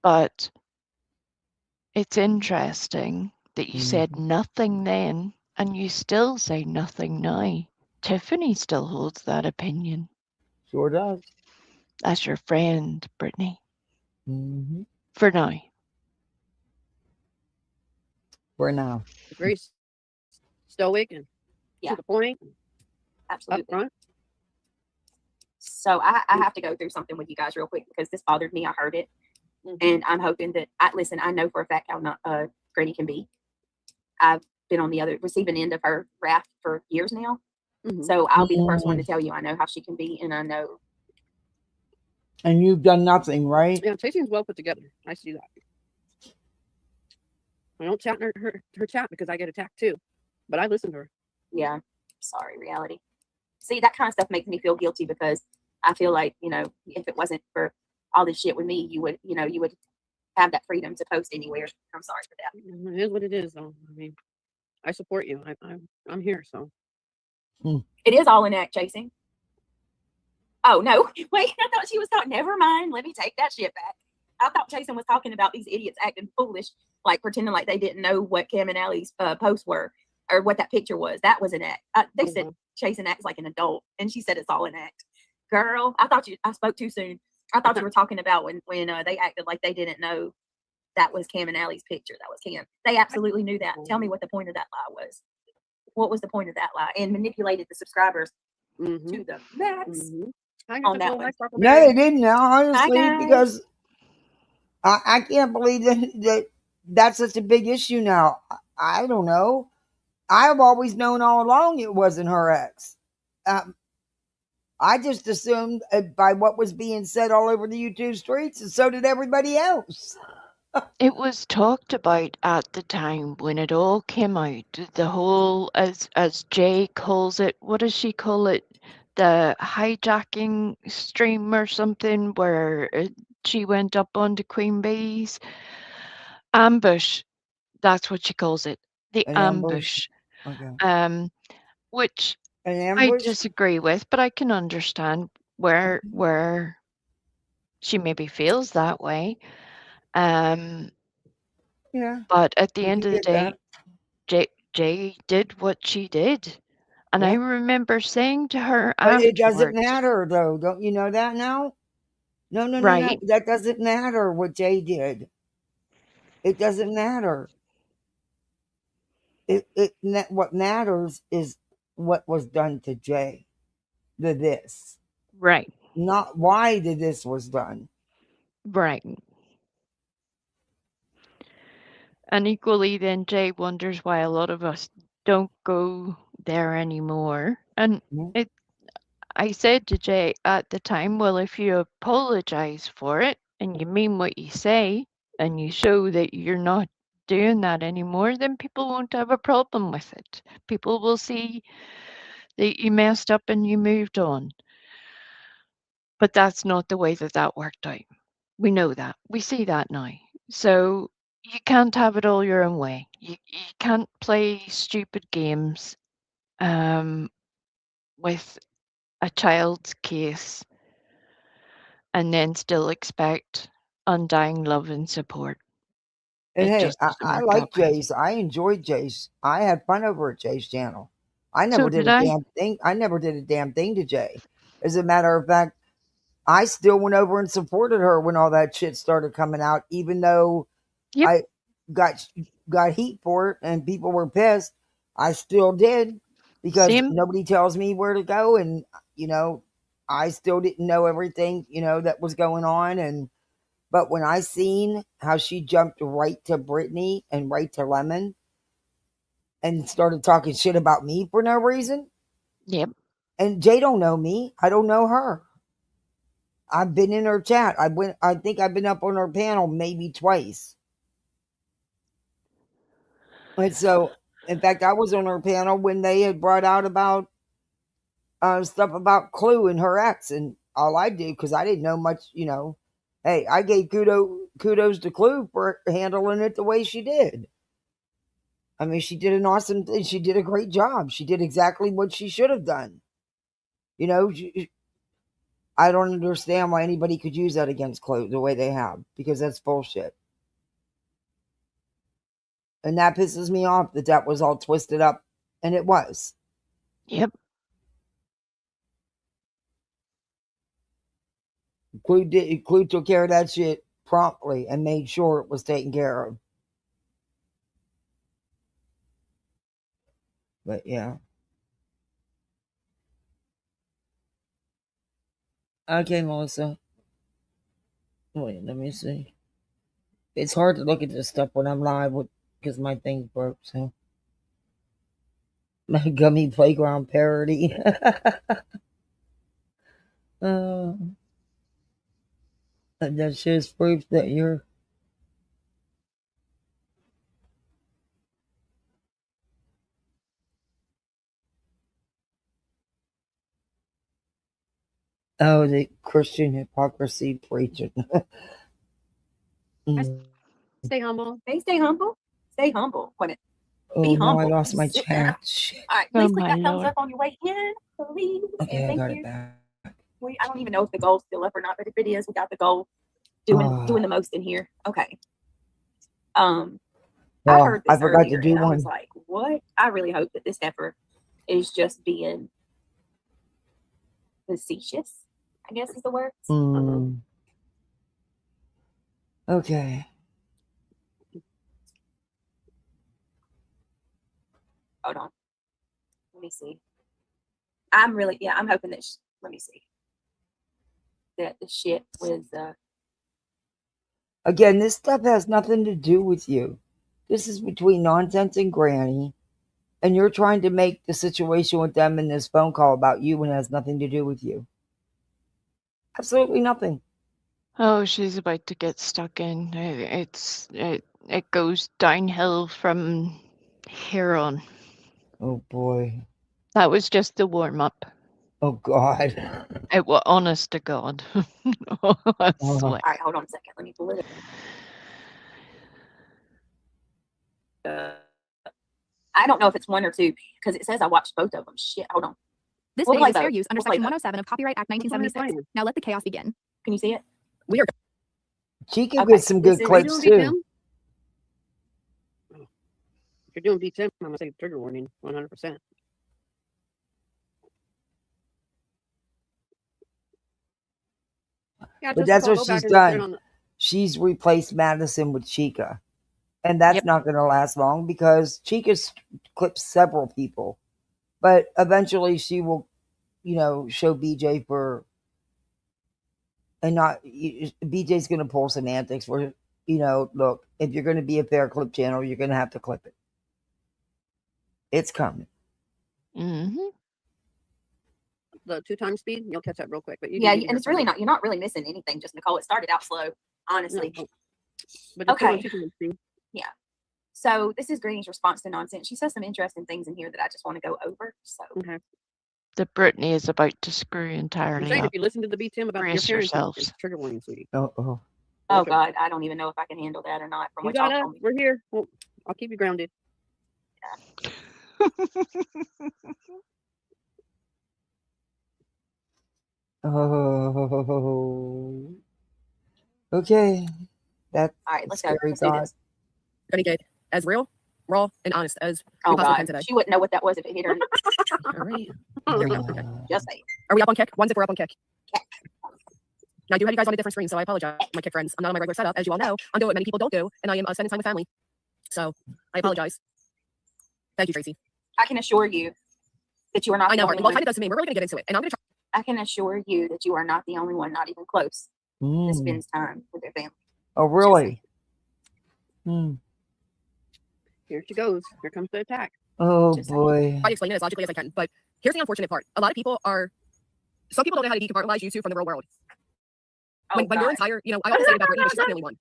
But it's interesting that you said nothing then and you still say nothing now. Tiffany still holds that opinion. Sure does. As your friend, Brittany. Hmm. For now. For now. Very stoic and Yeah. to the point, Absolutely. upfront. So I have to go through something with you guys real quick because this bothered me. I heard it, and I'm hoping that listen. I know for a fact how not Granny can be. I've been on the other receiving end of her wrath for years now, so I'll be the first one to tell you I know how she can be, and I know. And you've done nothing, right? Yeah, chasing's well put together. I see that. I don't chat her chat because I get attacked too, but I listen to her. Yeah, sorry, reality. See, that kind of stuff makes me feel guilty because I feel like if it wasn't for all this shit with me, you would have that freedom to post anywhere. I'm sorry for that. It is what it is, though. I mean, I support you. I'm here, so. It is all an act, chasing. Oh no, wait! I thought she was talking. Never mind. Let me take that shit back. I thought Jason was talking about these idiots acting foolish, like pretending like they didn't know what Cam and Allie's posts were or what that picture was. That was an act. They said Jason acts like an adult, and she said it's all an act. Girl, I spoke too soon. I thought you were talking about when they acted like they didn't know that was Cam and Allie's picture. That was Cam. They absolutely knew that. Tell me what the point of that lie was. What was the point of that lie? And manipulated the subscribers to the max on that one. No, they didn't now, honestly, because I can't believe that's such a big issue now. I don't know. I've always known all along it wasn't her ex. I just assumed by what was being said all over the YouTube streets, and so did everybody else. It was talked about at the time when it all came out. The whole, as Jay calls it, what does she call it? The hijacking stream or something, where she went up onto Queen Bee's ambush. That's what she calls it, the An ambush. ambush. Okay. Which An I ambush. disagree with, but I can understand where she maybe feels that way. Um, Yeah. but at the You end can of the get that. day, Jay did what she did. And I Yeah. remember saying to her But it doesn't afterwards, matter, though. Don't you know that now? No, no, no, no. right, That doesn't matter what Jay did. It doesn't matter. What matters is what was done to Jay. This. right, Not why this was done. right. And equally, then Jay wonders why a lot of us don't go there anymore. And it, I said to Jay at the time, well, if you apologize for it and you mean what you say and you show that you're not doing that anymore, then people won't have a problem with it. People will see that you messed up and you moved on. But that's not the way that that worked out. We know that. We see that now. So you can't have it all your own way. You can't play stupid games with a child's case and then still expect undying love and support. And It hey, just doesn't I work like that way. Jay's. I enjoyed Jay's. I had fun over at Jay's channel. I So never did did a I. damn thing. I never did a damn thing to Jay. As a matter of fact, I still went over and supported her when all that shit started coming out, even though Yep. I got heat for it and people were pissed. I still did because Same. nobody tells me where to go, and you know, I still didn't know everything, you know, that was going on. And but when I seen how she jumped right to Brittany and right to Lemon and started talking shit about me for no reason, Yep. and Jay don't know me, I don't know her. I've been in her chat. I think I've been up on her panel maybe twice. And so, in fact, I was on her panel when they had brought out about stuff about Clue and her ex, and all I did, because I didn't know much, you know. Hey, I gave kudos to Clue for handling it the way she did. I mean, she did an awesome thing. She did a great job. She did exactly what she should have done. You know, I don't understand why anybody could use that against Clue the way they have, because that's bullshit. And that pisses me off that was all twisted up, and it was. Yep. Clue took care of that shit promptly and made sure it was taken care of. But yeah. Okay, Melissa. Wait, let me see. It's hard to look at this stuff when I'm live because my thing broke. So my gummy playground parody. That shows proof that you're. Oh, the Christian hypocrisy preaching. Stay humble. Hey, stay humble. Stay humble. Wait a minute. Oh, Be no, I humble. lost my Sit down. chat. Shit. All right, Oh please click my that thumbs lord. up on your way in, please. Okay, And I thank got you. it back. I don't even know if the goal's still up or not, but if it is, we got the goal doing the most in here. Okay. I heard this I forgot earlier, to do and one. I was like, "What?" I really hope that this heifer is just being facetious, I guess is the word. Okay. Hold on. Let me see. I'm hoping that, let me see. That the shit was, Again, this stuff has nothing to do with you. This is between Nonsense and Granny, and you're trying to make the situation with them in this phone call about you when it has nothing to do with you. Absolutely nothing. Oh, she's about to get stuck in. It goes downhill from here on. Oh boy. That was just the warm up. Oh God. It was honest to God. I swear. all right, hold on a second. Let me pull it up. I don't know if it's one or two because it says I watched both of them. Shit, hold on. This We'll video play is fair both. use under We'll play Section both. 107 of Copyright Act Which one are you 1976. playing? Now let the chaos begin. Can you see it? We are. She can Okay, get some this good is- Are you clips doing too. V10? If you're doing V10, I'm gonna say trigger warning 100%. Yeah, But just that's what go back she's and put it done. on the. She's replaced Madison with Chica. And that's Yep. not going to last long because Chica's clipped several people. But eventually she will, you know, show BJ for. And not. BJ's going to pull some antics where, you know, look, if you're going to be a fair clip channel, you're going to have to clip it. It's coming. Mm-hmm. The 2x speed, you'll catch up real quick. But you Yeah, need to and it's really not. You're not really missing anything. Just Nicole. It started out slow, honestly. No, but just Okay. 2x speed. So this is Granny's response to nonsense. She says some interesting things in here that I just want to go over. So Okay. that Brittany is about to screw I'm entirely saying up. if you listen to the BTM about your Brace parenting, yourselves. it's trigger warning, sweetie. Oh. Oh God, I don't even know if I can handle that or not. From You what y'all got us. told me. We're here. Well, I'll keep you grounded. Oh. Okay. That's All right, let's go. scary Let's do thought. this. Gonna get as real, raw, and honest as Oh we possibly God, can today. she wouldn't know what that was if it hit her. All right. Just say. Are we up on kick? One's if we're up on kick. Now, I do have you guys on a different screen, so I apologize. My kick friends. I'm not on my regular setup, as you all know. I'm doing what many people don't do, and I am spending time with family. So, I apologize. Thank you, Tracy. I can assure you that you are not. I know, the Hartley. only Well, one. kind of does to me. We're really gonna get into it, and I'm gonna try. I can assure you that you are not the only one, not even close, that spends time with their family. Oh, really? Mm. Here she goes. Here comes the attack. Oh, Just boy. Try to explain it as logically as I can, but here's the unfortunate part. A lot of people are. Some people don't know how to decompartmentalize YouTube from the real world. When your entire, I always say about Brittany, but she's not the only one.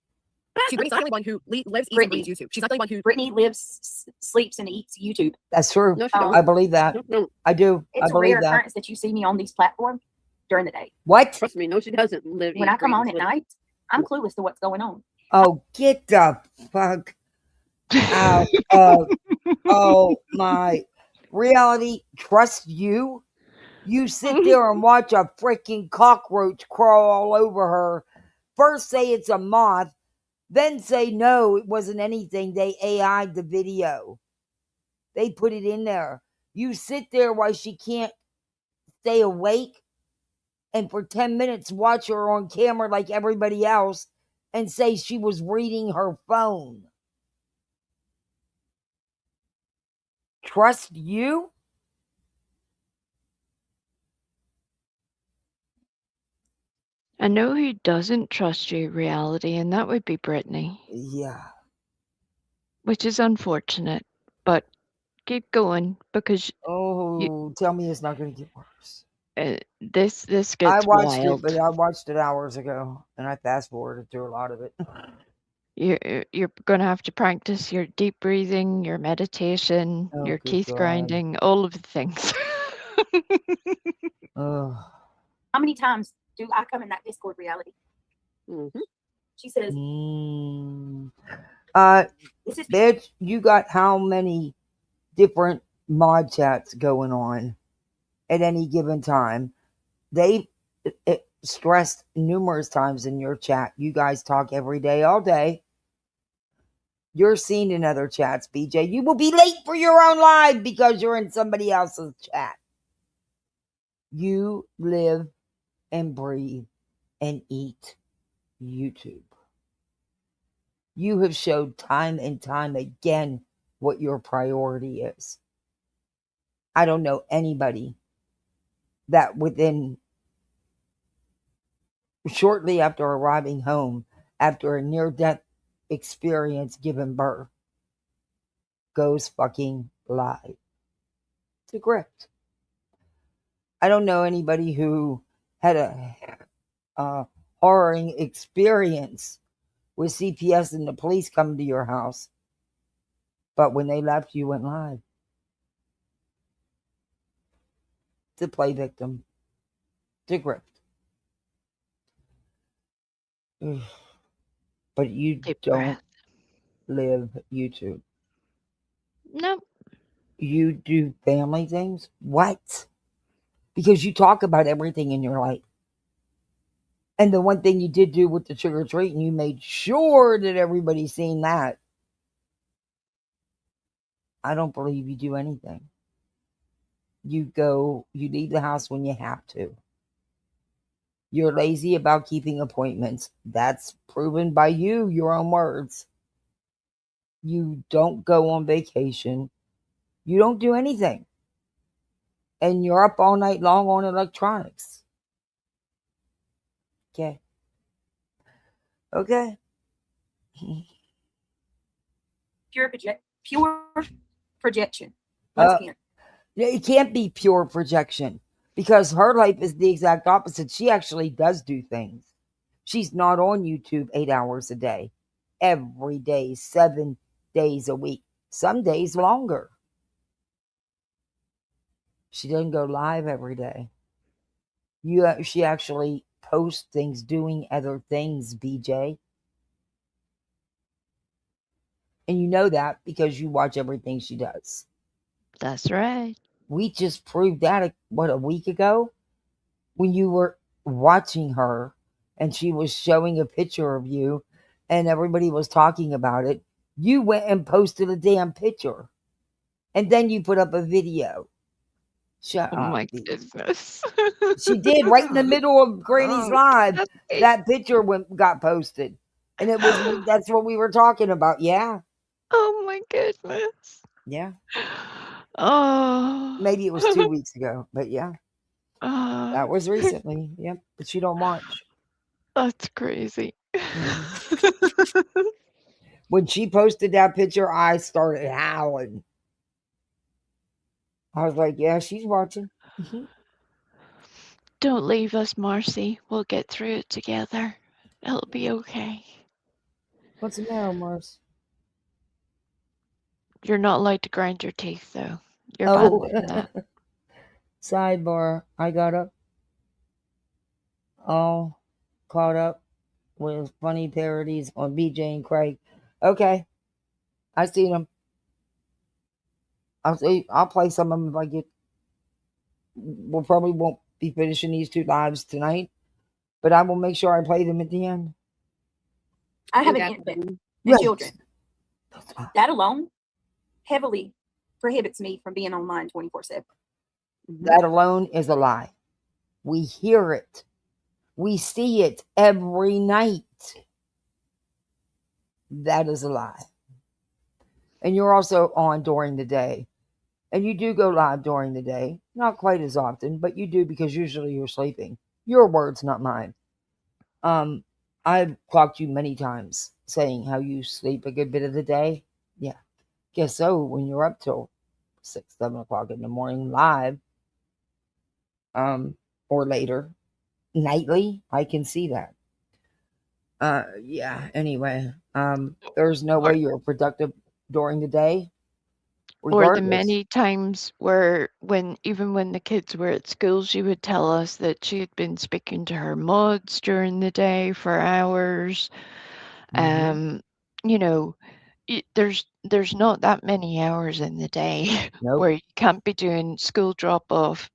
Brittany's not the only one who lives, eats, and breathes YouTube. She's not the only one who. Brittany lives, sleeps, and eats YouTube. That's true. No, she don't. I believe that. No. I do. It's I a believe rare that. occurrence that you see me on these platforms during the day. What? Trust me, no, she doesn't live. When I come on at night, I'm clueless to what's going on. Oh, get the fuck out of. Oh, my. Reality, trust you? You sit there and watch a freaking cockroach crawl all over her. First say it's a moth, then say no, it wasn't anything. They AI'd the video. They put it in there. You sit there while she can't stay awake and for 10 minutes watch her on camera like everybody else and say she was reading her phone. Trust you? I know who doesn't trust you, reality, and that would be Brittany. Yeah. Which is unfortunate, but keep going because Tell me it's not going to get worse. This gets I watched wild. it, but I watched it hours ago, and I fast forwarded through a lot of it. You're going to have to practice your deep breathing, your meditation, your teeth grinding, all of the things. How many times do I come in that Discord reality? Mm-hmm. She says, bitch, you got how many different mod chats going on at any given time? They stressed numerous times in your chat. You guys talk every day, all day. You're seen in other chats, BJ. You will be late for your own live because you're in somebody else's chat. You live and breathe and eat YouTube. You have showed time and time again what your priority is. I don't know anybody that within shortly after arriving home, after a near-death experience giving birth, goes fucking live. It's a grift. I don't know anybody who had a horroring experience with CPS and the police coming to your house, but when they left, you went live. To play victim. To grift. But you don't live YouTube. No. You do family things? What? Because you talk about everything in your life. And the one thing you did do with the sugar treat, and you made sure that everybody's seen that. I don't believe you do anything. You leave the house when you have to. You're lazy about keeping appointments. That's proven by you, your own words. You don't go on vacation. You don't do anything. And you're up all night long on electronics. Okay. Okay. Pure projection. Once again. It can't be pure projection because her life is the exact opposite. She actually does do things. She's not on YouTube 8 hours a day, every day, 7 days a week, some days longer. She doesn't go live every day. She actually posts things doing other things, BJ. And you know that because you watch everything she does. That's right. We just proved that, a week ago? When you were watching her and she was showing a picture of you and everybody was talking about it. You went and posted a damn picture. And then you put up a video. Shut Oh up, my B. goodness. She did right in the middle of Granny's Oh, live. Kathy. That picture got posted, and that's what we were talking about. Yeah, Oh my goodness. yeah. Oh. Maybe it was 2 weeks ago, but yeah, Oh. that was recently. Yep, but she don't watch. That's crazy. Mhm. When she posted that picture, I started howling. I was like, "Yeah, she's watching." Don't leave us, Marcy. We'll get through it together. It'll be okay. What's the matter, Mars? You're not allowed to grind your teeth, though. You're banned Oh, from that. sidebar. I got up all caught up with funny parodies on BJ and Craig. Okay, I seen them. I'll play some of them if I get. We'll probably won't be finishing these 2 lives tonight, but I will make sure I play them at the end. I have an infant and Right. children. That alone heavily prohibits me from being online 24/7. That alone is a lie. We hear it. We see it every night. That is a lie. And you're also on during the day. And you do go live during the day. Not quite as often, but you do because usually you're sleeping. Your words, not mine. I've clocked you many times saying how you sleep a good bit of the day. Yeah. Guess so when you're up till 6, 7 o'clock in the morning live, or later, nightly, I can see that. Yeah, anyway, there's no way you're productive during the day, Or the regardless. many times where even when the kids were at school, she would tell us that she had been speaking to her mods during the day for hours. Mhm. You know, there's not that many hours in the day Nope. where you can't be doing school drop off,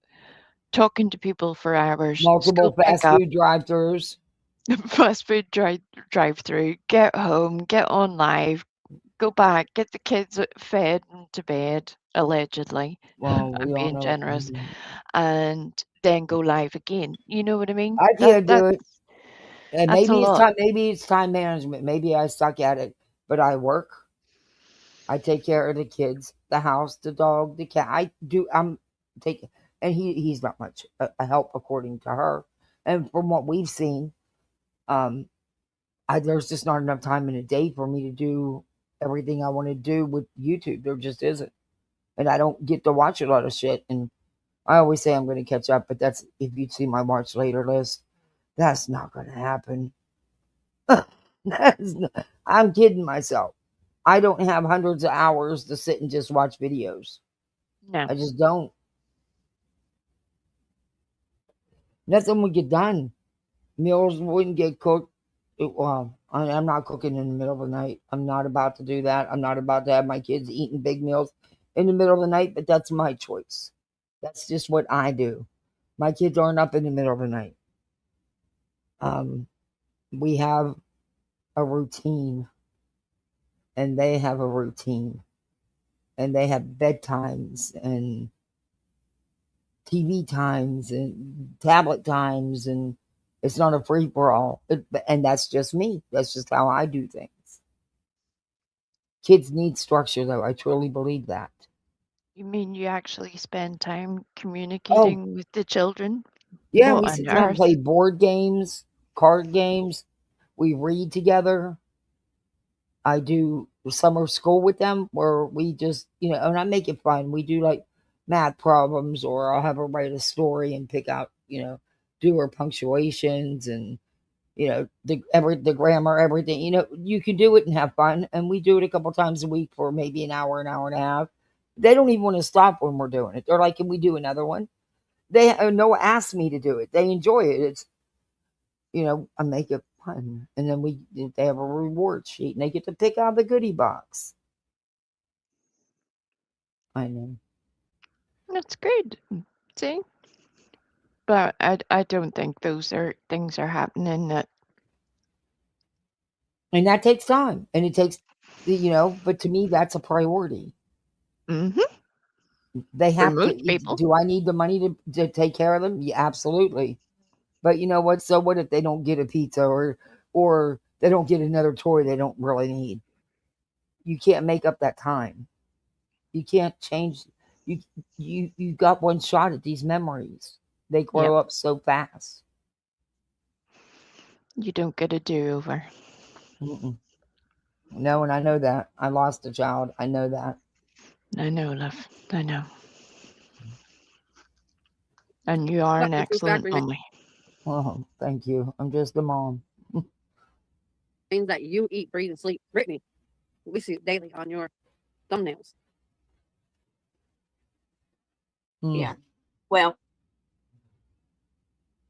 talking to people for hours, Multiple school fast pickup, food drive-throughs. fast food drive through, get home, get on live, go back, get the kids fed and to bed, allegedly. Well, we I'm all being know. generous, and then go live again. You know what I mean? I can't do it. And That's a lot. Maybe it's time management. Maybe I suck at it. But I work. I take care of the kids, the house, the dog, the cat. I'm taking, and he's not much a help according to her. And from what we've seen, um, there's just not enough time in a day for me to do everything I want to do with YouTube. There just isn't, and I don't get to watch a lot of shit. And I always say I'm going to catch up, but that's if you'd see my watch later list, that's not going to happen. I'm kidding myself. I don't have hundreds of hours to sit and just watch videos. No. I just don't. Nothing would get done. Meals wouldn't get cooked. I'm not cooking in the middle of the night. I'm not about to do that. I'm not about to have my kids eating big meals in the middle of the night, but that's my choice. That's just what I do. My kids aren't up in the middle of the night. We have a routine, and they have a routine, and they have bedtimes and TV times and tablet times, and it's not a free for all. And that's just me. That's just how I do things. Kids need structure, though. I truly believe that. You mean you actually spend time Oh, communicating with the children? yeah, What we on sit down and earth? play board games, card games. We read together. I do summer school with them where we just, and I make it fun. We do like math problems, or I'll have her write a story and pick out, do her punctuations and, the grammar, everything. You can do it and have fun. And we do it a couple times a week for maybe an hour and a half. They don't even want to stop when we're doing it. They're like, "Can we do another one?" Noah asked me to do it. They enjoy it. It's, I make it fun, and then they have a reward sheet, and they get to pick out the goodie box. I know. That's good. See? But I don't think those things are happening that. And that takes time, and it takes, but to me, that's a priority. Mm-hmm. They For have most to. people. Do I need the money to take care of them? Yeah, absolutely. But you know what? So what if they don't get a pizza or they don't get another toy they don't really need? You can't make up that time. You can't change. You got one shot at these memories. They grow up so fast. You don't get a do-over. No, and I know that. I lost a child. I know that. I know, love. I know. And you are an excellent mommy. Oh, thank you. I'm just a mom. Things that you eat, breathe, and sleep. Brittany, we see it daily on your thumbnails. Yeah. Well,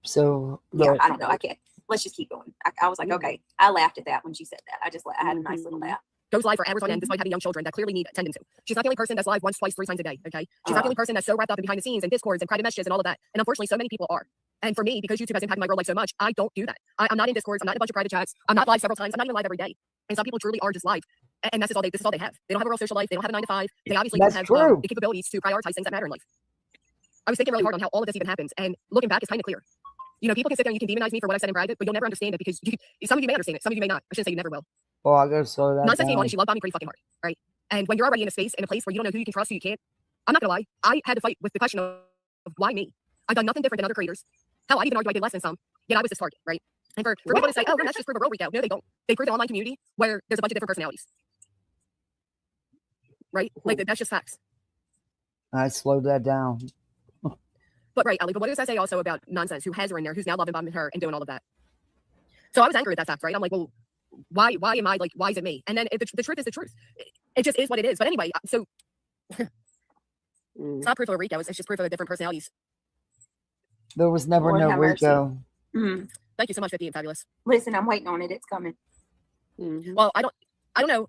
so yeah, I don't know. I can't. Let's just keep going. I was like, okay. I laughed at that when she said that. I had a nice little laugh. Goes live for hours on end despite having young children that clearly need attending to. She's not the only person that's live once, twice, 3 times a day, okay? She's not the only person that's so wrapped up in behind the scenes and discords and private messages and all of that. And unfortunately, so many people are. And for me, because YouTube has impacted my world like so much, I don't do that. I'm not in discords. I'm not in a bunch of private chats. I'm not live several times. I'm not even live every day. And some people truly are just live. And that's just all this is all they have. They don't have a real social life. They don't have a 9 to 5. They obviously don't have the capabilities to prioritize things that matter in life. I was thinking really hard on how all of this even happens. And looking back, it's kind of clear. People can sit there and you can demonize me for what I've said in private, but you'll never understand it because some of you may understand it. Some of you may not. I shouldn't say you never will. Well, I gotta slow that Nonsense down. one, and she love bombed me pretty fucking hard, right? And when you're already in a space, in a place where you don't know who you can trust, who you can't, I'm not gonna lie, I had to fight with the question of why me? I've done nothing different than other creators. Hell, I even argue I did less than some, yet I was this target, right? And for people to say, oh, that's just prove a real week out. No, they don't. They prove an online community where there's a bunch of different personalities. Right? Like, that's just facts. I slowed that down. But right, Ali, but what does that say also about Nonsense, who has her in there, who's now loving bombing her and doing all of that? So I was angry at that fact, right? I'm like, well, why am I like, why is it me? And then the truth is the truth. It just is what it is. But anyway, so it's not proof of a Rico. It's just proof of the different personalities. There was never Lord no have mercy. Rico. Thank you so much, 50 and Fabulous. Listen, I'm waiting on it. It's coming. Well, I don't know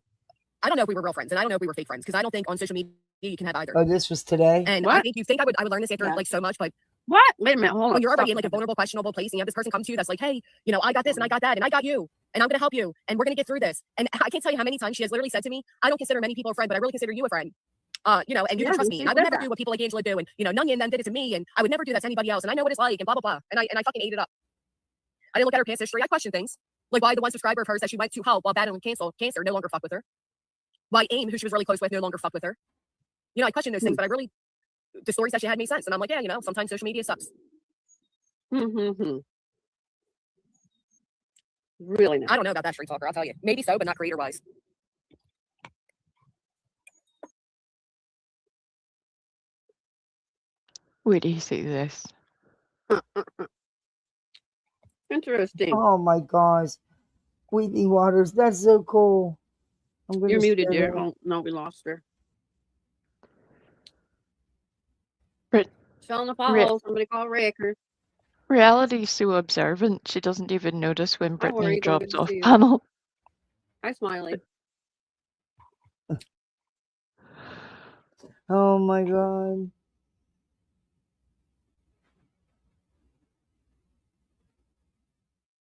if we were real friends, and I don't know if we were fake friends, because I don't think on social media you can have either. Oh, this was today? And What? I think you think I would learn this after like so much, but What? Wait a minute. Hold on. when you're already Stop. in like a vulnerable, questionable place, and you have this person come to you that's like, hey, I got this and I got that and I got you and I'm gonna help you and we're gonna get through this. And I can't tell you how many times she has literally said to me, I don't consider many people a friend, but I really consider you a friend. And you can trust me. And I would never do what people like Angela do, and Nungy and them did it to me, and I would never do that to anybody else. And I know what it's like, and blah blah blah. And I fucking ate it up. I didn't look at her past history. I questioned things like why the one subscriber of hers that she went to help while battling cancer no longer fuck with her. Why AIM, who she was really close with, no longer fuck with her. I questioned those things, but the stories that she had made sense. And I'm like, yeah, sometimes social media sucks. Really not. I don't know about that street talker, I'll tell you. Maybe so, but not creator wise. Where do you see this? Interesting. Oh my gosh. Weepy Waters, that's so cool. You're muted, dear. Oh, no, we lost her. She's on the follow. Somebody call Raker. Reality's so observant, she doesn't even notice when Don't Brittany worry, don't drops get to off see you. panel. Hi, Smiley. Oh my god.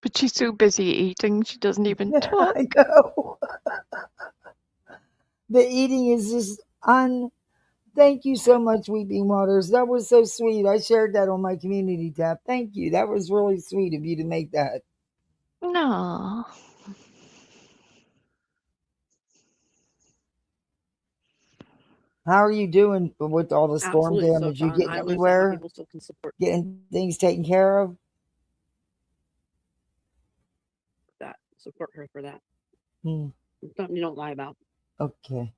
But she's so busy eating, she doesn't even talk. I know. The eating is just Thank you so much, Weeping Waters. That was so sweet. I shared that on my community tab. Thank you. That was really sweet of you to make that. No. How are you doing with all the storm Absolutely damage? so You fun. getting I don't understand how anywhere? people still can support Getting things taken care of? that. Support her for that. Hmm. Something you don't lie about. Okay.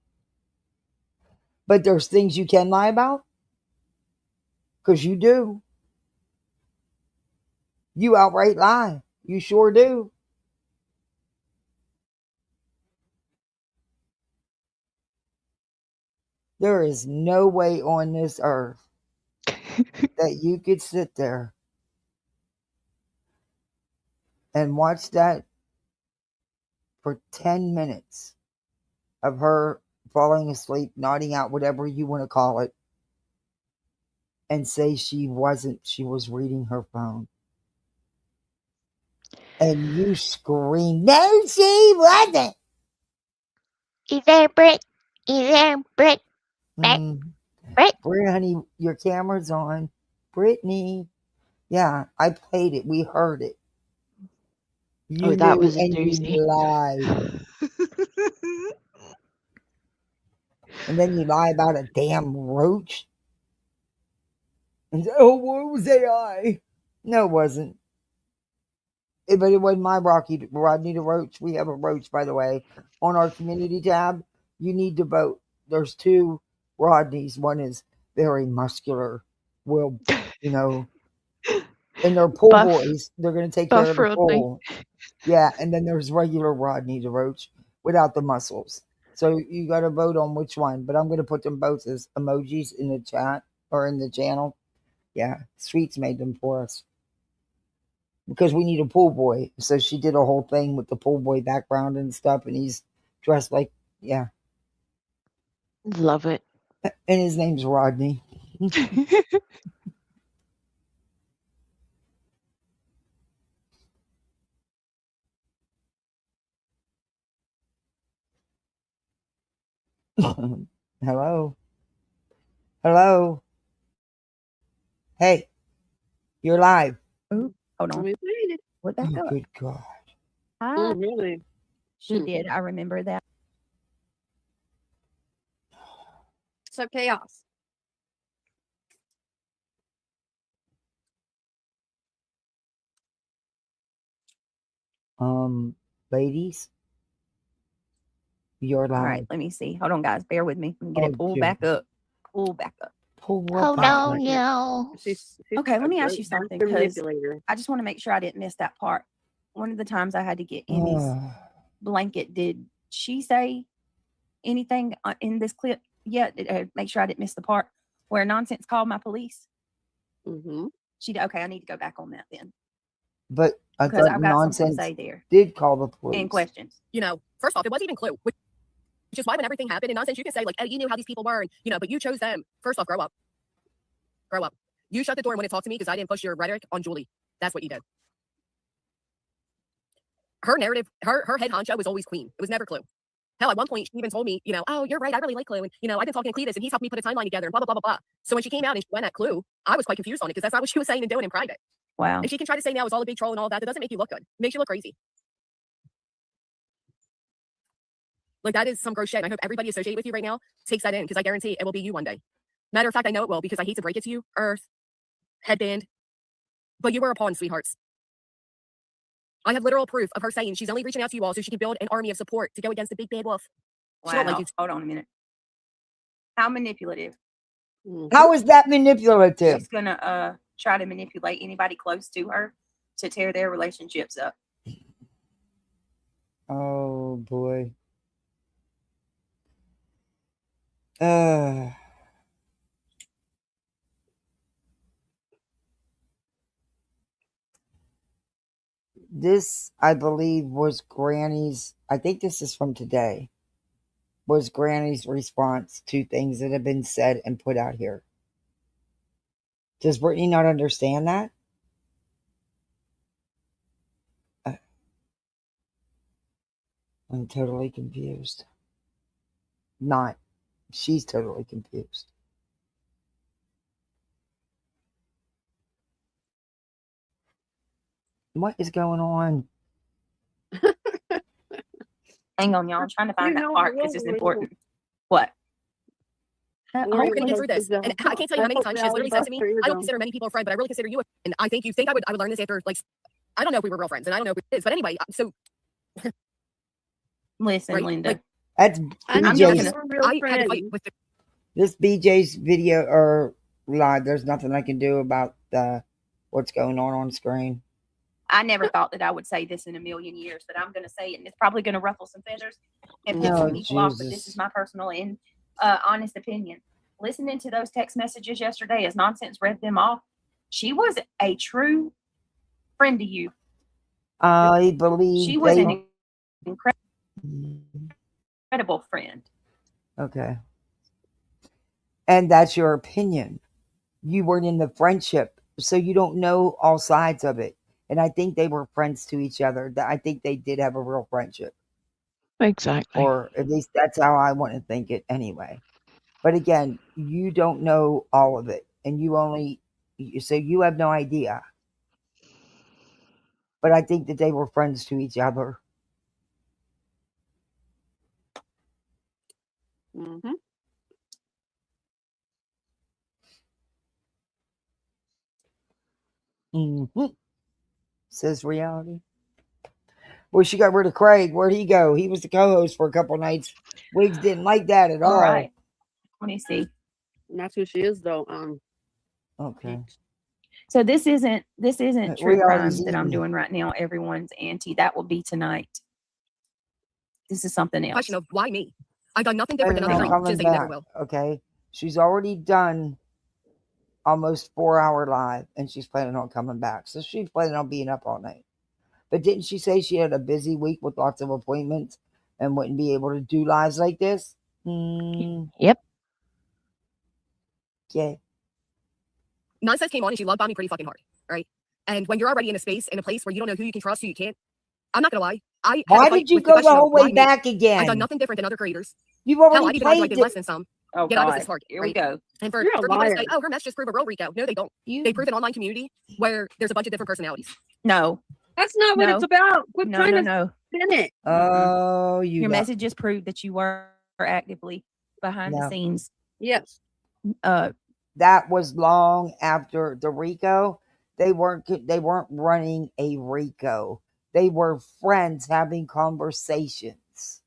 But there's things you can lie about? Because you do. You outright lie. You sure do. There is no way on this earth that you could sit there and watch that for 10 minutes of her falling asleep, nodding out, whatever you want to call it, and say she wasn't. She was reading her phone. And you scream, no, she wasn't. You there, Britt? You there, Britt? Mm. Britt? Britt, honey, your camera's on. Brittany. Yeah, I played it. We heard it. You Oh, that knew was a and doozy. you lied. And then you lie about a damn roach. And say, oh, what was AI? No, it wasn't. But it wasn't my Rodney the Roach. We have a roach, by the way, on our community tab. You need to vote. There's 2 Rodneys. One is very muscular. Will, and they're pool Buff- boys. They're going to take care of the Rodney. pool. Yeah, and then there's regular Rodney the Roach without the muscles. So you got to vote on which one. But I'm going to put them both as emojis in the chat or in the channel. Yeah, Sweets made them for us. Because we need a pool boy. So she did a whole thing with the pool boy background and stuff. And he's dressed like, yeah. Love it. And his name's Rodney. Hello. Hello. Hey, you're live. Ooh, hold on. We made it. What back Oh, up? good God. Hi. Really? She did. I remember that. So chaos. Ladies, you're live. All right, let me see. Hold on, guys. Bear with me. Let me get it pulled back up. Pull back up. Pull what Oh, back no, up? no. She's Okay, let a me ask great you something, master 'cause manipulator. I just want to make sure I didn't miss that part. One of the times I had to get Emmy's blanket, did she say anything in this clip yet? Make sure I didn't miss the part where Nonsense called my police. Mm-hmm. She did. Okay, I need to go back on that then, But I because thought I've got something to Nonsense say there did call the police. and questions. First off, it wasn't even Clue, which is why when everything happened in Nonsense, you can say, like, you knew how these people were, and, but you chose them. First off, grow up. Grow up. You shut the door when it talked to me because I didn't push your rhetoric on Julie. That's what you did. Her narrative, her head honcho was always Queen. It was never Clue. Hell, at one point, she even told me, oh, you're right, I really like Clue. And, I've been talking to Cletus, and he's helped me put a timeline together, and blah, blah, blah, blah, blah. So when she came out and she went at Clue, I was quite confused on it because that's not what she was saying and doing in private. Wow. And she can try to say now it's all a big troll and all that. That doesn't make you look good. It makes you look crazy. Like, that is some gross shit. And I hope everybody associated with you right now takes that in, because I guarantee it will be you one day. Matter of fact, I know it will, because I hate to break it to you, Earth, Headband, but you were a pawn, sweethearts. I have literal proof of her saying she's only reaching out to you all so she can build an army of support to go against the big bad wolf. She don't like you. Hold on a minute. How manipulative? How is that manipulative? She's gonna try to manipulate anybody close to her to tear their relationships up. Oh boy. This, I believe, was Granny's. I think this is from today. Was Granny's response to things that have been said and put out here. Does Brittany not understand that? I'm totally confused. Not. She's totally confused. What is going on? Hang on, y'all. I'm trying to find that part because it's important. What? We're going to get through this. And I can't tell you how many times she has literally said to me, I don't consider many people a friend, but I really consider you a friend. And I think you think I would learn this after, like, I don't know if we were real friends, and I don't know if it is. But anyway, so. Listen, right, Linda. Like, that's BJ's. This BJ's video or live. There's nothing I can do about what's going on screen. I never thought that I would say this in a million years, but I'm going to say it, and it's probably going to ruffle some feathers and piss some people off. But this is my personal, and honest opinion. Listening to those text messages yesterday as Nonsense read them off, she was a true friend to you. I believe She was they. an incredible friend. Okay. And that's your opinion. You weren't in the friendship, so you don't know all sides of it. And I think they were friends to each other. I think they did have a real friendship. Exactly. Or at least that's how I want to think it anyway. But again, you don't know all of it. And so you have no idea. But I think that they were friends to each other. Mm-hmm. Mm-hmm. Says reality. Well, she got rid of Craig. Where'd he go? He was the co-host for a couple nights. Wigs didn't like that at all. All right. Let me see. And that's who she is, though. Okay. So this isn't true Reality's crime that I'm easy. doing right now. Everyone's anti. That will be tonight. This is something else. Question of why me? I've done nothing different than Planning other on three. coming Just say you never back. will. Okay. She's already done almost 4-hour live, and she's planning on coming back. So she's planning on being up all night. But didn't she say she had a busy week with lots of appointments and wouldn't be able to do lives like this? Yep. Okay. Nonsense came on and she love bombed me pretty fucking hard, right? And when you're already in a space, in a place where you don't know who you can trust, who you can't, I'm not gonna lie. Why did you go the whole way back again? I've done nothing different than other creators. You've Hell, already I've even argued I played did it. less than some. Oh, Get out of God. this target. Here we go. And for You're a people to say, liar. oh, her mess just prove a real Rico. No, they don't. They prove an online community where there's a bunch of different personalities. No. That's not what it's about. Quit No, trying no, to no. spin it. Oh, Your message just proved that you were actively behind the scenes. Yes. That was long after the Rico. They weren't running a Rico. They were friends having conversations.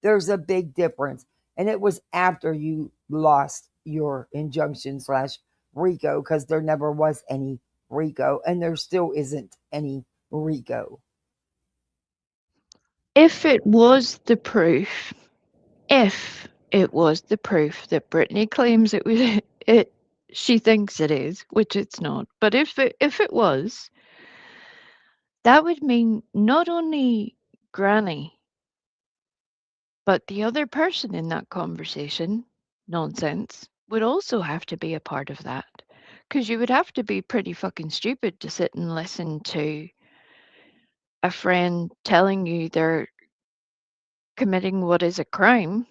There's a big difference. And it was after you lost your injunction / Rico, because there never was any Rico, and there still isn't any Rico. If it was the proof that Brittany claims it was, she thinks it is, which it's not. But if it was, that would mean not only Granny, but the other person in that conversation, Nonsense, would also have to be a part of that. Because you would have to be pretty fucking stupid to sit and listen to a friend telling you they're committing what is a crime.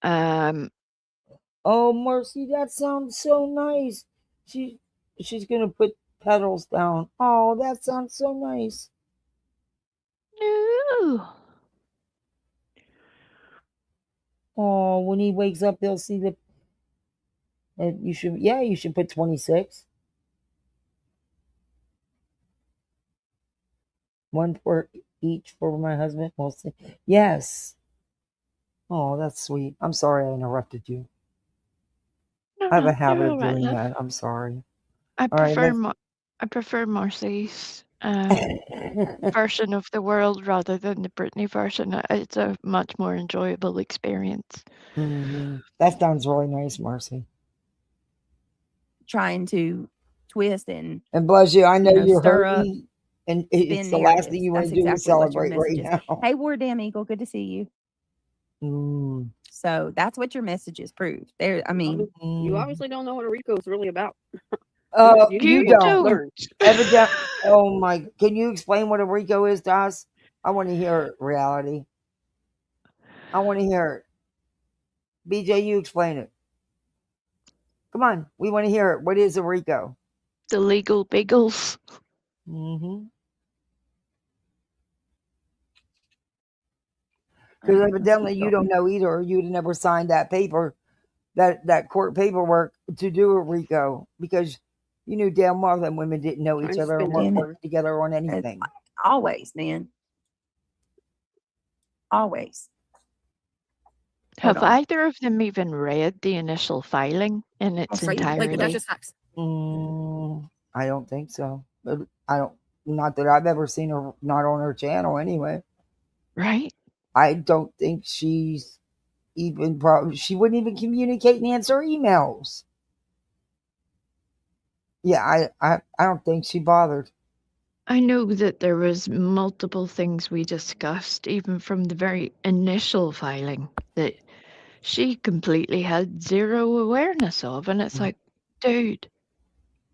Oh, Mercy, that sounds so nice. She's gonna put petals down. Oh, that sounds so nice. No. Oh, when he wakes up, they'll see the. You should put 26. One for each for my husband. We'll see. Yes. Oh, that's sweet. I'm sorry I interrupted you. No, I have a no, habit you're of all right, doing love. that. I'm sorry. I All right, prefer Marcy's version of the world rather than the Britney version. It's a much more enjoyable experience. That sounds really nice, Marcy. Trying to twist and bless you, I know you're stir up, hurting, and it's the last narratives. thing you want That's to do is exactly what your celebrate right message is. now. Hey, War Damn Eagle, good to see you. So that's what your messages prove. There, I mean, you obviously don't know what a Rico is really about. Oh, you you don't. don't. Learn. Evidently. Oh my! Can you explain what a Rico is to us? I want to hear reality. I want to hear it. BJ, you explain it. Come on, we want to hear it. What is a Rico? The legal bagels. Because evidently you don't know either, or you'd have never signed that paper, that court paperwork to do a Rico, because you knew damn well that women didn't know each other and weren't working together on anything. Always, man. Always. Have either of them even read the initial filing in its entirety? Like, that's just facts. I don't think so. But not that I've ever seen her, not on her channel anyway. Right. I don't think she's even she wouldn't even communicate and answer emails. Yeah, I don't think she bothered. I know that there was multiple things we discussed, even from the very initial filing, that she completely had zero awareness of. And it's like, dude,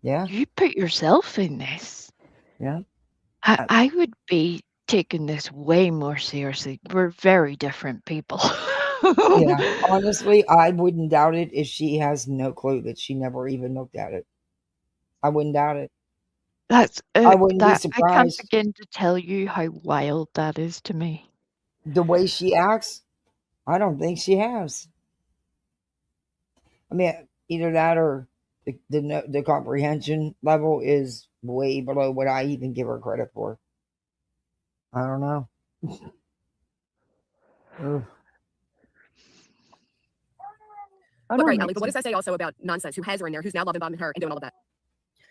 Yeah, you put yourself in this. yeah. I would be taking this way more seriously. We're very different people. Yeah, honestly, I wouldn't doubt it if she has no clue that she never even looked at it. I wouldn't doubt it. That's I wouldn't be that I can't surprised. begin to tell you how wild that is to me. The way she acts, I don't think she has. I mean, either that or the comprehension level is way below what I even give her credit for. I don't know. Ugh. I But don't right, think Allie, but what so. does that say also about nonsense? Who has her in there? Who's now loving bombing her and doing all of that?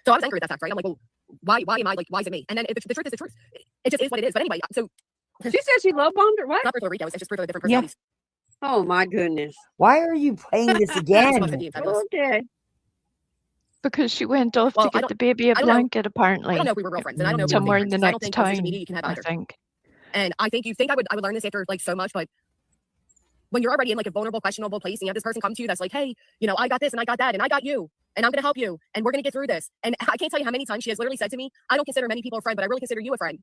So I was angry at that fact, right? I'm like, well, why am I like, why is it me? And then the truth is the truth. It just is what it is. But anyway, so She said she love bombed her. What? not Puerto Rico. It's just proof of the different Yeah. personalities. Oh my goodness. Why are you playing this So much again? 50 and fabulous. Okay. Because she went off Well, to I get don't- the baby a I don't know. blanket, apparently. I don't know if we were real friends, and I don't know if we were Somewhere fake in the friends, 'cause I don't next think on social town, media you can have I either. think. And I think you think I would learn this after like so much, but when you're already in like a vulnerable, questionable place, and you have this person come to you that's like, hey, you know, I got this and I got that and I got you, and I'm gonna help you, and we're gonna get through this. And I can't tell you how many times she has literally said to me, I don't consider many people a friend, but I really consider you a friend.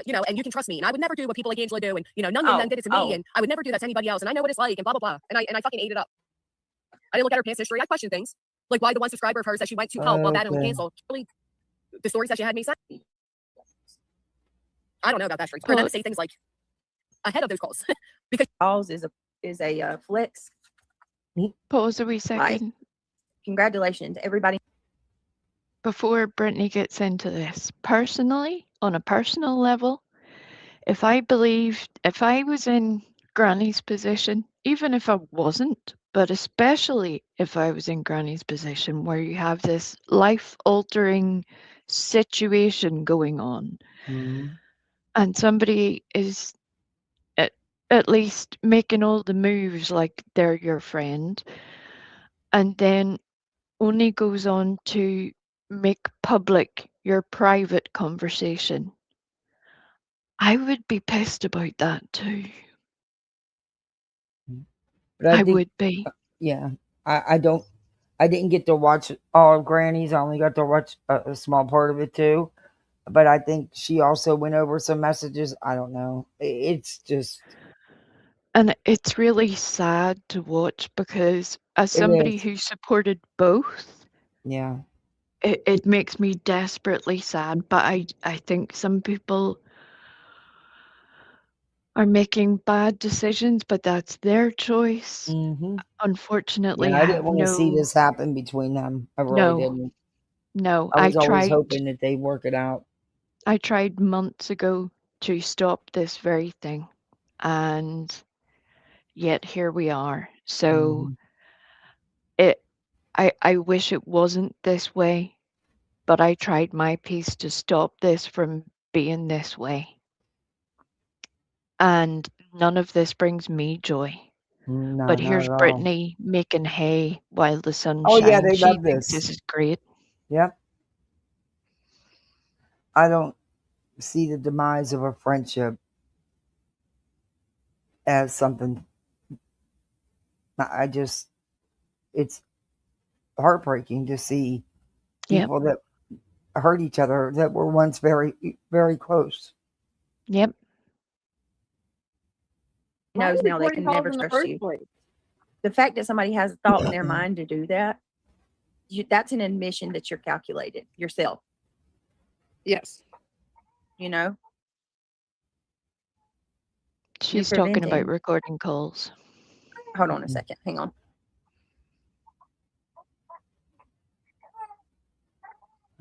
You know, and you can trust me, and I would never do what people like Angela do, and you know, none of them did it to me, and I would never do that to anybody else, and I know what it's like, and blah blah blah. And I fucking ate it up. I didn't look at her past history. I questioned things, like why the one subscriber of hers that she went to help while that and Okay. canceled. Really, the stories that she had me say. I don't know about that streak. For them to say things like ahead of those calls, because Calls is a flex. Pause a wee second. Congratulations, everybody. Before Brittany gets into this, personally, on a personal level, if I was in Granny's position, even if I wasn't, but especially if I was in Granny's position where you have this life-altering situation going on, Mhm. and somebody is at least making all the moves like they're your friend, and then only goes on to make public your private conversation, I would be pissed about that too. But I think, would be. yeah, I didn't get to watch all of Granny's. I only got to watch a small part of it too. But I think she also went over some messages. I don't know. It's just. And it's really sad to watch because as It somebody is. who supported both, Yeah. it makes me desperately sad. But I think some people are making bad decisions, but that's their choice. Mm-hmm. Unfortunately, Yeah, I I didn't have want to see this happen between them. I really didn't. no. I was always hoping that they'd work it out. I tried months ago to stop this very thing, and yet here we are. So I wish it wasn't this way, but I tried my piece to stop this from being this way. And none of this brings me joy. No, But not here's at all. Brittany making hay while the sun Oh, shines. yeah, they She love thinks this. this is great. Yep. I don't see the demise of a friendship as something. It's heartbreaking to see Yep. people that hurt each other that were once very, very close. Yep. Knows now they can never in the trust first you. place. The fact that somebody has a thought in their mind to do that, that's an admission that you're calculated yourself. Yes. You know, She's talking about preventing- recording calls. hold on a second. Hang on.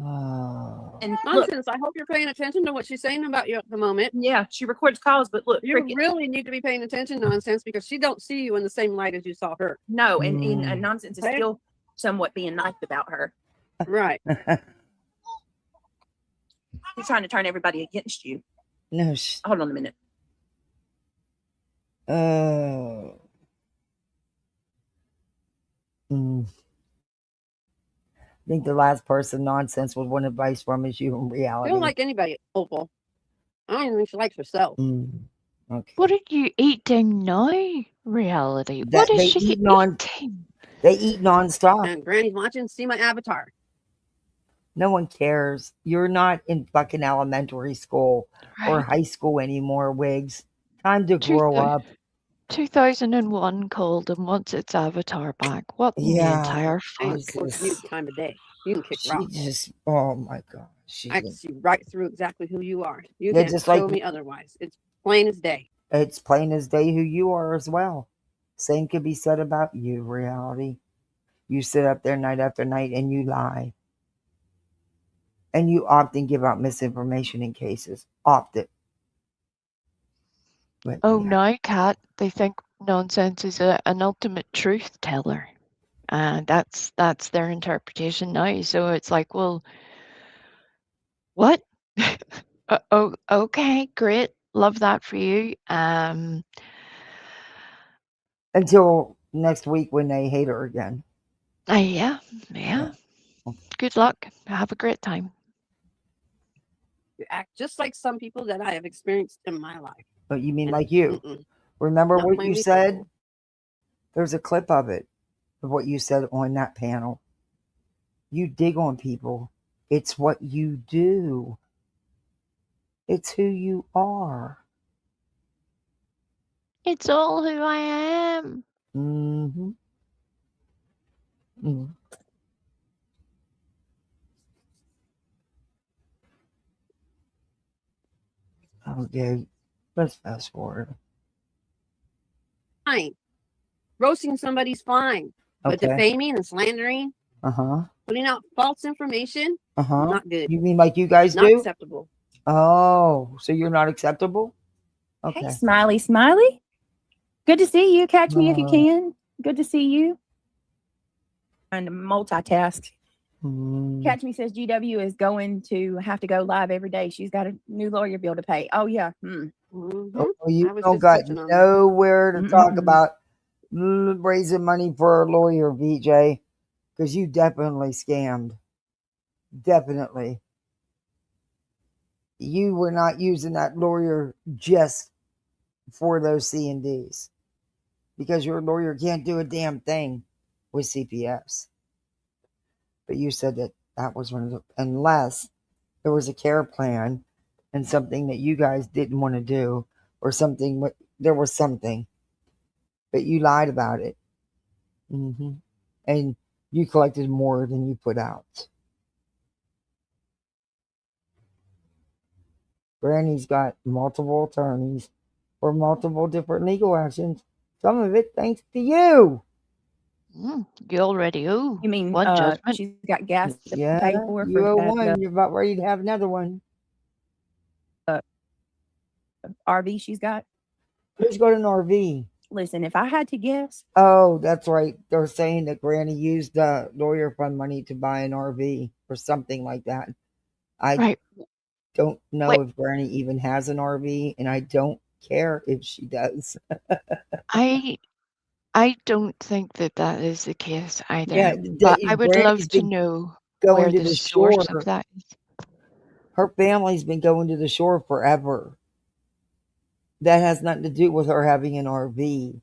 Oh. And look, Nonsense. I hope you're paying attention to what she's saying about you at the moment. yeah, she records calls, but look, You really need to be paying attention, Nonsense, because she don't see you in the same light as you saw her. no, and Nonsense is Okay. still somewhat being nice about her. Right. He's trying to turn everybody against you. No. Hold on a minute. Oh. I think the last person nonsense would want advice from is you in She reality. don't like anybody, Opal. I don't even think she likes herself. Okay. What are you eating now, reality? That What is they she eat eating? They eat nonstop. And Granny's watching, see my avatar. No one cares. You're not in fucking elementary school or Right. high school anymore, Wigs. Time to Two grow thou- up. 2001 called and wants its avatar back. What in the Yeah. entire And fuck? of course, you time of day. You can kick She rocks. just, oh my God. I can see right through exactly who you are. You Yeah, can't just show like- me otherwise. It's plain as day. It's plain as day who you are as well. Same could be said about you, reality. You sit up there night after night and you lie. And you often give out misinformation in cases. Often. But Oh, yeah. now, Kat, they think nonsense is an ultimate truth teller. And that's their interpretation now. So it's like, well, what? Oh, okay, great. Love that for you. Until next week when they hate her again. Yeah. Good luck. Have a great time. You act just like some people that I have experienced in my life. But you mean And- like you? Mm-mm. Remember Not what you plainly said? simple. There's a clip of it, of what you said on that panel. You dig on people. It's what you do. It's who you are. It's all who I am. Mm-hmm. Mm-hmm. Okay, let's fast forward. Fine. Roasting somebody's fine. But Okay. defaming and slandering, Uh-huh. putting out false information, Uh-huh. not good. You mean like you guys Not do? acceptable. Oh, so you're not acceptable? Hey, Okay. Smiley, Smiley. Good to see you. Catch me if you can. Good to see you. And multitask. Catch Me says GW is going to have to go live every day. She's got a new lawyer bill to pay. Oh, yeah. Mm-hmm. Oh, you I was don't just got touching on that. nowhere to talk Mm-mm. about raising money for a lawyer, BJ, because you definitely scammed. Definitely. You were not using that lawyer just for those C&Ds, because your lawyer can't do a damn thing with CPS. But you said that was one of the, unless there was a care plan and something that you guys didn't want to do, or something, there was something, but you lied about it. And you collected more than you put out. Granny's got multiple attorneys for multiple different legal actions. Some of it thanks to you. You already owe. You mean one judgment? she's got gas to Yeah, pay for you owe that one. You're about ready to have another one. RV she's got? Who's got an RV? Listen, if I had to guess, Oh, that's right. They're saying that Granny used the lawyer fund money to buy an RV or something like that. I Right. don't know Wait. if Granny even has an RV, and I don't care if she does. I don't think that is the case either. Yeah, but I would love Granny's to been know going where to the the source shore. of that is. Her family's been going to the shore forever. That has nothing to do with her having an RV.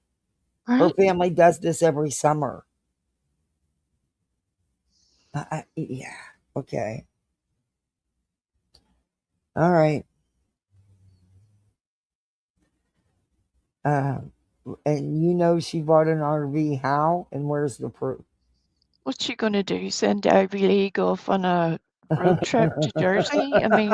Her Right? family does this every summer. Yeah. Okay. All right. And you know she bought an RV. How and where's the proof? What's she gonna do? Send Ivy League off on a road trip to Jersey? I mean,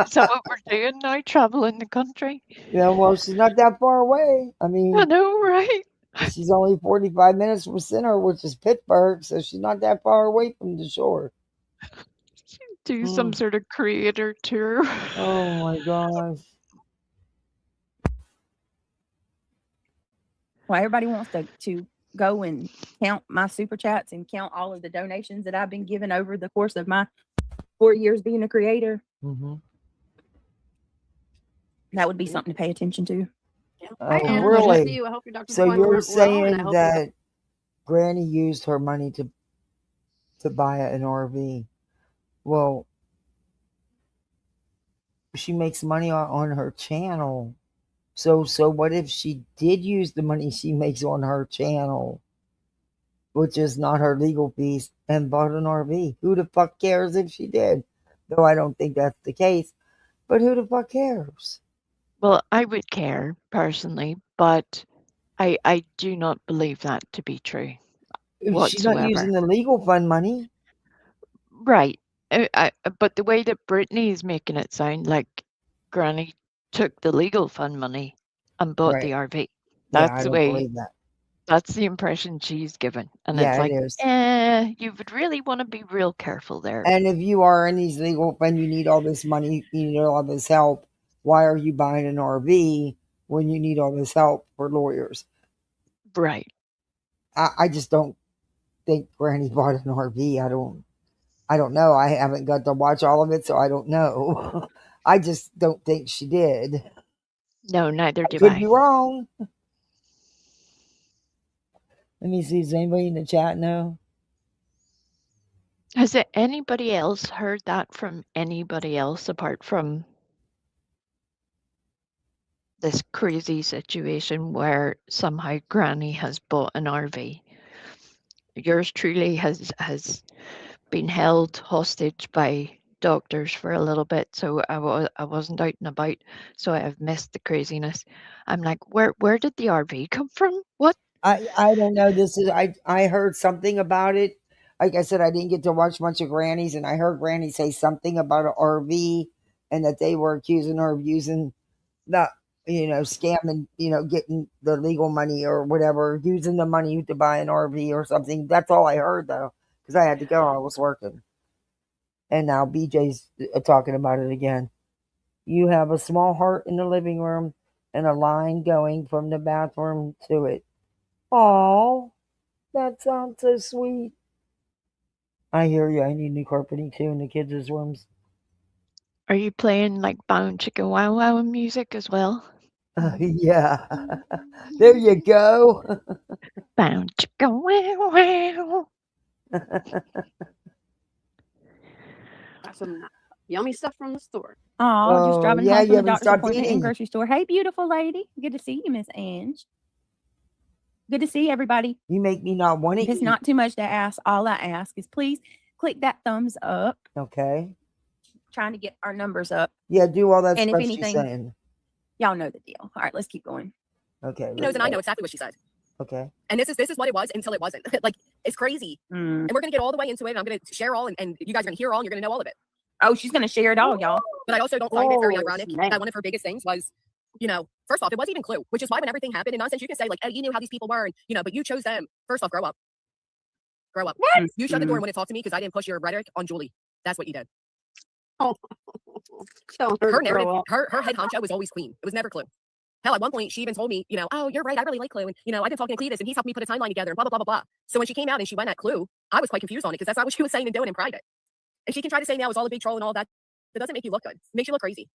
is that what we're doing now? Traveling the country? Yeah, well, she's not that far away. I mean, I know, right? she's only 45 minutes from center, which is Pittsburgh, so she's not that far away from the shore. Do some sort of creator tour. Oh my gosh. well, everybody wants to go and count my super chats and count all of the donations that I've been given over the course of my 4 years being a creator. Mm-hmm. That would be something to pay attention to. Oh, And really? see you. I hope your doctor's So appointment you're went well, and I saying hope that Granny used her money to to buy an RV. Well, she makes money on her channel. So what if she did use the money she makes on her channel, which is not her legal fees, and bought an RV? Who the fuck cares if she did? Though I don't think that's the case. But who the fuck cares? Well, I would care personally, but I do not believe that to be true If she's not whatsoever. using the legal fund money. Right. But the way that Brittany is making it sound like Granny took the legal fund money and bought the Right. RV. Yeah, That's I the don't way, believe that. that's the impression she's given. And Yeah, it's it like, is. you would really want to be real careful there. And if you are in these legal fund, you need all this money, you need all this help. Why are you buying an RV when you need all this help for lawyers? Right. I just don't think Granny bought an RV. I don't know. I haven't got to watch all of it, so I don't know. I just don't think she did. No, neither do Could be I. wrong. Let me see. Does anybody in the chat know? Has anybody else heard that from anybody else apart from this crazy situation where somehow Granny has bought an RV? Yours truly has been held hostage by doctors for a little bit, so I wasn't out and about, so I've missed the craziness. I'm like, where did the RV come from? What? I don't know. I heard something about it. Like I said, I didn't get to watch much of Granny's, and I heard Granny say something about an RV, and that they were accusing her of using the scamming, getting the legal money or whatever, using the money to buy an RV or something. That's all I heard though, because I had to go. I was working, and now BJ's talking about it again. You have a small heart in the living room and a line going from the bathroom to it. Oh, that sounds so sweet. I hear you. I need new carpeting too in the kids' rooms. Are you playing like Bound Chicka Wow Wow music as well? Yeah. There you go. Bound Chicka Wow Wow. Got some yummy stuff from the store. Oh, just driving yeah, home you from the haven't doctor's stopped appointment and eating. grocery store. Hey, beautiful lady. Good to see you, Miss Ange. Good to see everybody. You make me not want to If it's eat. not too much to ask, all I ask is please click that thumbs up. Okay. Trying to get our numbers up. Yeah, do all that And if stuff she's anything, saying. y'all know the deal. All right, let's keep going. Okay. He knows, and I know exactly what she said. Okay. And this is what it was until it wasn't. Like, it's crazy. And we're gonna get all the way into it. And I'm gonna share all, and you guys are gonna hear all, and you're gonna know all of it. Oh, she's gonna share it all, y'all. But I also don't find it very Oh, ironic snap. that one of her biggest things was, first off, it wasn't even Clue, which is why when everything happened in nonsense, you can say like, oh, you knew how these people were, and but you chose them. First off, grow up. Grow up. What? You shut the door and wouldn't talk to me because I didn't push your rhetoric on Julie. That's what you did. Oh, tell her Her to grow narrative, up. her head honcho was always Queen. It was never Clue. Hell, at one point, she even told me, oh, you're right. I really like Clue. And, I've been talking to Cletus and he's helped me put a timeline together and blah, blah, blah, blah, blah. So when she came out and she went at Clue, I was quite confused on it because that's not what she was saying and doing in private. And she can try to say now it's all a big troll and all that. That doesn't make you look good. It makes you look crazy.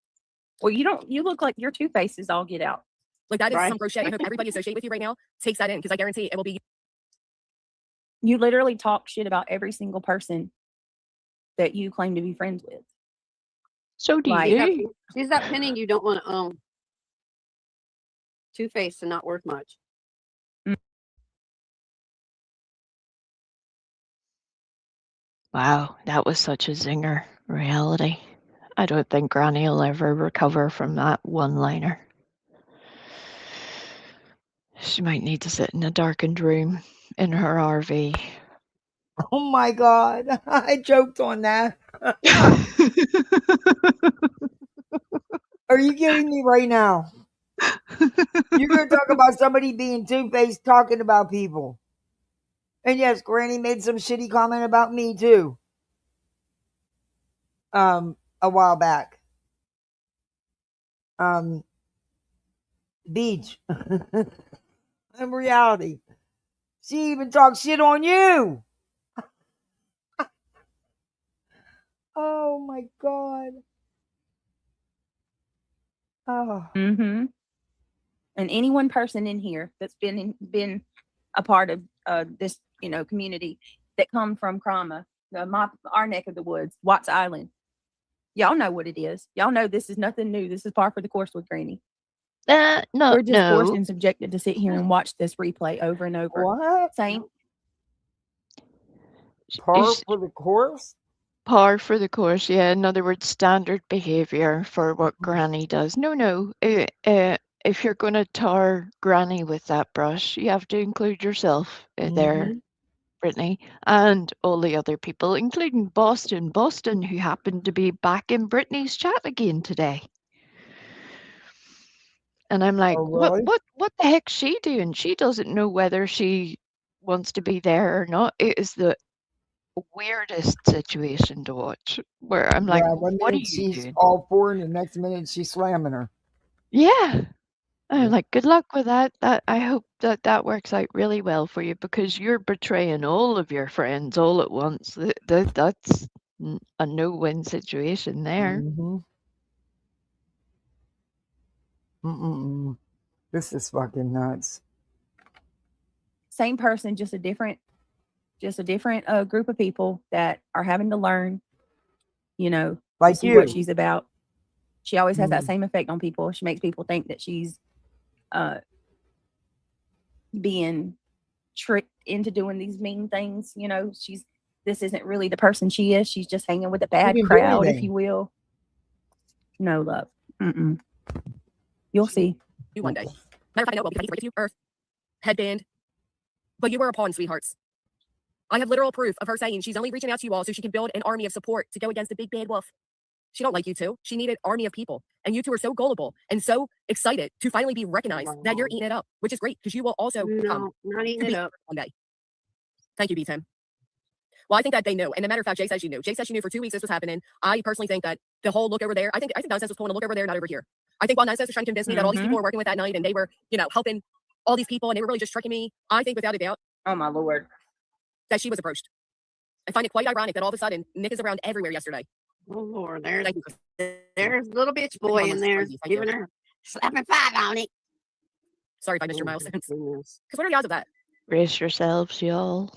Well, you look like your two faces all get out. Like that is Right. some gross shit. I hope everybody associated with you right now takes that in because I guarantee it will be. You literally talk shit about every single person that you claim to be friends with. So do Like- you. She's that penny you don't want to own. Two-faced and not worth much. Wow, that was such a zinger. Reality. I don't think Granny will ever recover from that one-liner. She might need to sit in a darkened room in her RV. Oh my God. I joked on that. Are you kidding me right now? You're going to talk about somebody being two-faced talking about people. And yes, Granny made some shitty comment about me too. A while back. Beach. In reality. She even talked shit on you. Oh my God. Oh. Mm-hmm. And any one person in here that's been a part of this, community that come from Krama our neck of the woods, Watts Island. Y'all know what it is. Y'all know this is nothing new. This is par for the course with Granny. No, We're just forced no. and subjected to sit here and watch this replay over and over. What? Same. Par for the course? Par for the course, yeah. In other words, standard behavior for what Granny does. No. If you're going to tar Granny with that brush, you have to include yourself there, Brittany, and all the other people, including Boston, who happened to be back in Brittany's chat again today. And I'm like, Oh, really? what the heck's she doing? She doesn't know whether she wants to be there or not. It is the weirdest situation to watch where I'm like, Yeah, one what are minute you she's doing? all for her, and the next minute she's slamming her. Yeah. I'm Yeah. like, good luck with that. I hope that works out really well for you, because you're betraying all of your friends all at once. That's a no-win situation there. This is fucking nuts. Same person, just a different group of people that are having to learn, Like to see what you. she's about. She always has that same effect on people. She makes people think that she's being tricked into doing these mean things. This isn't really the person she is. She's just hanging with a bad can do crowd, if anything. you will. No, love. You'll see. You one day. Matter of fact, I know what we can you. Earth, headband. But you were a pawn, sweethearts. I have literal proof of her saying she's only reaching out to you all so she can build an army of support to go against the big bad wolf. She don't like you two. She needed an army of people. And you two are so gullible and so excited to finally be recognized that you're eating it up, which is great because you will also become not eating it up one day. Thank you, B Tim. Well, I think that they knew. And a matter of fact, Jay says she knew. Jay says she knew for 2 weeks this was happening. I personally think that the whole look over there, I think Nonsense was pulling a look over there, not over here. I think while Nonsense was trying to convince me that all these people were working with that night and they were, helping all these people and they were really just tricking me, I think without a doubt, oh my Lord, that she was approached. I find it quite ironic that all of a sudden Nick is around everywhere yesterday. Oh Lord, there's little bitch boy in there giving her slapping 5 on it. Sorry if I missed your milestones. Because what are the odds of that? Brace yourselves, y'all.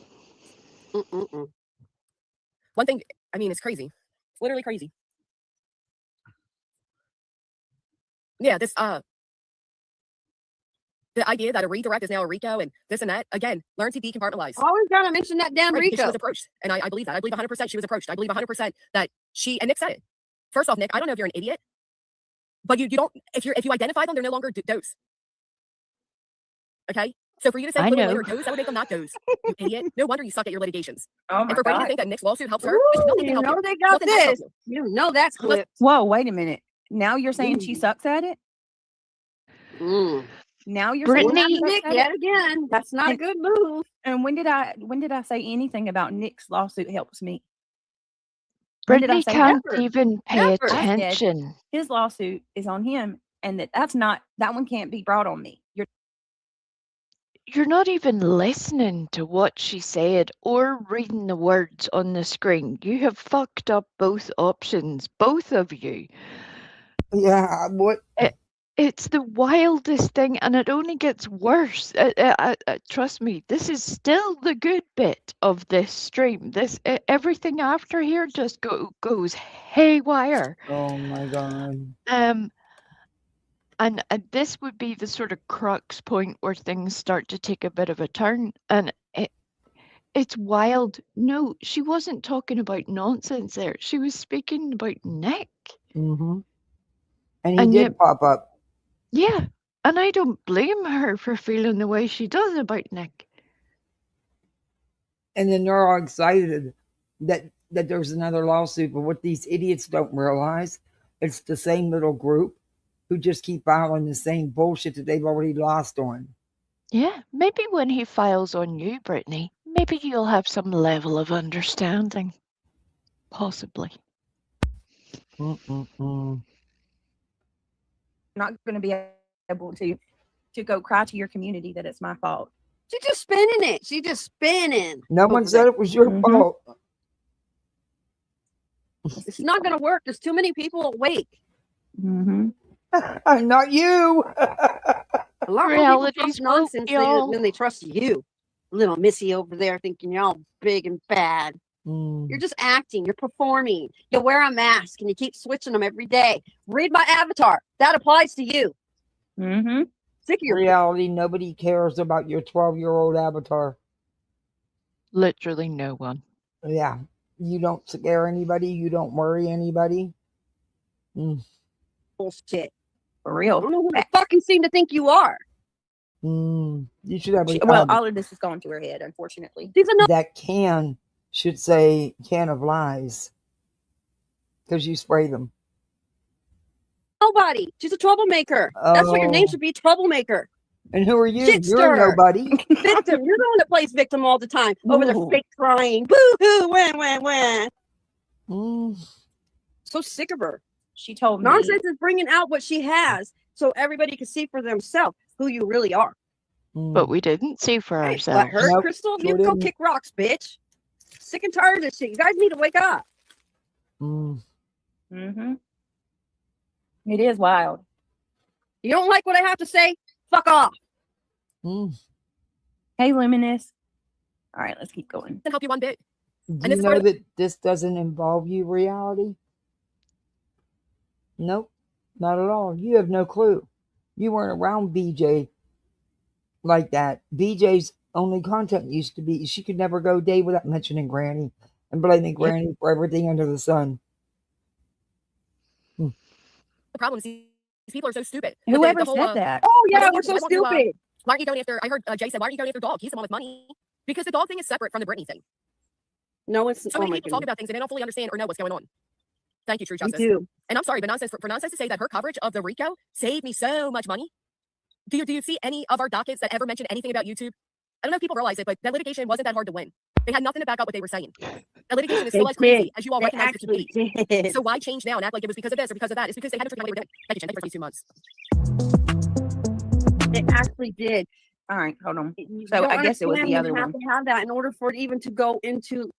One thing, I mean, it's crazy. It's literally crazy. Yeah, this the idea that a redirect is now a Rico and this and that, again, learn to decompartmentalize. Always gotta mention that damn Right, Rico. she was approached. And I believe that. I believe 100% she was approached. I believe 100% that and Nick said it. First off, Nick, I don't know if you're an idiot, but you don't, if you identify them, they're no longer does. Okay? So for you to say later does, that would make them not does. You idiot. No wonder you suck at your litigations. Oh my and for Brady to think that Nick's lawsuit helps her, nothing can help you. They got this. You know that's clipped. Whoa, wait a minute. Now you're saying she sucks at it? Now you're Brittany, saying Nick yet again. That's not a good move. And when did I say anything about Nick's lawsuit helps me? Brittany can't even pay attention. His lawsuit is on him, and that one can't be brought on me. You're not even listening to what she said or reading the words on the screen. You have fucked up both options, both of you. Yeah, what? It's the wildest thing, and it only gets worse. Trust me, this is still the good bit of this stream. Everything after here just goes haywire. Oh my God. And this would be the sort of crux point where things start to take a bit of a turn, and it's wild. No, she wasn't talking about nonsense there. She was speaking about Nick. And he did pop up. Yeah, and I don't blame her for feeling the way she does about Nick. And then they're all excited that there's another lawsuit, but what these idiots don't realize, it's the same little group who just keep filing the same bullshit that they've already lost on. Yeah, maybe when he files on you, Brittany, maybe you'll have some level of understanding. Possibly. Not going to be able to go cry to your community that it's my fault. She's just spinning it. She's just spinning. No one said it was your fault. It's not going to work. There's too many people awake. Not you. A lot of people trust nonsense when they trust you. Little Missy over there thinking you're all big and bad. You're just acting. You're performing. You wear a mask and you keep switching them every day. Read my avatar. That applies to you. Mm-hmm. Sick of your Reality, nobody cares about your 12-year-old avatar. Literally no one. Yeah. You don't scare anybody. You don't worry anybody. bullshit. For I real. don't know who the fuck you seem to think you are. You should have Well, all of this is going to her head, unfortunately. She's a that can should say can of lies because you spray them. nobody. She's a troublemaker. That's what your name Oh. should be, troublemaker. And who are you? Shit You're stirrer. nobody. Victim. You're the one that plays victim all the time over the Ooh. fake crying. Boo hoo, wah, wah, wah. So sick of her. She told me. Nonsense is bringing out what she has so everybody can see for themselves who you really are. But we didn't see for Hey, ourselves. what hurt, Nope, Crystal? sure You go didn't. kick rocks, bitch. Sick and tired of this shit. You guys need to wake up. Mm-hmm. It is wild. You don't like what I have to say? Fuck off. Hey, Luminous. All right, let's keep going. Doesn't help you one bit. Do And you this is know part of that this doesn't involve you, Reality? Nope, not at all. You have no clue. You weren't around BJ like that. BJ's only content used to be she could never go a day without mentioning Granny and blaming Granny for everything under the sun. the problem is these people are so stupid. But Whoever the whole, said that? Oh, yeah, why we're don't so you- why don't you, stupid. Why aren't you going after? I heard Jay said, "Why aren't you going after dog? He's the one with money." Because the dog thing is separate from the Britney thing. No, it's So oh many my people talk goodness. about things and they don't fully understand or know what's going on. Thank you, True Me Justice. too. And I'm sorry, but nonsense for nonsense to say that her coverage of the RICO saved me so much money. Do you see any of our dockets that ever mention anything about YouTube? I don't know if people realize it, but that litigation wasn't that hard to win. They had nothing to back up what they were saying. The litigation is still as crazy as you all They recognize it to actually be. did. So why change now and act like it was because of this or because of that? It's because they had to figure out what they were doing. Thank you, Jen. Thank you for these 2 months. They actually did. All right, hold on. You So don't I guess it was the understand, other you have one. to have that in order for it even to go into.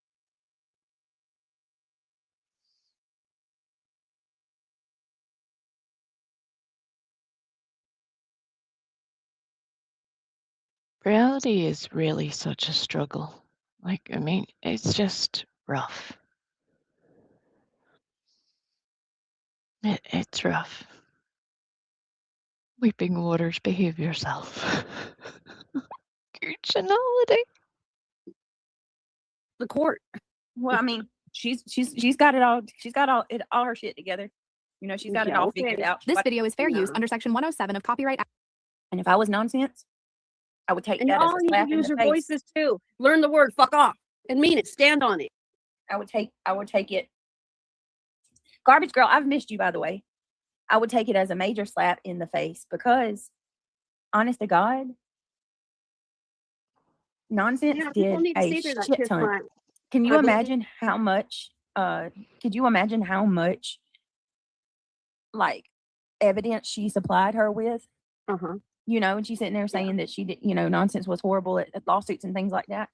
Reality is really such a struggle. Like, I mean, it's just rough. It's rough. Weeping Waters, behave yourself. Holiday. The court. Well, I mean, she's got it all. She's got all her shit together. You know, she's got it Yeah, all okay. figured out. This But- video is fair use No. under Section 107 of Copyright Act. and if I was nonsense, I would take And that as y'all a need slap to in use the your face. voices too. Learn the word fuck off and mean it. Stand on it. I would take it. Garbage girl, I've missed you, by the way. I would take it as a major slap in the face because, honest to God, nonsense Yeah, people did need to a see through that shit shit ton. front. Can you I believe- imagine how much? Could you imagine how much, like, evidence she supplied her with? Uh-huh. You know, and she's sitting there saying that she did, you know, nonsense was horrible at lawsuits and things like that.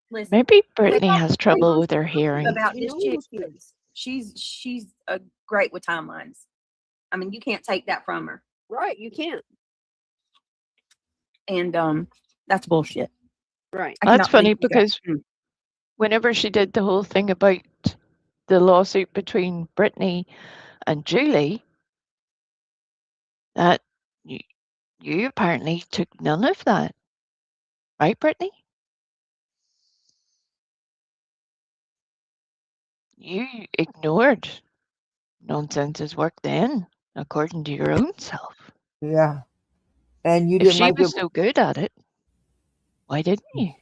Listen, Maybe Brittany has trouble with her hearing. about You this know chick, who she is. she's great with timelines. I mean, you can't take that from her, Right, you can't. and that's bullshit. Right. I That's cannot funny believe you got- because whenever she did the whole thing about the lawsuit between Brittany and Julie, that you apparently took none of that. Right, Brittany? You ignored Nonsense's work then, according to your own self. Yeah. And you If didn't she like was it. so good at it, why didn't you?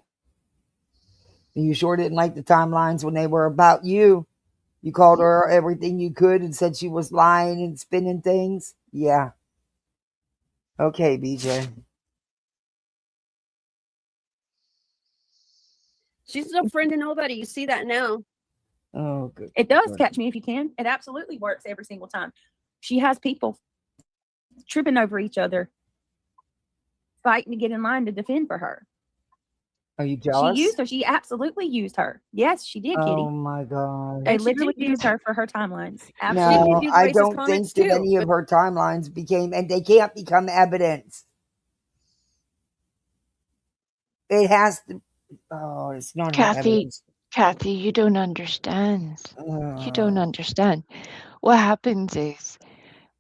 You sure didn't like the timelines when they were about you. You called her everything you could and said she was lying and spinning things. Yeah. Okay, BJ. She's no friend to nobody. You see that now. Oh, good. It does Right. catch me if you can. It absolutely works every single time. She has people tripping over each other, fighting to get in line to defend for her. Are you jealous? She used her. She absolutely used her. Yes, she did, Kitty. Oh my God. They And she literally did use used her for her timelines. did Absolutely. No, use I racist don't think comments that too, any of her timelines became, and they can't become evidence. It has to. Oh, it's not enough Kathy, evidence. Kathy, you don't understand. You don't Uh, understand. What happens is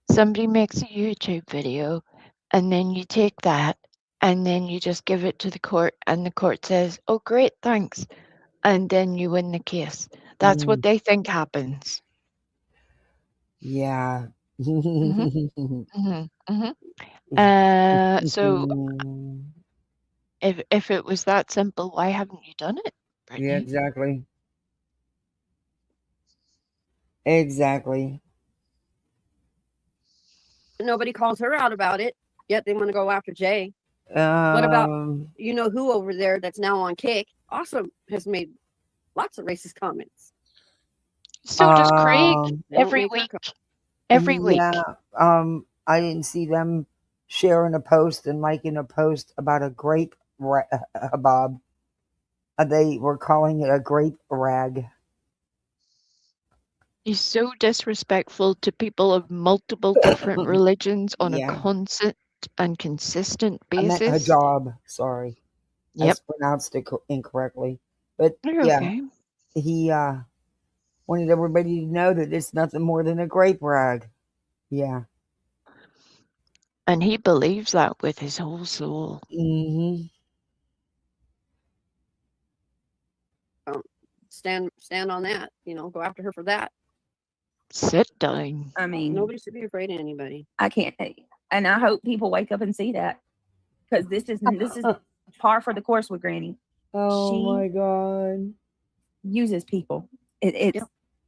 somebody makes a YouTube video, and then you take that, and then you just give it to the court, and the court says, "Oh, great, thanks," and then you win the case. That's what they think happens. yeah. So if it was that simple, why haven't you done it, Yeah, Brittany? exactly. Exactly. Nobody calls her out about it, yet they want to go after Jay. What about you know who over there that's now on Kick? Also has made lots of racist comments. So does Craig They don't every make her week. Every week. Yeah. I didn't see them sharing a post and liking a post about a grape Bob. They were calling it a grape rag. He's so disrespectful to people of multiple different religions on a Yeah. constant and consistent I meant basis. hijab. Sorry. I Yep. pronounced it incorrectly. But You're yeah, okay. he wanted everybody to know that it's nothing more than a grape rag. Yeah. And he believes that with his whole soul. Mm-hmm. Stand on that. You know, go after her for that. Sit down. I mean, Nobody should be afraid of anybody. I can't, and I hope people wake up and see that, because this is par for the course with Granny. Oh my God. Uses people. It's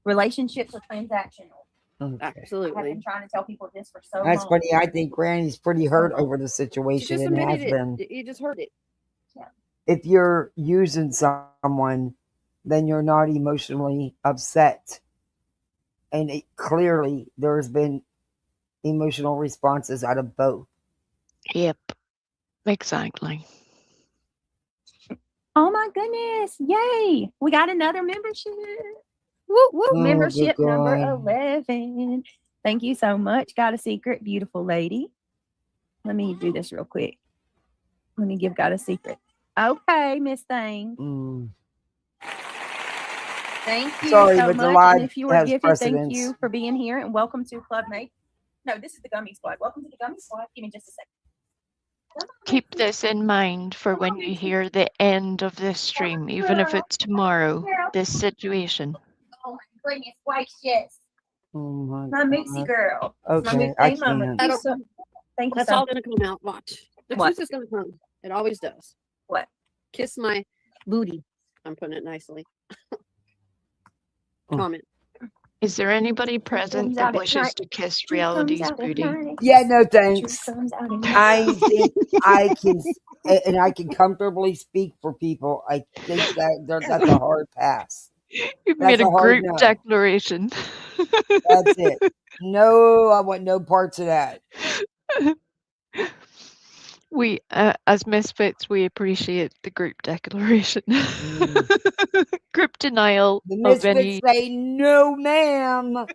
relationships are transactional. Okay. I have Absolutely. been trying to tell people this for so That's long. funny. I think Granny's pretty hurt over the She situation just and has admitted been. it. You just heard it. If you're using someone, then you're not emotionally upset. And clearly, there's been emotional responses out of both. Yep. Exactly. Oh my goodness. Yay. We got another membership. Woo woo. Oh, Membership good number God. 11. Thank you so much. Got a secret, beautiful lady. Let me do this real quick. Let me give God a secret. Okay, Miss Thing. Mm. Thank you Sorry, so but the much. live And if you were has gifted, thank precedence. you for being here and welcome to Club Mate. No, this is the Gummy Squad. Welcome to the Gummy Squad. Give me just a second. Keep this in mind for when you hear the end of this stream, even if it's tomorrow, this situation. Oh my goodness, white shits. Oh My Mixie girl. Okay, my I Mixie mama. can't. Thank you so, thank you That's so all gonna come out. Watch. The What? truth is gonna come. It always does. What? Kiss my booty. I'm putting it nicely. Comment. Is there anybody present that wishes to kiss reality's booty? Yeah, no thanks. I think I can, and I can comfortably speak for people. I think that's a hard pass. You've That's made a a hard group no. declaration. That's it. No, I want no parts of that. We, as misfits, we appreciate the group declaration. Group denial The of misfits any. say no, ma'am.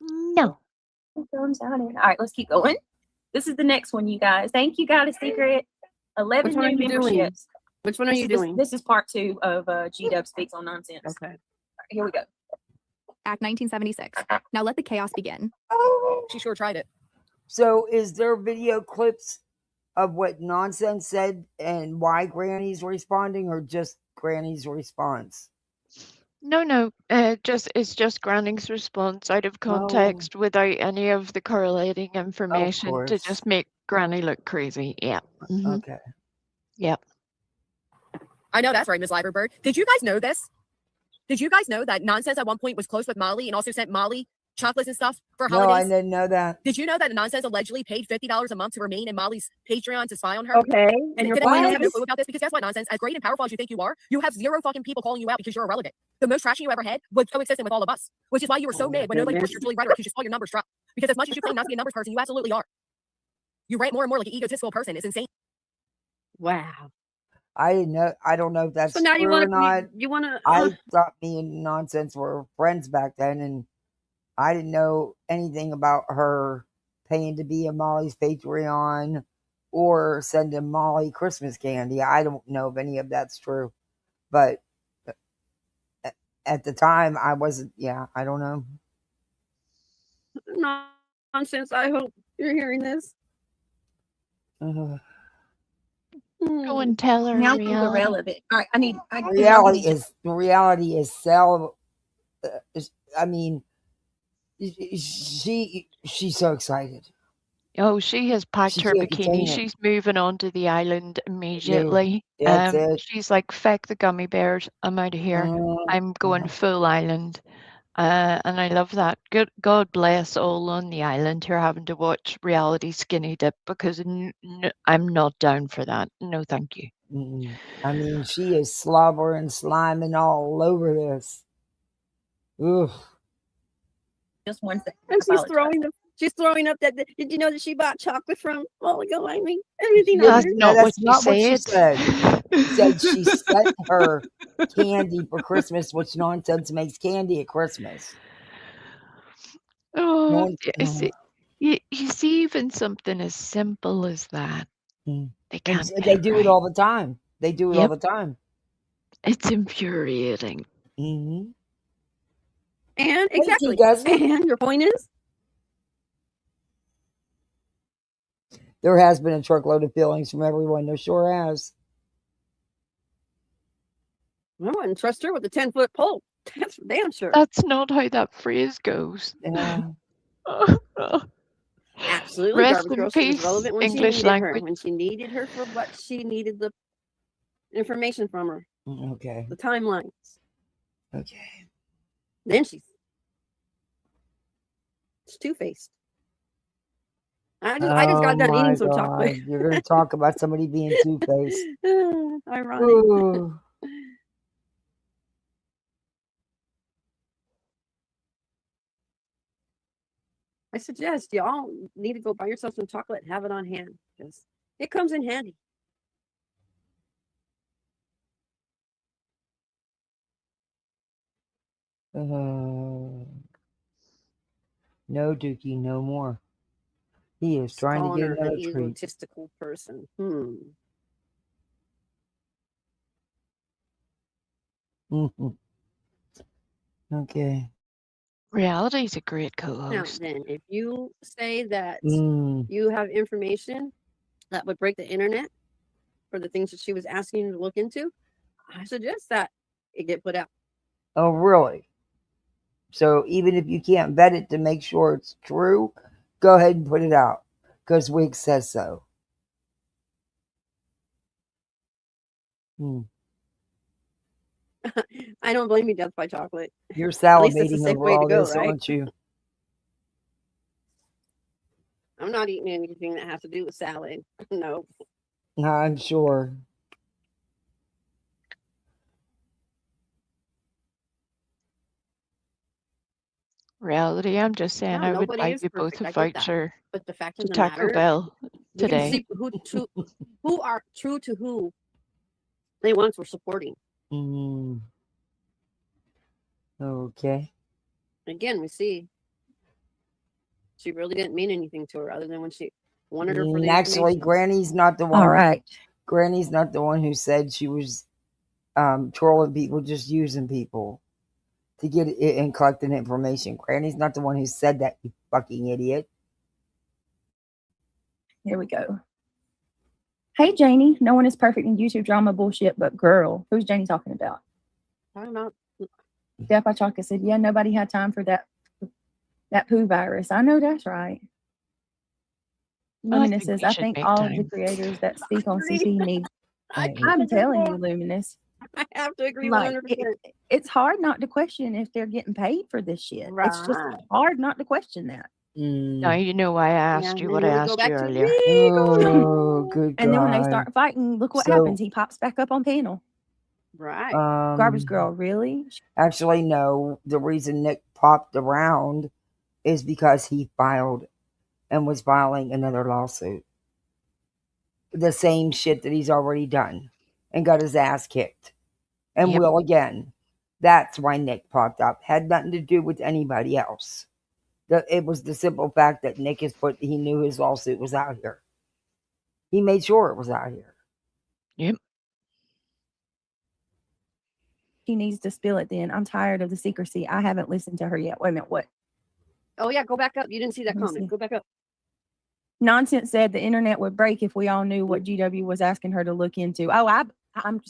No. Thumbs out. All right, let's keep going. This is the next one, you guys. Thank you, Got a Secret. 11 Which one are new you doing? memberships. Which one are you doing? This is part 2 of G-Dub Speaks on Nonsense. Okay. All right, here we go. Act 1976. Now let the chaos begin. She sure tried it. So, is there video clips of what Nonsense said and why Granny's responding, or just Granny's response? No. It's just Granny's response out of context without any of the correlating information to just make Granny look crazy. Yeah. Mhm. Okay. Yep. I know that's right, Ms. Liverbird. Did you guys know this? Did you guys know that Nonsense at one point was close with Molly and also sent Molly chocolates and stuff for No, I holidays? didn't know that. Did you know that Nonsense allegedly paid $50 a month to remain in Molly's Patreon to spy on her? Okay. And your did point anyone else is? have no clue about this? Because guess what, Nonsense? As great and powerful as you think you are, you have 0 fucking people calling you out because you're irrelevant. The most trashing you ever had was coexistent with all of us, which is why you were so mad when nobody pushed your Julie rhetoric because you saw your numbers drop. Because as much as you claim not to be a numbers person, you absolutely are. You rant more and more like an egotistical person. It's insane. Wow. I didn't know. I don't know if that's So now you true or want not. to? You want to? I thought me and Nonsense were friends back then, and I didn't know anything about her paying to be a Molly's Patreon or sending Molly Christmas candy. I don't know if any of that's true. But at the time, I wasn't, I don't know. Nonsense. I hope you're hearing this. Go and tell her Now reality. the relevant. All right, reality is I mean, she's so excited. Oh, she has packed She her can't contain bikini. it. She's moving on to the island immediately. That's it. She's like, feck the gummy bears. I'm out of here. I'm going full island. And I love that. God bless all on the island who are having to watch reality skinny dip, because I'm not down for that. No, thank you. I mean, she is slobbering, sliming all over this. Oof. Just one second. And she's throwing up that. Did you know that she bought chocolate from Lolcow? I mean, everything. That's not what she said. She said she sent her candy for Christmas, which nonsense makes candy at Christmas. Oh, you see, even something as simple as that, they can't. They do it all the time. They do it all the time. It's infuriating. And exactly. And your point is? There has been a truckload of feelings from everyone. There sure has. I wouldn't trust her with a 10-foot pole. That's for damn sure. That's not how that phrase goes. Absolutely. Rest Garbage in Girl, she was peace, relevant when English she needed language. her. When she needed her for what she needed the information from her. Okay. The timelines. Okay. Then she's two-faced. I just got done eating some chocolate. You're going to talk about somebody being two-faced. Ironic. Ooh. I suggest y'all need to go buy yourself some chocolate and have it on hand, because it comes in handy. No, Dookie, no more. He is trying to get another treat. Egotistical person. Okay. Reality's a great co-host. Now then, if you say that you have information that would break the internet for the things that she was asking you to look into, I suggest that it get put out. Oh, really? So even if you can't vet it to make sure it's true, go ahead and put it out, because Wigs says so. I don't blame you, Death by Chocolate. You're salivating over all this, aren't you? I'm not eating anything that has to do with salad. No. I'm sure. Reality, I'm just saying, I would buy you both a voucher but the fact to Taco Bell today. Who are true to who they once were supporting. Okay. Again, we see she really didn't mean anything to her other than when she wanted her for the Actually, Granny's not the one. All right. Granny's not the one who said she was trolling people, just using people to get it and collecting information. Granny's not the one who said that, you fucking idiot. Here we go. Hey, Janie. No one is perfect in YouTube drama bullshit, but girl. Who's Janie talking about? I don't know. Death by Chocolate said, yeah, nobody had time for that poo virus. I know that's right. Luminous says, I think all of the creators that speak on CP need. I'm telling you, Luminous. I have to agree 100%. It's hard not to question if they're getting paid for this shit. Right. It's just hard not to question that. Now you know why I asked you what I asked you earlier. Oh, good God. And then when they start fighting, look what happens. He pops back up on panel. Right. Garbage Girl, really? Actually, no. The reason Nick popped around is because he filed and was filing another lawsuit. The same shit that he's already done and got his ass kicked. And will again. That's why Nick popped up. Had nothing to do with anybody else. It was the simple fact that Nick he knew his lawsuit was out here. He made sure it was out here. Yep. He needs to spill it then. I'm tired of the secrecy. I haven't listened to her yet. Wait a minute. What? Oh yeah, go back up. You didn't see that Let me comment. see. Go back up. Nonsense said the internet would break if we all knew what GW was asking her to look into. Oh, I'm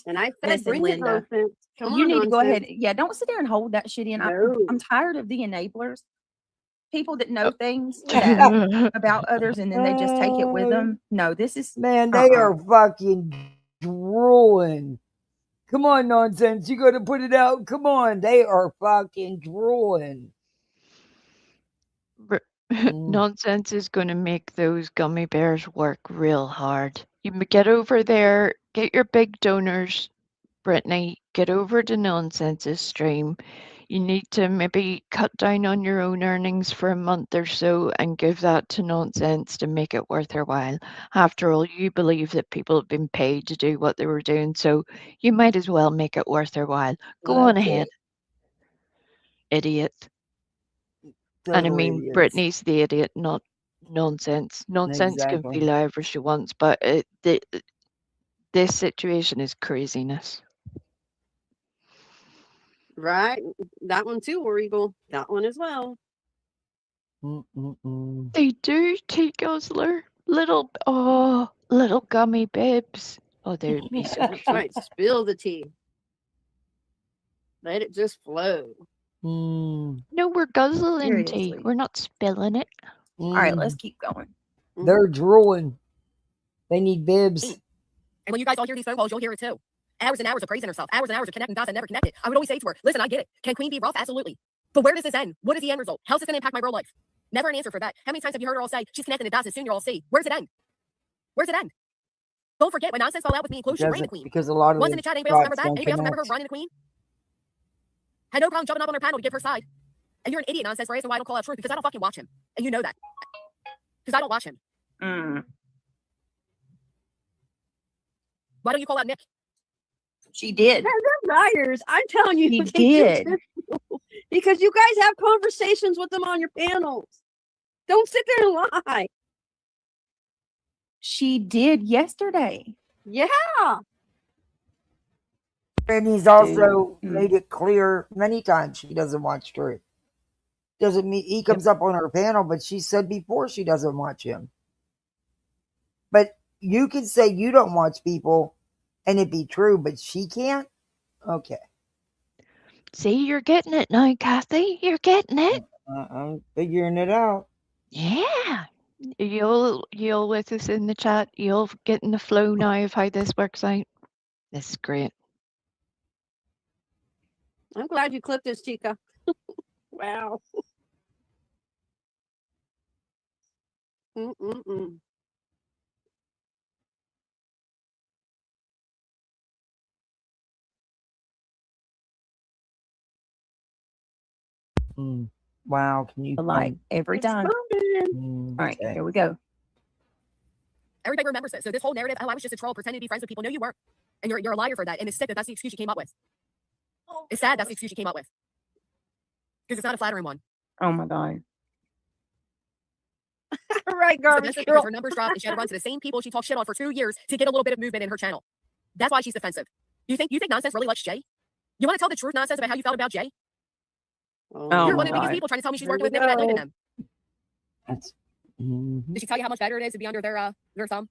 And I said, listen, bring Linda. the nonsense. Come You on, need to go nonsense. ahead. Yeah, don't sit there and hold that shit in. No. I'm tired of the enablers. People that know things about others and then they just take it with them. No, this is Man, they are fucking drooling. Come on, nonsense. You got to put it out. Come on. They are fucking drooling. Nonsense is going to make those gummy bears work real hard. You get over there, get your big donors, Brittany, get over to Nonsense's stream. You need to maybe cut down on your own earnings for a month or so and give that to Nonsense to make it worth their while. After all, you believe that people have been paid to do what they were doing, so you might as well make it worth their while. Go on ahead, idiot. And I mean, idiots. Brittany's the idiot, not Nonsense. Nonsense can feel however she wants, but this situation is craziness. Right. That one too, War Eagle. That one as well. They do, tea guzzler. Little gummy bibs. Oh, they'd be so That's cute. right. Spill the tea. Let it just flow. No, we're guzzling tea. Seriously. We're not spilling it. All right, let's keep going. They're drooling. They need bibs. And when you guys all hear these phone calls, you'll hear it too. Hours and hours of praising herself. Hours and hours of connecting dots and never connected. I would always say to her, listen, I get it. Can Queen be rough? Absolutely. But where does this end? What is the end result? How's this going to impact my real life? Never an answer for that. How many times have you heard her all say, she's connecting the dots and soon you'll all see? Where's it end? Where's it end? Don't forget, when Nonsense fell out with me and Clue, she ran the Queen. Because a lot of Once in the chat, anybody else remember that? Anybody else remember her running the Queen? Had no problem jumping up on her panel to give her side. And you're an idiot, Nonsense, for asking why I don't call out truth, because I don't fucking watch him. And you know that. Because I don't watch him. Why don't you call out Nick? She did. They're liars. I'm telling you. He did. Because you guys have conversations with them on your panels. Don't sit there and lie. She did yesterday. Yeah. And he's also made it clear many times she doesn't watch Truth. Doesn't mean he comes up on her panel, but she said before she doesn't watch him. But you can say you don't watch people and it be true, but she can't? Okay. See, you're getting it now, Kathy. You're getting it. I'm figuring it out. Yeah. You'll with us in the chat. You'll get in the flow now of how this works out. This is great. I'm glad you clipped this, Chica. Wow. Wow, can you like every time? All right, here we go. Everybody remembers this. So this whole narrative, oh, I was just a troll pretending to be friends with people. No, you weren't. And you're a liar for that. And it's sick that that's the excuse you came up with. It's sad that's the excuse you came up with. Because it's not a flattering one. Oh my God. Right, garbage girl. Because her numbers dropped and she had to run to the same people she talked shit on for 2 years to get a little bit of movement in her channel. That's why she's defensive. You think Nonsense really likes Jay? You want to tell the truth, Nonsense, about how you felt about Jay? You're one of the biggest people trying to tell me she's working with Nick and I believe in them. That's Did she tell you how much better it is to be under their thumb?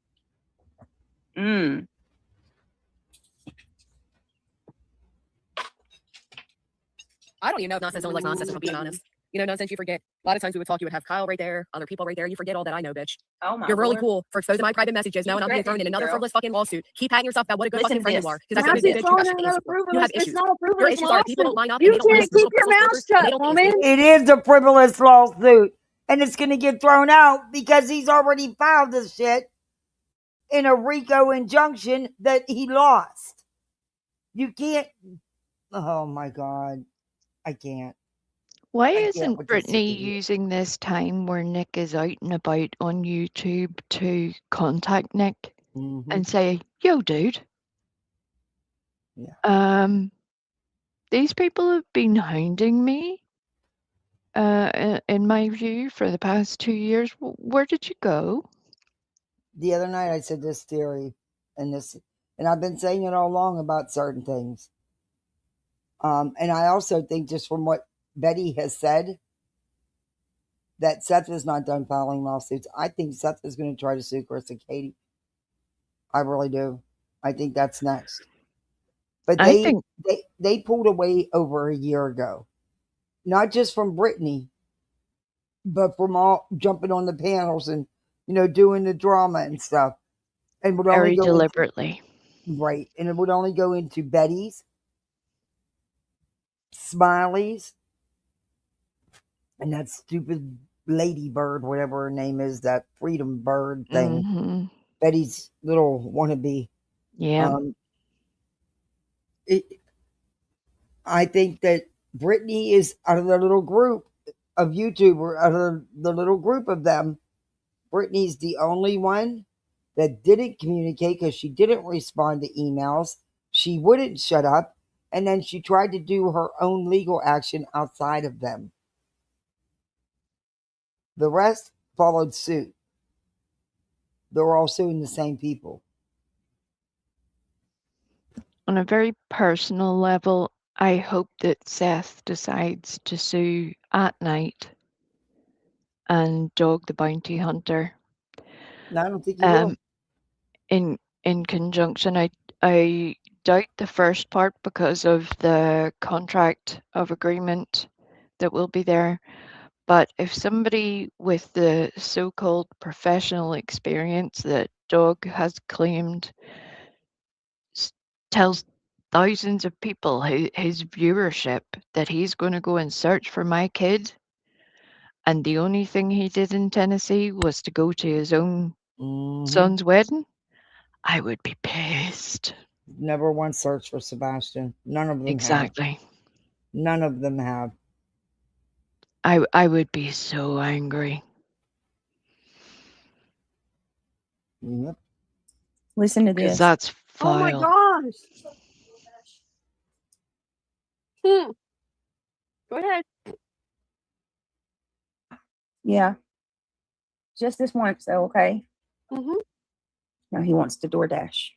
I don't even know if Nonsense only likes Nonsense, if I'm being honest. You know, Nonsense, you forget. A lot of times we would talk, you would have Kyle right there, other people right there. You forget all that I know, bitch. Oh my You're really Lord. cool for exposing my private messages, knowing I'm being thrown in another frivolous fucking lawsuit. Keep patting yourself about what a good fucking friend you are. Because that's It's what you have issues. Your issues are people don't line up. You can't keep your mouth shut, woman. It is a frivolous lawsuit. And it's going to get thrown out because he's already filed this shit in a RICO injunction that he lost. You can't. Oh my God. I can't. Why isn't Brittany using this time where Nick is out and about on YouTube to contact Nick and say, yo, dude, these people have been hounding me in my view, for the past 2 years. Where did you go? The other night I said this theory, and I've been saying it all along about certain things. And I also think, just from what Betty has said, that Seth is not done filing lawsuits. I think Seth is going to try to sue Chris and Katie. I really do. I think that's next. But I think they pulled away over a year ago, not just from Brittany, but from all jumping on the panels and doing the drama and stuff, and would only very go deliberately. right, and it would only go into Betty's, Smiley's, and that stupid Ladybird, whatever her name is, that Freedom Bird thing. Mm-hmm. Betty's little wannabe. Yeah. I think that Brittany is, out of the little group of YouTubers, out of the little group of them, Brittany's the only one that didn't communicate, because she didn't respond to emails. She wouldn't shut up. And then she tried to do her own legal action outside of them. The rest followed suit. They were all suing the same people. On a very personal level, I hope that Seth decides to sue At Night and Dog the Bounty Hunter. No, I don't think he will. In conjunction, I doubt the first part because of the contract of agreement that will be there. But if somebody with the so-called professional experience that Doug has claimed tells thousands of people his viewership that he's going to go and search for my kid, and the only thing he did in Tennessee was to go to his own son's wedding, I would be pissed. Never once searched for Sebastian. None of them Exactly. have. None of them have. I would be so angry. Yep. Listen to Because this. that's Oh my vile. gosh. Go ahead. Yeah. Just this once, though, okay? Mm-hmm. Now he wants to DoorDash.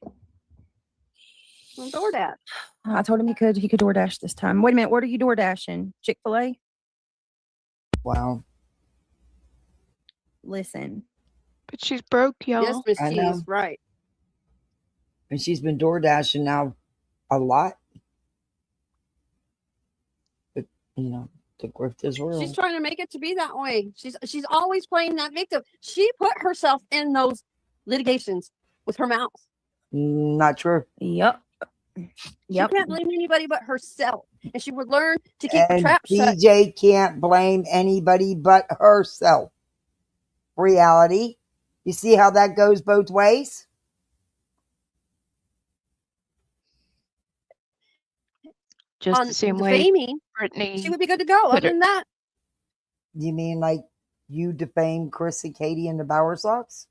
DoorDash. I told him he could DoorDash this time. Wait a minute, what are you DoorDashing? Chick-fil-A? Wow. Listen. But she's broke, y'all. Yes, Miss I T know. is right. And she's been door dashing now a lot. But, the grift is real. She's trying to make it to be that way. She's always playing that victim. She put herself in those litigations with her mouth. Not true. Yep. She can't blame anybody but herself. And she would learn to keep And her trap shut. BJ can't blame anybody but herself. Reality. You see how that goes both ways? Just On the same defaming, way Brittany. she would be good to go. Other than that, You mean like you defame Chris and Katie in the Bower Sox?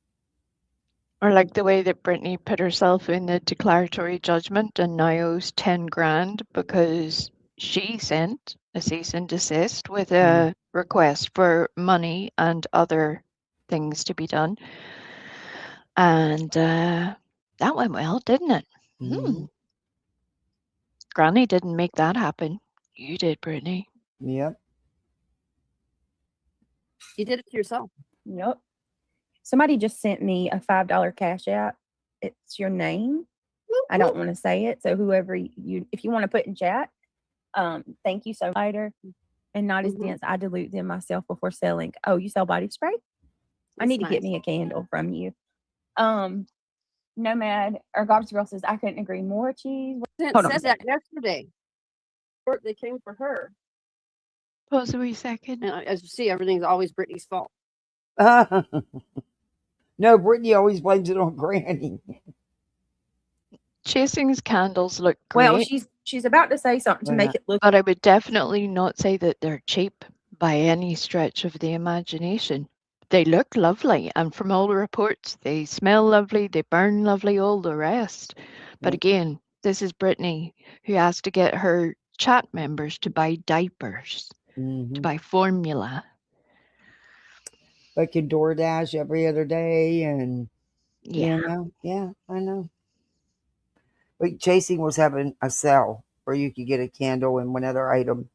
Or like the way that Brittany put herself in the declaratory judgment and now owes 10 grand because she sent a cease and desist with a request for money and other things to be done. And that went well, didn't it? Granny didn't make that happen. You did, Brittany. Yep. you did it to yourself. Yep. Somebody just sent me a $5 cash app. It's your name. I don't want to say it. So whoever if you want to put in chat, thank you so much. And not as dense. I dilute them myself before selling. Oh, you sell body spray? I need to get me a candle from you. Nomad or Garbage Girl says, I couldn't agree more. Cheese. Hold on. Said that yesterday. They came for her. Pause a wee second. And as you see, everything's always Brittany's fault. No, Brittany always blames it on Granny. Chasing's candles look great. Well, she's about to say something to make it look. But I would definitely not say that they're cheap by any stretch of the imagination. They look lovely, and from all the reports, they smell lovely, they burn lovely, all the rest. But again, this is Brittany, who has to get her chat members to buy diapers. to Mhm. buy formula. I can DoorDash every other day, and Yeah. yeah, I know. But Chasing was having a sale where you could get a candle and one other item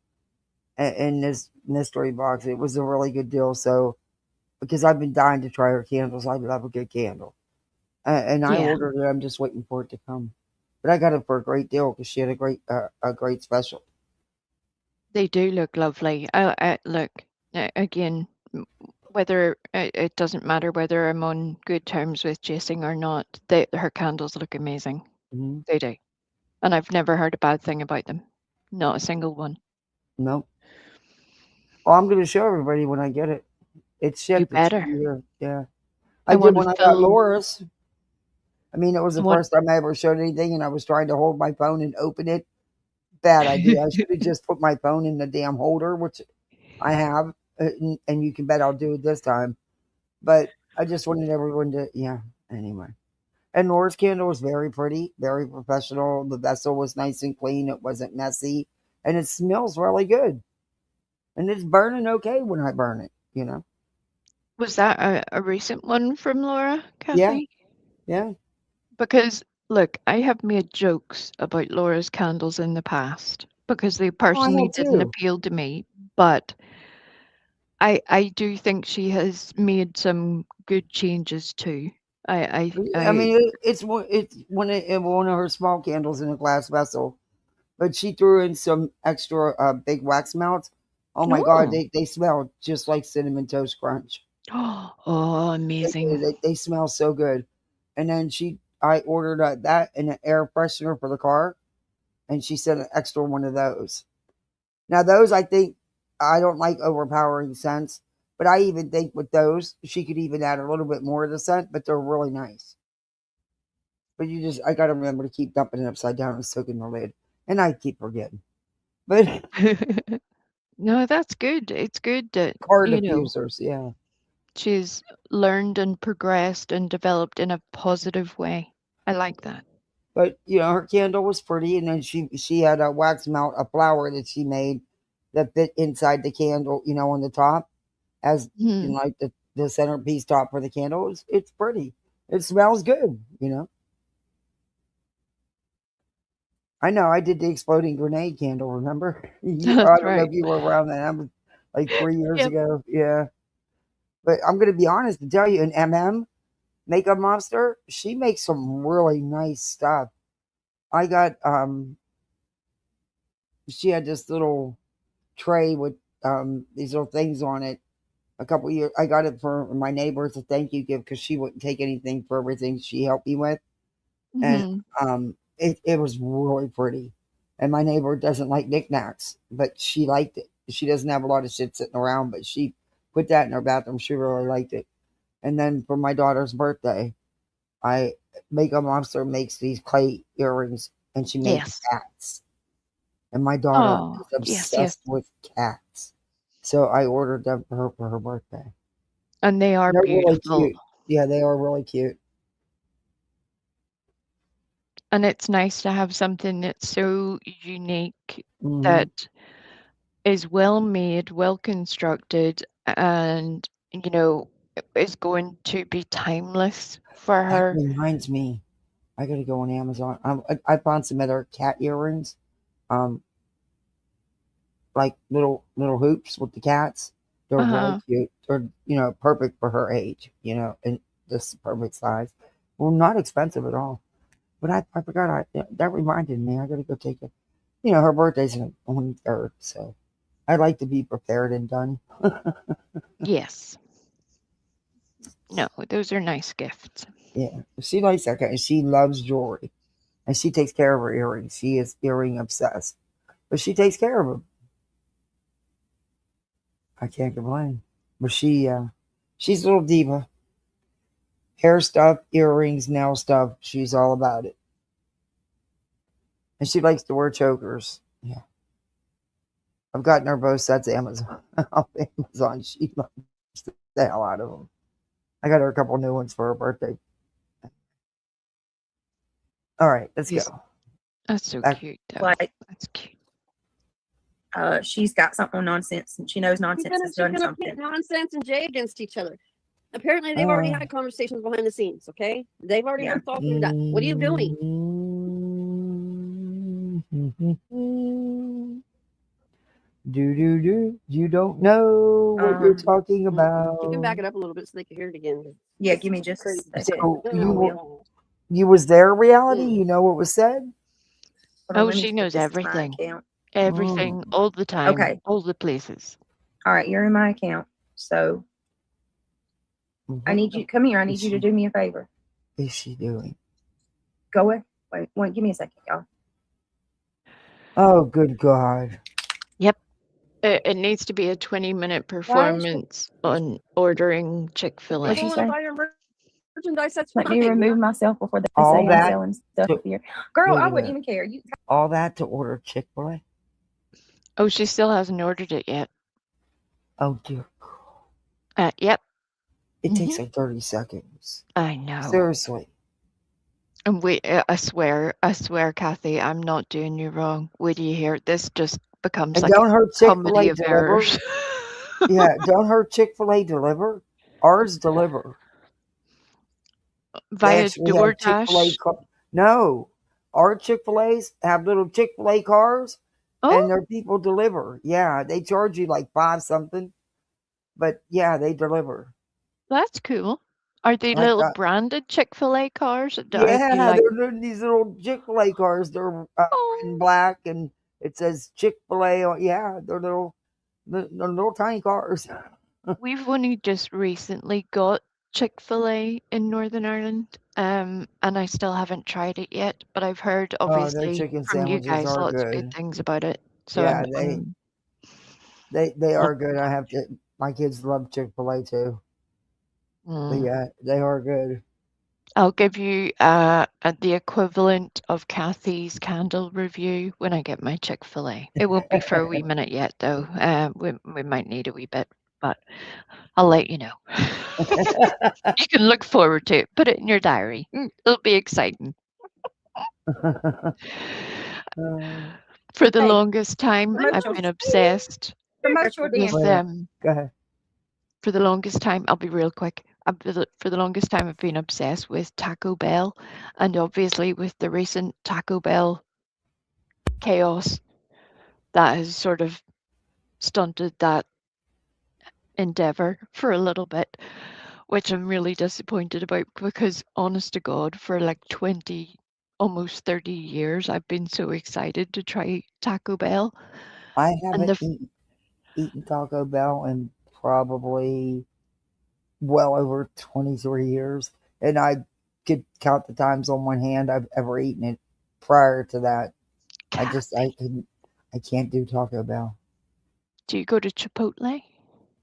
in this mystery box. It was a really good deal. So because I've been dying to try her candles, I love a good candle, and I Yeah. ordered it. I'm just waiting for it to come. But I got it for a great deal because she had a great special. They do look lovely. Look, again, whether it doesn't matter whether I'm on good terms with Chasing or not, her candles look amazing. Mm-hmm. They do. And I've never heard a bad thing about them. Not a single one. Nope. Well, I'm going to show everybody when I get it. It's You shipped. It should better. be here. Yeah. I I did want a when I got full. Laura's. I mean, it was I the want. first time I ever showed anything, and I was trying to hold my phone and open it. Bad idea. I should have just put my phone in the damn holder, which I have, and you can bet I'll do it this time. But I just wanted everyone to, yeah. Anyway, and Laura's candle was very pretty, very professional. The vessel was nice and clean. It wasn't messy, and it smells really good. And it's burning okay when I burn it. Was that a recent one from Laura, Yeah, Kathy? yeah. Because, look, I have made jokes about Laura's candles in the past because they Oh, I personally have didn't too. appeal to me. But I do think she has made some good changes too. I I mean, it's one of her small candles in a glass vessel, but she threw in some extra big wax melts. Oh my god, Oh. they smell just like cinnamon toast crunch. Oh, amazing. They smell so good. And then I ordered that and an air freshener for the car, and she sent an extra one of those. Now those I think I don't like overpowering scents, but I even think with those she could even add a little bit more of the scent, but they're really nice. But I gotta remember to keep dumping it upside down and soaking the lid, and I keep forgetting. But No, that's good. It's good that, car diffusers, yeah. she's learned and progressed and developed in a positive way. I like that. But her candle was pretty, and then she had a wax melt, a flower that she made that fit inside the candle, on the top, as Hmm. like the centerpiece top for the candle. It's pretty. It smells good. I know. I did the exploding grenade candle. Remember? I That's don't know right. if you were around then. That was like 3 years Yep. ago. Yeah. But I'm gonna be honest to tell you, an Makeup Monster, she makes some really nice stuff. I got she had this little tray with these little things on it a couple years. I got it for my neighbor as a thank you gift because she wouldn't take anything for everything she helped me with, and Hmm. it was really pretty. And my neighbor doesn't like knickknacks, but she liked it. She doesn't have a lot of shit sitting around, but she put that in her bathroom. She really liked it. And then for my daughter's birthday, I Makeup Monster makes these clay earrings, and she made Yes. cats. And my daughter Oh, is yes, yes. obsessed with cats, so I ordered them for her birthday. And they are They're really beautiful. cute. Yeah, they are really cute. And it's nice to have something that's so unique Hmm. that is well made, well constructed, and, is going to be timeless for That her. reminds me, I gotta go on Amazon. I found some other cat earrings, um, like little hoops with the cats. They're really Uh-huh. cute. They're perfect for her age. And this perfect size. Well, not expensive at all. But I forgot. That reminded me. I gotta go take it. Her birthday's on the 3rd, so I like to be prepared and done. Yes. No, those are nice gifts. Yeah, she likes that kind. She loves jewelry, and she takes care of her earrings. She is earring obsessed, but she takes care of them. I can't complain. But she's a little diva. Hair stuff, earrings, nail stuff. She's all about it, and she likes to wear chokers. Yeah, I've gotten her both sets Amazon off Amazon. She loves the hell out of them. I got her a couple new ones for her birthday. All right, let's Yes. go. That's so Back. cute, though. Like That's cute. She's got something on nonsense, and she knows nonsense has done something. Pit nonsense and Jay against each other. Apparently, they've already had conversations behind the scenes. Okay, they've already worked all through that. What are you doing? Do. You don't know what you're talking about. You can back it up a little bit so they can hear it again. Yeah, give me just a second. So you was there, reality? You know what was said? Oh, she knows everything. Everything, all the time. Okay. All the places. All right, you're in my account. So I need you, come here. I need you to do me a favor. What is she doing? Go away. Wait, give me a second, y'all. Oh, good God. Yep. It needs to be a 20-minute performance on ordering Chick-fil-A. What'd you say? Merchandise, that's Let me remove myself before they All say I'm that selling stuff here. Girl, wait a I wouldn't minute. even care. You All that to order Chick-fil-A? Oh, she still hasn't ordered it yet. Oh, dear. Yep. It takes like 30 seconds. I know. Seriously. And wait, I swear, Kathy, I'm not doing you wrong. Wait till you hear it. This just becomes And like don't a her comedy Chick-fil-A of deliver? errors. Yeah, don't her Chick-fil-A deliver? Ours deliver. They Via actually have Chick-fil-A DoorDash. No, our Chick-fil-A's have little Chick-fil-A cars, and Oh, their people deliver. Yeah, they charge you like $5 something, but yeah, they deliver. that's cool. Are they Like little branded Chick-fil-A cars? Are they yeah, like, they're these little Chick-fil-A cars. They're red and oh, black, and it says Chick-fil-A. Yeah, they're little tiny cars. we've only just recently got Chick-fil-A in Northern Ireland, and I still haven't tried it yet, but I've heard Oh, their obviously chicken from you sandwiches guys are lots of good good. things about it. So Yeah, I'm they are good. I have to. My kids love Chick-fil-A too. But yeah, they are good. I'll give you the equivalent of Kathy's candle review when I get my Chick-fil-A. It won't be for a wee minute yet, though. We might need a wee bit, but I'll let you know. You can look forward to it. Put it in your diary. It'll be exciting. For the longest time, I've been obsessed with them. Go ahead. For the longest time, I'll be real quick. For the longest time, I've been obsessed with Taco Bell, and obviously with the recent Taco Bell chaos, that has sort of stunted that endeavor for a little bit, which I'm really disappointed about because, honest to God, for like 20, almost 30 years, I've been so excited to try Taco Bell. I haven't eaten Taco Bell in probably well over 23 years, and I could count the times on one hand I've ever eaten it. Prior to that, I can't do Taco Bell. Do you go to Chipotle?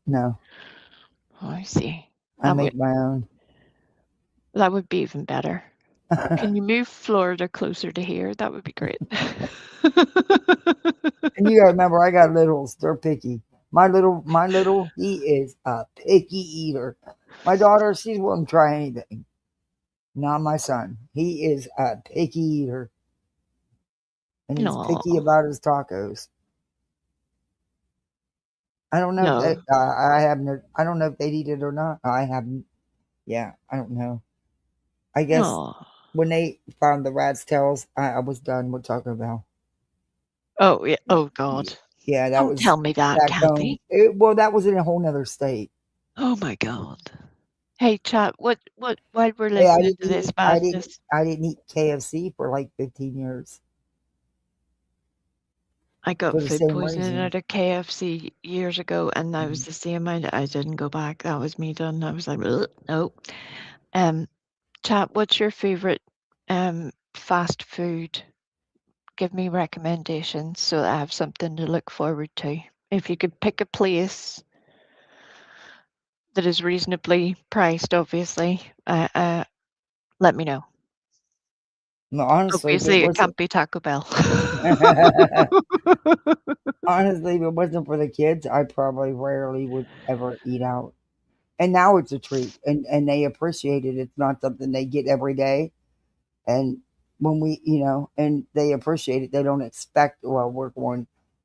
No. Oh, I see. I make my own. That would be even better. Can you move Florida closer to here? That would be great. And you gotta remember, I got littles. They're picky. My little, he is a picky eater. My daughter, she won't try anything. Not my son. He is a picky eater. And he's picky about his tacos. I don't know if I don't know if they'd eat it or not. I haven't. Yeah, I don't know. I guess when they found the rat's tails, I was done with Taco Bell. Oh yeah. Oh God. Yeah, that was. Don't tell me that, Kathy. Well, that was in a whole nother state. Oh my God. Hey, chat. What? While we're listening to this madness, I didn't eat KFC for like 15 years. I got food poisoning at a KFC years ago, and that was the same. I didn't go back. That was me done. I was like, no. Chat. What's your favorite fast food? Give me recommendations so that I have something to look forward to. If you could pick a place that is reasonably priced, obviously, let me know. No, honestly, obviously it can't be Taco Bell. Honestly, if it wasn't for the kids, I probably rarely would ever eat out. And now it's a treat, and they appreciate it. It's not something they get every day. And when we, and they appreciate it, they don't expect, well, we're going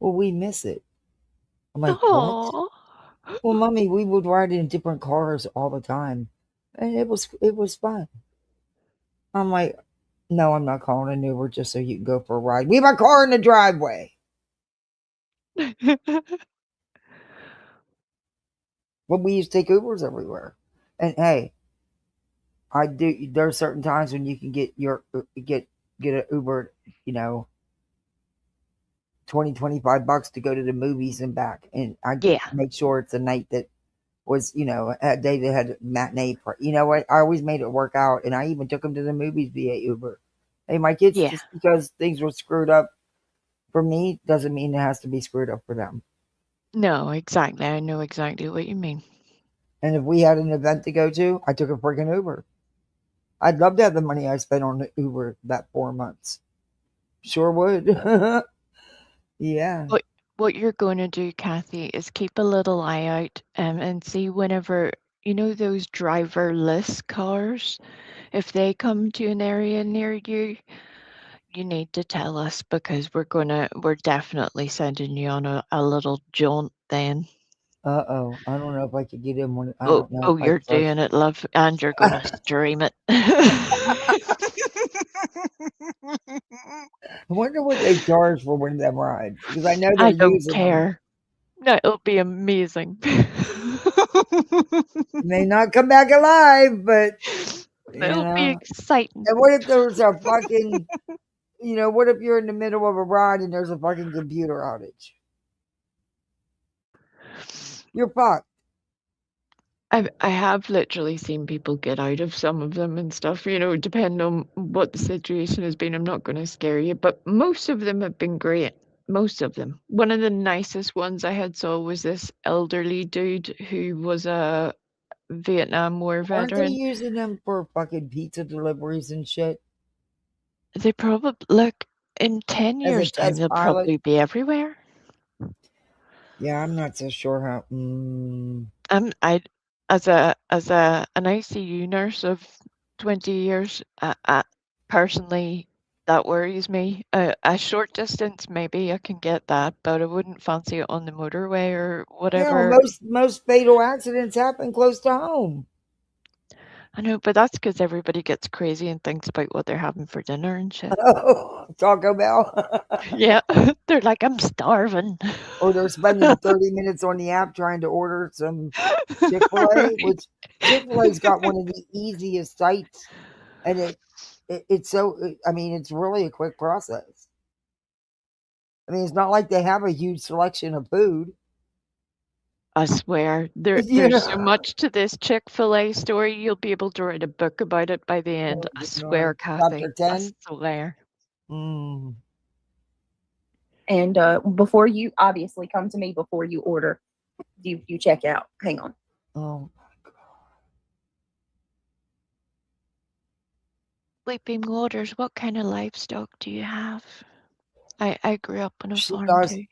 Well, we miss it. I'm like, what? Oh, Well, Mommy, we would ride in different cars all the time, and it was fun. I'm like, no, I'm not calling an Uber just so you can go for a ride. We have a car in the driveway. But we used to take Ubers everywhere. And hey, I do. There are certain times when you can get an Uber, you know, 20, $25 to go to the movies and back. And I yeah, make sure it's a night that was, a day that had matinee. You know what? I always made it work out. And I even took them to the movies via Uber. Hey, my kids, yeah. just because things were screwed up for me doesn't mean it has to be screwed up for them. No, exactly. I know exactly what you mean. And if we had an event to go to, I took a freaking Uber. I'd love to have the money I spent on the Uber that 4 months. Sure would. Yeah. What you're going to do, Kathy, is keep a little eye out and see whenever, you know, those driverless cars, if they come to an area near you, you need to tell us because we're definitely sending you on a little jaunt then. Uh-oh. I don't know if I could get in one. I Oh, don't know oh, if I you're trust. doing it, love, and you're gonna stream it. I wonder what they charge for one of them rides because I know they're I don't using them. care. That'll be amazing. May not come back alive, but It'll be exciting. And what if there was a fucking, what if you're in the middle of a ride and there's a fucking computer outage? You're fucked. I have literally seen people get out of some of them and stuff, you know, depending on what the situation has been. I'm not going to scare you, but most of them have been great. Most of them. One of the nicest ones I had saw was this elderly dude who was a Vietnam War Aren't they veteran. using them for fucking pizza deliveries and shit They probably look in 10 as a years' time, test they'll pilot? probably be everywhere. Yeah, I'm not so sure how. I as an ICU nurse of 20 years, personally, that worries me. A short distance, maybe I can get that, but I wouldn't fancy it on the motorway or Yeah, well, whatever. most fatal accidents happen close to home. I know, but that's because everybody gets crazy and thinks about what they're having for dinner and shit. Oh, Taco Bell. Yeah, they're like, I'm starving. Or they're spending 30 minutes on the app trying to order some Chick-fil-A, Right. which Chick-fil-A's got one of the easiest sites, and it's so. I mean, it's really a quick process. I mean, it's not like they have a huge selection of food. I swear, there's so much to this Chick-fil-A story. You'll be able to write a book about it by the end. Oh, I swear, God. Chapter Kathy. I 10. swear. Mm. And before you obviously come to me before you order, you check out. Hang on. Oh, Sleeping Waters, what kind of livestock do you have? I grew up on a she farm does. too.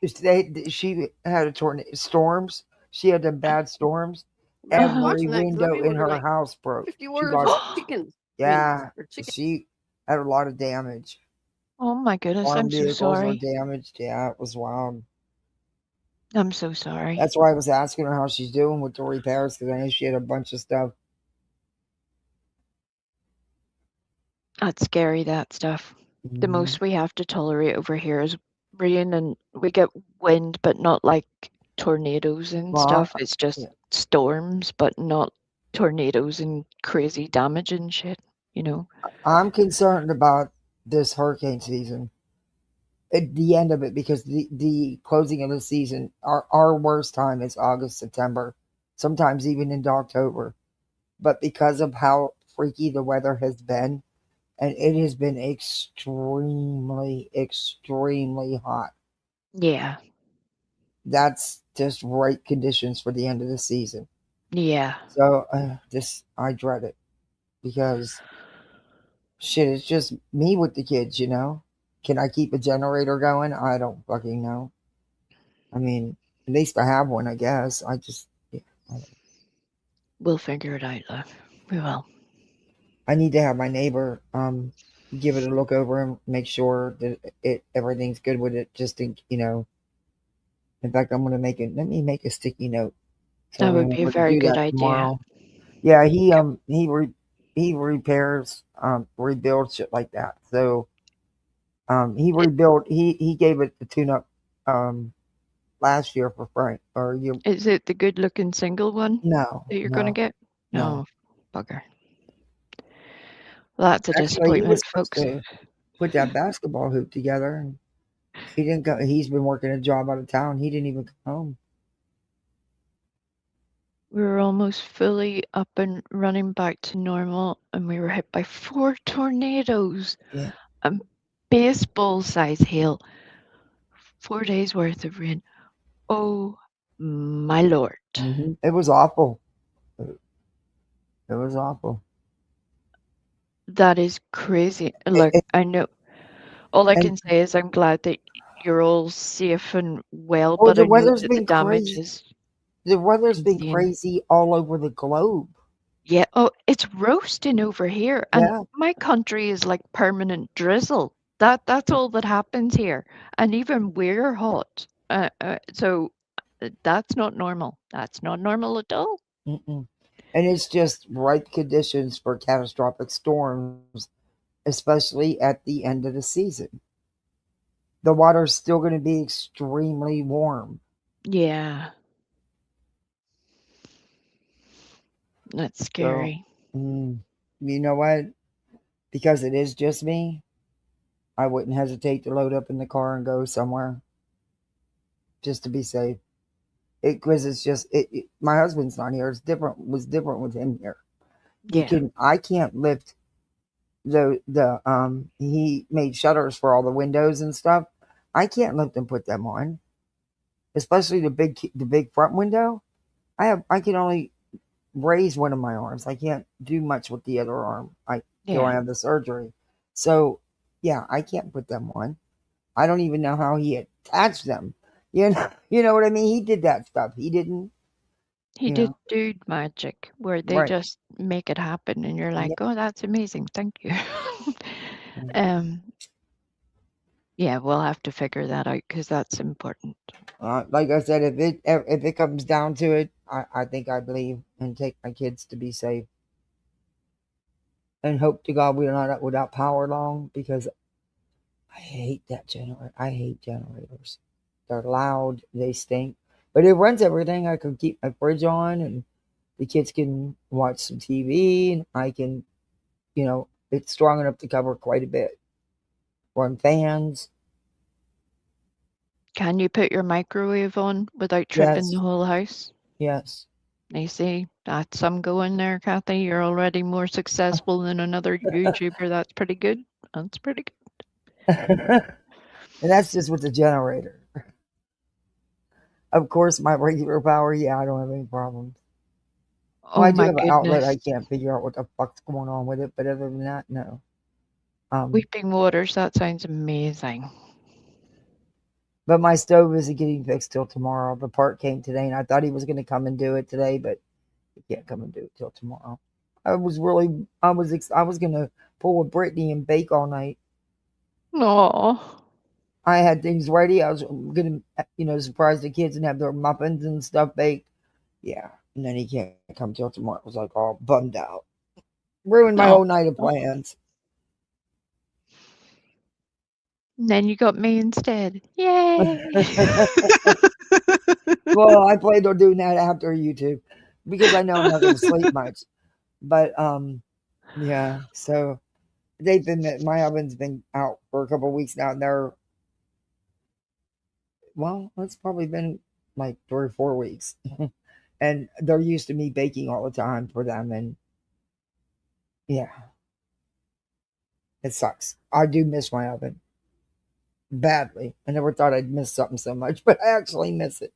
She had a tornado storms. She had the bad storms. I was Uh-huh. Every watching that because I window in ordered her like house broke. 50 She orders lost. of chickens. Yeah, Or chicken. she had a lot of damage. Oh my goodness, Farm I'm so vehicles were sorry. damaged. Yeah, it was wild. I'm so sorry. That's why I was asking her how she's doing with the repairs because I know she had a bunch of stuff. That's scary, that stuff. The Mhm. most we have to tolerate over here is rain, and we get wind, but not like tornadoes and Well, stuff. It's just yeah, storms, but not tornadoes and crazy damage and shit, you know? I'm concerned about this hurricane season at the end of it because the closing of the season, our worst time is August, September, sometimes even into October. But because of how freaky the weather has been, and it has been extremely, extremely hot. Yeah. That's just right conditions for the end of the season. Yeah. So I dread it because shit, it's just me with the kids. Can I keep a generator going? I don't fucking know. I mean, at least I have one, I guess. Yeah, We'll figure it out, love. We will. I need to have my neighbor give it a look over and make sure that everything's good with it, just to. In fact, I'm gonna make it. Let me make a sticky note. So That would be a very do good that idea. tomorrow. Yeah, he repairs, rebuilds shit like that. So he rebuilt. He gave it the tune up last year for Frank. Or you? Is it the good-looking single one No, that you're going to no, get? no. No, bugger. Well, that's a Actually, he was disappointment, supposed folks. to put that basketball hoop together, and he didn't go. He's been working a job out of town. He didn't even come home. We were almost fully up and running back to normal, and we were hit by 4 tornadoes Yeah. and baseball-sized hail. 4 days worth of rain. Oh my lord. It was awful. It was awful. That is crazy. Look, I know. All I And can say is I'm glad that you're all safe and well, well, but the I know weather's that the been damage crazy. is The weather's been insane. crazy all over the globe. Yeah. Oh, it's roasting over here, and Yeah. my country is like permanent drizzle. That's all that happens here, and even we're hot. So that's not normal. That's not normal at all. Mm-mm. And it's just right conditions for catastrophic storms, especially at the end of the season. The water's still going to be extremely warm. Yeah, that's So, scary. you know what? Because it is just me, I wouldn't hesitate to load up in the car and go somewhere just to be safe. Because it's just my husband's not here. It's different. Was different with him here. Yeah, I can't lift he made shutters for all the windows and stuff. I can't lift and put them on, especially the big front window. I can only raise one of my arms. I can't do much with the other arm. Till I yeah. have the surgery. So yeah, I can't put them on. I don't even know how he attached them. You know what I mean? He did that stuff. He didn't, He you did know. dude magic where they Right. just make it happen, and you're like, Yeah. oh, that's amazing. Thank you. um, yeah, we'll have to figure that out because that's important. Like I said, if it comes down to it, I think I'd leave and take my kids to be safe, and hope to God we're not without power long, because I hate that generator. I hate generators. They're loud. They stink. But it runs everything. I can keep my fridge on, and the kids can watch some TV, and I can, it's strong enough to cover quite a bit. Run fans. Can you put your microwave on without tripping the Yes. whole house? Yes. I see. That's some going there, Kathy. You're already more successful than another YouTuber. That's pretty good. That's pretty good. And that's just with the generator. Of course, my regular power, yeah, I don't have any problems. Well, Oh I do my have an outlet. goodness. I can't figure out what the fuck's going on with it, but other than that, no. Um, Weeping Waters, that sounds amazing. but my stove isn't getting fixed till tomorrow. The part came today, and I thought he was going to come and do it today, but he can't come and do it till tomorrow. I was going to pull with Brittany and bake all night. No. I had things ready. I was going to, surprise the kids and have their muffins and stuff baked. Yeah. And then he can't come till tomorrow. I was like all bummed out. Ruined my No. whole night of plans. And then you got me instead. Yay. Well, I planned on doing that after YouTube because I know I'm not going to sleep much. But yeah. So my oven's been out for a couple of weeks now, and it's probably been like 3 or 4 weeks, and they're used to me baking all the time for them, and yeah, it sucks. I do miss my oven badly. I never thought I'd miss something so much, but I actually miss it.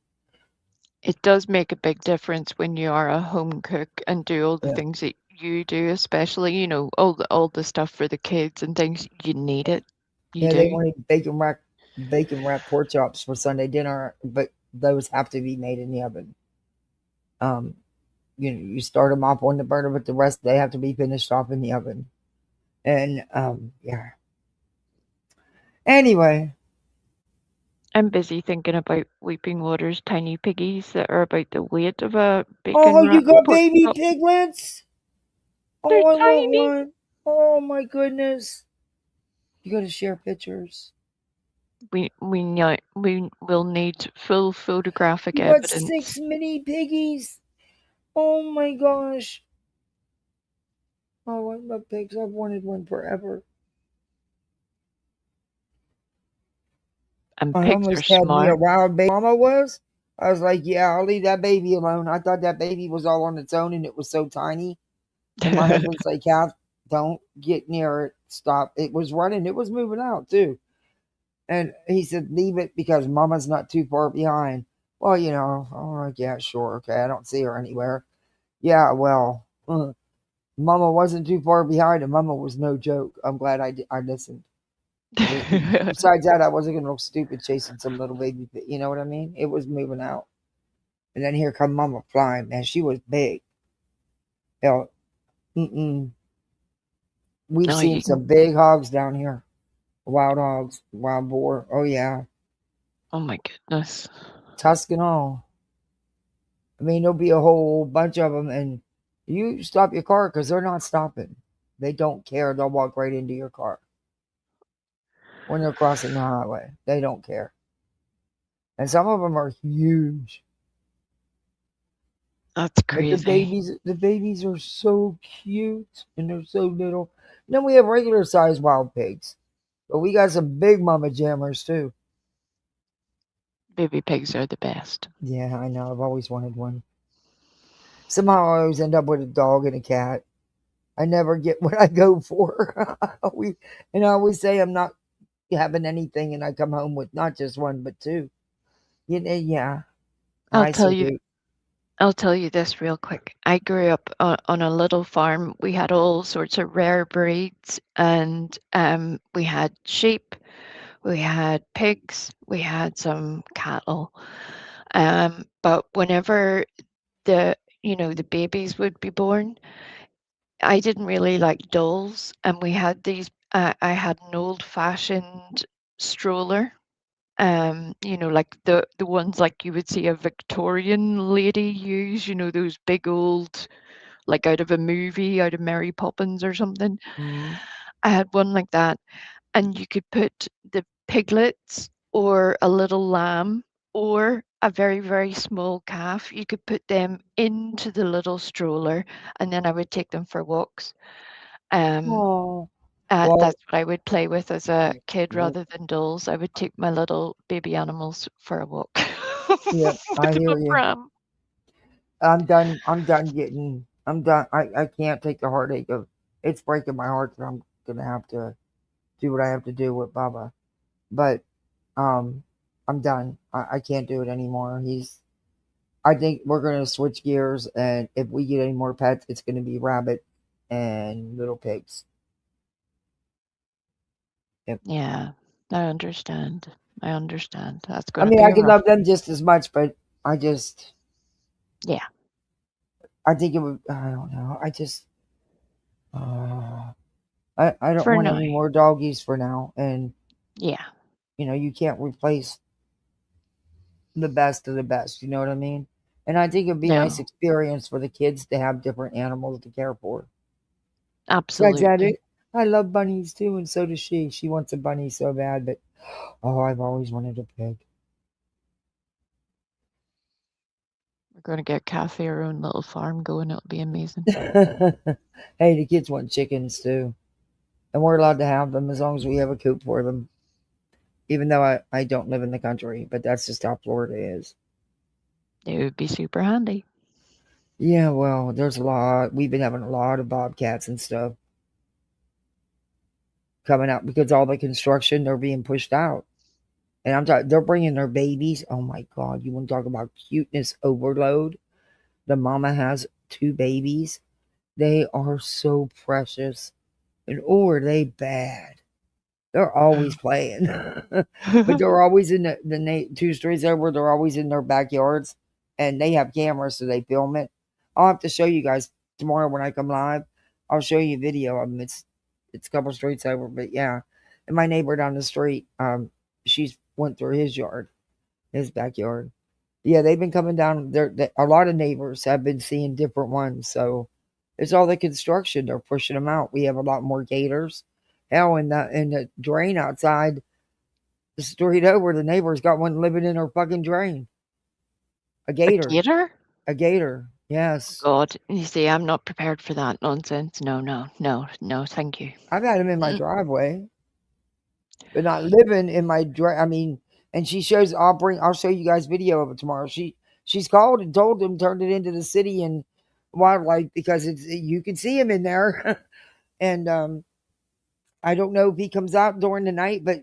It does make a big difference when you are a home cook and do all the Yeah. things that you do, especially, all the stuff for the kids and things. You need it. You Yeah, they do. wanted bacon wrapped pork chops for Sunday dinner, but those have to be made in the oven. Um, you start them off on the burner, but the rest they have to be finished off in the oven. And yeah. Anyway, I'm busy thinking about Weeping Water's tiny piggies that are about the weight of a Oh, bacon you wrapped got pork baby chop. piglets? They're Oh, I want tiny. one. Oh my goodness. You got to share pictures. We will need full photographic You got 6 evidence. mini piggies. Oh my gosh. Oh, I love pigs. I've wanted one forever. And I pigs are almost had me a smart. wild baby. Mama was. I was like, yeah, I'll leave that baby alone. I thought that baby was all on its own and it was so tiny. And my husband's like, Kath, don't get near it. Stop. It was running. It was moving out too. And he said, leave it because mama's not too far behind. Well, I'm like, yeah, sure. Okay. I don't see her anywhere. Yeah, well, mama wasn't too far behind and mama was no joke. I'm glad I listened. Besides that, I wasn't going to look stupid chasing some little baby. You know what I mean? It was moving out. And then here come mama flying. Man, she was big. Hell, we've Oh, seen you some can. big hogs down here. Wild hogs, wild boar. Oh, yeah. Oh my goodness. Tusk and all. I mean, there'll be a whole bunch of them, and you stop your car because they're not stopping. They don't care. They'll walk right into your car when they're crossing the highway. They don't care. And some of them are huge. That's But crazy. the babies are so cute and they're so little. And then we have regular sized wild pigs. But we got some big mama jammers too. Baby pigs are the best. Yeah, I know. I've always wanted one. Somehow I always end up with a dog and a cat. I never get what I go for. And I always say I'm not having anything, and I come home with not just one but two. Yeah, I'll I tell so you. do. I'll tell you this real quick. I grew up on a little farm. We had all sorts of rare breeds, and we had sheep, we had pigs, we had some cattle. But whenever the babies would be born, I didn't really like dolls, and we had these. I had an old-fashioned stroller. Like the ones like you would see a Victorian lady use. Those big old, like out of a movie, out of Mary Poppins or something. Mm. I had one like that, and you could put the piglets or a little lamb or a very, very small calf. You could put them into the little stroller, and then I would take them for walks. Um, Oh, well, that's what I would play with as a kid rather than dolls. I would take my little baby animals for a walk yep, I with hear my you. pram. I'm done. I'm done getting. I'm done. I can't take the heartache of. It's breaking my heart that I'm gonna have to do what I have to do with Baba. But um, I'm done. I can't do it anymore. I think we're gonna switch gears, and if we get any more pets, it's gonna be rabbit and little pigs. Yep. Yeah, I understand. I understand. That's I going to mean, be I a can rough. love them just as much, but I just, Yeah, I think it would. I don't know. Uh, I don't for want now. any more doggies for now, and Yeah, you can't replace the best of the best. You know what I mean? And I think it'd be a nice no, experience for the kids to have different animals to care for. Besides that, absolutely. I love bunnies too, and so does she. She wants a bunny so bad, but oh, I've always wanted a pig. We're going to get Kathy our own little farm going. It'll be amazing. Hey, the kids want chickens too, and we're allowed to have them as long as we have a coop for them. Even though I don't live in the country, but that's just how Florida is. It would be super handy. Yeah, well, there's a lot. We've been having a lot of bobcats and stuff coming out because all the construction they're being pushed out. And I'm talking, they're bringing their babies. Oh my God, you want to talk about cuteness overload? The mama has two babies. They are so precious. And oh, are they bad? They're always playing, but they're always in the 2 streets over. They're always in their backyards, and they have cameras, so they film it. I'll have to show you guys tomorrow when I come live. I'll show you a video of them. It's a couple streets over, but yeah. And my neighbor down the street, she's went through his yard, his backyard. Yeah, they've been coming down. A lot of neighbors have been seeing different ones. So it's all the construction. They're pushing them out. We have a lot more gators. Hell, in the drain outside the street over, the neighbor's got one living in her fucking drain. A gator. A gator? A gator. Yes. God, you see, I'm not prepared for that nonsense. No, thank you. I've had him in my driveway, but not living in my I mean, and she shows. I'll show you guys video of it tomorrow. She's called and told them, turned it into the city and wildlife because you can see him in there, and I don't know if he comes out during the night, but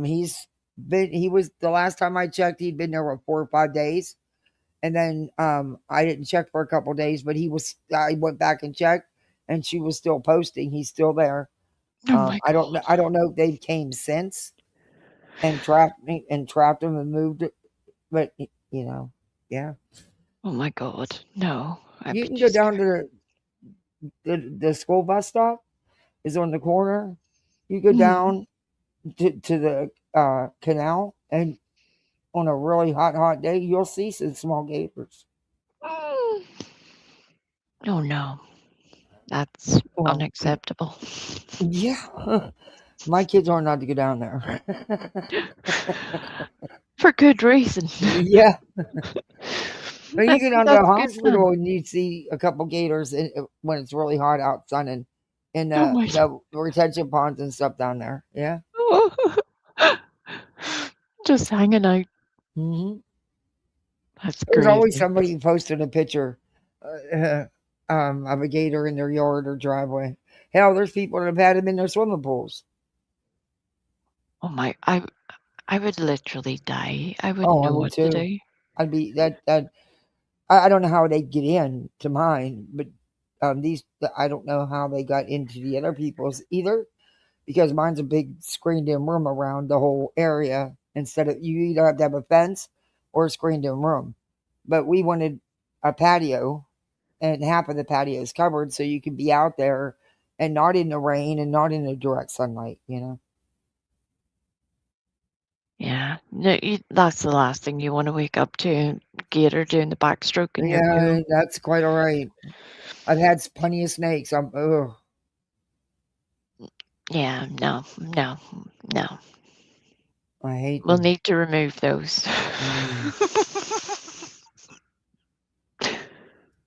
he was the last time I checked, he'd been there for 4 or 5 days. And then I didn't check for a couple days, but I went back and checked and she was still posting. He's still there. Oh my God. I don't know if they came since and trapped him and moved it, but yeah. Oh my God, no. You can go down to the school bus stop is on the corner. You go down to the canal, and on a really hot day, you'll see some small gators. Oh no, that's unacceptable. Yeah. My kids aren't allowed to go down there. For good reason. Yeah. When you go down to the hospital and you see a couple gators when it's really hot out, sun and the retention ponds and stuff down there. Yeah. Just hanging out. Mm-hmm. That's There's crazy. always somebody posting a picture of a gator in their yard or driveway. Hell, there's people that have had them in their swimming pools. Oh my! I would literally die. I wouldn't know what to do. I'd be that. I don't know how they get in to mine, but I don't know how they got into the other people's either, because mine's a big screened-in room around the whole area. Instead of, you either have to have a fence or a screened-in room, but we wanted a patio, and half of the patio is covered, so you can be out there and not in the rain and not in the direct sunlight. Yeah, no, that's the last thing you want to wake up to, gator doing the backstroke in your pool. That's quite all right. I've had plenty of snakes. Yeah, no. I hate We'll them. need to remove those.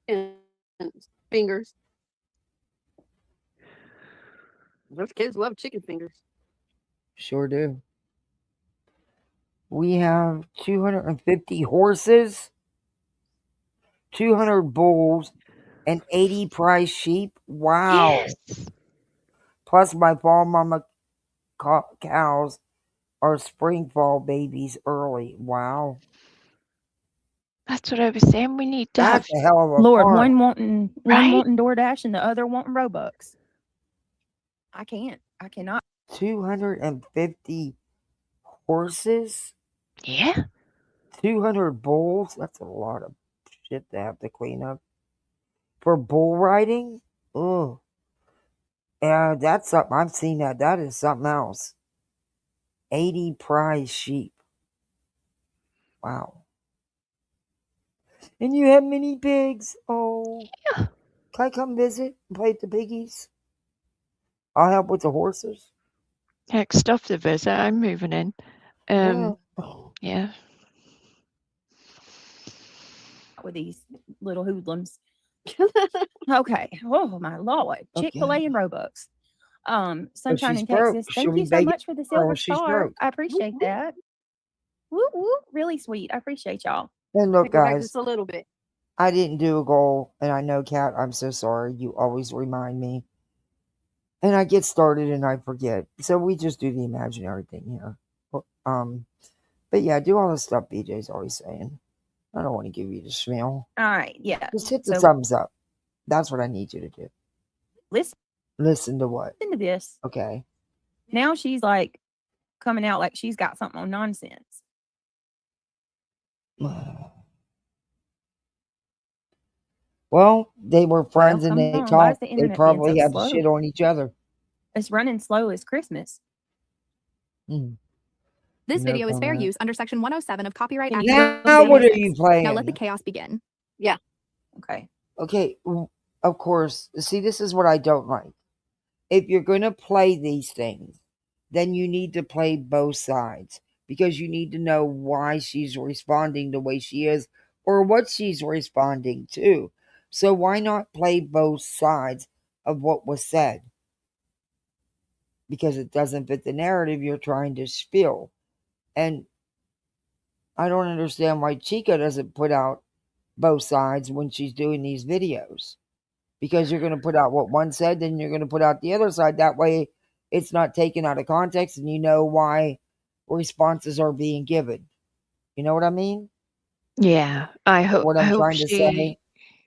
And fingers. Those kids love chicken fingers. Sure do. We have 250 horses, 200 bulls, and 80 prize sheep. Wow. Yes. Plus my fall mama cows are spring fall babies early. Wow. That's what I was saying. We need to That's a hell of a Lord, farm. one wanting DoorDash and the other wanting Robux. I cannot. 250 horses? Yeah. 200 bulls? That's a lot of shit to have to clean up. For bull riding? Ugh. Yeah, that's something. I've seen that. That is something else. 80 prize sheep. Wow. And you have mini pigs. Oh. Yeah. Can I come visit and play with the piggies? I'll help with the horses. Heck, stuff to visit. I'm moving in. Yeah. With these little hoodlums. Okay. Oh my Lord. Chick-fil-A and Robux. Sunshine in Texas. Thank you so much for the silver star. I appreciate that. Woo woo. Really sweet. I appreciate y'all. And look, guys, just a little bit. I didn't do a goal, and I know, Kat, I'm so sorry. You always remind me. And I get started and I forget. So we just do the imaginary thing here. But yeah, do all the stuff BJ's always saying. I don't want to give you the schmeal. All right, yeah. Just hit the thumbs up. That's what I need you to do. Listen to what? Listen to this. Okay. Now she's like coming out like she's got something on nonsense. Well, they were friends and they talked. They probably had slow? shit on each other. It's running slow as Christmas. This No video is fair comment. use under Section 107 of Copyright Act Now, what are 1976. you playing? Now let the chaos begin. Okay. Okay, of course. See, this is what I don't like. If you're going to play these things, then you need to play both sides, because you need to know why she's responding the way she is or what she's responding to. So why not play both sides of what was said? Because it doesn't fit the narrative you're trying to spill. And I don't understand why Chica doesn't put out both sides when she's doing these videos. Because you're going to put out what one said, then you're going to put out the other side. That way it's not taken out of context and you know why responses are being given. You know what I mean? Yeah, I hope What I'm trying to say?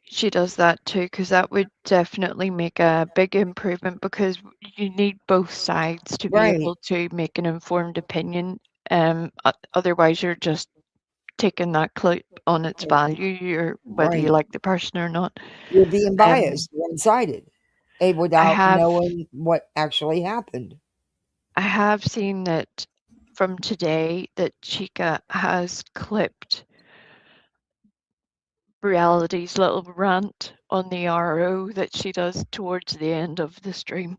she does that too, because that would definitely make a big improvement, because you need both sides to be Right. able to make an informed opinion. Otherwise you're just taking that clip on its value, or whether you Right. like the person or not. You're being Um, biased, one-sided, without have knowing what actually happened. I have seen that from today that Chica has clipped Reality's little rant on the RO that she does towards the end of the stream,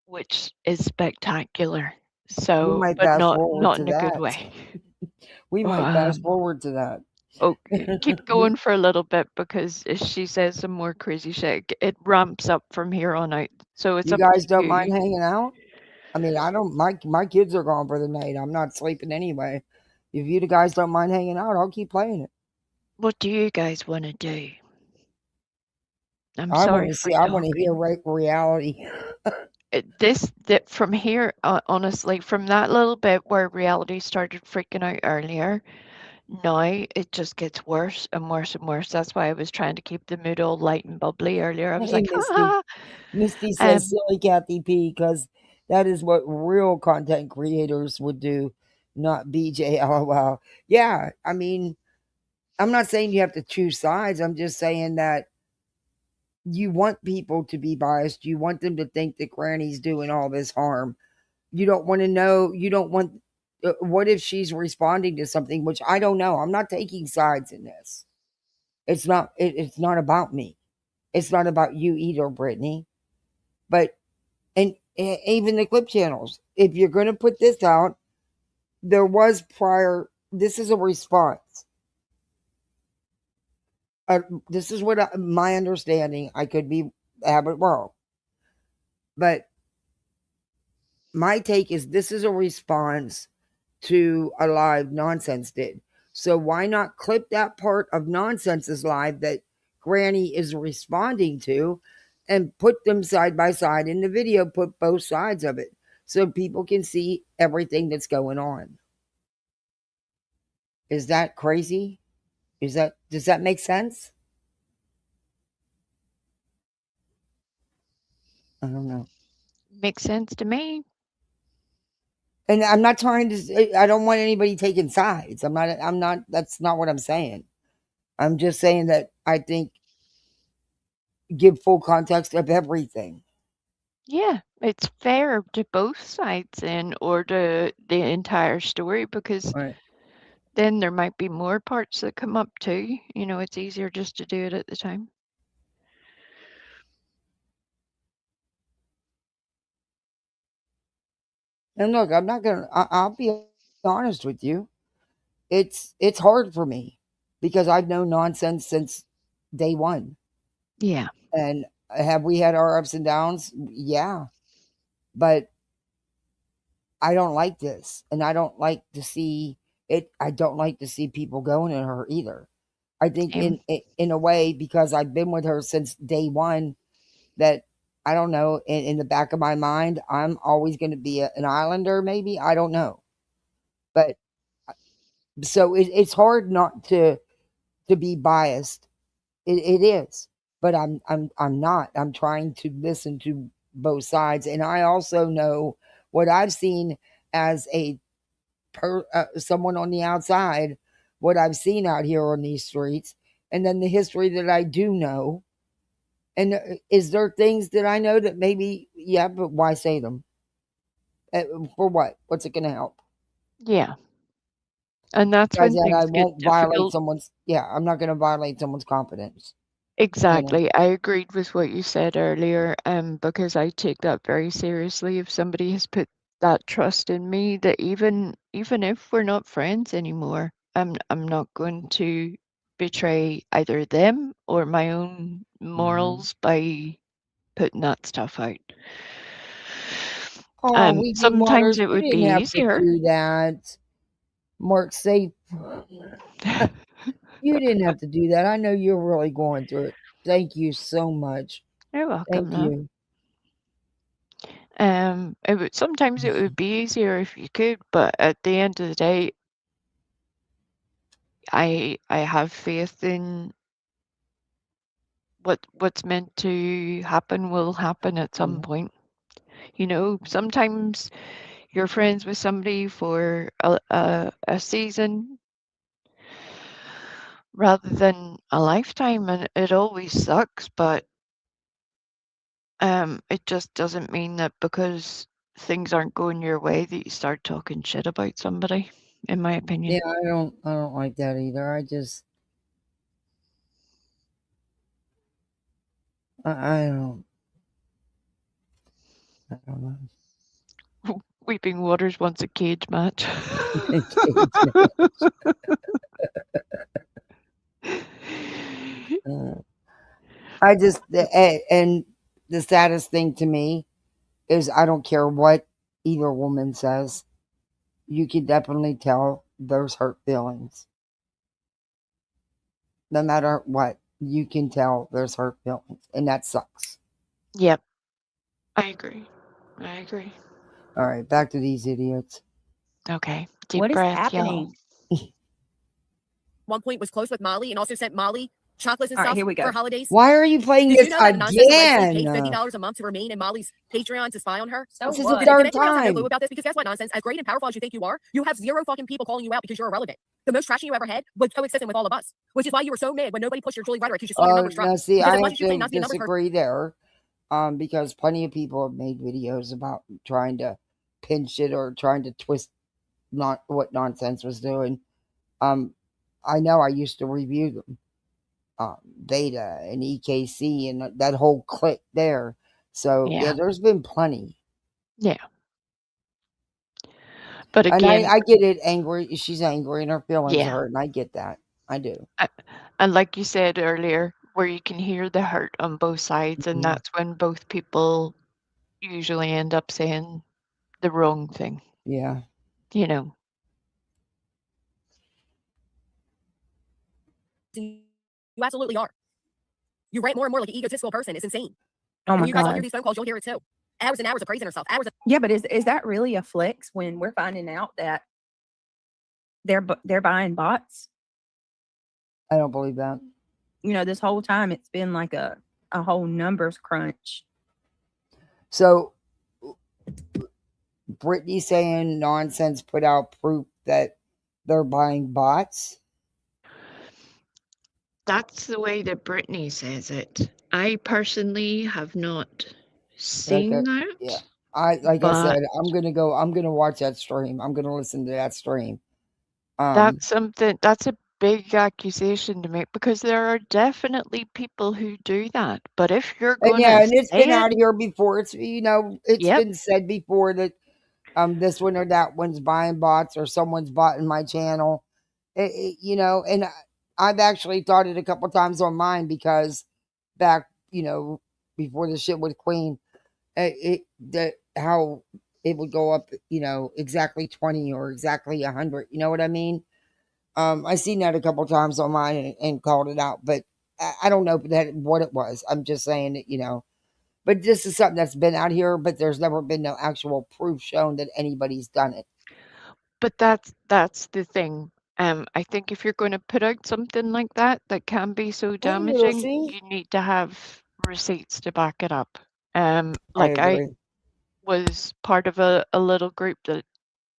which is spectacular. We So, might but fast not forward not to in a good that. way. We might fast forward to that. Oh, keep going for a little bit, because if she says some more crazy shit, it ramps up from here on out. So it's You up guys to don't you. mind hanging out? I mean, I don't. My kids are gone for the night. I'm not sleeping anyway. If you guys don't mind hanging out, I'll keep playing it. What do you guys want to do? I'm I sorry want to for see. I want to hear talking. reality. That from here, honestly, from that little bit where Reality started freaking out earlier, now it just gets worse and worse and worse. That's why I was trying to keep the mood all light and bubbly earlier. I was Hey, like, Misty. ah. Misty says, Um, "Silly Kathy P," because that is what real content creators would do, not BJ. LOL. Yeah, I mean, I'm not saying you have to choose sides. I'm just saying that you want people to be biased. You want them to think that Granny's doing all this harm. You don't want to know. You don't want. What if she's responding to something, which I don't know? I'm not taking sides in this. It's not. It's not about me. It's not about you either, Brittany. But and even the clip channels. If you're going to put this out, there was prior. This is a response. This is what my understanding. I could be have it wrong, but my take is this is a response to a live Nonsense did. So why not clip that part of Nonsense's live that Granny is responding to and put them side by side in the video, put both sides of it so people can see everything that's going on. Is that crazy? Does that make sense? I don't know. makes sense to me. And I'm not trying to I don't want anybody taking sides. I'm not that's not what I'm saying. I'm just saying that I think give full context of everything. Yeah, it's fair to both sides then, or to the entire story, because Right. then there might be more parts that come up too. It's easier just to do it at the time. And look, I'm not gonna. I'll be honest with you. It's hard for me because I've known Nonsense since day one. Yeah. And have we had our ups and downs? Yeah, but I don't like this, and I don't like to see it. I don't like to see people going at her either. I think in a way, because I've been with her since day one, that I don't know. In the back of my mind, I'm always going to be an Islander. Maybe I don't know, but so it's hard not to be biased. It is, but I'm not. I'm trying to listen to both sides, and I also know what I've seen as someone on the outside, what I've seen out here on these streets, and then the history that I do know. And is there things that I know that maybe, yeah, but why say them? For what? What's it going to help? Yeah. And that's Besides when that, I things get won't violate difficult. someone's. Yeah, I'm not going to violate someone's confidence. Exactly. I agreed with what you said earlier, because I take that very seriously. If somebody has put that trust in me, that even if we're not friends anymore, I'm not going to betray either them or my own morals by putting that stuff out. Oh, Weeping Sometimes Waters, it you would didn't be have to easier. do that. Mark, say you didn't have to do that. I know you're really going through it. Thank you so much. You're welcome, Thank love. you. Sometimes it would be easier if you could, but at the end of the day, I have faith in what's meant to happen will happen at some point. You know, sometimes you're friends with somebody for a season rather than a lifetime, and it always sucks, but it just doesn't mean that because things aren't going your way that you start talking shit about somebody, in my opinion. Yeah, I don't like that either. I just I don't know. Weeping Waters wants a cage match. I just and the saddest thing to me is I don't care what either woman says. You can definitely tell there's hurt feelings. No matter what, you can tell there's hurt feelings, and that sucks. Yep, I agree. I agree. All right, back to these idiots. Okay, deep What is breath, y'all. happening? One point was close with Molly and also sent Molly chocolates and All right, stuff here we go. for holidays. Why are you playing Did this you know that nonsense allegedly again? paid $50 a month to remain in Molly's Patreon to spy on her? So This is what? the Can third anyone else have no clue time. about this? Because guess what, nonsense? As great and powerful as you think you are, you have zero fucking people calling you out because you're irrelevant. The most trashing you ever had was coexisting with all of us, which is why you were so mad when nobody pushed your Julie rhetoric because you saw your numbers drop. Now see, Because I as much have as you claim to not to be a numbers person, disagree there, because plenty of people have made videos about trying to pinch it or trying to twist not what nonsense was doing. I know I used to review them, Beta and EKC and that whole clique there. So yeah, Yeah. there's been plenty. Yeah. But And again, I get it. Angry, she's angry, and her feelings yeah. are hurt, and I get that. I do. And like you said earlier, where you can hear the hurt on both sides, and that's when both people usually end up saying the wrong thing. Yeah. You know. you absolutely are. You rant more and more like an egotistical person. It's insane. Oh And my when you guys all hear god. these phone calls, you'll hear it too. Hours and hours of praising herself. Hours. Yeah, but is that really a flex when we're finding out that they're buying bots? I don't believe that. You know, this whole time it's been like a whole numbers crunch. So, Brittany saying nonsense put out proof that they're buying bots. That's the way that Brittany says it. I personally have not seen that. Yeah. I said, I'm gonna watch that stream. I'm gonna listen to that stream. That's a big accusation to make because there are definitely people who do that. But if you're and gonna yeah, and it's been say out it, here before. It's it's yep, been said before that this one or that one's buying bots or someone's bought in my channel. And I've actually thought it a couple times on mine because back, before the shit with Queen, how it would go up, exactly 20 or exactly 100. You know what I mean? I seen that a couple times on mine and called it out, but I don't know what it was. I'm just saying that. But this is something that's been out here, but there's never been no actual proof shown that anybody's done it. but that's the thing. I think if you're going to put out something like that that can be so Hey, damaging, Lucy. you need to have receipts to back it up. I Like I agree. was part of a little group that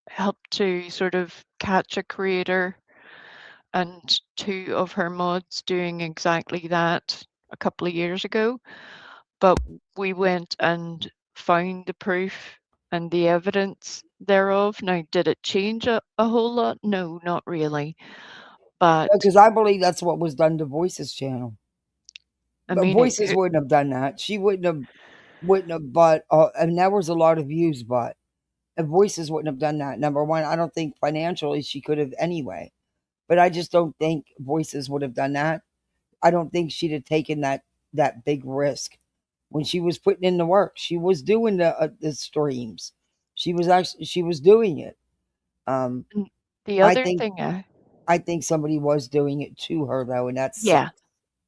helped to sort of catch a creator and two of her mods doing exactly that a couple of years ago. But we went and found the proof and the evidence thereof. Now, did it change a whole lot? No, not really. But Because I believe that's what was done to Voice's channel. I But mean, Voices wouldn't have done that. She wouldn't have. But and there was a lot of views. But if Voices wouldn't have done that, number one, I don't think financially she could have anyway. But I just don't think Voices would have done that. I don't think she'd have taken that big risk when she was putting in the work. She was doing the streams. She was doing it. the I other think thing, I think somebody was doing it to her though, and that's yeah,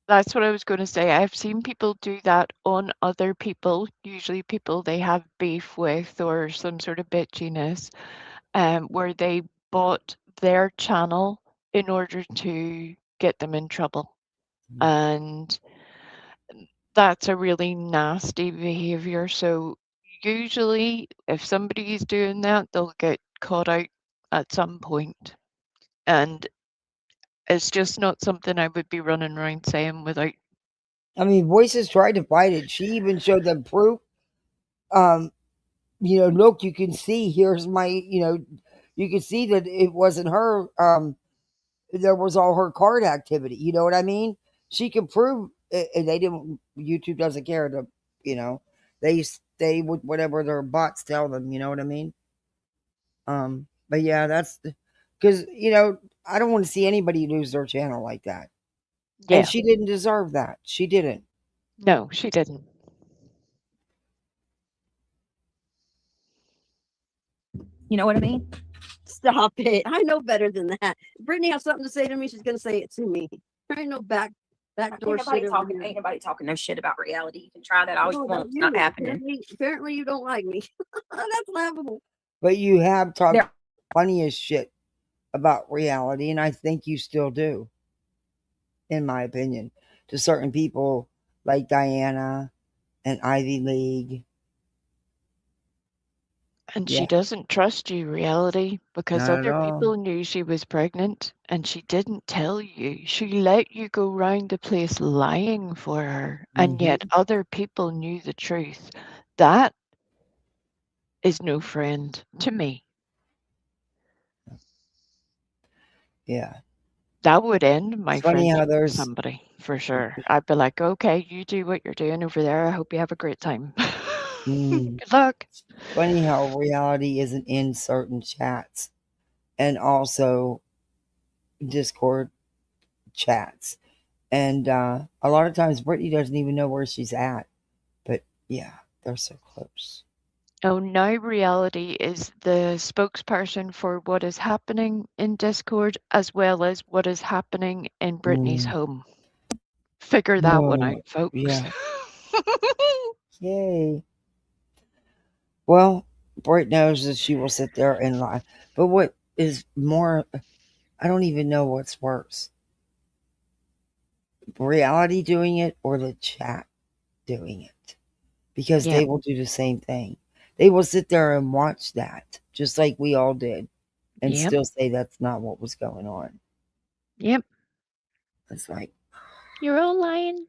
that's what I was going to say. I've seen people do that on other people, usually people they have beef with or some sort of bitchiness, where they bought their channel in order to get them in trouble. And that's a really nasty behavior. So usually if somebody's doing that, they'll get caught out at some point. And it's just not something I would be running around saying without. I mean, Voices tried to fight it. She even showed them proof. Look, you can see. Here's my. You can see that it wasn't her. There was all her card activity. You know what I mean? She can prove, and they didn't. YouTube doesn't care to. You know, they stay with whatever their bots tell them. You know what I mean? But yeah, that's because I don't want to see anybody lose their channel like that. Yeah. And she didn't deserve that. She didn't. No, she didn't. You know what I mean? Stop it. I know better than that. Brittany has something to say to me. She's going to say it to me. There ain't no backdoor shit. Ain't nobody talking no shit about reality. You can try that all you want. It's not happening. Apparently you don't like me. That's laughable. But you have talked plenty of shit about reality, and I think you still do, in my opinion, to certain people like Diana and Ivy League. And she doesn't trust you, reality, because Not at other all. people knew she was pregnant and she didn't tell you. She let you go round the place lying for her, and yet other people knew the truth. That is no friend to me. Yeah. That would end my Funny how friendship with there's somebody, for sure. I'd be like, okay, you do what you're doing over there. I hope you have a great time. Good luck. Funny how reality isn't in certain chats and also Discord chats. And a lot of times Brittany doesn't even know where she's at. But yeah, they're so close. Oh, now reality is the spokesperson for what is happening in Discord as well as what is happening in Brittany's home. Figure that one out, folks. Yeah. Yay. Well, Britt knows that she will sit there and lie. But what is more, I don't even know what's worse. Reality doing it or the chat doing it. Because they will do the same thing. They will sit there and watch that, just like we all did, and still say that's not what was going on. Yep. It's like, you're all lying.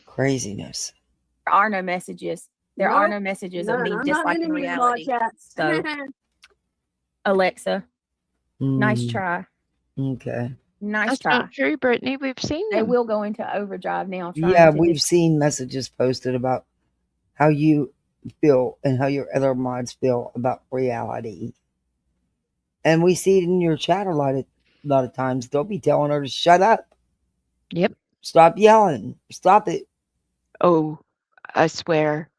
Craziness. There are no messages. There are no messages of me disliking reality. So, Alexa, nice try. Okay. Nice That's try. not true, Brittany. We've seen They them. will go into overdrive now. Yeah, we've seen messages posted about how you feel and how your other mods feel about reality. And we see it in your chat a lot of times. They'll be telling her to shut up. Yep. Stop yelling. Stop it. Oh, I swear.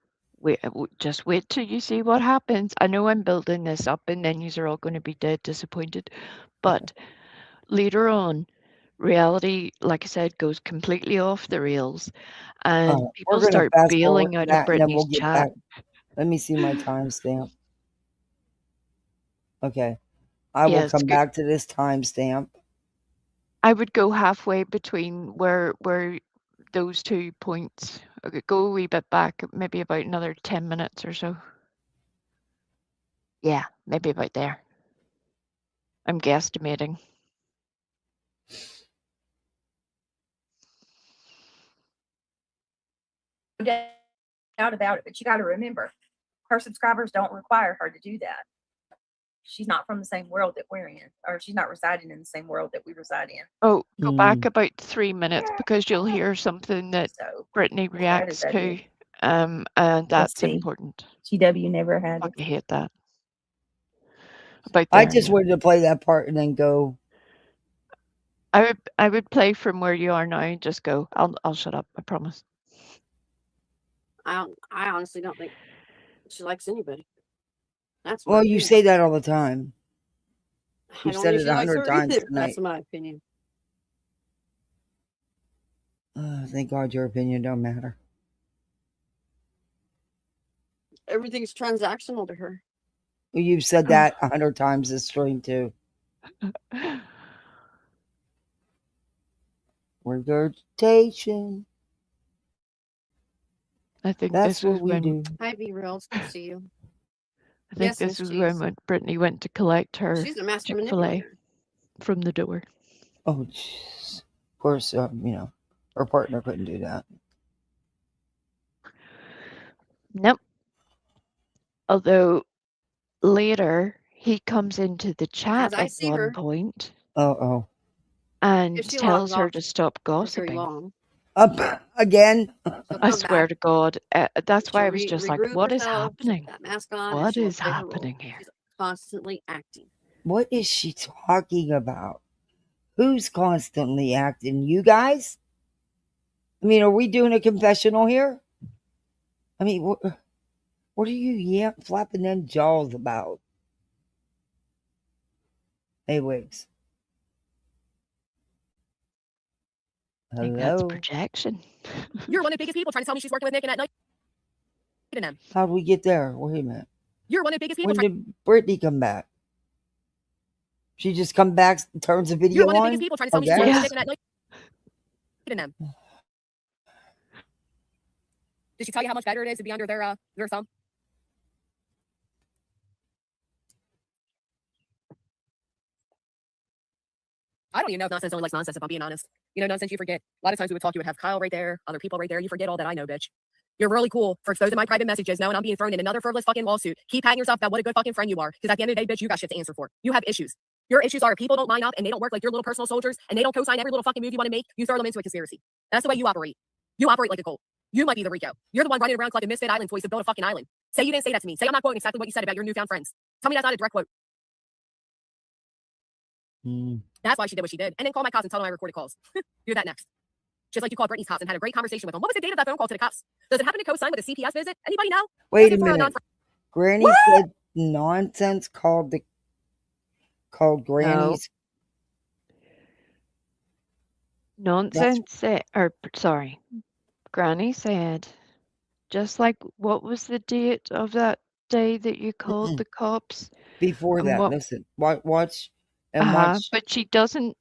Just wait till you see what happens. I know I'm building this up and then you're all going to be dead disappointed. But later on, reality, like I said, goes completely off the rails. And people start bailing out of Brittany's chat. Let me see my timestamp. Okay. I will come back to this timestamp. I would go halfway between where those 2 points. Okay, go a wee bit back, maybe about another 10 minutes or so. Yeah, maybe about there. I'm guesstimating. doubt about it. But you got to remember, her subscribers don't require her to do that. She's not from the same world that we're in, or she's not residing in the same world that we reside in. Oh, go back about 3 minutes because you'll hear something that Brittany reacts to, and that's important. GW never had it. I hate that. About I just wanted to play that part and then go. I would play from where you are now and just go. I'll shut up. I promise. I honestly don't think she likes anybody. That's well, you say that all the time. You've said it 100 times tonight. That's my opinion. Thank God your opinion don't matter. Everything's transactional to her. Well, you've said that 100 times this stream too. Regurgitation. I think that's this what was we when do. Hi, B-Real. It's good to see you. I think this was when Brittany went to collect her Chick-fil-A from the door. Oh, jeez. Of course, her partner couldn't do that. Nope. Although later he comes into the chat at one point. And tells her to stop gossiping. Up again. I swear to God. That's why I was just like, what is happening? What is happening here? She's constantly acting. What is she talking about? Who's constantly acting? You guys? I mean, are we doing a confessional here? I mean, what are you flapping them jaws about? Hey, Wigs. I think that's projection. You're one of the biggest people trying to tell me she's working with Nick and at night. How do we get there? Wait a minute. You're one of the biggest people. When did Brittany come back? She just come back, turns the video on? You're one of the biggest people trying to tell me she's working with Nick and at night. Did she tell you how much better it is to be under their thumb? I don't even know if nonsense only likes nonsense, if I'm being honest. You know, nonsense you forget. A lot of times we would talk, you would have Kyle right there, other people right there. You forget all that I know, bitch. You're really cool for exposing my private messages, knowing I'm being thrown in another frivolous fucking lawsuit. Keep patting yourself about what a good fucking friend you are. Because at the end of the day, bitch, you got shit to answer for. You have issues. Your issues are people don't line up and they don't work like your little personal soldiers and they don't co-sign every little fucking move you want to make. You throw them into a conspiracy. That's the way you operate. You operate like a cult. You might be the Rico. You're the one running around collecting misfit island toys to build a fucking island. Say you didn't say that to me. Say I'm not quoting exactly what you said about your newfound friends. Tell me that's not a direct quote. That's why she did what she did. And then call my cops and tell them I recorded calls. Do that next. Just like you called Brittany's cops and had a great conversation with them. What was the date of that phone call to the cops? Does it happen to co-sign with a CPS visit? Anybody know? Wait a minute. Granny said nonsense called Granny's. Nonsense sorry. Granny said, just like, what was the date of that day that you called the cops? Before that, listen, watch. But she doesn't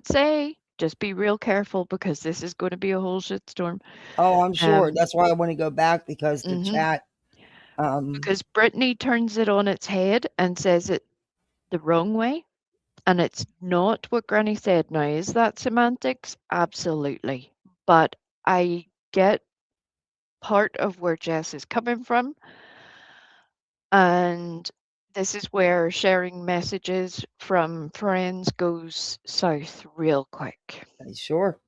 say, just be real careful because this is going to be a whole shitstorm. Oh, I'm sure. That's why I want to go back because the chat. Because Brittany turns it on its head and says it the wrong way. And it's not what Granny said. Now, is that semantics? Absolutely. But I get part of where Jess is coming from. And this is where sharing messages from friends goes south real quick. Sure.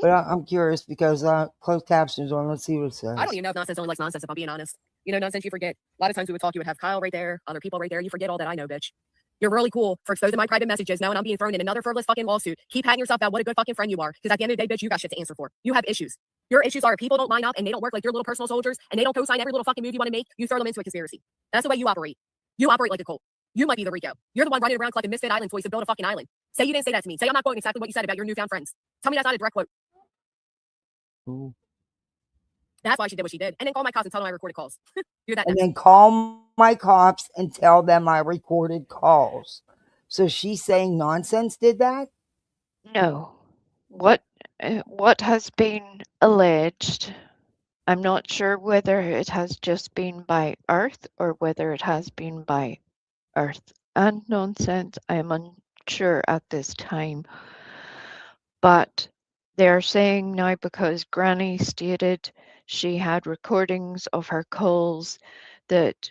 But I'm curious because closed captions on. Let's see what it says. I don't even know if nonsense only likes nonsense, if I'm being honest. You know, nonsense you forget. A lot of times we would talk, you would have Kyle right there, other people right there. You forget all that I know, bitch. You're really cool for exposing my private messages, knowing I'm being thrown in another frivolous fucking lawsuit. Keep patting yourself about what a good fucking friend you are. Because at the end of the day, bitch, you got shit to answer for. You have issues. Your issues are people don't line up and they don't work like your little personal soldiers and they don't co-sign every little fucking move you want to make. You throw them into a conspiracy. That's the way you operate. You operate like a cult. You might be the Rico. You're the one running around collecting misfit island toys to build a fucking island. Say you didn't say that to me. Say I'm not quoting exactly what you said about your newfound friends. Tell me that's not a direct quote. Ooh. That's why she did what she did. And then call my cops and tell them I recorded calls. Do that. And then call my cops and tell them I recorded calls. So she's saying nonsense did that? No. What has been alleged, I'm not sure whether it has just been by Earth or whether it has been by Earth and Nonsense. I am unsure at this time. But They're saying now because Granny stated she had recordings of her calls that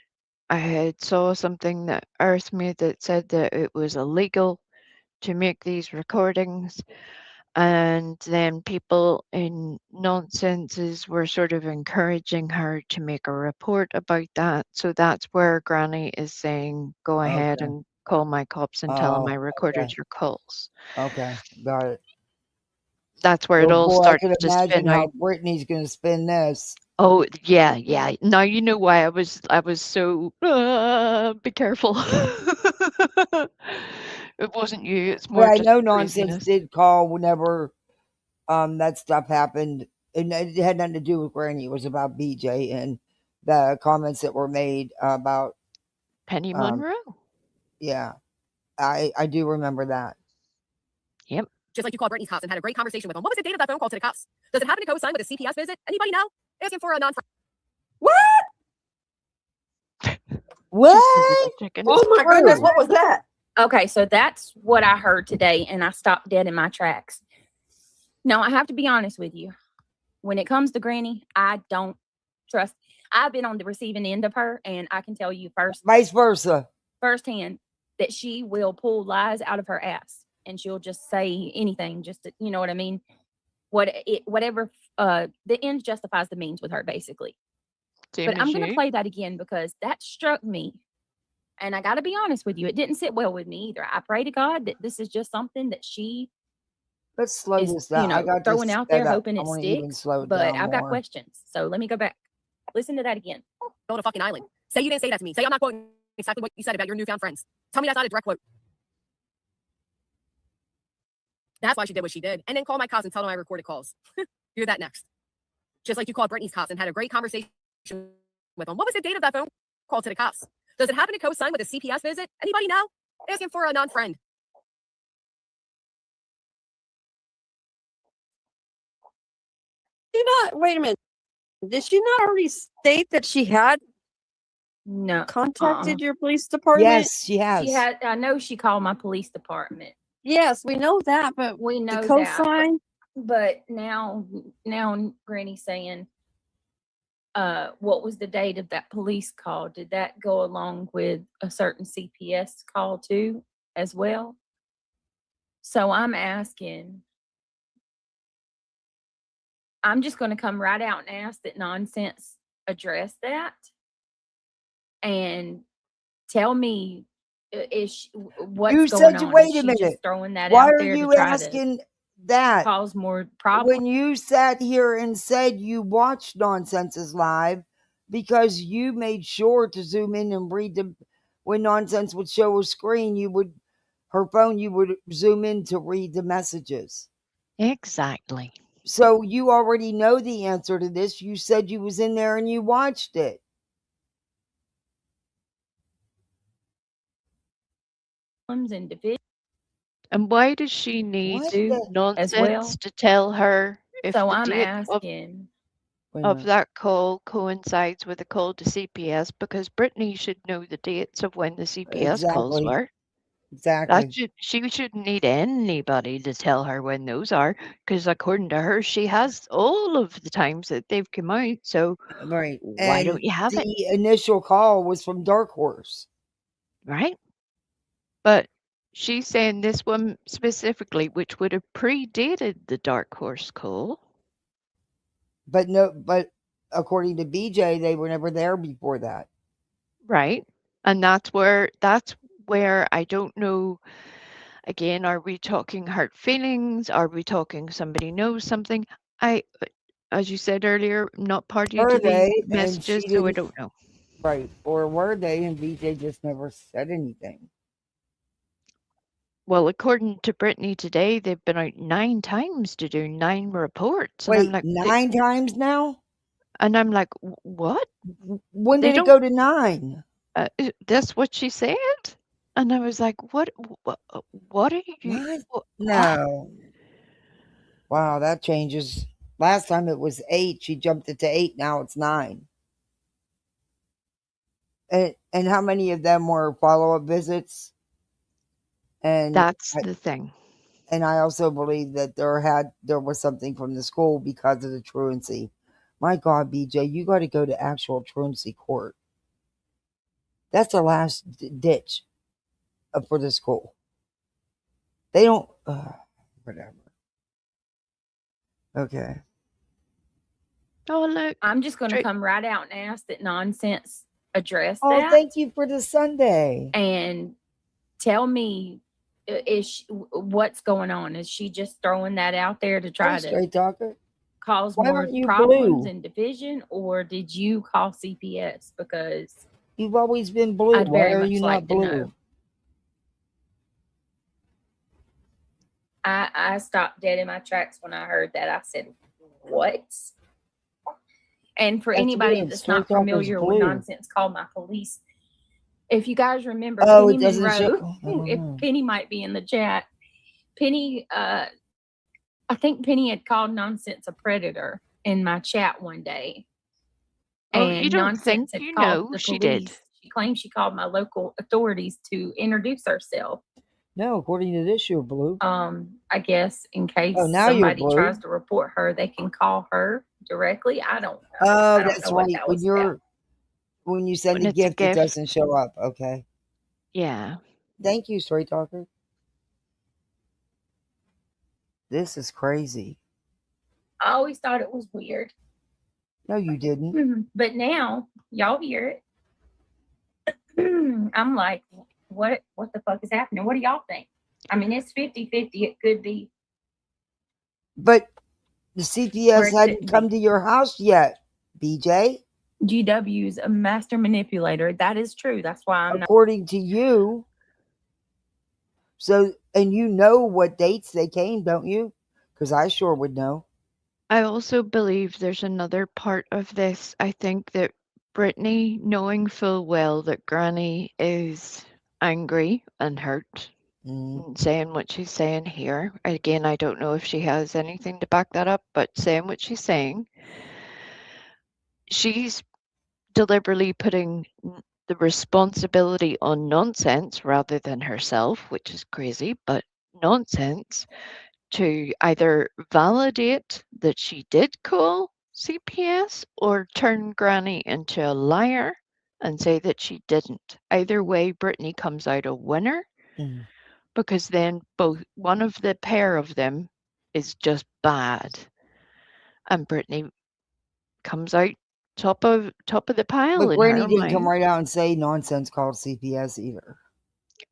I had saw something that Earth made that said that it was illegal to make these recordings. And then people in nonsenses were sort of encouraging her to make a report about that. So that's where Granny is saying, go ahead Okay. and call my cops and tell them I Oh, recorded okay. your calls. Okay. Got it. That's where it Oh all boy, I starts can to imagine spin out. how Brittany's going to spin this. Oh yeah, yeah. Now you know why I was so be careful. It wasn't you, it's But more I just know the Nonsense craziness. did call whenever that stuff happened, and it had nothing to do with Granny. It was about BJ and the comments that were made about Penny um Monroe. yeah. I do remember that. Yep. Just like you called Brittany's cops and had a great conversation with them. What was the date of that phone call to the cops? Does it happen to coincide with a CPS visit? Anybody know? Asking for a non. What? Just What? chicken. Oh my goodness, True. what was that? Okay, so that's what I heard today, and I stopped dead in my tracks. Now, I have to be honest with you. When it comes to Granny, I don't trust. I've been on the receiving end of her, and I can tell you Vice versa. firsthand that she will pull lies out of her ass, and she'll just say anything, just to, you know what I mean. Whatever. The end justifies the means with her, basically. Same But I'm as gonna you. play that again because that struck me. And I got to be honest with you, it didn't sit well with me either. I pray to God that this is just something that she Let's slow is, this down. I got throwing this out sped there, up. hoping I it want to even sticks. slow it But down I've got more. questions. So let me go back. Listen to that again. Go to fucking island. Say you didn't say that to me. Say I'm not quoting exactly what you said about your newfound friends. Tell me that's not a direct quote. That's why she did what she did. And then call my cops and tell them I recorded calls. Do that next. Just like you called Brittany's cops and had a great conversation with them. What was the date of that phone call to the cops? Does it happen to coincide with a CPS visit? Anybody know? Asking for a non-friend. Wait a minute. Did she not already state that she had No. contacted your police department? Yes, she has. She had, I know she called my police department. Yes, we know that, but We know the that. cosign. But now Granny's saying, what was the date of that police call? Did that go along with a certain CPS call too, as well? So I'm asking, I'm just going to come right out and ask that Nonsense address that and tell me what's You going said you on. wait Is a she minute. just throwing that Why out are there to you try to asking that? cause more problems? When you sat here and said you watched Nonsense's live because you made sure to zoom in and read the when Nonsense would show a screen, you would zoom in to read the messages. Exactly. So you already know the answer to this. You said you was in there and you watched it. And division And why does she need What too, the as well. nonsense to tell her if So the I'm date asking, wait a of minute. that call coincides with a call to CPS? Because Brittany should know the dates of when the CPS calls Exactly. were. Exactly. She shouldn't need anybody to tell her when those are, because according to her, she has all of the times that they've come out. So Right. why And don't you have it? the initial call was from Dark Horse. Right? But she's saying this one specifically, which would have predated the Dark Horse call. But according to BJ, they were never there before that. Right. And that's where I don't know. Again, are we talking hurt feelings? Are we talking somebody knows something? As you said earlier, I'm not party Were to these they? And messages, she so I didn't. don't know. Right. Or were they? And BJ just never said anything. Well, according to Brittany today, they've been out 9 times to do 9 reports. And I'm Wait, like, 9 times now? What? When They did it don't, go to 9? that's what she said. And I was like, what are you, What? what? No. Wow, that changes. Last time it was 8. She jumped it to 8. Now it's 9. And how many of them were follow-up visits? And That's the thing. And I also believe that there was something from the school because of the truancy. My God, BJ, you got to go to actual truancy court. That's the last ditch for the school. They don't. Whatever. Okay. Oh, look. I'm just going to Straight- come right out and ask that Nonsense address Oh, that thank you for the Sunday. and tell me what's going on. Is she just throwing that out there to try Hey, to straight talker. cause Why more aren't you problems blue? and division, or did you call CPS? Because You've always been blue. I'd Why very are much you like not to know. blue? I stopped dead in my tracks when I heard that. I said, "What?" And for That's anybody weird. that's Straight not talker's familiar with blue. Nonsense, call my police. If you guys remember, Oh, Penny it doesn't show. Monroe, I don't if know. Penny might be in the chat, Penny, I think Penny had called Nonsense a predator in my chat one day. Oh, And you don't Nonsense think had you called know the she police. did? She claimed she called my local authorities to introduce herself. No, according to this, you're blue. I guess in case Oh, now you're somebody blue. tries to report her, they can call her directly. I don't know. Oh, I don't that's know what right. that was about. When you send When a it's a gift, it gift. doesn't show up. Okay. Yeah. Thank you, straight talker. This is crazy. I always thought it was weird. No, you didn't. But now y'all hear it. I'm like, what the fuck is happening? What do y'all think? I mean, it's 50-50. It could be. But the CPS it hadn't couldn't come be. to your house yet, BJ. GW's a master manipulator. That is true. That's why I'm not. According to you. So, and you know what dates they came, don't you? Because I sure would know. I also believe there's another part of this. I think that Brittany, knowing full well that Granny is angry and hurt, and saying what she's saying here. Again, I don't know if she has anything to back that up, but saying what she's saying, she's deliberately putting the responsibility on Nonsense rather than herself, which is crazy, but Nonsense, to either validate that she did call CPS or turn Granny into a liar and say that she didn't. Either way, Brittany comes out a winner because then one of the pair of them is just bad, and Brittany comes out top of the pile But in Granny her didn't mind. come right out and say Nonsense called CPS either.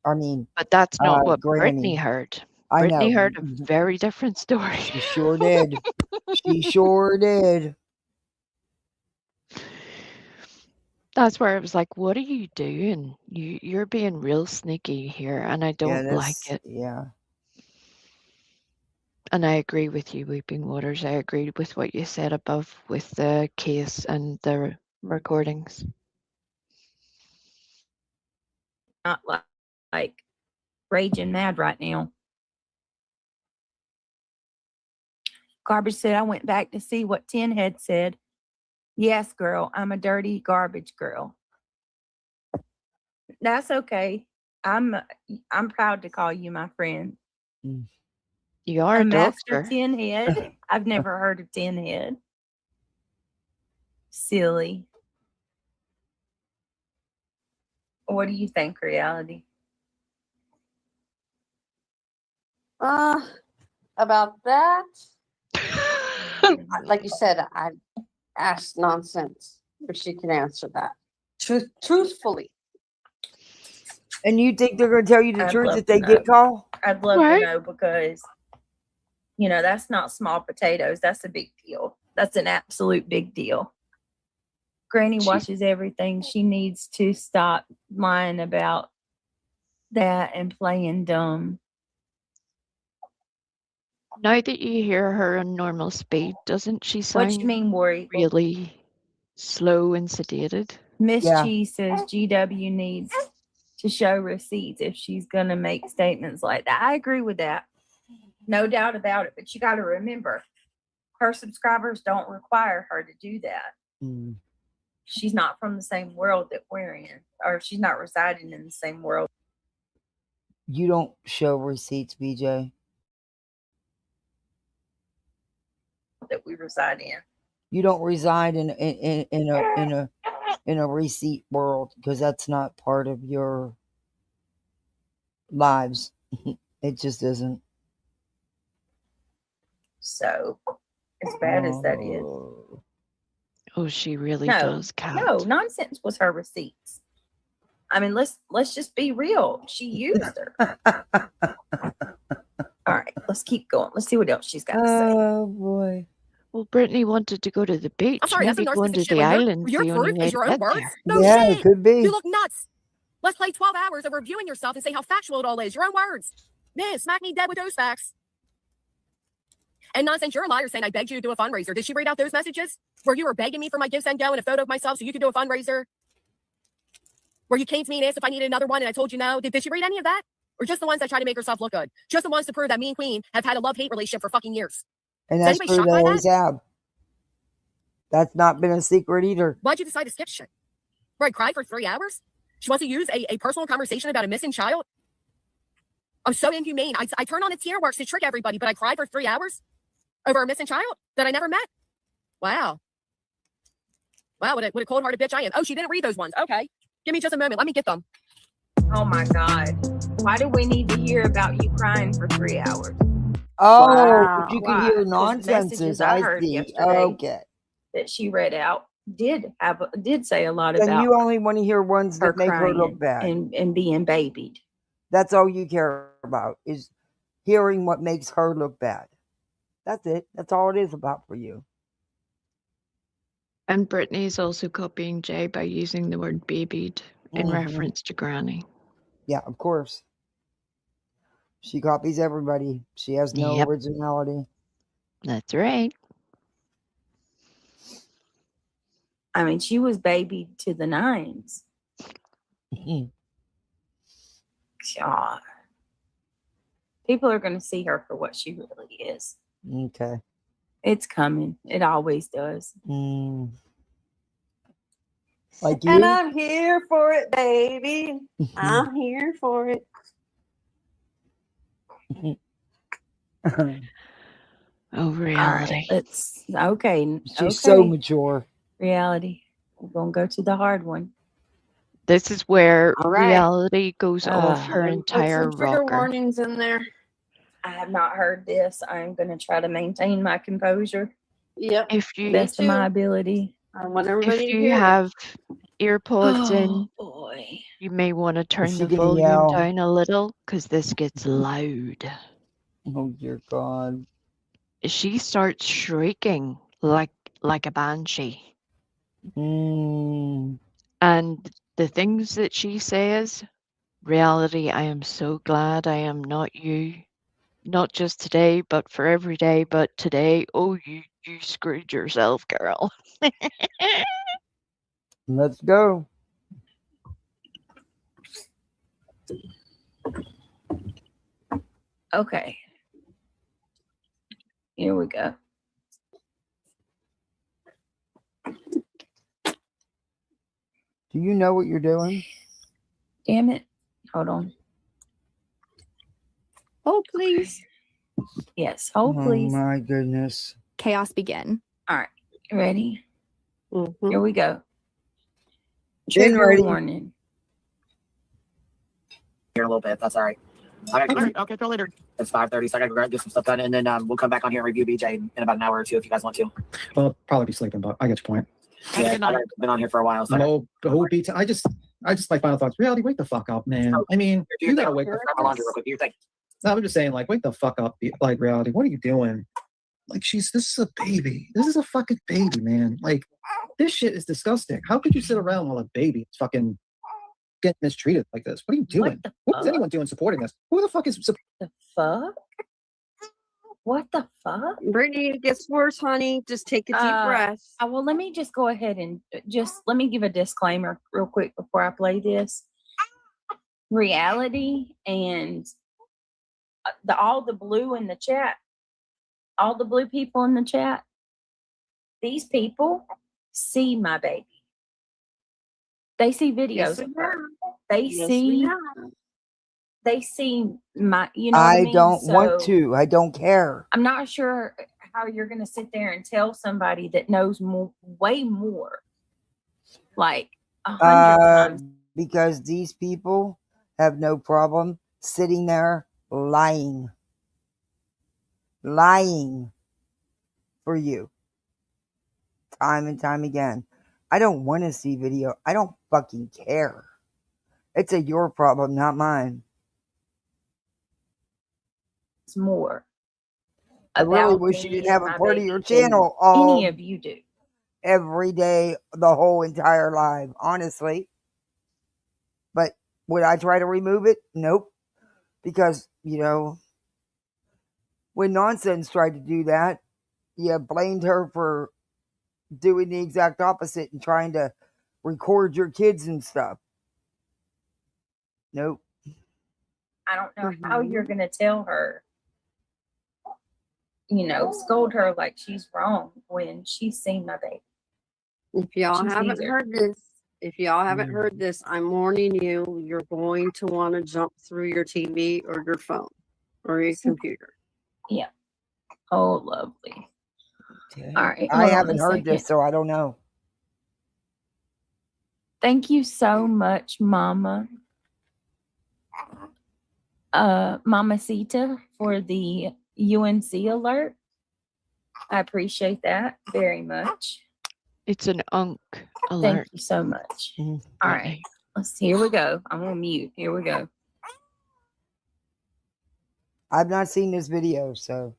I mean, But that's not what Granny. Brittany heard. I Brittany know. heard a very different story. She sure did. She sure did. That's where I was like, what are you doing? You're being real sneaky here, and I don't like it. Yeah. And I agree with you, Weeping Waters. I agree with what you said above with the case and the recordings. Not like raging mad right now. Garbage said, I went back to see what Tin Head said. Yes, girl, I'm a dirty garbage girl. That's okay. I'm proud to call you my friend. You are a master doctor. Tin Head. I've never heard of Tin Head. Silly. What do you think, Reality? About that, like you said, I asked Nonsense if she can answer that truthfully. And you think they're going to tell you the I'd truth love if they to did know. call? I'd love Right? to know because, that's not small potatoes. That's a big deal. That's an absolute big deal. Granny watches everything. She needs to stop lying about that and playing dumb. Now that you hear her on normal speed, doesn't she What sound you mean, Worry? really slow and sedated? Miss G says GW needs to show receipts if she's going to make statements like that. I agree with that. No doubt about it. But you got to remember, her subscribers don't require her to do that. She's not from the same world that we're in, or she's not residing in the same world. You don't show receipts, BJ. that we reside in. You don't reside in a receipt world because that's not part of your lives. It just isn't. So, as bad as that is. Oh, she really No, does count. no, nonsense was her receipts. I mean, let's just be real. She used her. All right, let's keep going. Let's see what else she's got to say. Oh boy. Well, Brittany wanted to go to the beach. I'm sorry, that's Maybe some going narcissistic to shit. the Like, island your the only proof way is to your own get words? there. No Yeah, shit. it could be. You look nuts. Let's play 12 hours of reviewing yourself and say how factual it all is. Your own words. Man, smack me dead with those facts. And nonsense, you're a liar saying I begged you to do a fundraiser. Did she read out those messages? Where you were begging me for my gifts and go and a photo of myself so you could do a fundraiser? Where you came to me and asked if I needed another one and I told you no? Did she read any of that? Or just the ones that try to make herself look good? Just the ones to prove that me and Queen have had a love-hate relationship for fucking years? And Is that's anybody true, shocked they by always that? have. That's not been a secret either. Why'd you decide to skip shit? Where I cried for 3 hours? She wants to use a personal conversation about a missing child? I'm so inhumane. I turn on the tier works to trick everybody, but I cried for 3 hours over a missing child that I never met? Wow. Wow, what a cold-hearted bitch I am. Oh, she didn't read those ones. Okay. Give me just a moment. Let me get them. Oh my God. Why do we need to hear about you crying for 3 hours? Oh, Wow. but you Why? can hear 'Cause the nonsenses. messages I I heard see. yesterday Okay. that she read out did say a lot Then about you only want to hear ones her that make her look crying bad. and being babied. That's all you care about is hearing what makes her look bad. That's it. That's all it is about for you. And Brittany's also copying Jay by using the word babied in Mhm. reference to Granny. Yeah, of course. She copies everybody. She has no Yep. originality. That's right. I mean, she was babied to the nines. God. People are going to see her for what she really is. Okay. It's coming. It always does. Like you? And I'm here for it, baby. I'm here for it. Oh, reality. It's okay. She's so mature. Reality. We're going to go to the hard one. This is where All right. reality goes off her Put entire some trigger rocker. warnings in there. I have not heard this. I'm going to try to maintain my composure Yep. If you best of my ability. I want everybody if to you hear. have earpods in, Oh, boy. you may want to turn she the gonna volume yell? down a little because this gets loud. Oh dear God. She starts shrieking like a banshee. Mm. And the things that she says, reality, I am so glad I am not you. Not just today, but for every day, but today, oh, you screwed yourself, girl. Let's go. Okay. Here we go. Do you know what you're doing? Damn it. Hold on. Oh, please. Yes. Hold, please. Oh my goodness. Chaos begin. All right. Ready? Mhm. Here we go. Been Trigger ready. warning. Here in a little bit. That's all right. All right. I'll catch y'all later. It's 5:30, so I gotta go get some stuff done, and then we'll come back on here and review BJ in about an hour or two if you guys want to. Well, I'll probably be sleeping, but I get your point. Yeah, I've been on here for a while. So The whole beat. I just my final thoughts. Reality, wake the fuck up, man. I mean, you gotta wake the fuck my up. laundry real quick. Do your thing. No, I'm just saying, like, wake the fuck up. Like, reality, what are you doing? Like, this is a baby. This is a fucking baby, man. Like, this shit is disgusting. How could you sit around while a baby is fucking getting mistreated like this? What are you doing? What is anyone doing supporting this? Who the fuck is The fuck? What the fuck? Brittany, it gets worse, honey. Just take a deep breath. Well, let me just go ahead and let me give a disclaimer real quick before I play this. Reality and all the blue in the chat, all the blue people in the chat, these people see my baby. They see videos of her. They see my, you know what I mean? Don't want to. I don't care. I'm not sure how you're going to sit there and tell somebody that knows way more, like 100 times. Because these people have no problem sitting there lying for you time and time again. I don't want to see video. I don't fucking care. It's your problem, not mine. It's more. I really about wish you me didn't have and a my part of baby your than channel any of you do. every day, the whole entire live, honestly. But would I try to remove it? Nope. Because, when Nonsense tried to do that, you blamed her for doing the exact opposite and trying to record your kids and stuff. Nope. I don't know how you're going to tell her, scold her like she's wrong when she's seen my baby. If y'all haven't heard this, I'm warning you, you're going to want to jump through your TV or your phone or your computer. Yeah. Oh, lovely. Okay. All right. I haven't heard this, so I don't know. Thank you so much, Mama. Mamacita, for the UNC alert. I appreciate that very much. It's an unk alert. Thank you so much. All right. Here we go. I'm on mute. Here we go. I've not seen this video, so.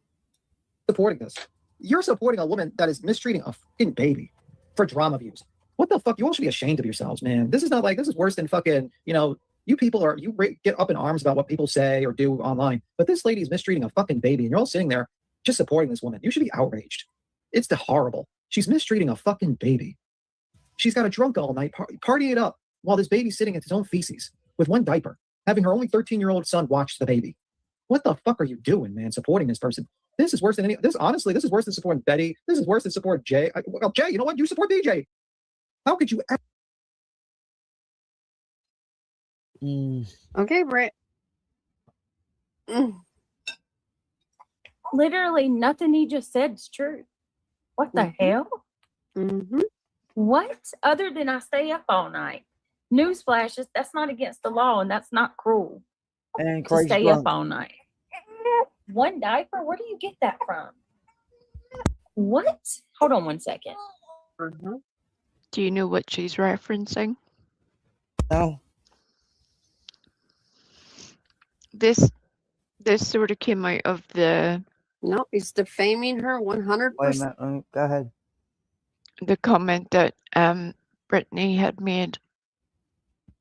Supporting this. You're supporting a woman that is mistreating a fucking baby for drama views. What the fuck? You all should be ashamed of yourselves, man. This is not like, this is worse than fucking, you people are, get up in arms about what people say or do online. But this lady is mistreating a fucking baby and you're all sitting there just supporting this woman. You should be outraged. It's horrible. She's mistreating a fucking baby. She's got a drunk all night, partying it up while this baby's sitting in his own feces with one diaper, having her only 13-year-old son watch the baby. What the fuck are you doing, man, supporting this person? This is worse than honestly, this is worse than supporting Betty. This is worse than supporting Jay. Well, Jay, you know what? You support BJ. How could you ever? Okay, Britt. Literally nothing he just said is true. What the hell? What? Other than I stay up all night. News flashes, that's not against the law and that's not cruel. And to stay up all night. One diaper? Where do you get that from? What? Hold on 1 second. Do you know what she's referencing? No. This sort of came out of the... No, he's defaming her 100%. Wait a minute. Go ahead. The comment that Brittany had made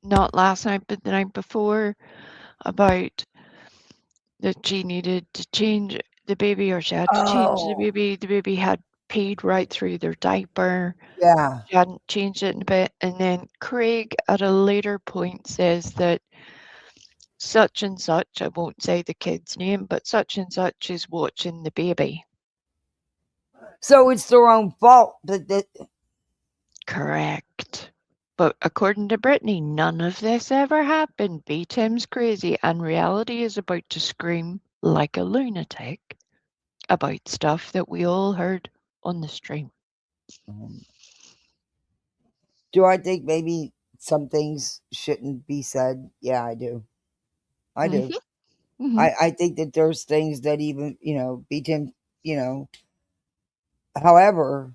not last night but the night before about that she needed to change the baby, or she had to change the baby. The baby had peed right through their diaper. Yeah. She hadn't changed it in a bit. And then Craig at a later point says that such and such, I won't say the kid's name, but such and such is watching the baby. So it's their own fault. Correct. But according to Brittany, none of this ever happened. B-Tim's crazy, and reality is about to scream like a lunatic about stuff that we all heard on the stream. Do I think maybe some things shouldn't be said? Yeah, I do. I do. I think that there's things that even, beat him, However,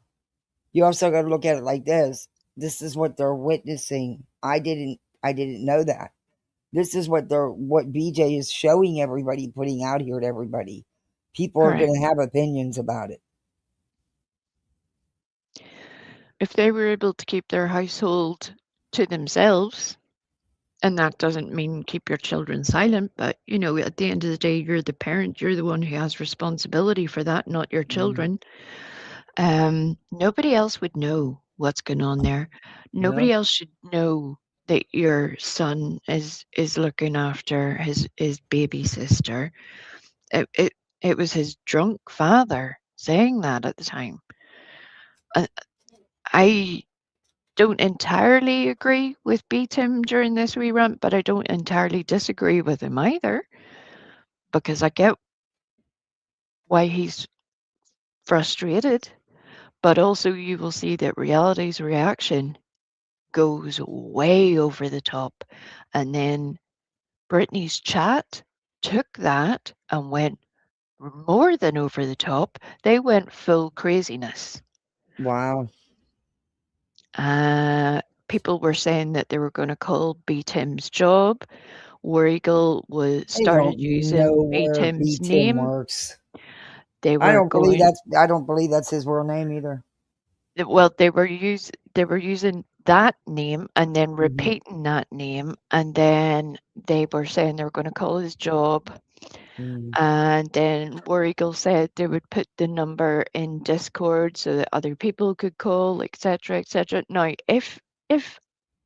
you also got to look at it like this. This is what they're witnessing. I didn't know that. This is what BJ is showing everybody, putting out here to everybody. People are going to have opinions about it. If they were able to keep their household to themselves, and that doesn't mean keep your children silent, but, at the end of the day, you're the parent, you're the one who has responsibility for that, not your children. Nobody else would know what's going on there. Nobody else should know that your son is looking after his baby sister. It was his drunk father saying that at the time. I don't entirely agree with B-Tim during this wee rant, but I don't entirely disagree with him either, because I get why he's frustrated, but also you will see that reality's reaction goes way over the top. And then Brittany's chat took that and went more than over the top. They went full craziness. Wow. People were saying that they were going to call B Tim's job. War Eagle was They started don't know using B where Tim's B10 name. works. They I were don't believe going. that's his real name either. Well, they were using that name and then Mhm. repeating that name, and then they were saying they were going to call his job. And then War Eagle said they would put the number in Discord so that other people could call, etc., etc. Now, if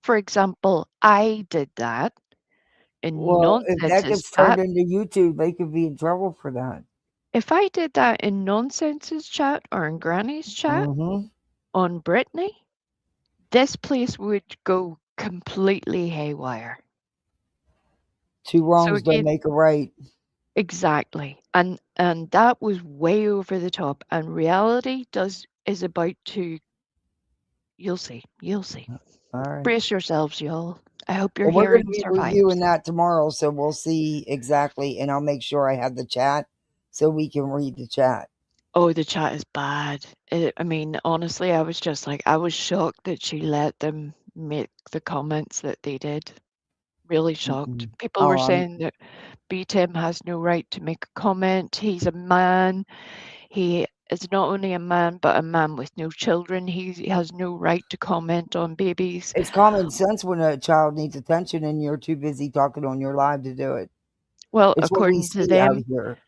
for example I did that in Well, if that Nonsense's gets chat, turned into YouTube, they could be in trouble for that. if I did that in Nonsense's chat or in Granny's chat Mhm. on Brittany, this place would go completely haywire. Two So wrongs don't again, make a right. exactly. And that was way over the top. And reality is about to, you'll see. All right. Brace yourselves, y'all. I hope your Well, we're going to hearing be survives. reviewing that tomorrow, so we'll see exactly, and I'll make sure I have the chat so we can read the chat. Oh, the chat is bad. I mean, honestly, I was just like, I was shocked that she let them make the comments that they did. Really shocked. People were saying that B Tim has no right to make a comment. He's a man. He is not only a man, but a man with no children. He has no right to comment on babies. It's common sense when a child needs attention and you're too busy talking on your live to do it. Well, It's what we according to see out them, here.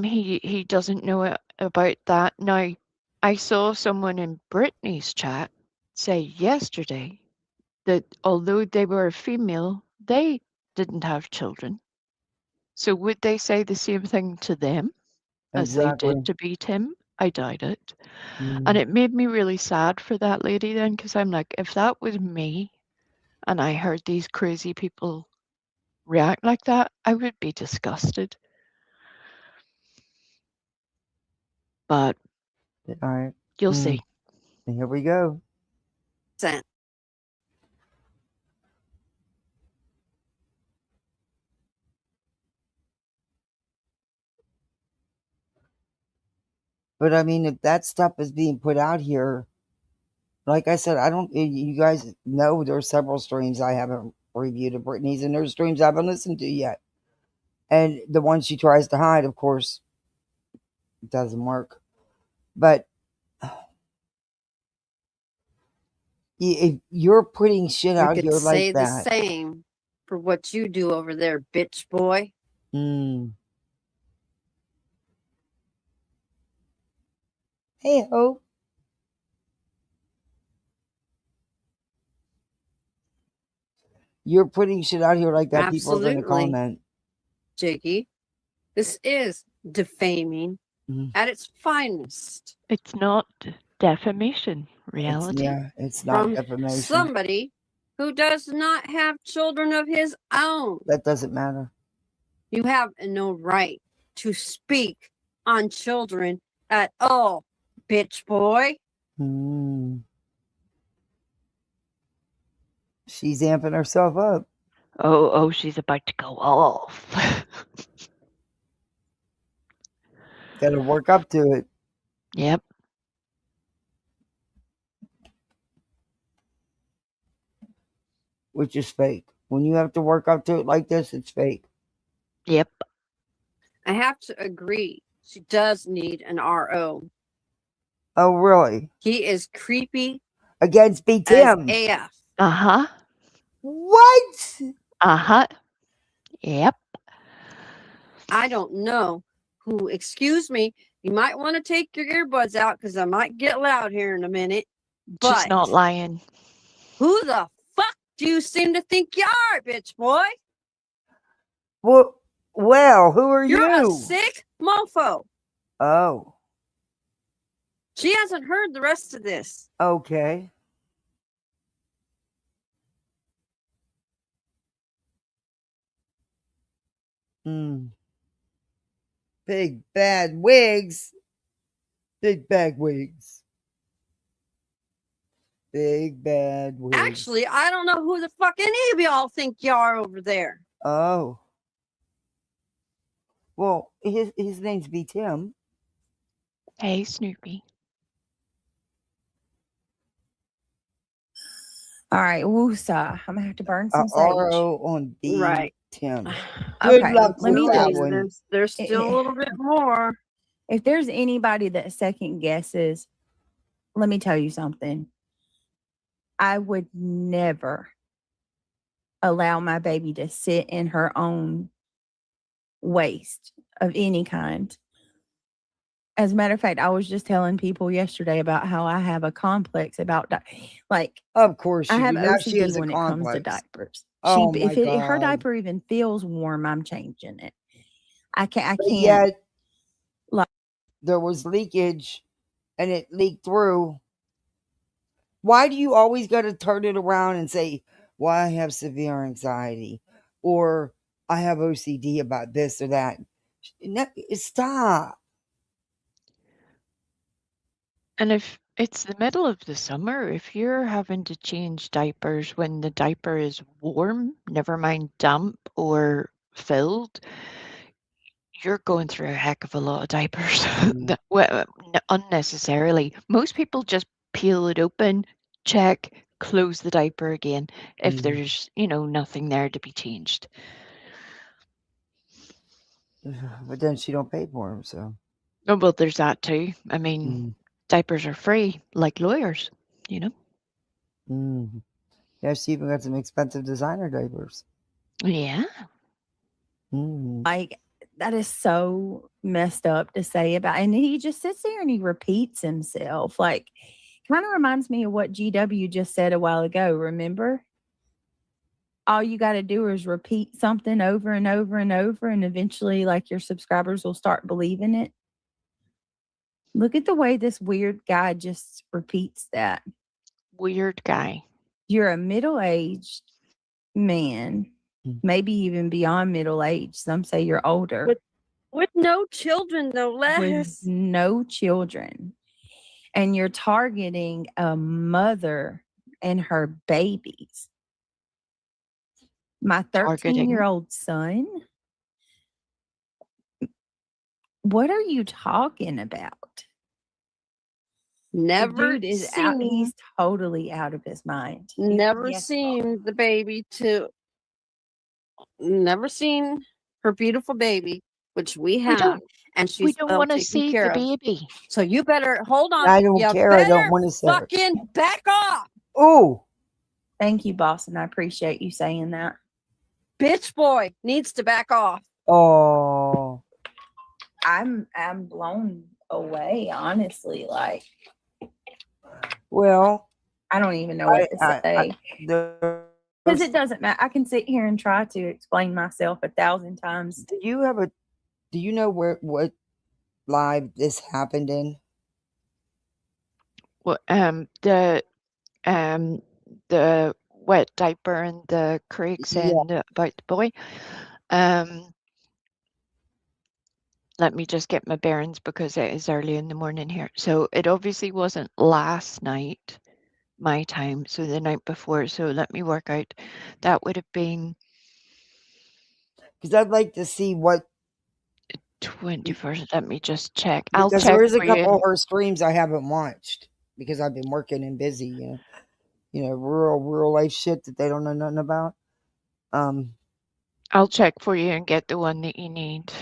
he doesn't know about that. Now, I saw someone in Brittany's chat say yesterday that although they were a female, they didn't have children. So would they say the same thing to them as they Exactly. did to B Tim? I doubt it. And it made me really sad for that lady then, because I'm like, if that was me and I heard these crazy people react like that, I would be disgusted. But All right. you'll see. Here we go. But I mean, if that stuff is being put out here, like I said, you guys know there's several streams I haven't reviewed of Britney's, and there's streams I haven't listened to yet. And the one she tries to hide, of course, doesn't work. But if you're putting shit We out could here say like the that, same for what you do over there, bitch boy. Hey, Hope. You're putting shit out here like that, people are going to Absolutely, comment. Jakey. This is defaming at its finest. It's not defamation, reality. It's not From defamation. somebody who does not have children of his own. That doesn't matter. You have no right to speak on children at all, bitch boy. She's amping herself up. Oh, she's about to go off. Got to work up to it. Yep. Which is fake. When you have to work up to it like this, it's fake. Yep. I have to agree. She does need an RO. Oh, really? He is creepy against B Tim. AF. Uh-huh. What? Uh-huh. Yep. I don't know who. Excuse me. You might want to take your earbuds out because I might get loud here in a minute. But she's not lying. Who the fuck do you seem to think you are, bitch boy? Well, who are You're you? a sick mofo. Oh. She hasn't heard the rest of this. Okay. Big bad wigs. Big bag wigs. Big bad wigs. Actually, I don't know who the fuck any of y'all think you are over there. Oh. Well, his name's B. Tim. Hey, Snoopy. All right, woosah. I'm gonna have to burn some sage. R-O on B. Right. Tim. Good Okay, luck let with me that just. one. There's still a little bit more. If there's anybody that second guesses, let me tell you something. I would never allow my baby to sit in her own waste of any kind. As a matter of fact, I was just telling people yesterday about how I have a complex about like Of course I you have do. Now she OCD has a when it comes to complex. diapers. Oh my If her God. diaper even feels warm, I'm changing it. I can't. But yet, there was leakage, and it leaked through. Why do you always got to turn it around and say, "Well, I have severe anxiety," or "I have OCD about this or that"? No, stop. And if it's the middle of the summer, if you're having to change diapers when the diaper is warm, never mind damp or filled, you're going through a heck of a lot of diapers unnecessarily. Most people just peel it open, check, close the diaper again if there's, nothing there to be changed. But then she don't pay for them, so. Oh, well, there's that too. I mean, diapers are free, like lawyers, Yeah, she even got some expensive designer diapers. Yeah. Like, that is so messed up to say about, and he just sits there and he repeats himself. Like, kind of reminds me of what GW just said a while ago. Remember? All you got to do is repeat something over and over and over, and eventually, like, your subscribers will start believing it. Look at the way this weird guy just repeats that. Weird guy. You're a middle-aged man, maybe even beyond middle age. Some say you're older. With no children, no less. With no children. And you're targeting a mother and her babies. My 13-year-old son? What are you talking about? Never the dude is out. He's totally out of his mind. Never seen the baby never seen her beautiful baby, which we have, and she's we don't want to taken see care the of. baby. So you better hold on. I don't You care. I don't want to say. fucking back off. Oh, thank you, boss, and I appreciate you saying that. Bitch boy needs to back off. Oh, I'm blown away, honestly. Like, well, I don't even know what to say. Because it doesn't matter. I can sit here and try to explain myself 1,000 times. Do you know what live this happened in? Well, the wet diaper and the Craig saying about the boy. Let me just get my bearings because it is early in the morning here. So it obviously wasn't last night, my time, so the night before. So let me work out. That would have been, because I'd like to see what 21st. Let me just check. I'll because check there is a for couple you. of her streams I haven't watched because I've been working and busy. Rural life shit that they don't know nothing about. I'll check for you and get the one that you need.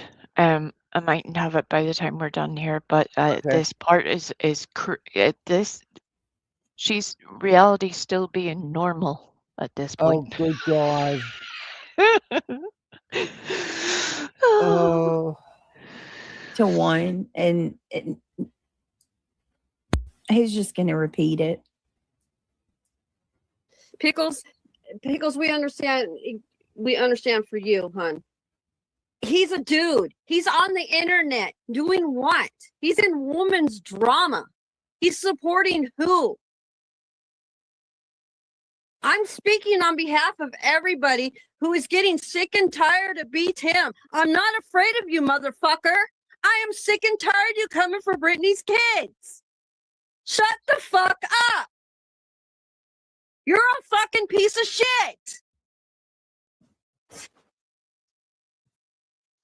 I mightn't have it by the time we're done here, but this part is this. She's reality still being normal at this point. Oh, good God. Oh. To one, and he's just going to repeat it. Pickles, we understand for you, hon. He's a dude. He's on the internet doing what? He's in woman's drama. He's supporting who? I'm speaking on behalf of everybody who is getting sick and tired of Beat Him. I'm not afraid of you, motherfucker. I am sick and tired of you coming for Brittany's kids. Shut the fuck up. You're a fucking piece of shit.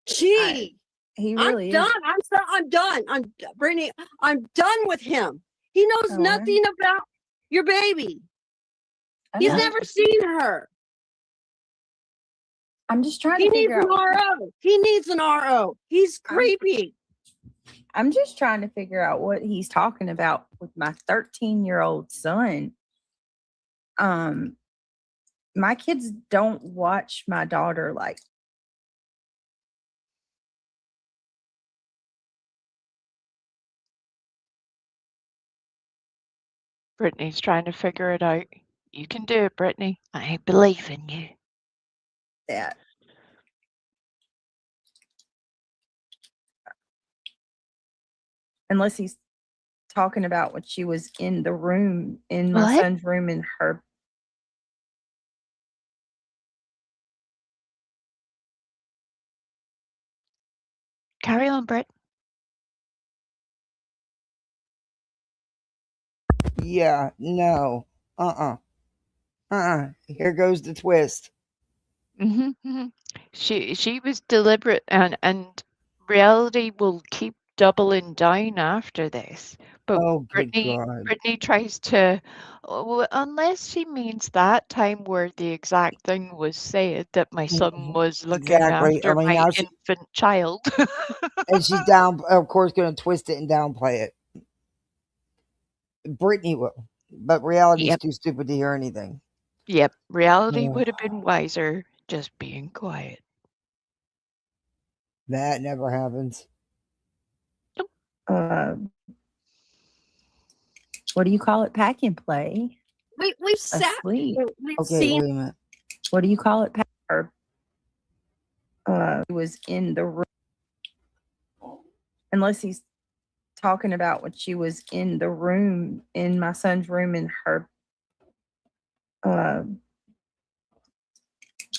Gee, He I'm really done. is. I'm done. Brittany, I'm done with him. He knows Oh, nothing about your baby. I He's know. never seen her. I'm just trying He to needs figure an out. RO. He needs an RO. He's creepy. I'm just trying to figure out what he's talking about with my 13-year-old son. My kids don't watch my daughter like. Brittany's trying to figure it out. You can do it, Brittany. I believe in you. That. Unless he's talking about when she was in the room, in my What? son's room, in her. Carry on, Britt. Yeah, no. Here goes the twist. She was deliberate, and reality will keep doubling down after this. But Oh, good Brittany God. tries to, unless she means that time where the exact thing was said that my son was looking Exactly. I after mean, my now infant child. and she's down, of course, going to twist it and downplay it. Brittany will, but reality's Yep. too stupid to hear anything. Yep, reality Yeah. would have been wiser just being quiet. That never happens. What do you call it? Pack and play. We've sat. Asleep. We've Okay, seen. wait a minute. What do you call it? He was in the room. Unless he's talking about when she was in the room, in my son's room, in her.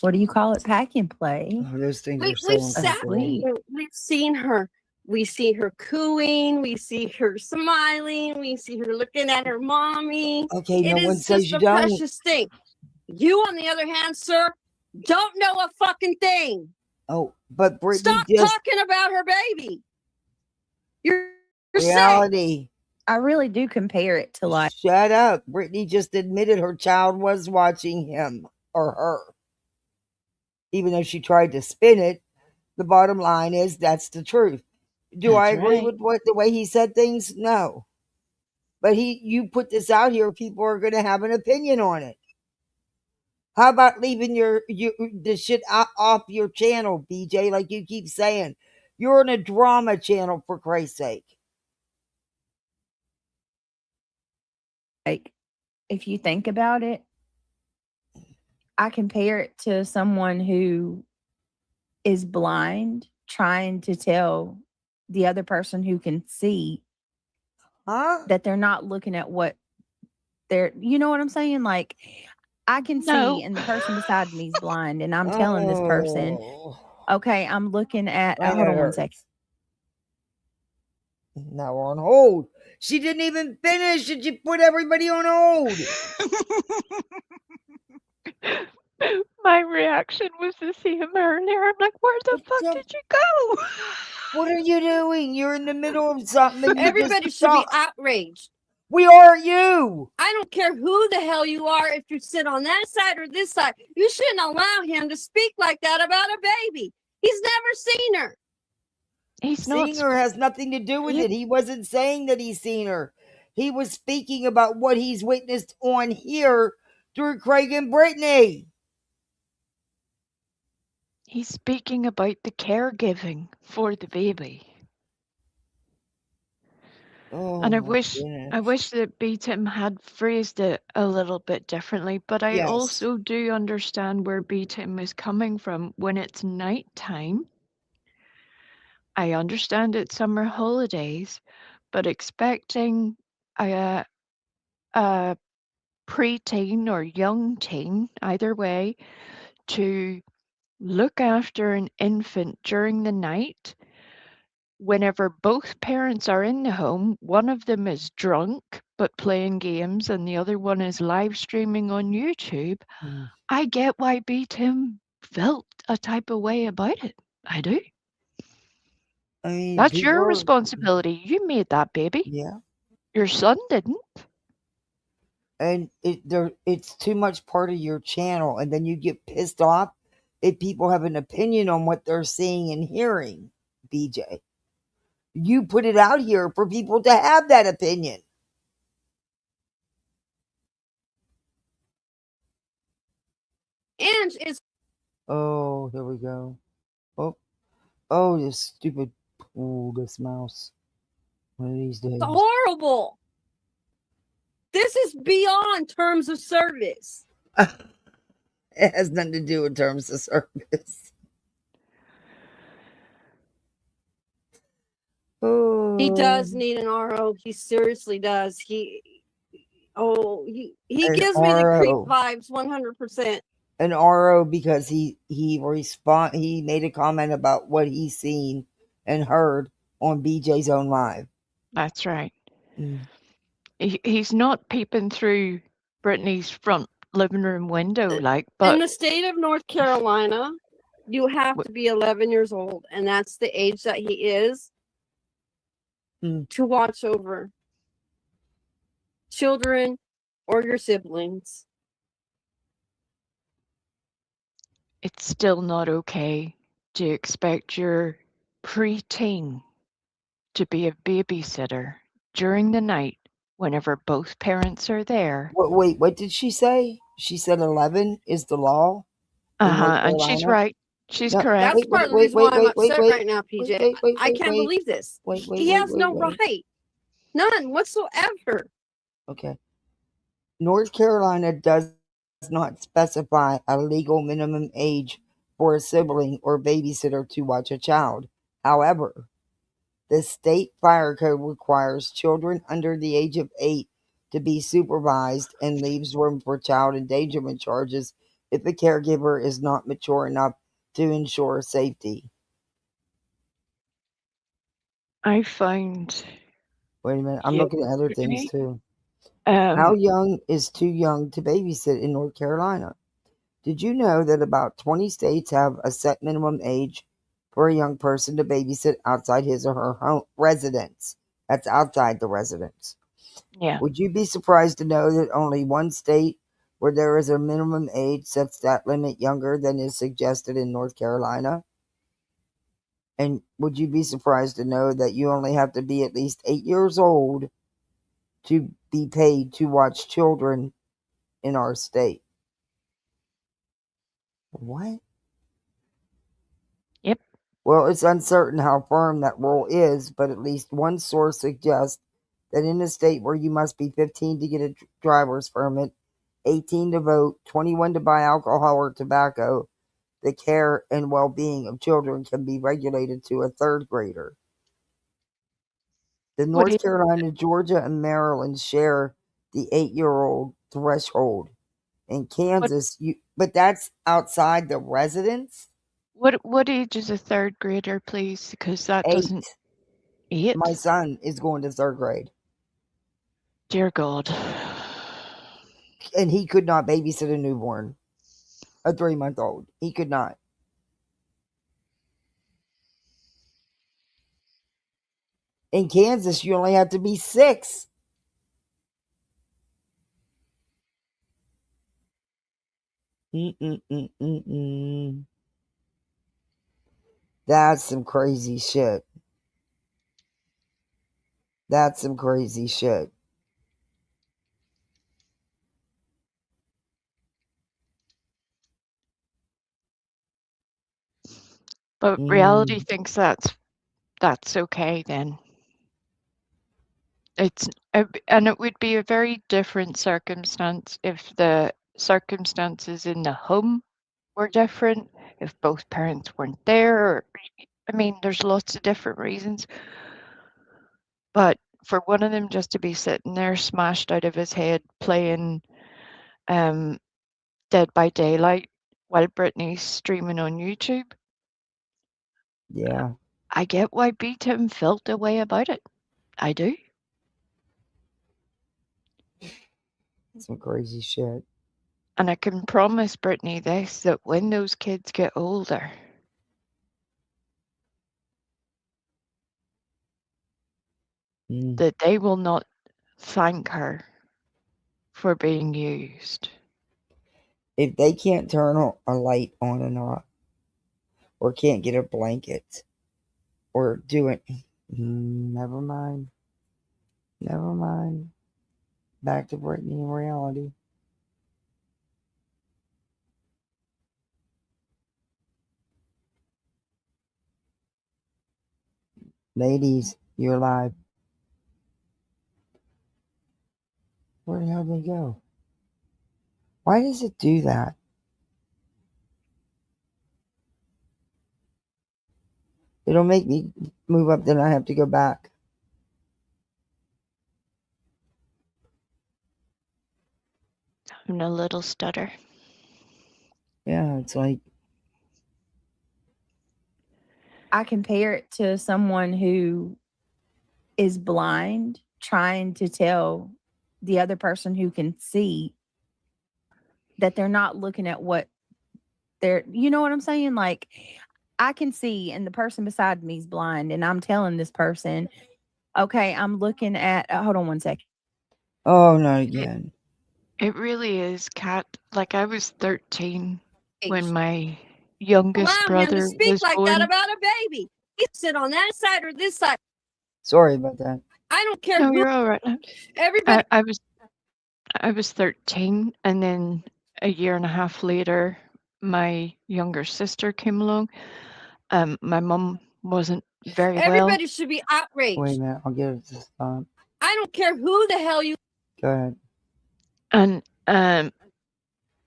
What do you call it? Pack and play. Oh, those things are so We've sat. uncomfortable. We've seen her. We see her cooing. We see her smiling. We see her looking at her mommy. Okay, no It one is says just you a don't. precious thing. You, on the other hand, sir, don't know a fucking thing. Oh, but Brittany Stop just talking about her baby. You're sick. reality. I really do compare it to like. Shut up. Brittany just admitted her child was watching him or her. Even though she tried to spin it, the bottom line is that's the truth. Do I That's agree right. with the way he said things? No. But you put this out here, people are going to have an opinion on it. How about leaving the shit off your channel, BJ, like you keep saying? You're on a drama channel, for Christ's sake. Like, if you think about it, I compare it to someone who is blind trying to tell the other person who can see that they're not looking at what they're, you know what I'm saying? Like, I can No. see, and the person beside me is blind, and I'm telling this person, okay, I'm looking at, hold on one second. Now we're on hold. She didn't even finish, and she put everybody on hold. My reaction was to see him earlier. I'm like, where the fuck did you go? What are you doing? You're in the middle of something. And Everybody should be outraged. We are you. I don't care who the hell you are, if you sit on that side or this side. You shouldn't allow him to speak like that about a baby. He's never seen her. He's not. Seeing her has nothing to do with it. He wasn't saying that he's seen her. He was speaking about what he's witnessed on here through Craig and Brittany. He's speaking about the caregiving for the baby. Oh, And I my wish goodness. that B-Tim had phrased it a little bit differently, but I Yes. also do understand where B-Tim is coming from when it's nighttime. I understand it's summer holidays, but expecting a preteen or young teen, either way, to look after an infant during the night whenever both parents are in the home, one of them is drunk but playing games and the other one is live streaming on YouTube, Mm. I get why B. Tim felt a type of way about it. I do. I mean, That's people your are, responsibility. You made that baby. yeah. Your son didn't. And it's too much part of your channel, and then you get pissed off if people have an opinion on what they're seeing and hearing. BJ, you put it out here for people to have that opinion. And it's Oh, here we go. Oh, this stupid. Oh, this mouse. One of these days. horrible. This is beyond terms of service. It has nothing to do with terms of service. Oh. He does need an RO. He seriously does. He An gives me the creep RO. vibes 100%. An RO because he made a comment about what he's seen and heard on BJ's own live. That's right. Mm. He's not peeping through Brittany's front living room window, like, In but the state of North Carolina, you have to be 11 years old, and that's the age that he is to watch over children or your siblings. it's still not okay to expect your preteen to be a babysitter during the night whenever both parents are there. Wait, what did she say? She said 11 is the law in North And she's Carolina? right. She's No, correct. That's part of the reason why I'm upset right now, PJ. I can't believe this. He has no right. None whatsoever. Okay. North Carolina does not specify a legal minimum age for a sibling or babysitter to watch a child. However, the state fire code requires children under the age of 8 to be supervised and leaves room for child endangerment charges if the caregiver is not mature enough to ensure safety. I find. Wait a minute, I'm looking at other things too. How young is too young to babysit in North Carolina? Did you know that about 20 states have a set minimum age for a young person to babysit outside his or her home residence? That's outside the residence. Yeah. Would you be surprised to know that only one state where there is a minimum age sets that limit younger than is suggested in North Carolina? And would you be surprised to know that you only have to be at least 8 years old to be paid to watch children in our state? What? Yep. Well, it's uncertain how firm that rule is, but at least one source suggests that in a state where you must be 15 to get a driver's permit, 18 to vote, 21 to buy alcohol or tobacco, the care and well-being of children can be regulated to a third grader. The North Carolina, Georgia, and Maryland share the 8-year-old threshold. In Kansas, but that's outside the residence. What age is a third grader, please? Because that 8. doesn't. 8? My son is going to third grade. Dear God. And he could not babysit a newborn, a 3-month-old. He could not. In Kansas, you only have to be 6. That's some crazy shit. That's some crazy shit. But reality thinks that's okay then. And it would be a very different circumstance if the circumstances in the home were different, if both parents weren't there. Or, I mean, there's lots of different reasons. But for one of them just to be sitting there smashed out of his head playing Dead by Daylight while Brittany's streaming on YouTube. Yeah. I get why B-Tim felt a way about it. I do. Some crazy shit. And I can promise Brittany this, that when those kids get older, that they will not thank her for being used. If they can't turn a light on and off, or can't get a blanket, or do it, never mind. Never mind. Back to Brittany in reality. Ladies, you're live. Where the hell did they go? Why does it do that? It'll make me move up, then I have to go back. Having a little stutter. Yeah, it's like, I compare it to someone who is blind trying to tell the other person who can see that they're not looking at what they're, you know what I'm saying? Like, I can see, and the person beside me is blind, and I'm telling this person, okay, I'm looking at, hold on one second. oh, not again. It really is, Kat. Like, I was 13 when my youngest Allow him to brother speak was like born. that about a baby. He sit on that side or this side. Sorry about that. I don't care No, who. you're all right now. Everybody. I was 13, and then a year and a half later, my younger sister came along. My mum wasn't very well. Everybody should be outraged. Wait a minute, I'll get it to stop. I don't care who the hell you. Go ahead. And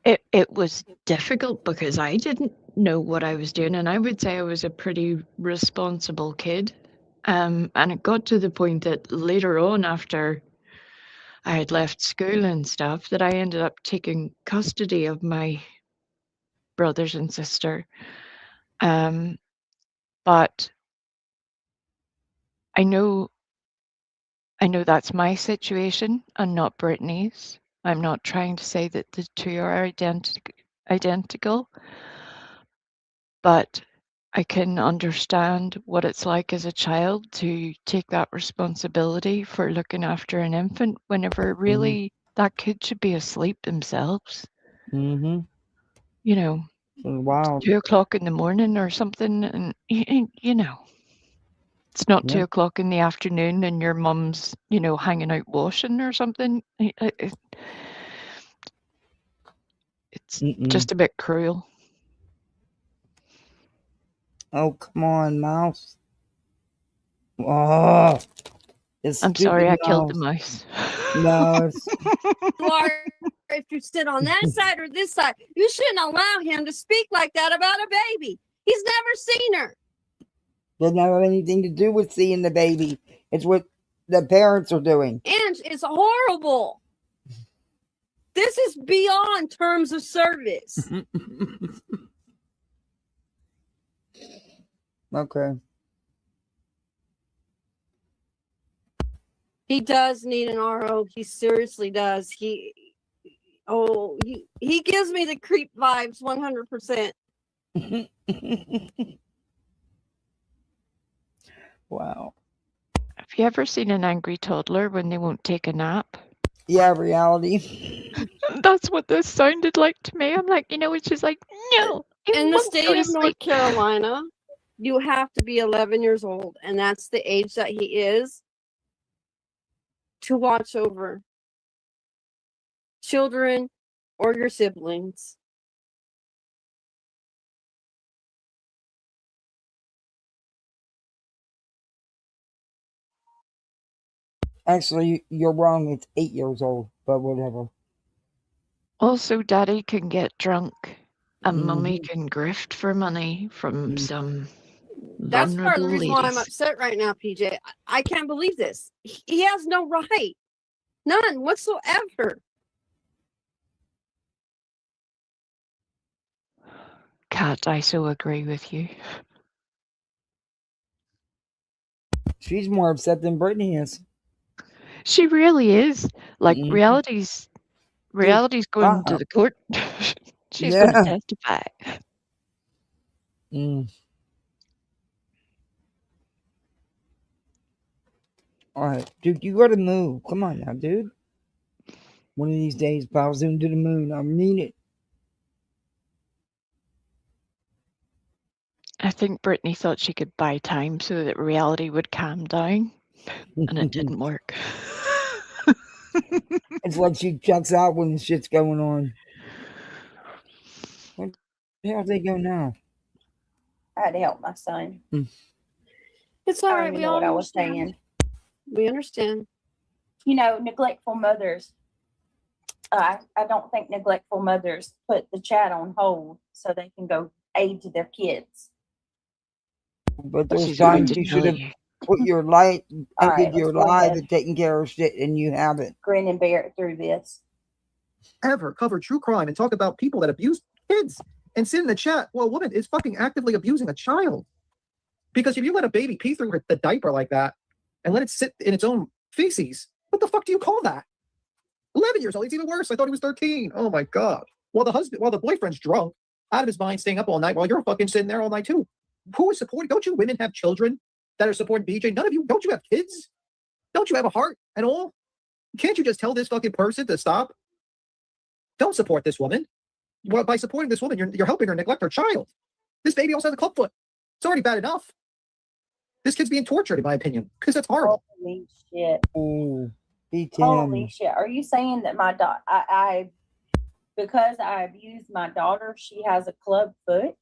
it was difficult because I didn't know what I was doing, and I would say I was a pretty responsible kid. And it got to the point that later on, after I had left school and stuff, that I ended up taking custody of my brothers and sister. But I know that's my situation and not Brittany's. I'm not trying to say that the two are identical, but I can understand what it's like as a child to take that responsibility for looking after an infant whenever really that kid should be asleep themselves. Mm-hmm. You know, Wow. 2 o'clock in the morning or something, and you know, it's not 2 o'clock in the afternoon and your mum's, hanging out washing or something. It's just a bit cruel. Oh, come on, mouse. Oh, I'm sorry I killed the mouse. No, it's... If you sit on that side or this side, you shouldn't allow him to speak like that about a baby. He's never seen her. Doesn't have anything to do with seeing the baby. It's what the parents are doing. And it's horrible. This is beyond terms of service. Okay. He does need an RO. He seriously does. He gives me the creep vibes 100%. Wow. Have you ever seen an angry toddler when they won't take a nap? Yeah, reality. That's what this sounded like to me. I'm like, it's just like, no. In the state of North Carolina, you have to be 11 years old, and that's the age that he is, to watch over children or your siblings. Actually, you're wrong. It's 8 years old, but whatever. Also, daddy can get drunk and mummy can grift for money from some That's part of the vulnerable reason why I'm ladies. upset right now, PJ. I can't believe this. He has no right. None whatsoever. Kat, I so agree with you. She's more upset than Brittany is. She really is. Like Mhm. reality's going to Wow. the court. She's going to Yeah. testify. Mm. All right, dude, you gotta move. Come on now, dude. One of these days, I'll zoom to the moon. I mean it. I think Brittany thought she could buy time so that reality would calm down, and it didn't work. It's like she checks out when shit's going on. Where the hell they go now? I had to help my son. It's I all don't right. even We know all what I was understand. saying. We understand. You know, neglectful mothers. I don't think neglectful mothers put the chat on hold so they can go aid to their kids. But there's She's about times to you tell should have you. put your light, All right, ended let's your go life ahead. and taking care of shit, and you haven't. Grin and bear it through this. Ever cover true crime and talk about people that abuse kids and sit in the chat while a woman is fucking actively abusing a child. Because if you let a baby pee through the diaper like that and let it sit in its own feces, what the fuck do you call that? 11 years old. It's even worse. I thought he was 13. Oh my God. While the boyfriend's drunk, out of his mind, staying up all night while you're fucking sitting there all night too. Who is supporting? Don't you women have children that are supporting BJ? None of you. Don't you have kids? Don't you have a heart at all? Can't you just tell this fucking person to stop? Don't support this woman. Well, by supporting this woman, you're helping her neglect her child. This baby also has a clubfoot. It's already bad enough. This kid's being tortured, in my opinion, because that's horrible. Holy shit. Oh, beat Holy him. shit. Are you saying that my daughter, because I abused my daughter, she has a club foot?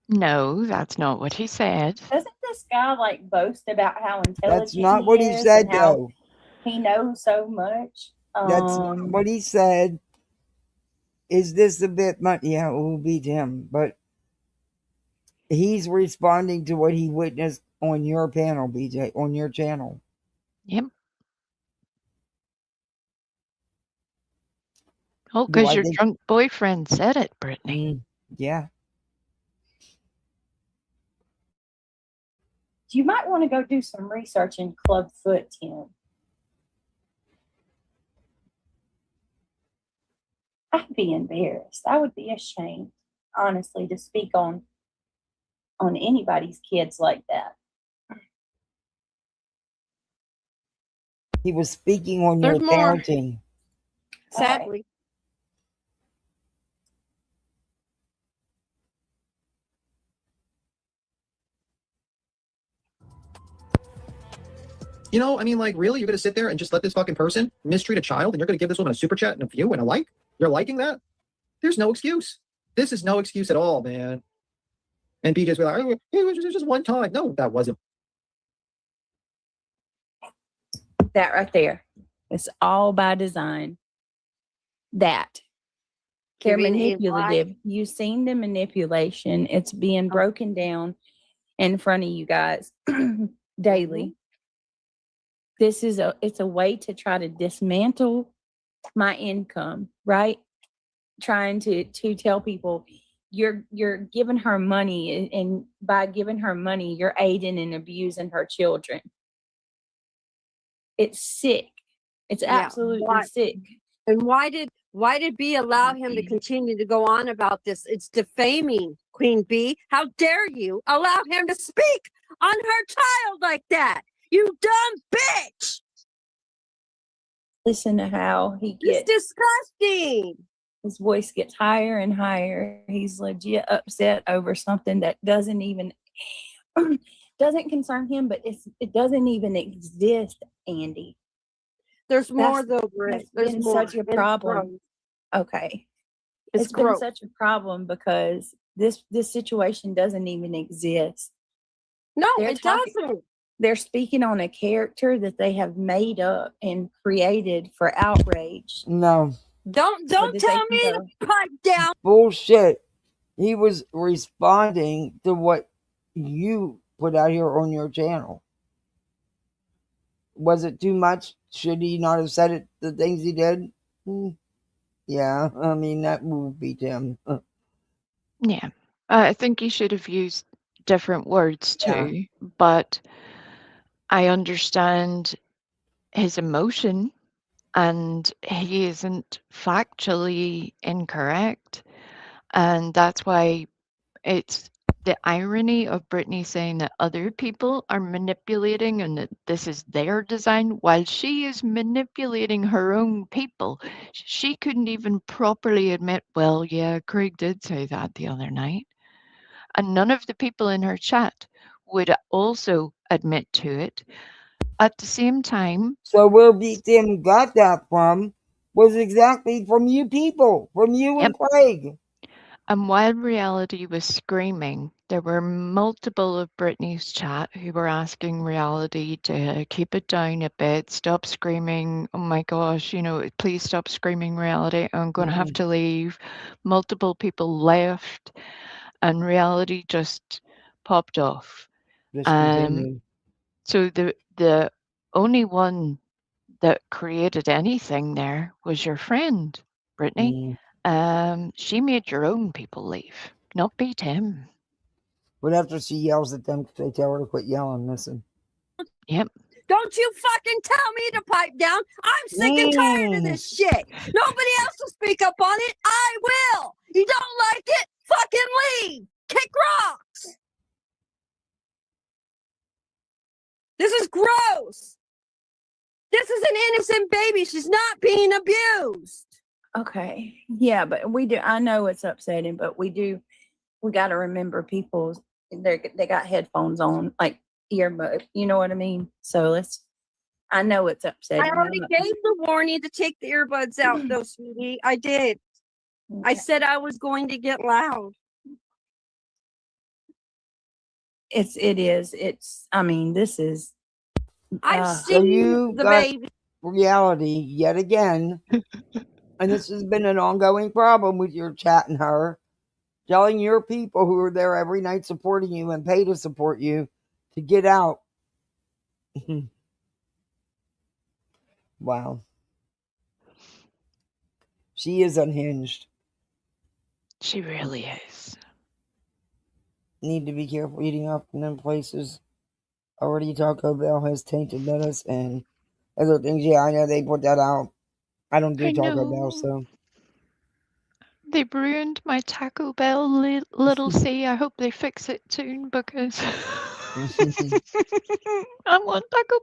No, that's not what he said. Doesn't this guy like boast about how intelligent That's not what he is said, and how though. he knows so much? That's not what he said. Is this a bit much? Yeah, it will beat him. But he's responding to what he witnessed on your panel, BJ, on your channel. Yep. Oh, Do because I your think? drunk boyfriend said it, Brittany. Yeah. You might want to go do some research in club foot, Tim. I'd be embarrassed. I would be ashamed, honestly, to speak on anybody's kids like that. He was speaking on There's your more. parenting. Sadly. You know, I mean, like, really? You're going to sit there and just let this fucking person mistreat a child and you're going to give this woman a super chat and a view and a like? You're liking that? There's no excuse. This is no excuse at all, man. And BJ's like, oh, it was just one time. No, that wasn't. That right there. It's all by design. That. They're Giving a manipulative. You've seen the manipulation. It's being broken down in front of you guys daily. This is it's a way to try to dismantle my income, right? Trying to tell people you're giving her money, and by giving her money, you're aiding and abusing her children. It's sick. It's absolutely sick. And why did B allow him to continue to go on about this? It's defaming, Queen B. How dare you allow him to speak on her child like that? You dumb bitch! Listen to how he It's gets. disgusting. His voice gets higher and higher. He's legit upset over something that doesn't even doesn't concern him, but it doesn't even exist, Andy. There's more though, Britt. There's been more. such a problem. Okay. It's been gross. such a problem because this situation doesn't even exist. No, They're it doesn't. They're speaking on a character that they have made up and created for outrage. No. Don't that tell they me can to go. pipe down. Bullshit. He was responding to what you put out here on your channel. Was it too much? Should he not have said it, the things he did? Yeah, I mean, that will beat him. Yeah. I think he should have used different words too, Yeah. but I understand his emotion, and he isn't factually incorrect. And that's why it's the irony of Britney saying that other people are manipulating and that this is their design while she is manipulating her own people. She couldn't even properly admit, well, yeah, Craig did say that the other night. And none of the people in her chat would also admit to it. At the same time, So where Tim got that from was exactly from you people, from you and Craig. and while Reality was screaming, there were multiple of Britney's chat who were asking Reality to keep it down a bit, stop screaming. Oh my gosh, please stop screaming, Reality. I'm going to have to leave. Multiple people left, and Reality just popped off. Just continue. So the only one that created anything there was your friend, Brittany. She made your own people leave, not beat him. But after she yells at them, they tell her to quit yelling. Listen. Yep. Don't you fucking tell me to pipe down. I'm sick and tired of this shit. Nobody else will speak up on it. I will. You don't like it? Fucking leave. Kick rocks. This is gross. This is an innocent baby. She's not being abused. Okay. Yeah, but we do. I know it's upsetting, but we got to remember people, they got headphones on, like earbuds. You know what I mean? So I know it's upsetting. I already gave the warning to take the earbuds out, though, sweetie. I did. Okay. I said I was going to get loud. It is. I mean, this is. I've seen the baby. Reality yet again. And this has been an ongoing problem with your chat and her. Telling your people who are there every night supporting you and pay to support you to get out. Wow. She is unhinged. She really is. Need to be careful eating up in them places. Already Taco Bell has tainted lettuce and other things. Yeah, I know they put that out. I don't do Taco Bell, so. They ruined my Taco Bell, little C. I hope they fix it soon because I want Taco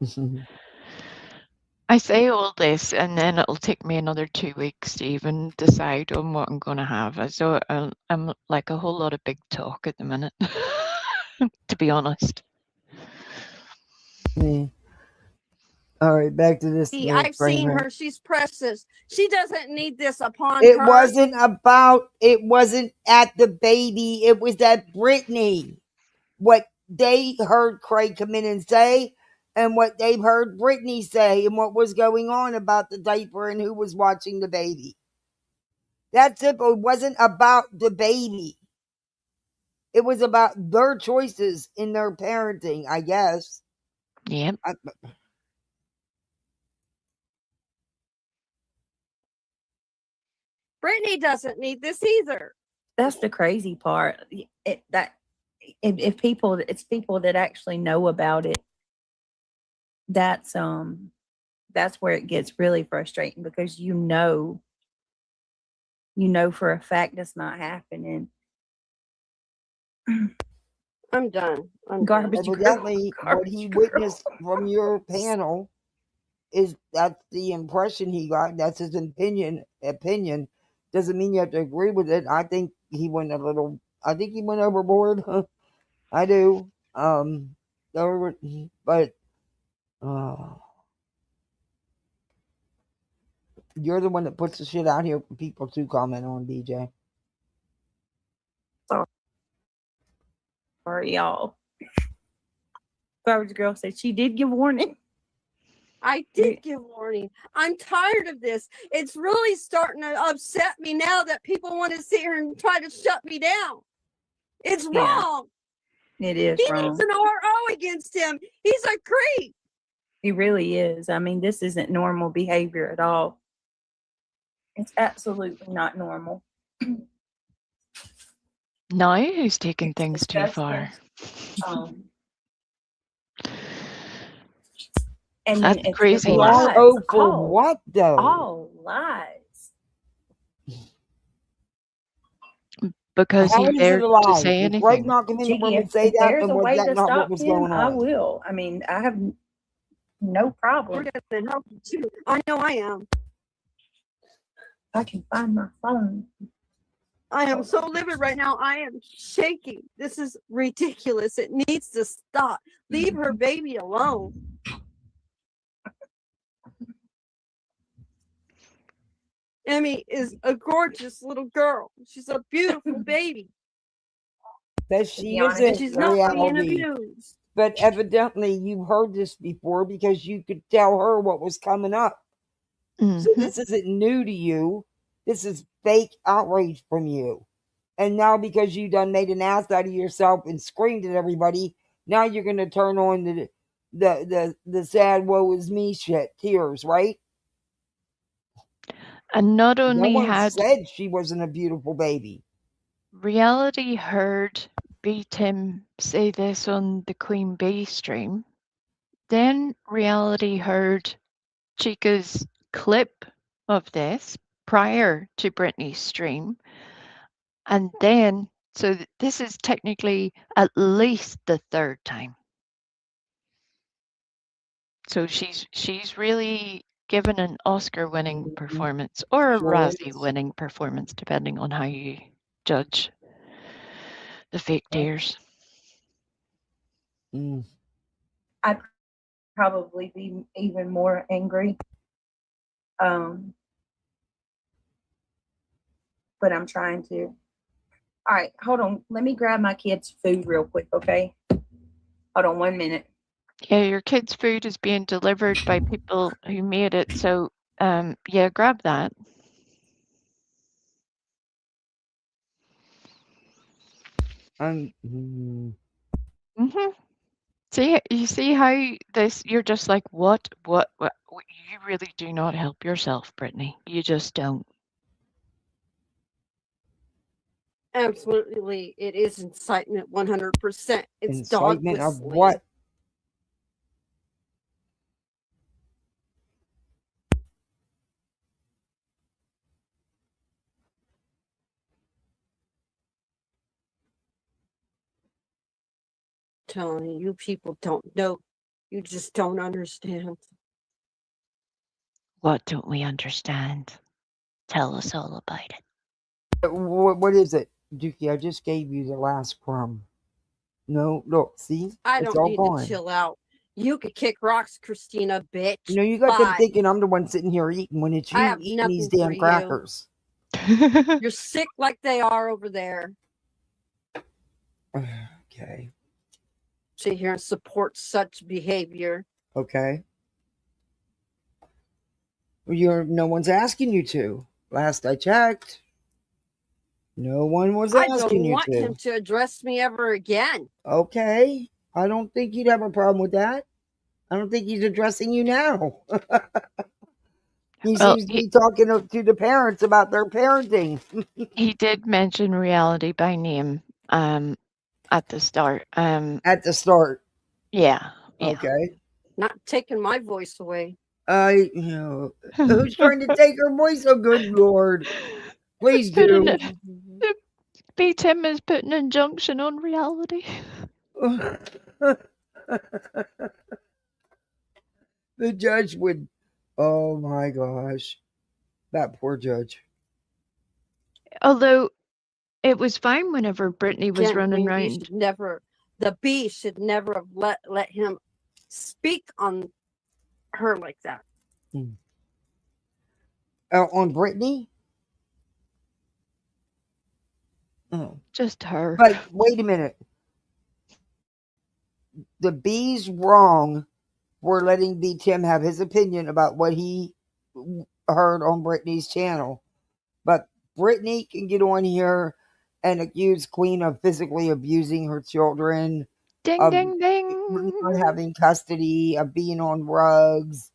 Bell. I say all this, and then it'll take me another 2 weeks to even decide on what I'm going to have. So I'm like a whole lot of big talk at the minute, to be honest. Yeah. All right, back to this. I've seen her. She's precious. She doesn't need this upon her. It wasn't at the baby. It was at Britney. What they heard Craig come in and say, and what they've heard Britney say, and what was going on about the diaper and who was watching the baby. That's it. It wasn't about the baby. It was about their choices in their parenting, I guess. Yep. Brittany doesn't need this either. That's the crazy part. If it's people that actually know about it, that's where it gets really frustrating because you know for a fact that's not happening. I'm done. Garbage. Evidently, what he witnessed from your panel that's the impression he got. That's his opinion. Doesn't mean you have to agree with it. I think he went overboard. I do. But you're the one that puts the shit out here for people to comment on, BJ. Sorry, y'all. Garbage Girl said she did give warning. I did give warning. I'm tired of this. It's really starting to upset me now that people want to sit here and try to shut me down. It's wrong. It is wrong. He needs an RO against him. He's a creep. He really is. I mean, this isn't normal behavior at all. It's absolutely not normal. Now who's taking things too far? And That's then it's crazy. lies. Oh, for all, what though? all lies. Because How he is it dared to alive? say Did Greg anything. not come in the room Jiggy, and say if that, there's and a was way that to not what stop was him, going I on? will. I mean, I have no We're problem. gonna help you too. I know I am. I can find my phone. I am so livid right now. I am shaking. This is ridiculous. It needs to stop. Leave her baby alone. Emmy is a gorgeous little girl. She's a beautiful baby. That she be honest, isn't She's not being reality. abused. But evidently, you heard this before because you could tell her what was coming up. So Mhm. this isn't new to you. This is fake outrage from you. And now because you done made an ass out of yourself and screamed at everybody, now you're gonna turn on the sad woe is me shit, tears, right? And not No only one had said she wasn't a beautiful baby. reality heard B Tim say this on the Queen Bee stream, then reality heard Chica's clip of this prior to Britney's stream, and then so this is technically at least the third time. So she's really given an Oscar-winning performance or a Sure Razzie-winning performance, depending on how you judge the fake tears. Mm. I'd probably be even more angry. But I'm trying to. All right, hold on. Let me grab my kids' food real quick, okay? Hold on 1 minute. Yeah, your kids' food is being delivered by people who made it, so yeah, grab that. Mm. Mm-hmm. See, you see how you're just like, what? You really do not help yourself, Brittany. You just don't. Absolutely. It is incitement 100%. It's dog Incitement of whistling. what? Telling you people don't know. You just don't understand. What don't we understand? Tell us all about it. What is it? Dookie, I just gave you the last crumb. No, look, see? I It's don't all need gone. to chill out. You could kick rocks, Christina, bitch. You know, you got them Bye. thinking I'm the one sitting here eating when it's I you have eating these nothing for damn you. crackers. You're sick like they are over there. Okay. Sit here and support such behavior. Okay. Well, no one's asking you to. Last I checked, no one was I don't asking you want to. him to address me ever again. Okay. I don't think you'd have a problem with that. I don't think he's addressing you now. He Well, seems to be talking to the parents about their parenting. he did mention reality by name at the start. At the start. Yeah. Okay. Not taking my voice away. Who's trying to take her voice? Oh, good Lord. Please do. B Tim is putting an injunction on reality. The judge would, oh my gosh, that poor judge. Although it was fine whenever Brittany was Again, running Queen Bee around. should never, the bee should never have let him speak on her like that. On Brittany? Oh. Just her. But wait a minute. The bee's wrong for letting B. Tim have his opinion about what he heard on Brittany's channel. But Brittany can get on here and accuse Queen of physically abusing her children, Ding, of ding, ding. not having custody, of being on drugs,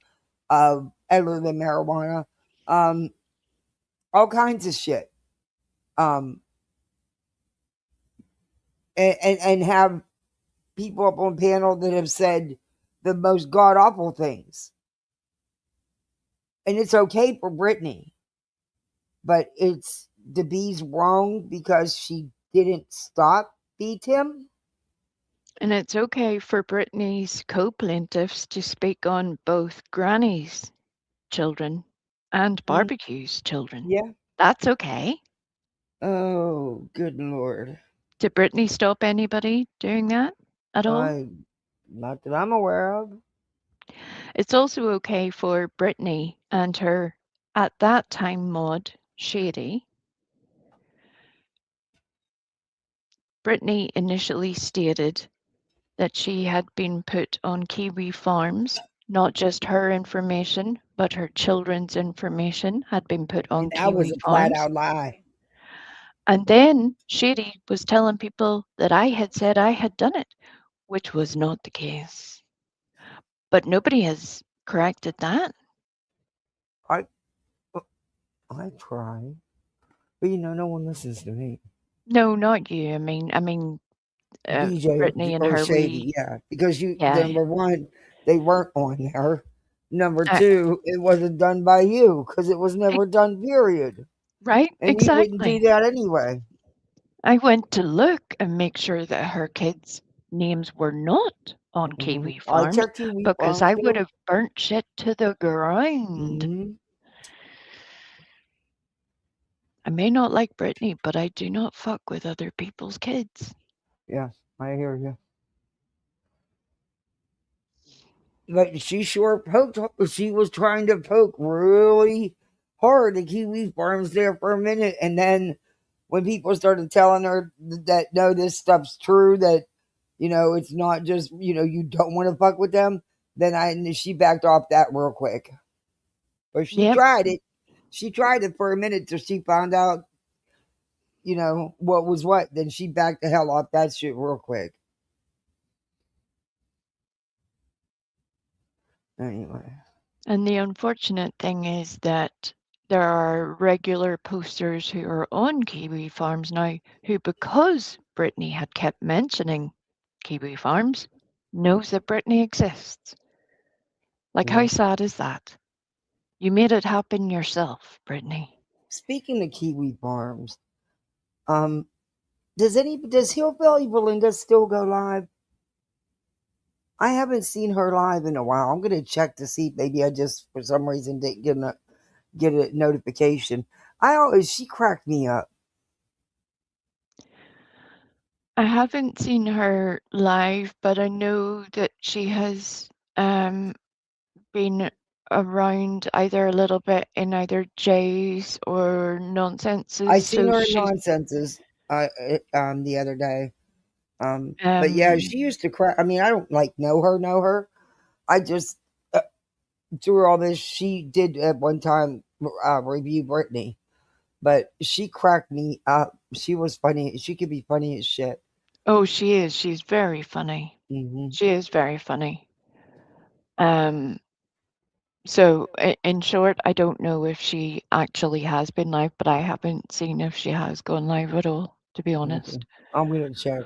of other than marijuana, all kinds of shit. And have people up on panel that have said the most god awful things. And it's okay for Brittany, but it's DeBee's wrong because she didn't stop Tim. And it's okay for Brittany's co-plaintiffs to speak on both Granny's children and Barbecue's children. Yeah. That's okay. Oh, good Lord. Did Brittany stop anybody doing that at all? Not that I'm aware of. It's also okay for Brittany and her, at that time, mod, Shady. Brittany initially stated that she had been put on Kiwi Farms. Not just her information, but her children's information had been put on That was Kiwi a flat Farms. out lie. And then Shady was telling people that I had said I had done it, which was not the case. But nobody has corrected that. I try, but no one listens to me. No, not you. I mean, BJ Brittany and or her Shady, yeah, because yeah. number one, they weren't on there. Number two, it wasn't done by you because it was never done. Period. Right, and exactly. you wouldn't do that anyway. I went to look and make sure that her kids' names were not on Kiwi Farms, because I would have burnt shit to the ground. I may not like Brittany, but I do not fuck with other people's kids. Yeah, I hear you. But she sure poked. She was trying to poke really hard at Kiwi Farms there for a minute, and then when people started telling her that no, this stuff's true, that it's not just you don't want to fuck with them, then she backed off that real quick. But she tried it. She tried it for a minute till she found out, what was what. Then she backed the hell off that shit real quick. Anyway. And the unfortunate thing is that there are regular posters who are on Kiwi Farms now who, because Brittany had kept mentioning Kiwi Farms, knows that Brittany exists. Like, how sad is that? You made it happen yourself, Brittany. Speaking of Kiwi Farms, does Hillbilly Belinda still go live? I haven't seen her live in a while. I'm gonna check to see if maybe I just for some reason didn't get a notification. She cracked me up. I haven't seen her live, but I know that she has been around either a little bit in either J's or Nonsenses. I seen her in Nonsenses the other day. But yeah, she used to crack. I mean, I don't know her. I just through all this, she did at one time review Brittany, but she cracked me up. She was funny. She could be funny as shit. Oh, she is. She's very funny. She is very funny. So in short, I don't know if she actually has been live, but I haven't seen if she has gone live at all, to be honest. Okay. I'm gonna check.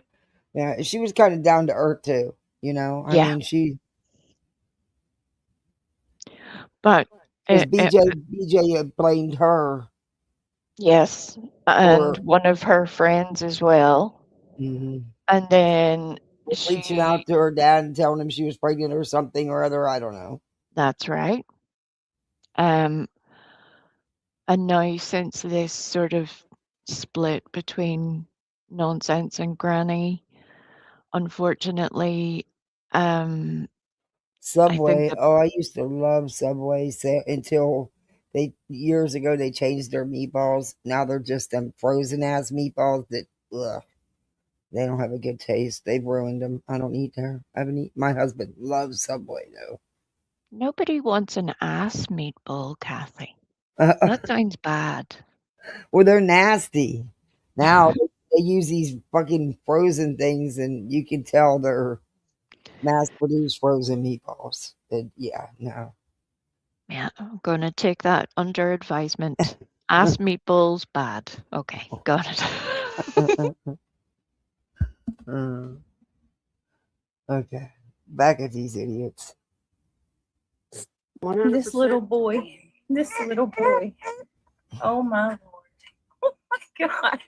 Yeah, she was kind of down to earth too. I mean, she. But BJ blamed her. Yes, and one of her friends as well. And then reaching out to her dad and telling him she was pregnant or something or other. I don't know. That's right. And now since this sort of split between Nonsense and Granny, unfortunately, Subway. I used to love Subway until years ago they changed their meatballs. Now they're just them frozen ass meatballs that they don't have a good taste. They've ruined them. I don't eat there. I haven't eaten. My husband loves Subway though. Nobody wants an ass meatball, Kathy. That sounds bad. Well, they're nasty. Now they use these fucking frozen things, and you can tell they're mass-produced frozen meatballs. Yeah, no. Yeah, I'm going to take that under advisement. Ass meatballs, bad. Okay, got it. Okay. Back at these idiots. 100%. This little boy. This little boy. Oh my lord. Oh my god.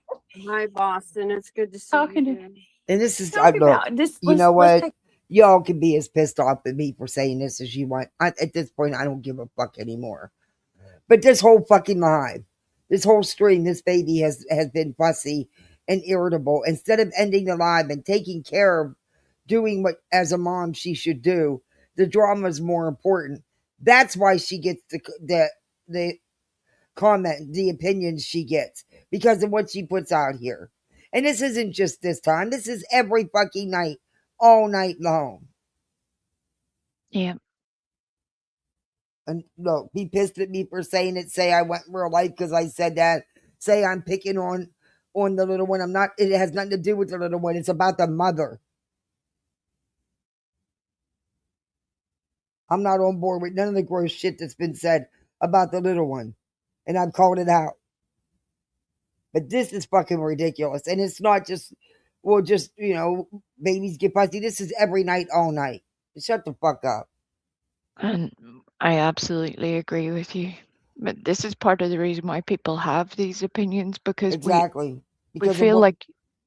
Hi, Boston. It's good to see Talking you. to- Dude. And this is, Talk look, about this. you know let's what? take- Y'all can be as pissed off at me for saying this as you want. At this point, I don't give a fuck anymore. But this whole fucking live, this whole stream, this baby has been fussy and irritable. Instead of ending the live and taking care of doing what, as a mom, she should do, the drama is more important. That's why she gets the comment, the opinions she gets, because of what she puts out here. And this isn't just this time. This is every fucking night, all night long. Yeah. And look, be pissed at me for saying it. Say I went in real life because I said that. Say I'm picking on the little one. I'm not. It has nothing to do with the little one. It's about the mother. I'm not on board with none of the gross shit that's been said about the little one, and I've called it out. But this is fucking ridiculous, and it's not just, well, just babies get fussy. This is every night, all night. Shut the fuck up. And I absolutely agree with you. But this is part of the reason why people have these opinions, because Exactly. we Because of feel what, like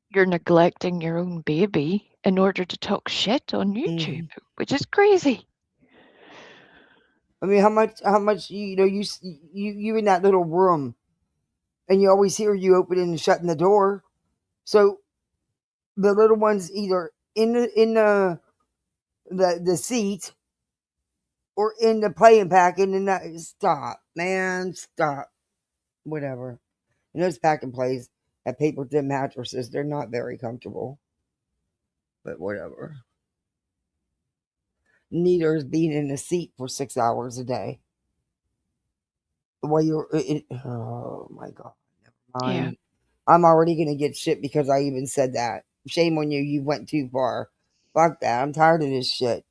you're neglecting your own baby in order to talk shit on YouTube, which is crazy. I mean, how much you in that little room, and you always hear you opening and shutting the door. So the little one's either in the seat or in the playing pack, and then that, stop, man, stop. Whatever. And those pack and plays at paper thin mattresses, they're not very comfortable. But whatever. Neither is being in a seat for 6 hours a day. While you're, oh my god, never mind. Yeah. I'm already gonna get shit because I even said that. Shame on you. You went too far. Fuck that. I'm tired of this shit.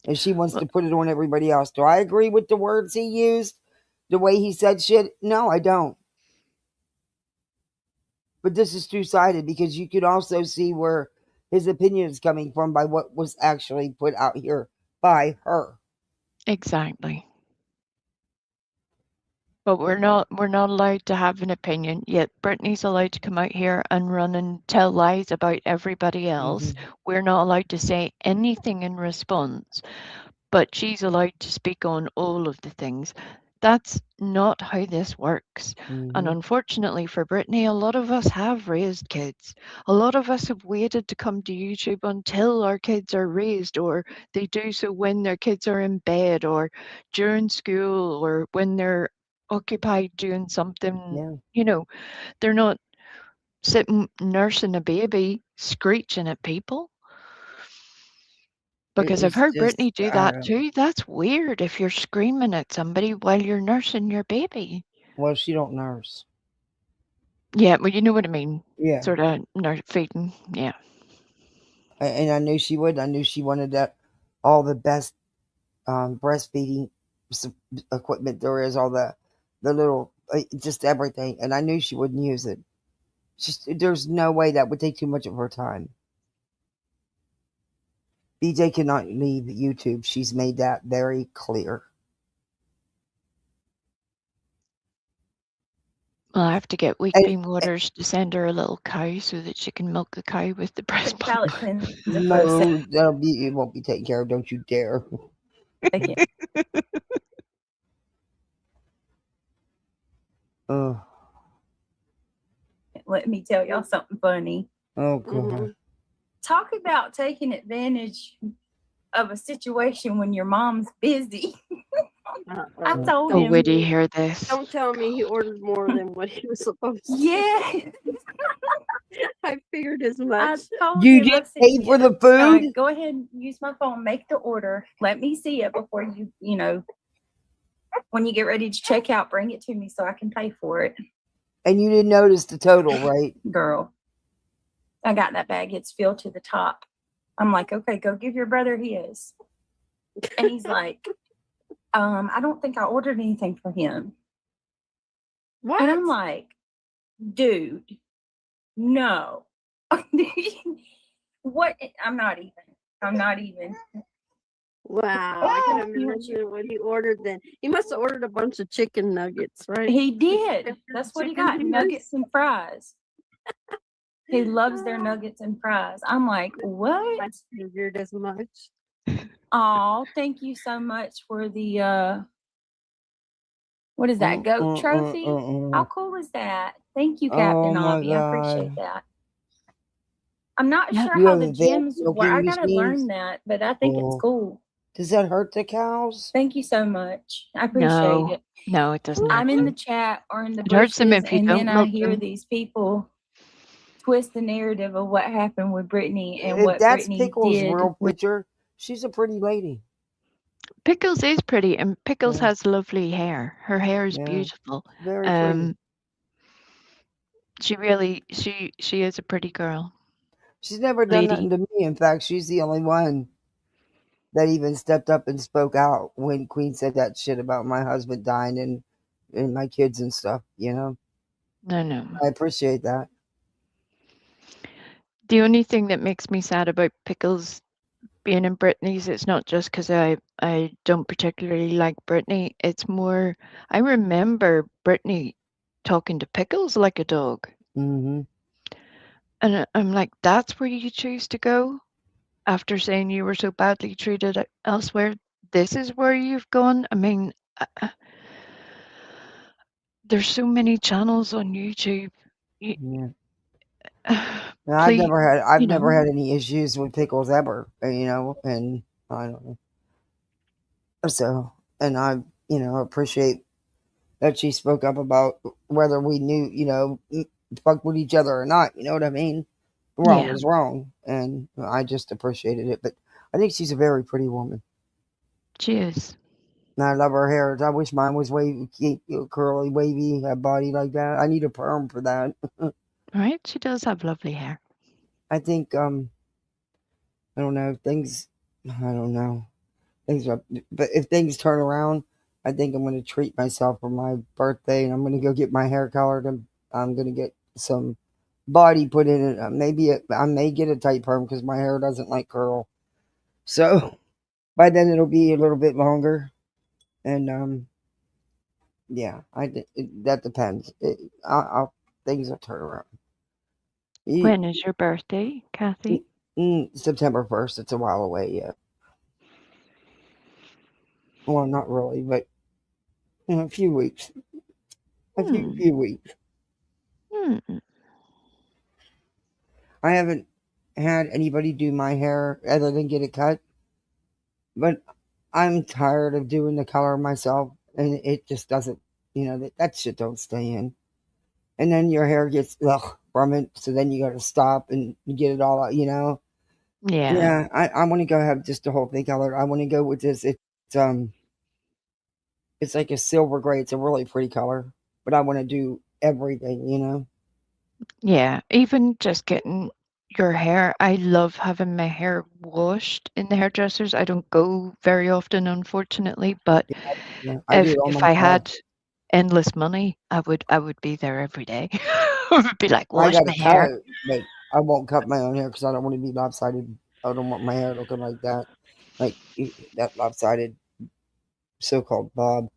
And she wants to put it on everybody else. Do I agree with the words he used? The way he said shit? No, I don't. But this is two-sided because you could also see where his opinion is coming from by what was actually put out here by her. Exactly. But we're not allowed to have an opinion, yet Brittany's allowed to come out here and run and tell lies about everybody else. We're not allowed to say anything in response, but she's allowed to speak on all of the things. That's not how this works. And unfortunately for Brittany, a lot of us have raised kids. A lot of us have waited to come to YouTube until our kids are raised, or they do so when their kids are in bed, or during school, or when they're occupied doing something. They're not sitting nursing a baby, screeching at people. Because I've heard Brittany do that too. That's weird if you're screaming at somebody while you're nursing your baby. Well, she don't nurse. Yeah, well, you know what I mean. Yeah. Sort of feeding. Yeah. And I knew she would. I knew she wanted that, all the best breastfeeding equipment there is, all the little, just everything. And I knew she wouldn't use it. Just, there's no way that would take too much of her time. BJ cannot leave YouTube. She's made that very clear. Well, I have to get Weak Beam Waters to send her a little cow so that she can milk the cow with the breast pump. No, it won't be taken care of. Don't you dare. Let me tell y'all something funny. Oh, God. Talk about taking advantage of a situation when your mom's busy. I told him. Would he hear this? Don't tell me he ordered more than what he was supposed to. Yeah. I figured as much. You did pay for the food? Go ahead and use my phone. Make the order. Let me see it before when you get ready to check out, bring it to me so I can pay for it. And you didn't notice the total, right? Girl, I got that bag. It's filled to the top. I'm like, okay, go give your brother his. And he's like, I don't think I ordered anything for him. What? And I'm like, dude, no. What? I'm not even. I'm not even. Wow, I can imagine what he ordered then. He must have ordered a bunch of chicken nuggets, right? He did. That's what he got. Chicken Nuggets and fries. He loves their nuggets and fries. I'm like, I what? figured as much. Oh, thank you so much for the what is that, goat trophy? How cool is that? Thank you, Captain Oh my Avi. I appreciate God. that. I'm not Yeah. sure You how have the a big gyms work. milking I gotta machines? learn that, but I think it's Oh. cool. Does that hurt the cows? Thank you so much. I appreciate No, it. no, it doesn't. I'm in the Actually. chat or in the It hurts them bushes, if you and don't then I milk hear them. these people twist the narrative of what happened with Brittany and If what that's Brittany Pickle's did real with. picture, she's a pretty lady. Pickles is pretty, and Pickles Yeah. has lovely hair. Her hair is Yeah. beautiful. Very pretty. She really, she is a pretty girl. She's never done Lady. nothing to me. In fact, she's the only one that even stepped up and spoke out when Queen said that shit about my husband dying and my kids and stuff, you know? No. I appreciate that. The only thing that makes me sad about Pickles being in Britney's, it's not just because I don't particularly like Britney. It's more, I remember Britney talking to Pickles like a dog. Mm-hmm. And I'm like, that's where you choose to go after saying you were so badly treated elsewhere. This is where you've gone. I mean, there's so many channels on YouTube. Yeah. Please, I've never had any issues with Pickles ever, you know, and I don't know. So, and I, you know, appreciate that she spoke up about whether we knew, you know, fuck with each other or not. You know what I mean? Wrong Yeah. is wrong, and I just appreciated it. But I think she's a very pretty woman. She is. And I love her hair. I wish mine was wavy, curly, wavy, a body like that. I need a perm for that. Right? She does have lovely hair. I think, I don't know, I don't know. But if things turn around, I think I'm going to treat myself for my birthday, and I'm going to go get my hair colored, and I'm going to get some body put in it. I may get a tight perm because my hair doesn't like curl. So by then it'll be a little bit longer, and yeah, that depends. Things will turn around. When is your birthday, Kathy? September 1st. It's a while away yet. Well, not really, but a few weeks. A few weeks. I haven't had anybody do my hair other than get it cut, but I'm tired of doing the color myself, and it just doesn't, you know, that shit don't stay in. And then your hair gets from it, so then you got to stop and get it all out, you know. Yeah. I want to go have just the whole thing colored. I want to go with this. It's like a silver gray. It's a really pretty color, but I want to do everything, you know. Yeah. Even just getting your hair. I love having my hair washed in the hairdressers. I don't go very often, unfortunately, but Yeah, I do it all if I myself. had endless money, I would be there every day. I would be like, I wash got my to hair. cut, but I won't cut my own hair because I don't want to be lopsided. I don't want my hair looking like that, like that lopsided so-called bob.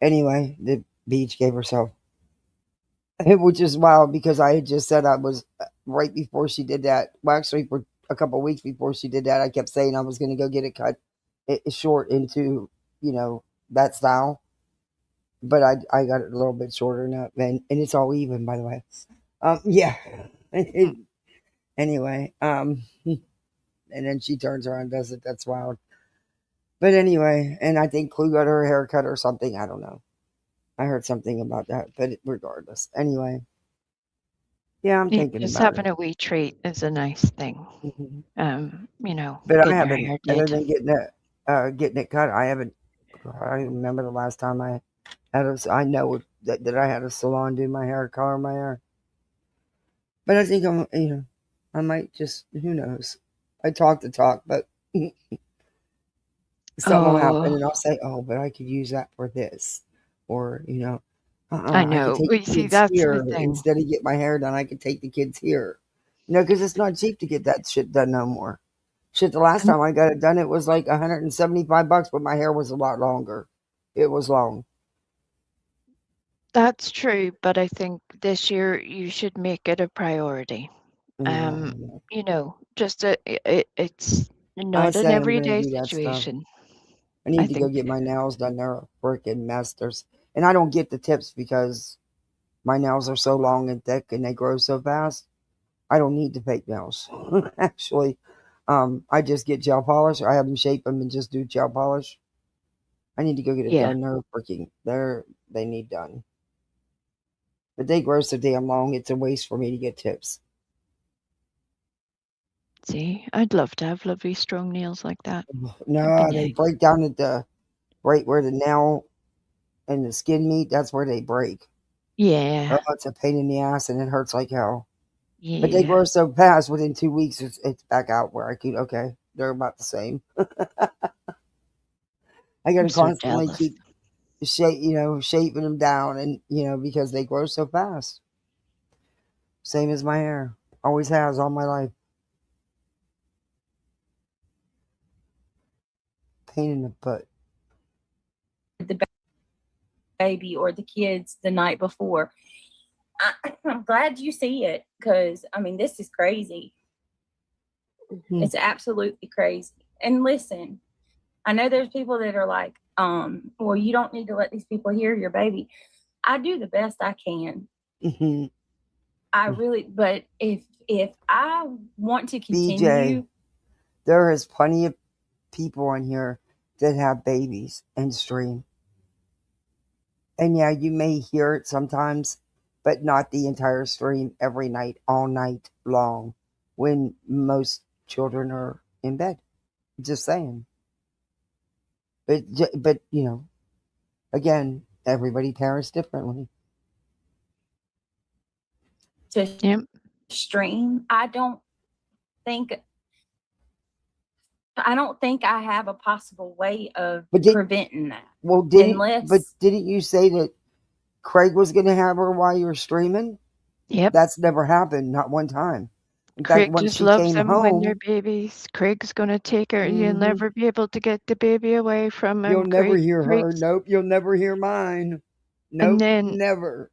Anyway, the beach gave herself, which is wild because I had just said I was right before she did that. Well, actually, for a couple of weeks before she did that, I kept saying I was going to go get it cut short into, you know, that style. But I got it a little bit shorter now, and it's all even, by the way. Yeah. Anyway, and then she turns around and does it. That's wild. But anyway, and I think Clue got her hair cut or something. I don't know. I heard something about that, but regardless. Anyway, yeah, I'm thinking Just about having it. a wee treat is a nice thing. You know, But I getting your haven't, hair other did. than getting it cut, I don't remember the last time I I know that I had a salon do my hair, color my hair. But I think I might just, who knows? I talk the talk, but something will happen and I'll say, oh, but I could use that for this. Or, I I could know. take Well, you the see, kids that's the here thing. instead of get my hair done. I could take the kids here. Because it's not cheap to get that shit done no more. Shit, the last time I got it done, it was like $175, but my hair was a lot longer. It was long. That's true, but I think this year you should make it a priority. Yeah. You know, just it's I not say an I'm gonna everyday do that stuff. situation. I need I to go think get my nails done. They're a freaking mess. And I don't get the tips because my nails are so long and thick and they grow so fast. I don't need the fake nails. Actually, I just get gel polish. I have them shape them and just do gel polish. I need to go get it yeah. done. They need done. But they grow so damn long, it's a waste for me to get tips. See, I'd love to have lovely strong nails like that. No, Be they nice. break down at the right where the nail and the skin meet. That's where they break. Yeah. Oh, it's a pain in the ass and it hurts like hell. But they Yeah. grow so fast. Within 2 weeks, it's back out where I could. Okay, they're about the same. I got I'm to so constantly jealous. keep shaping them down, and because they grow so fast. Same as my hair, always has all my life. Pain in the butt. The baby or the kids the night before. I'm glad you see it because I mean this is crazy. It's absolutely crazy. And listen, I know there's people that are like, well, you don't need to let these people hear your baby. I do the best I can. I really, but if I want to continue, BJ, there is plenty of people on here that have babies and stream. And yeah, you may hear it sometimes, but not the entire stream every night, all night long, when most children are in bed. Just saying. But again, everybody parents differently. to Yep. stream, I don't think I have a possible way of preventing that. Well, didn't you say that Craig was going to have her while you were streaming? Yep. That's never happened, not one time. In Craig fact, when just she loves came them when they're home, babies. Craig's gonna take her. You'll Mhm. never be able to get the baby away from him. You'll never hear her. Craig's. Nope, you'll never hear mine. And Nope, then never.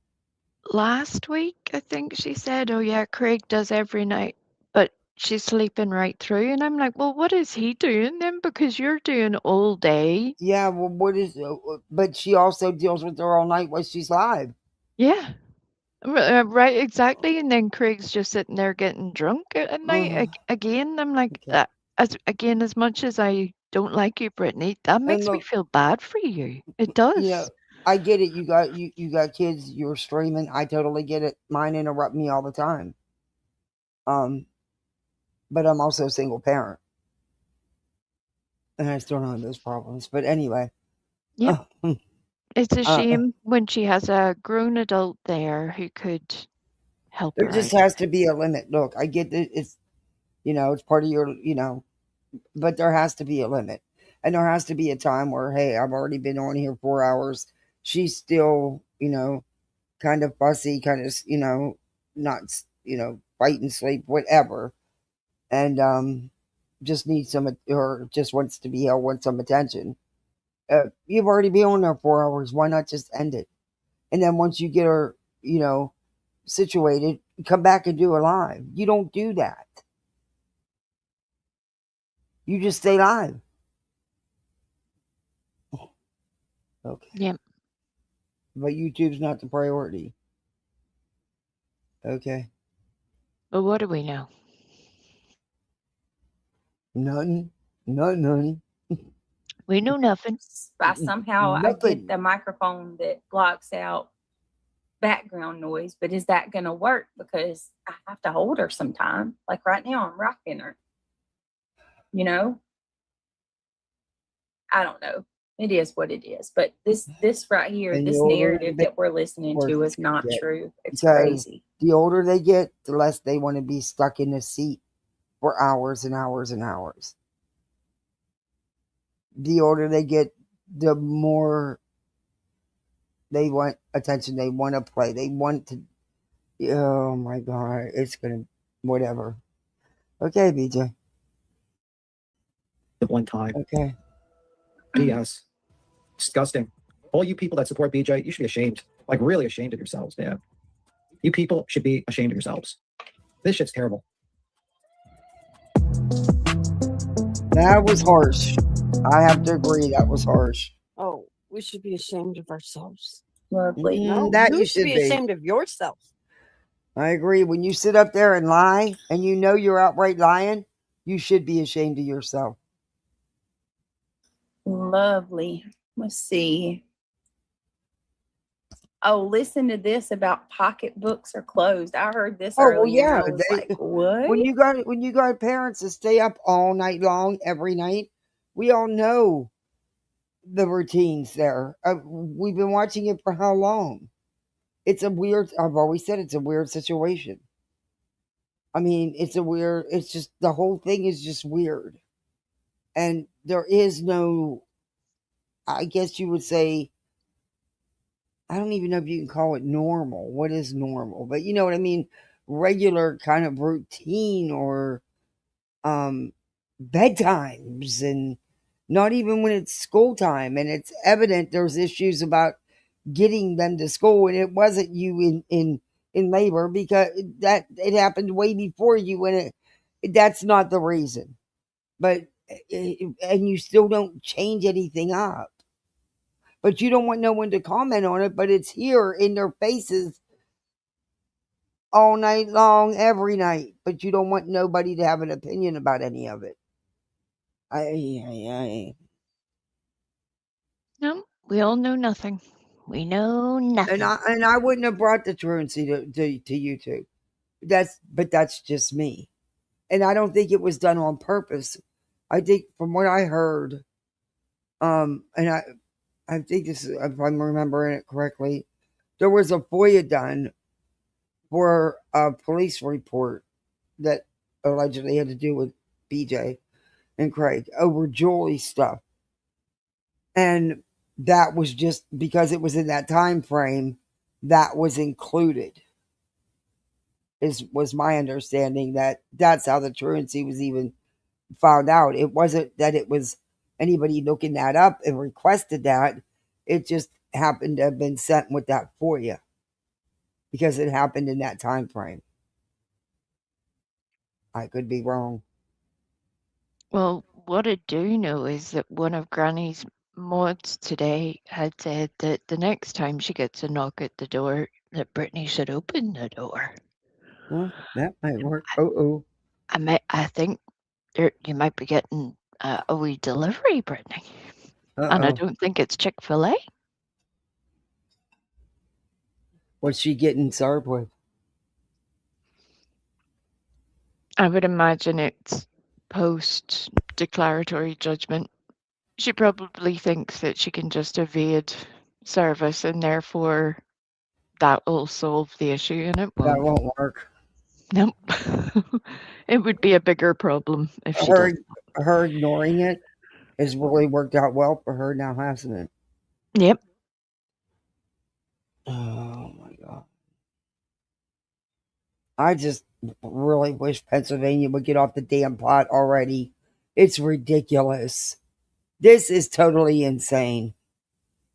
last week, I think she said, "Oh yeah, Craig does every night, but she's sleeping right through." And I'm like, "Well, what is he doing then? Because you're doing all day." Yeah, well, but she also deals with her all night while she's live. Yeah. Right, exactly. And then Craig's just sitting there getting drunk at night again. I'm like, as much as I don't like you, Brittany, that makes me feel bad for you. It does. I get it. You got kids. You're streaming. I totally get it. Mine interrupt me all the time. But I'm also a single parent, and I still don't have those problems. But anyway, Yep. It's a shame when she has a grown adult there who could help there her just out. has to be a limit. Look, I get that it's it's part of your but there has to be a limit, and there has to be a time where, hey, I've already been on here 4 hours. She's still kind of fussy, kind of not fighting sleep, whatever, and just needs some or just wants to be held, wants some attention. You've already been on there 4 hours. Why not just end it? And then once you get her, situated, come back and do her live. You don't do that. You just stay live. Okay. Yep. But YouTube's not the priority. Okay. But what do we know? Nothing. Nothing. We know nothing. Somehow I get the microphone that blocks out background noise, but is that going to work? Because I have to hold her sometime. Like right now, I'm rocking her. I don't know. It is what it is. But this right here, And this narrative that we're listening to is not true. It's crazy. The older they get, the less they want to be stuck in the seat for hours and hours and hours. The older they get, the more they want attention. They want to play. They want to. Oh my God. It's going to, whatever. Okay, BJ. the one time. Okay. BS. Disgusting. All you people that support BJ, you should be ashamed. Like, really ashamed of yourselves, man. You people should be ashamed of yourselves. This shit's terrible. That was harsh. I have to agree, that was harsh. Oh, we should be ashamed of ourselves. Lovely. No, That you you should be ashamed of yourself. I agree. When you sit up there and lie, and you know you're outright lying, you should be ashamed of yourself. Lovely. Let's see. Oh, listen to this about pocketbooks are closed. I heard this Oh, well, earlier. yeah, I was like, what? When you got parents that stay up all night long, every night, we all know the routines there. We've been watching it for how long? It's a weird, I've always said it's a weird situation. I mean, it's just, the whole thing is just weird. And there is no, I guess you would say, I don't even know if you can call it normal. What is normal? But you know what I mean? Regular kind of routine or bedtimes, and not even when it's school time. And it's evident there's issues about getting them to school, and it wasn't you in labor, because that it happened way before you, and that's not the reason. But and you still don't change anything up. But you don't want no one to comment on it, but it's here in their faces all night long, every night. But you don't want nobody to have an opinion about any of it. No, we all know nothing. We know nothing. And I wouldn't have brought the truancy to you two. But that's just me. And I don't think it was done on purpose. I think from what I heard, and I think this is, if I'm remembering it correctly, there was a FOIA done for a police report that allegedly had to do with BJ and Craig over Julie stuff. And that was just because it was in that time frame, that was included. Was my understanding that that's how the truancy was even found out. It wasn't that it was anybody looking that up and requested that. It just happened to have been sent with that FOIA because it happened in that time frame. I could be wrong. Well, what I do know is that one of Granny's mods today had said that the next time she gets a knock at the door, that Brittany should open the door. Well, that might work. I think you might be getting a wee delivery, Brittany. And I don't think it's Chick-fil-A. What's she getting served with? I would imagine it's post-declaratory judgment. She probably thinks that she can just evade service and therefore that will solve the issue, and it won't. That won't work. Nope. It would be a bigger problem if she did. Her ignoring it has really worked out well for her now, hasn't it? Yep. Oh my God. I just really wish Pennsylvania would get off the damn pot already. It's ridiculous. This is totally insane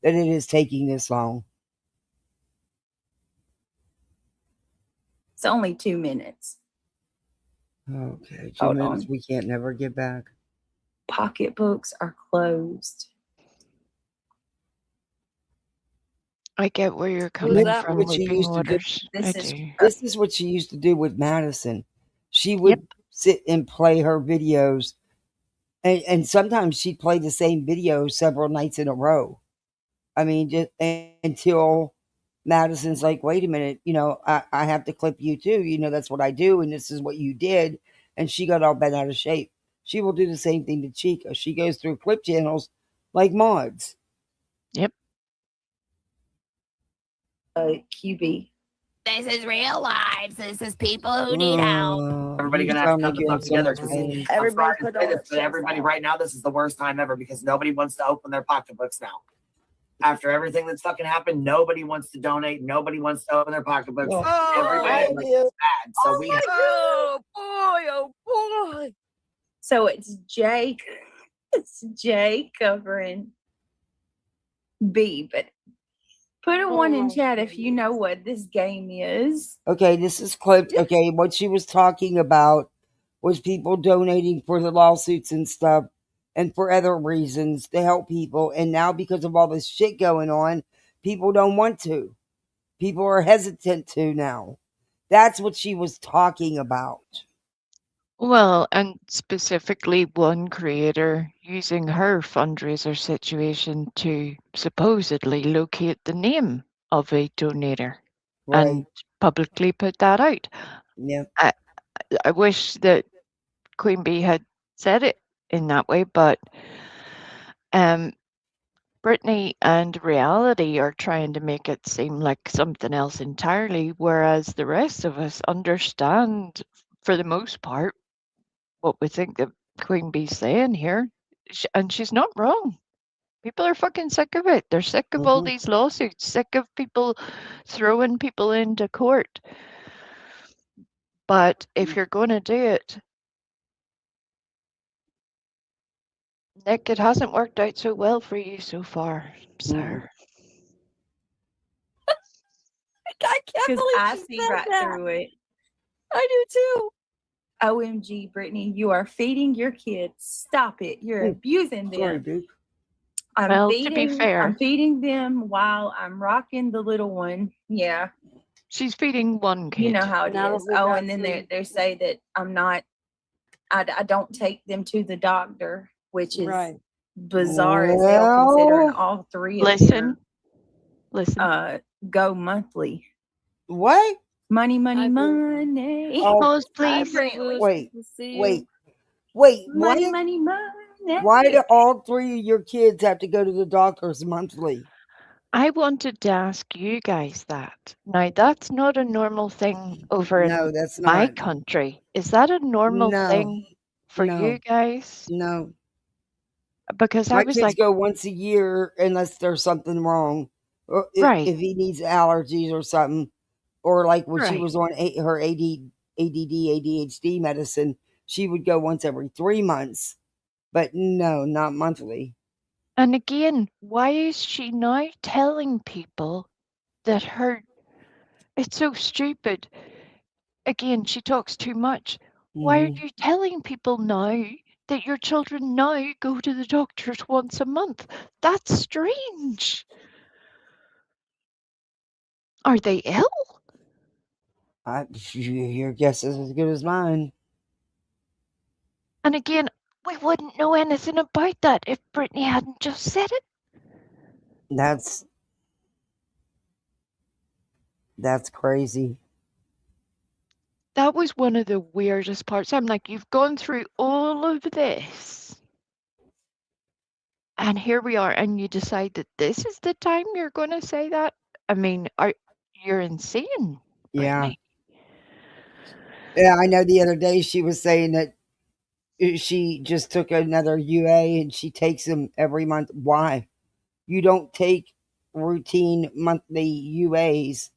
that it is taking this long. It's only 2 minutes. Okay, 2 Hold minutes on. we can't never get back. Pocketbooks are closed. I get where you're coming from, What she Weeping used to do. Waters. I do. This is what she used to do with Madison. She would sit and play her videos, and sometimes she'd play the same video several nights in a row. I mean, just until Madison's like, wait a minute, I have to clip you too. That's what I do, and this is what you did. And she got all bent out of shape. She will do the same thing to Chica. She goes through clip channels like mods. Yep. QB. This is real lives. This is people who need help. Everybody gonna have to come the fuck together. Everybody right now, this is the worst time ever because nobody wants to open their pocketbooks now. After everything that's fucking happened, nobody wants to donate. Nobody wants to open their pocketbooks. Everybody is bad. So oh boy. So it's Jake It's J covering B, but put a one in chat if you know what this game is. Okay, this is clipped. Okay, what she was talking about was people donating for the lawsuits and stuff and for other reasons to help people. And now, because of all this shit going on, people don't want to. People are hesitant to now. That's what she was talking about. Well, and specifically one creator using her fundraiser situation to supposedly locate the name of a donator Right. and publicly put that out. Yeah. I wish that Queen Bee had said it in that way, but Brittany and reality are trying to make it seem like something else entirely, whereas the rest of us understand, for the most part, what we think that Queen Bee's saying here. And she's not wrong. People are fucking sick of it. They're sick of all these lawsuits, sick of people throwing people into court. But if you're going to do it, Nick, it hasn't worked out so well for you so far, sir. I can't Because believe I she see said right that. through it. I do too. OMG, Brittany, you are feeding your kids. Stop it. You're abusing Sorry, them. dude. Well, to be fair, I'm feeding them while I'm rocking the little one. Yeah. She's feeding one kid. You know how it Now that is. we Oh, got and then three. they say that I don't take them to the doctor, which is Right. bizarre as hell considering Well, all three of Listen. them go monthly. what? Money. Hi, Boo. Money. Oh, Pause, Hi, please. Boo Boo. wait, Good to see you. wait. Money, What? money, money. Why do all three of your kids have to go to the doctors monthly? I wanted to ask you guys that. Now, that's not a normal thing over No, in that's my not. country. Is that a normal No, thing for no, you guys? no. Because I My was kids like, go once a year unless there's something wrong. Or right, if he needs allergies or something. Or like when she right. was on her ADD, ADHD medicine, she would go once every 3 months. But no, not monthly. And again, why is she now telling people that it's so stupid? Again, she talks too much. Why are you telling people now that your children now go to the doctors once a month? That's strange. Are they ill? Your guess is as good as mine. And again, we wouldn't know anything about that if Brittany hadn't just said it. That's crazy. That was one of the weirdest parts. I'm like, you've gone through all of this. And here we are, and you decide that this is the time you're going to say that? I mean, you're insane, Yeah. Brittany. Yeah, I know the other day she was saying that she just took another UA and she takes them every month. Why? You don't take routine monthly UAs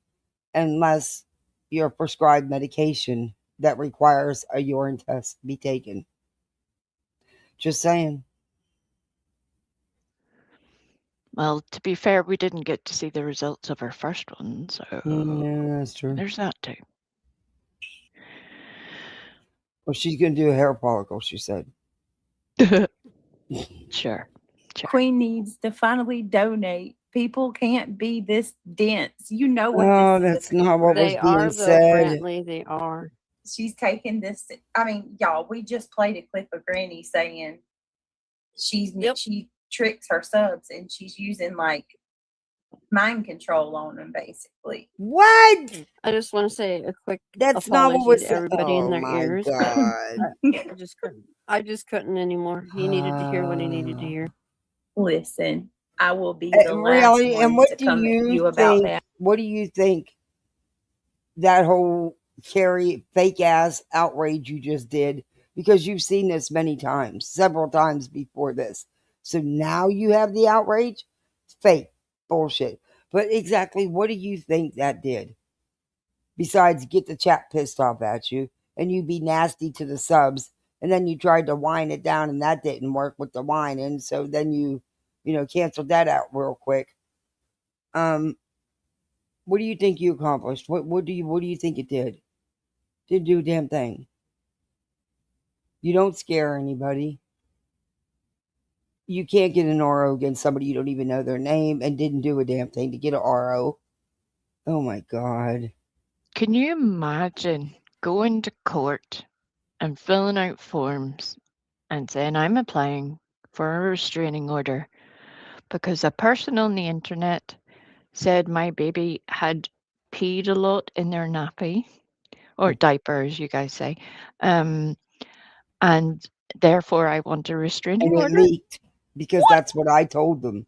unless you're prescribed medication that requires a urine test be taken. Just saying. Well, to be fair, we didn't get to see the results of her first one, so Yeah, that's true. there's that too. Well, she's going to do a hair follicle, she said. Sure. Queen needs to finally donate. People can't be this dense. You know what Oh, this that's not what was They are, being though, said. Brantley. They are. She's taking this. I mean, y'all, we just played a clip of Granny saying she tricks her subs and she's using like mind control on them, basically. What? I just want to say a quick That's not what apology was to said. everybody in Oh their my ears. God. I just couldn't. I just couldn't anymore. He needed to hear what he needed to hear. Listen, I will be the last Really? one And what to do come at you you about think? that. What do you think that whole Carrie fake ass outrage you just did? Because you've seen this many times, several times before this. So now you have the outrage? It's fake bullshit. But exactly what do you think that did? Besides get the chat pissed off at you and you be nasty to the subs and then you tried to wind it down, and that didn't work with the wine, and so then you canceled that out real quick. What do you think you accomplished? What do you think it did? Didn't do a damn thing. You don't scare anybody. You can't get an RO against somebody you don't even know their name and didn't do a damn thing to get an RO. Oh my God. Can you imagine going to court and filling out forms and saying, I'm applying for a restraining order because a person on the internet said my baby had peed a lot in their nappy or diaper, as you guys say, and therefore I want a restraining And it order? leaked because that's what I told them.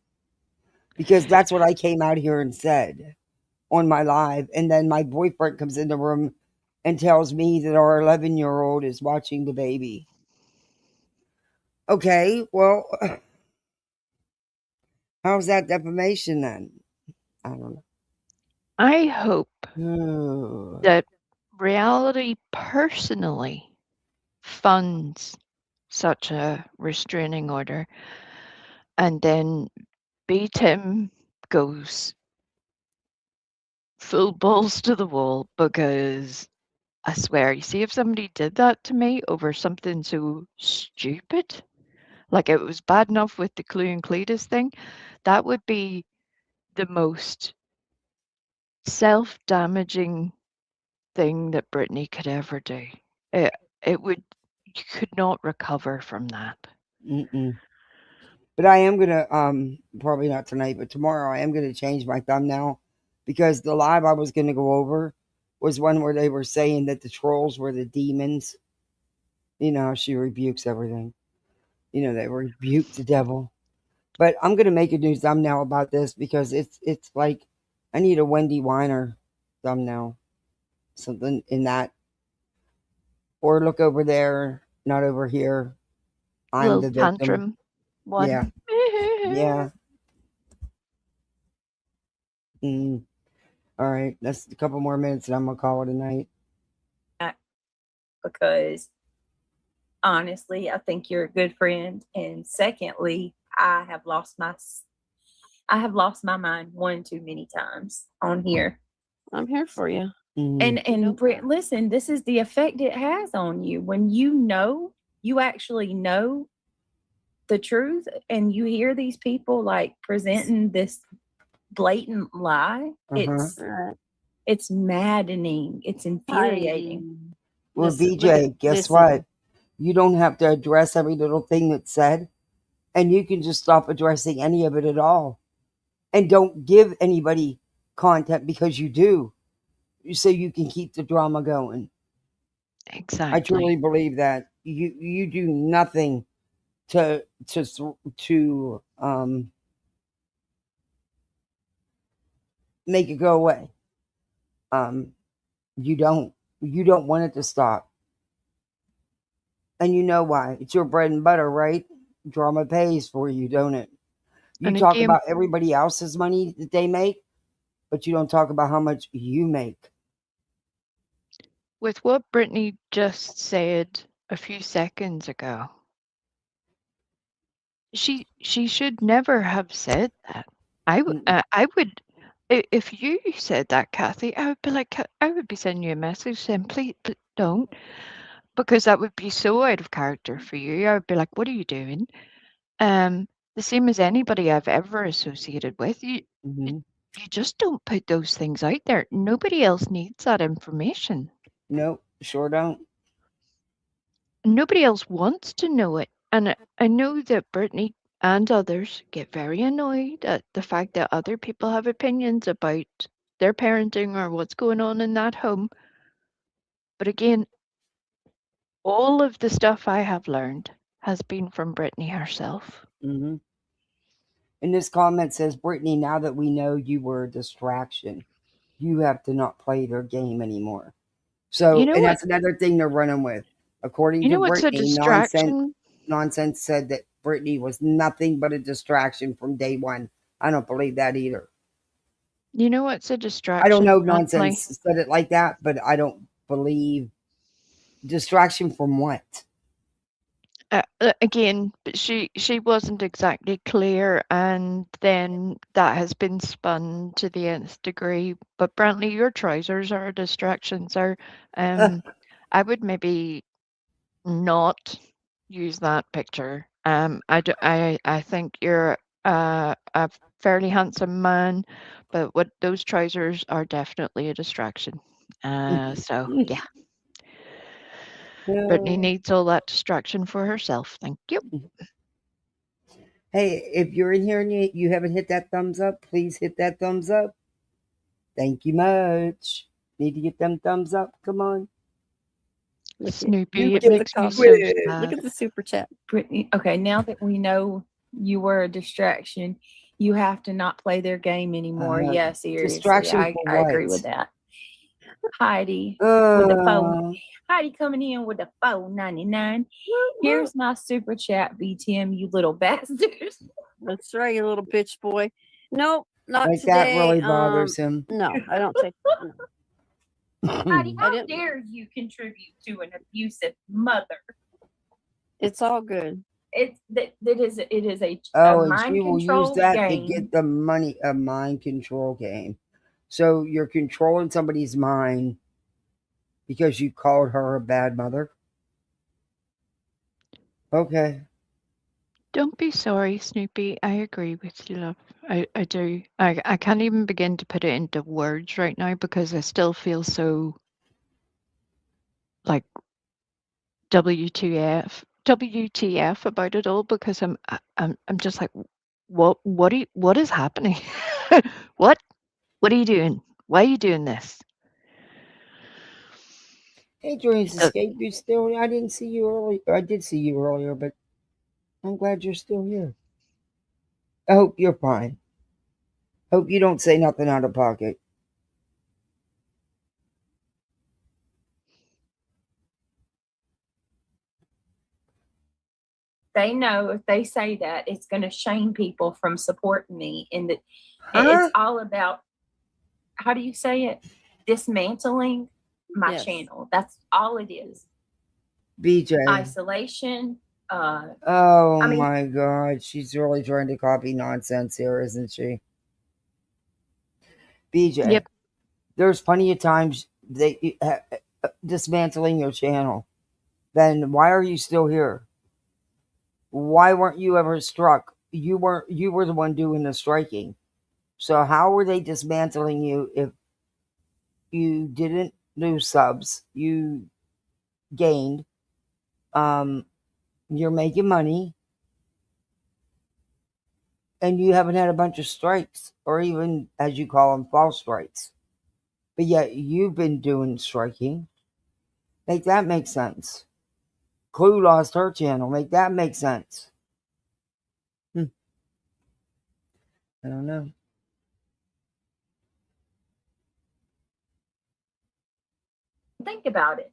Because that's what I came out here and said on my live. And then my boyfriend comes in the room and tells me that our 11-year-old is watching the baby. Okay, well, how's that defamation then? I don't I hope know. that reality personally funds such a restraining order, and then B Tim goes full balls to the wall, because I swear, you see, if somebody did that to me over something so stupid, like it was bad enough with the Clue and Cletus thing, that would be the most self-damaging thing that Brittany could ever do. It would, you could not recover from that. Mm-mm. But I am gonna probably not tonight, but tomorrow I am gonna change my thumbnail because the live I was gonna go over was one where they were saying that the trolls were the demons. You know how she rebukes everything. You know, they rebuke the devil. But I'm gonna make a new thumbnail about this because it's like I need a Wendy Weiner thumbnail. Something in that. Or look over there, not over here. I'm Little the victim. tantrum one. Yeah. Yeah. Mm. All right. That's a couple more minutes and I'm gonna call it a night. Because honestly, I think you're a good friend. And secondly, I have lost my mind one too many times on here. I'm here for you. Mhm. And Britt, listen, this is the effect it has on you when you actually know the truth, and you hear these people like presenting this blatant lie. It's maddening. It's infuriating. Well, Listen, BJ, guess listen. what? You don't have to address every little thing that's said, and you can just stop addressing any of it at all. And don't give anybody content because you do, so you can keep the drama going. Exactly. I truly believe that you do nothing to make it go away. You don't want it to stop, and you know why? It's your bread and butter, right? Drama pays for you, don't it? You And talk again, about everybody else's money that they make, but you don't talk about how much you make. with what Brittany just said a few seconds ago, she should never have said that. I would, if you said that, Kathy, I would be like, I would be sending you a message saying, please don't, because that would be so out of character for you. I would be like, what are you doing? The same as anybody I've ever associated with. You just don't put those things out there. Nobody else needs that information. Nope, sure don't. Nobody else wants to know it. And I know that Brittany and others get very annoyed at the fact that other people have opinions about their parenting or what's going on in that home. But again, all of the stuff I have learned has been from Brittany herself. Mm-hmm. And this comment says, Brittany, now that we know you were a distraction, you have to not play their game anymore. So, You know and what? that's another thing they're running with. According You to know what's a Brittany, distraction? nonsense said that Brittany was nothing but a distraction from day one. I don't believe that either. You know what's a distraction? I don't know if Natalie? nonsense said it like that, but I don't believe distraction from what? Again, but she wasn't exactly clear, and then that has been spun to the nth degree. But Brantley, your trousers are a distraction, sir. I would maybe not use that picture. I think you're a fairly handsome man, but what those trousers are definitely a distraction. So yeah, Brittany needs all that distraction for herself. Thank you. Hey, if you're in here and you haven't hit that thumbs up, please hit that thumbs up. Thank you much. Need to get them thumbs up. Come on. Snoopy, it get the makes me so comment. Look sad. at the super chat. Brittany, okay, now that we know you were a distraction, you have to not play their game anymore. Yeah, seriously. Distraction I for agree what? with that. Heidi with the phone. Uh, Heidi coming in with the $4.99. Here's my super chat, BTM, you little bastards. That's right, you little bitch boy. Nope, not like today. that really bothers him. No, I don't take. No. Heidi, I how didn't- dare you contribute to an abusive mother? It's all good. It is a Oh, and mind she will use control that game. to get the money, a mind control game. So you're controlling somebody's mind because you called her a bad mother? Okay. Don't be sorry, Snoopy. I agree with you, love. I do. I can't even begin to put it into words right now because I still feel so like WTF about it all because I'm just like what is happening? what are you doing? Why are you doing this? Hey, Dreams Uh, Escape, you still? I didn't see you earlier. I did see you earlier, but I'm glad you're still here. I hope you're fine. Hope you don't say nothing out of pocket. They know if they say that, it's going to shame people from supporting me. And Huh? it's all about, how do you say it? Dismantling my Yes. channel. That's all it is. BJ. Isolation. Oh I mean- my God. She's really trying to copy nonsense here, isn't she? BJ. Yep. There's plenty of times they dismantling your channel. Then why are you still here? Why weren't you ever struck? You were the one doing the striking. So how were they dismantling you if you didn't lose subs? You gained. You're making money. And you haven't had a bunch of strikes, or even, as you call them, false strikes. But yet you've been doing striking. Make that make sense. Clue lost her channel. Make that make sense. I don't know. Think about it.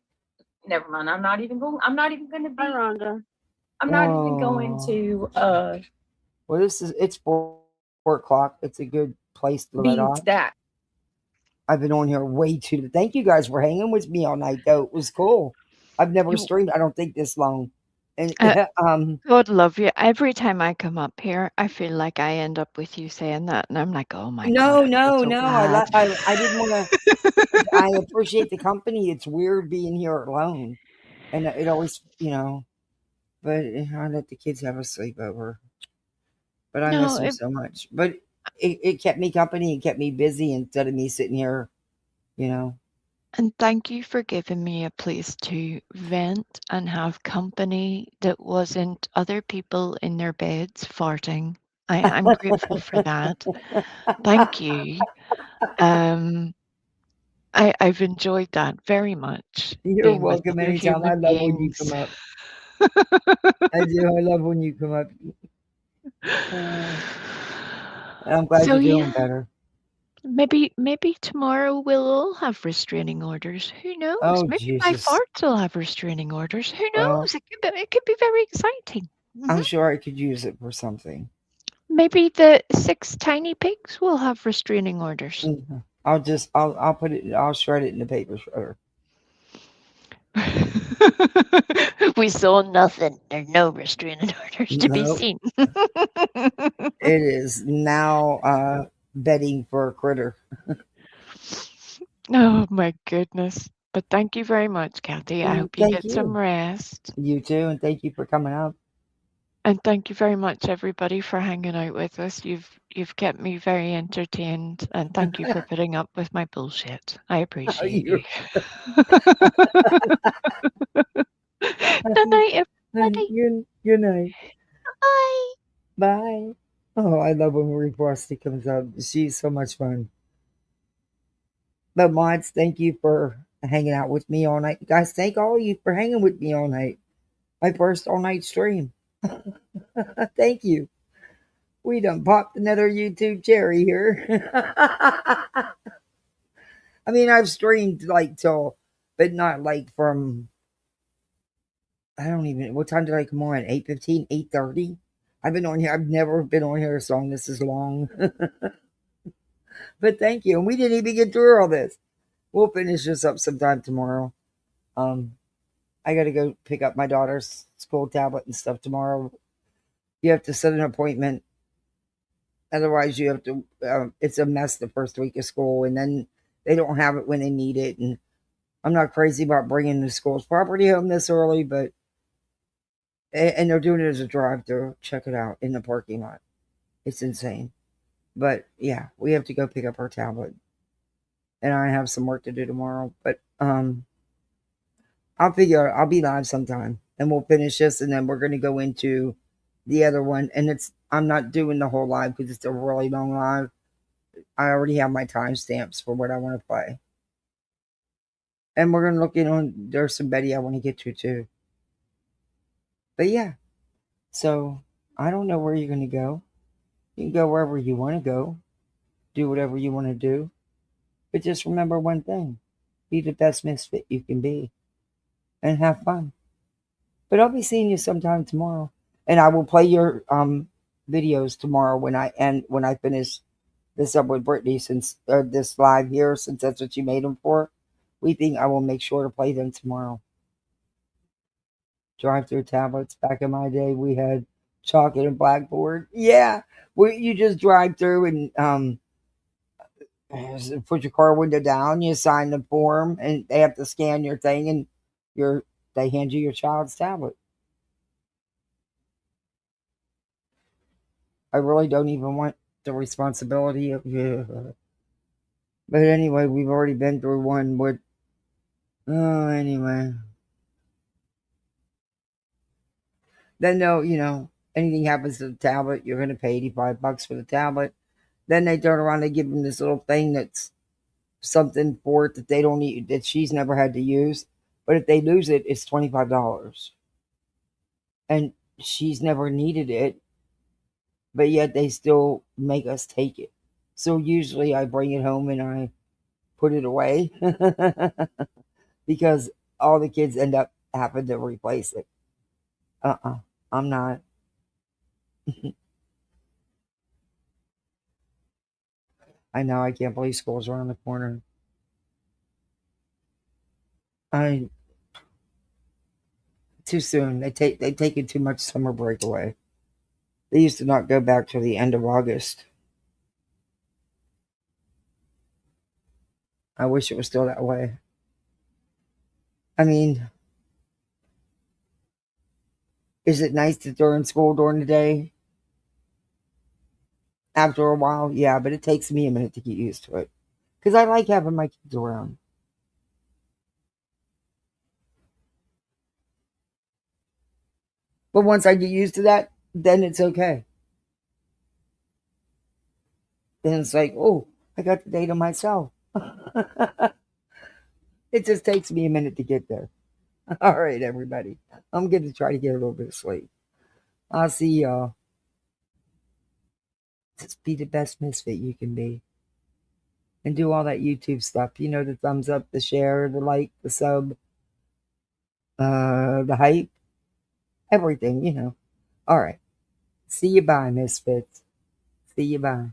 Never mind. I'm not even going to be. Hi, Rhonda. I'm not even going to Well, it's 4 o'clock. It's a good place to let be off. that. I've been on here way too. Thank you guys for hanging with me all night, though. It was cool. I've never streamed, I don't think, this long. And God love you. Every time I come up here, I feel like I end up with you saying that, and I'm like, oh my God. no. bad. I didn't want to. I appreciate the company. It's weird being here alone, and it always, But I let the kids have a sleepover. But I miss them so much. But it kept me company and kept me busy instead of me sitting here, And thank you for giving me a place to vent and have company that wasn't other people in their beds farting. I'm grateful for that. Thank you. I've enjoyed that very much. You're being with welcome other anytime. I human love when you beings. come up. I do. I love when you come up. I'm glad So, you're doing yeah. better. Maybe tomorrow we'll all have restraining orders. Who knows? Oh, Maybe my Jesus. farts will have restraining orders. Who Well, knows? It could be very exciting. I'm sure I could use it for something. Maybe the 6 tiny pigs will have restraining orders. I'll put it. I'll shred it in the paper shredder. We saw nothing. There's no restraining orders to be Nope. seen. It is now bedding for a critter. Oh my goodness. But thank you very much, Kathy. I hope you Thank get some you. rest. You too, and thank you for coming up. And thank you very much, everybody, for hanging out with us. You've kept me very entertained, and thank you for putting up with my bullshit. I appreciate you. Good night, everybody. Good night. Bye. Bye. Oh, I love when Marie Frosty comes up. She's so much fun. But mods, thank you for hanging out with me all night. Guys, thank all of you for hanging with me all night. My first all night stream. Thank you. We done popped another YouTube cherry here. I mean, I've streamed like till, but not like from, I don't even, what time did I come on? 8:15, 8:30? I've been on here. I've never been on here as long. This is long. But thank you. And we didn't even get through all this. We'll finish this up sometime tomorrow. I got to go pick up my daughter's school tablet and stuff tomorrow. You have to set an appointment. Otherwise, you have to, it's a mess the first week of school, and then they don't have it when they need it. And I'm not crazy about bringing the school's property home this early, but, and they're doing it as a drive through. Check it out in the parking lot. It's insane. But yeah, we have to go pick up our tablet. And I have some work to do tomorrow. But I'll figure I'll be live sometime and we'll finish this, and then we're gonna go into the other one. And I'm not doing the whole live because it's a really long live. I already have my timestamps for what I want to play. And we're gonna look in on there's some Betty I want to get to too. But yeah. So I don't know where you're gonna go. You can go wherever you want to go. Do whatever you want to do. But just remember one thing. Be the best misfit you can be. And have fun. But I'll be seeing you sometime tomorrow. And I will play your videos tomorrow when I finish this up with Brittany, since this live here, since that's what you made them for. We think I will make sure to play them tomorrow. Drive-through tablets. Back in my day, we had chocolate and blackboard. Yeah, you just drive through and put your car window down. You sign the form, and they have to scan your thing, and they hand you your child's tablet. I really don't even want the responsibility of you. But anyway, we've already been through one with. Oh, anyway. Then anything happens to the tablet, you're going to pay $85 for the tablet. Then they turn around, they give them this little thing that's something for it that they don't need, that she's never had to use. But if they lose it, it's $25. And she's never needed it, but yet they still make us take it. So usually I bring it home and I put it away because all the kids end up having to replace it. I'm not. I know, I can't believe school's around the corner. Too soon. They've taken too much summer break away. They used to not go back till the end of August. I wish it was still that way. I mean, is it nice that they're in school during the day? After a while, yeah, but it takes me a minute to get used to it. Because I like having my kids around. But once I get used to that, then it's okay. Then it's like, oh, I got the day to myself. It just takes me a minute to get there. All right, everybody. I'm going to try to get a little bit of sleep. I'll see y'all. Just be the best misfit you can be. And do all that YouTube stuff. The thumbs up, the share, the like, the sub, the hype, everything, All right. See you bye, misfits. See you bye.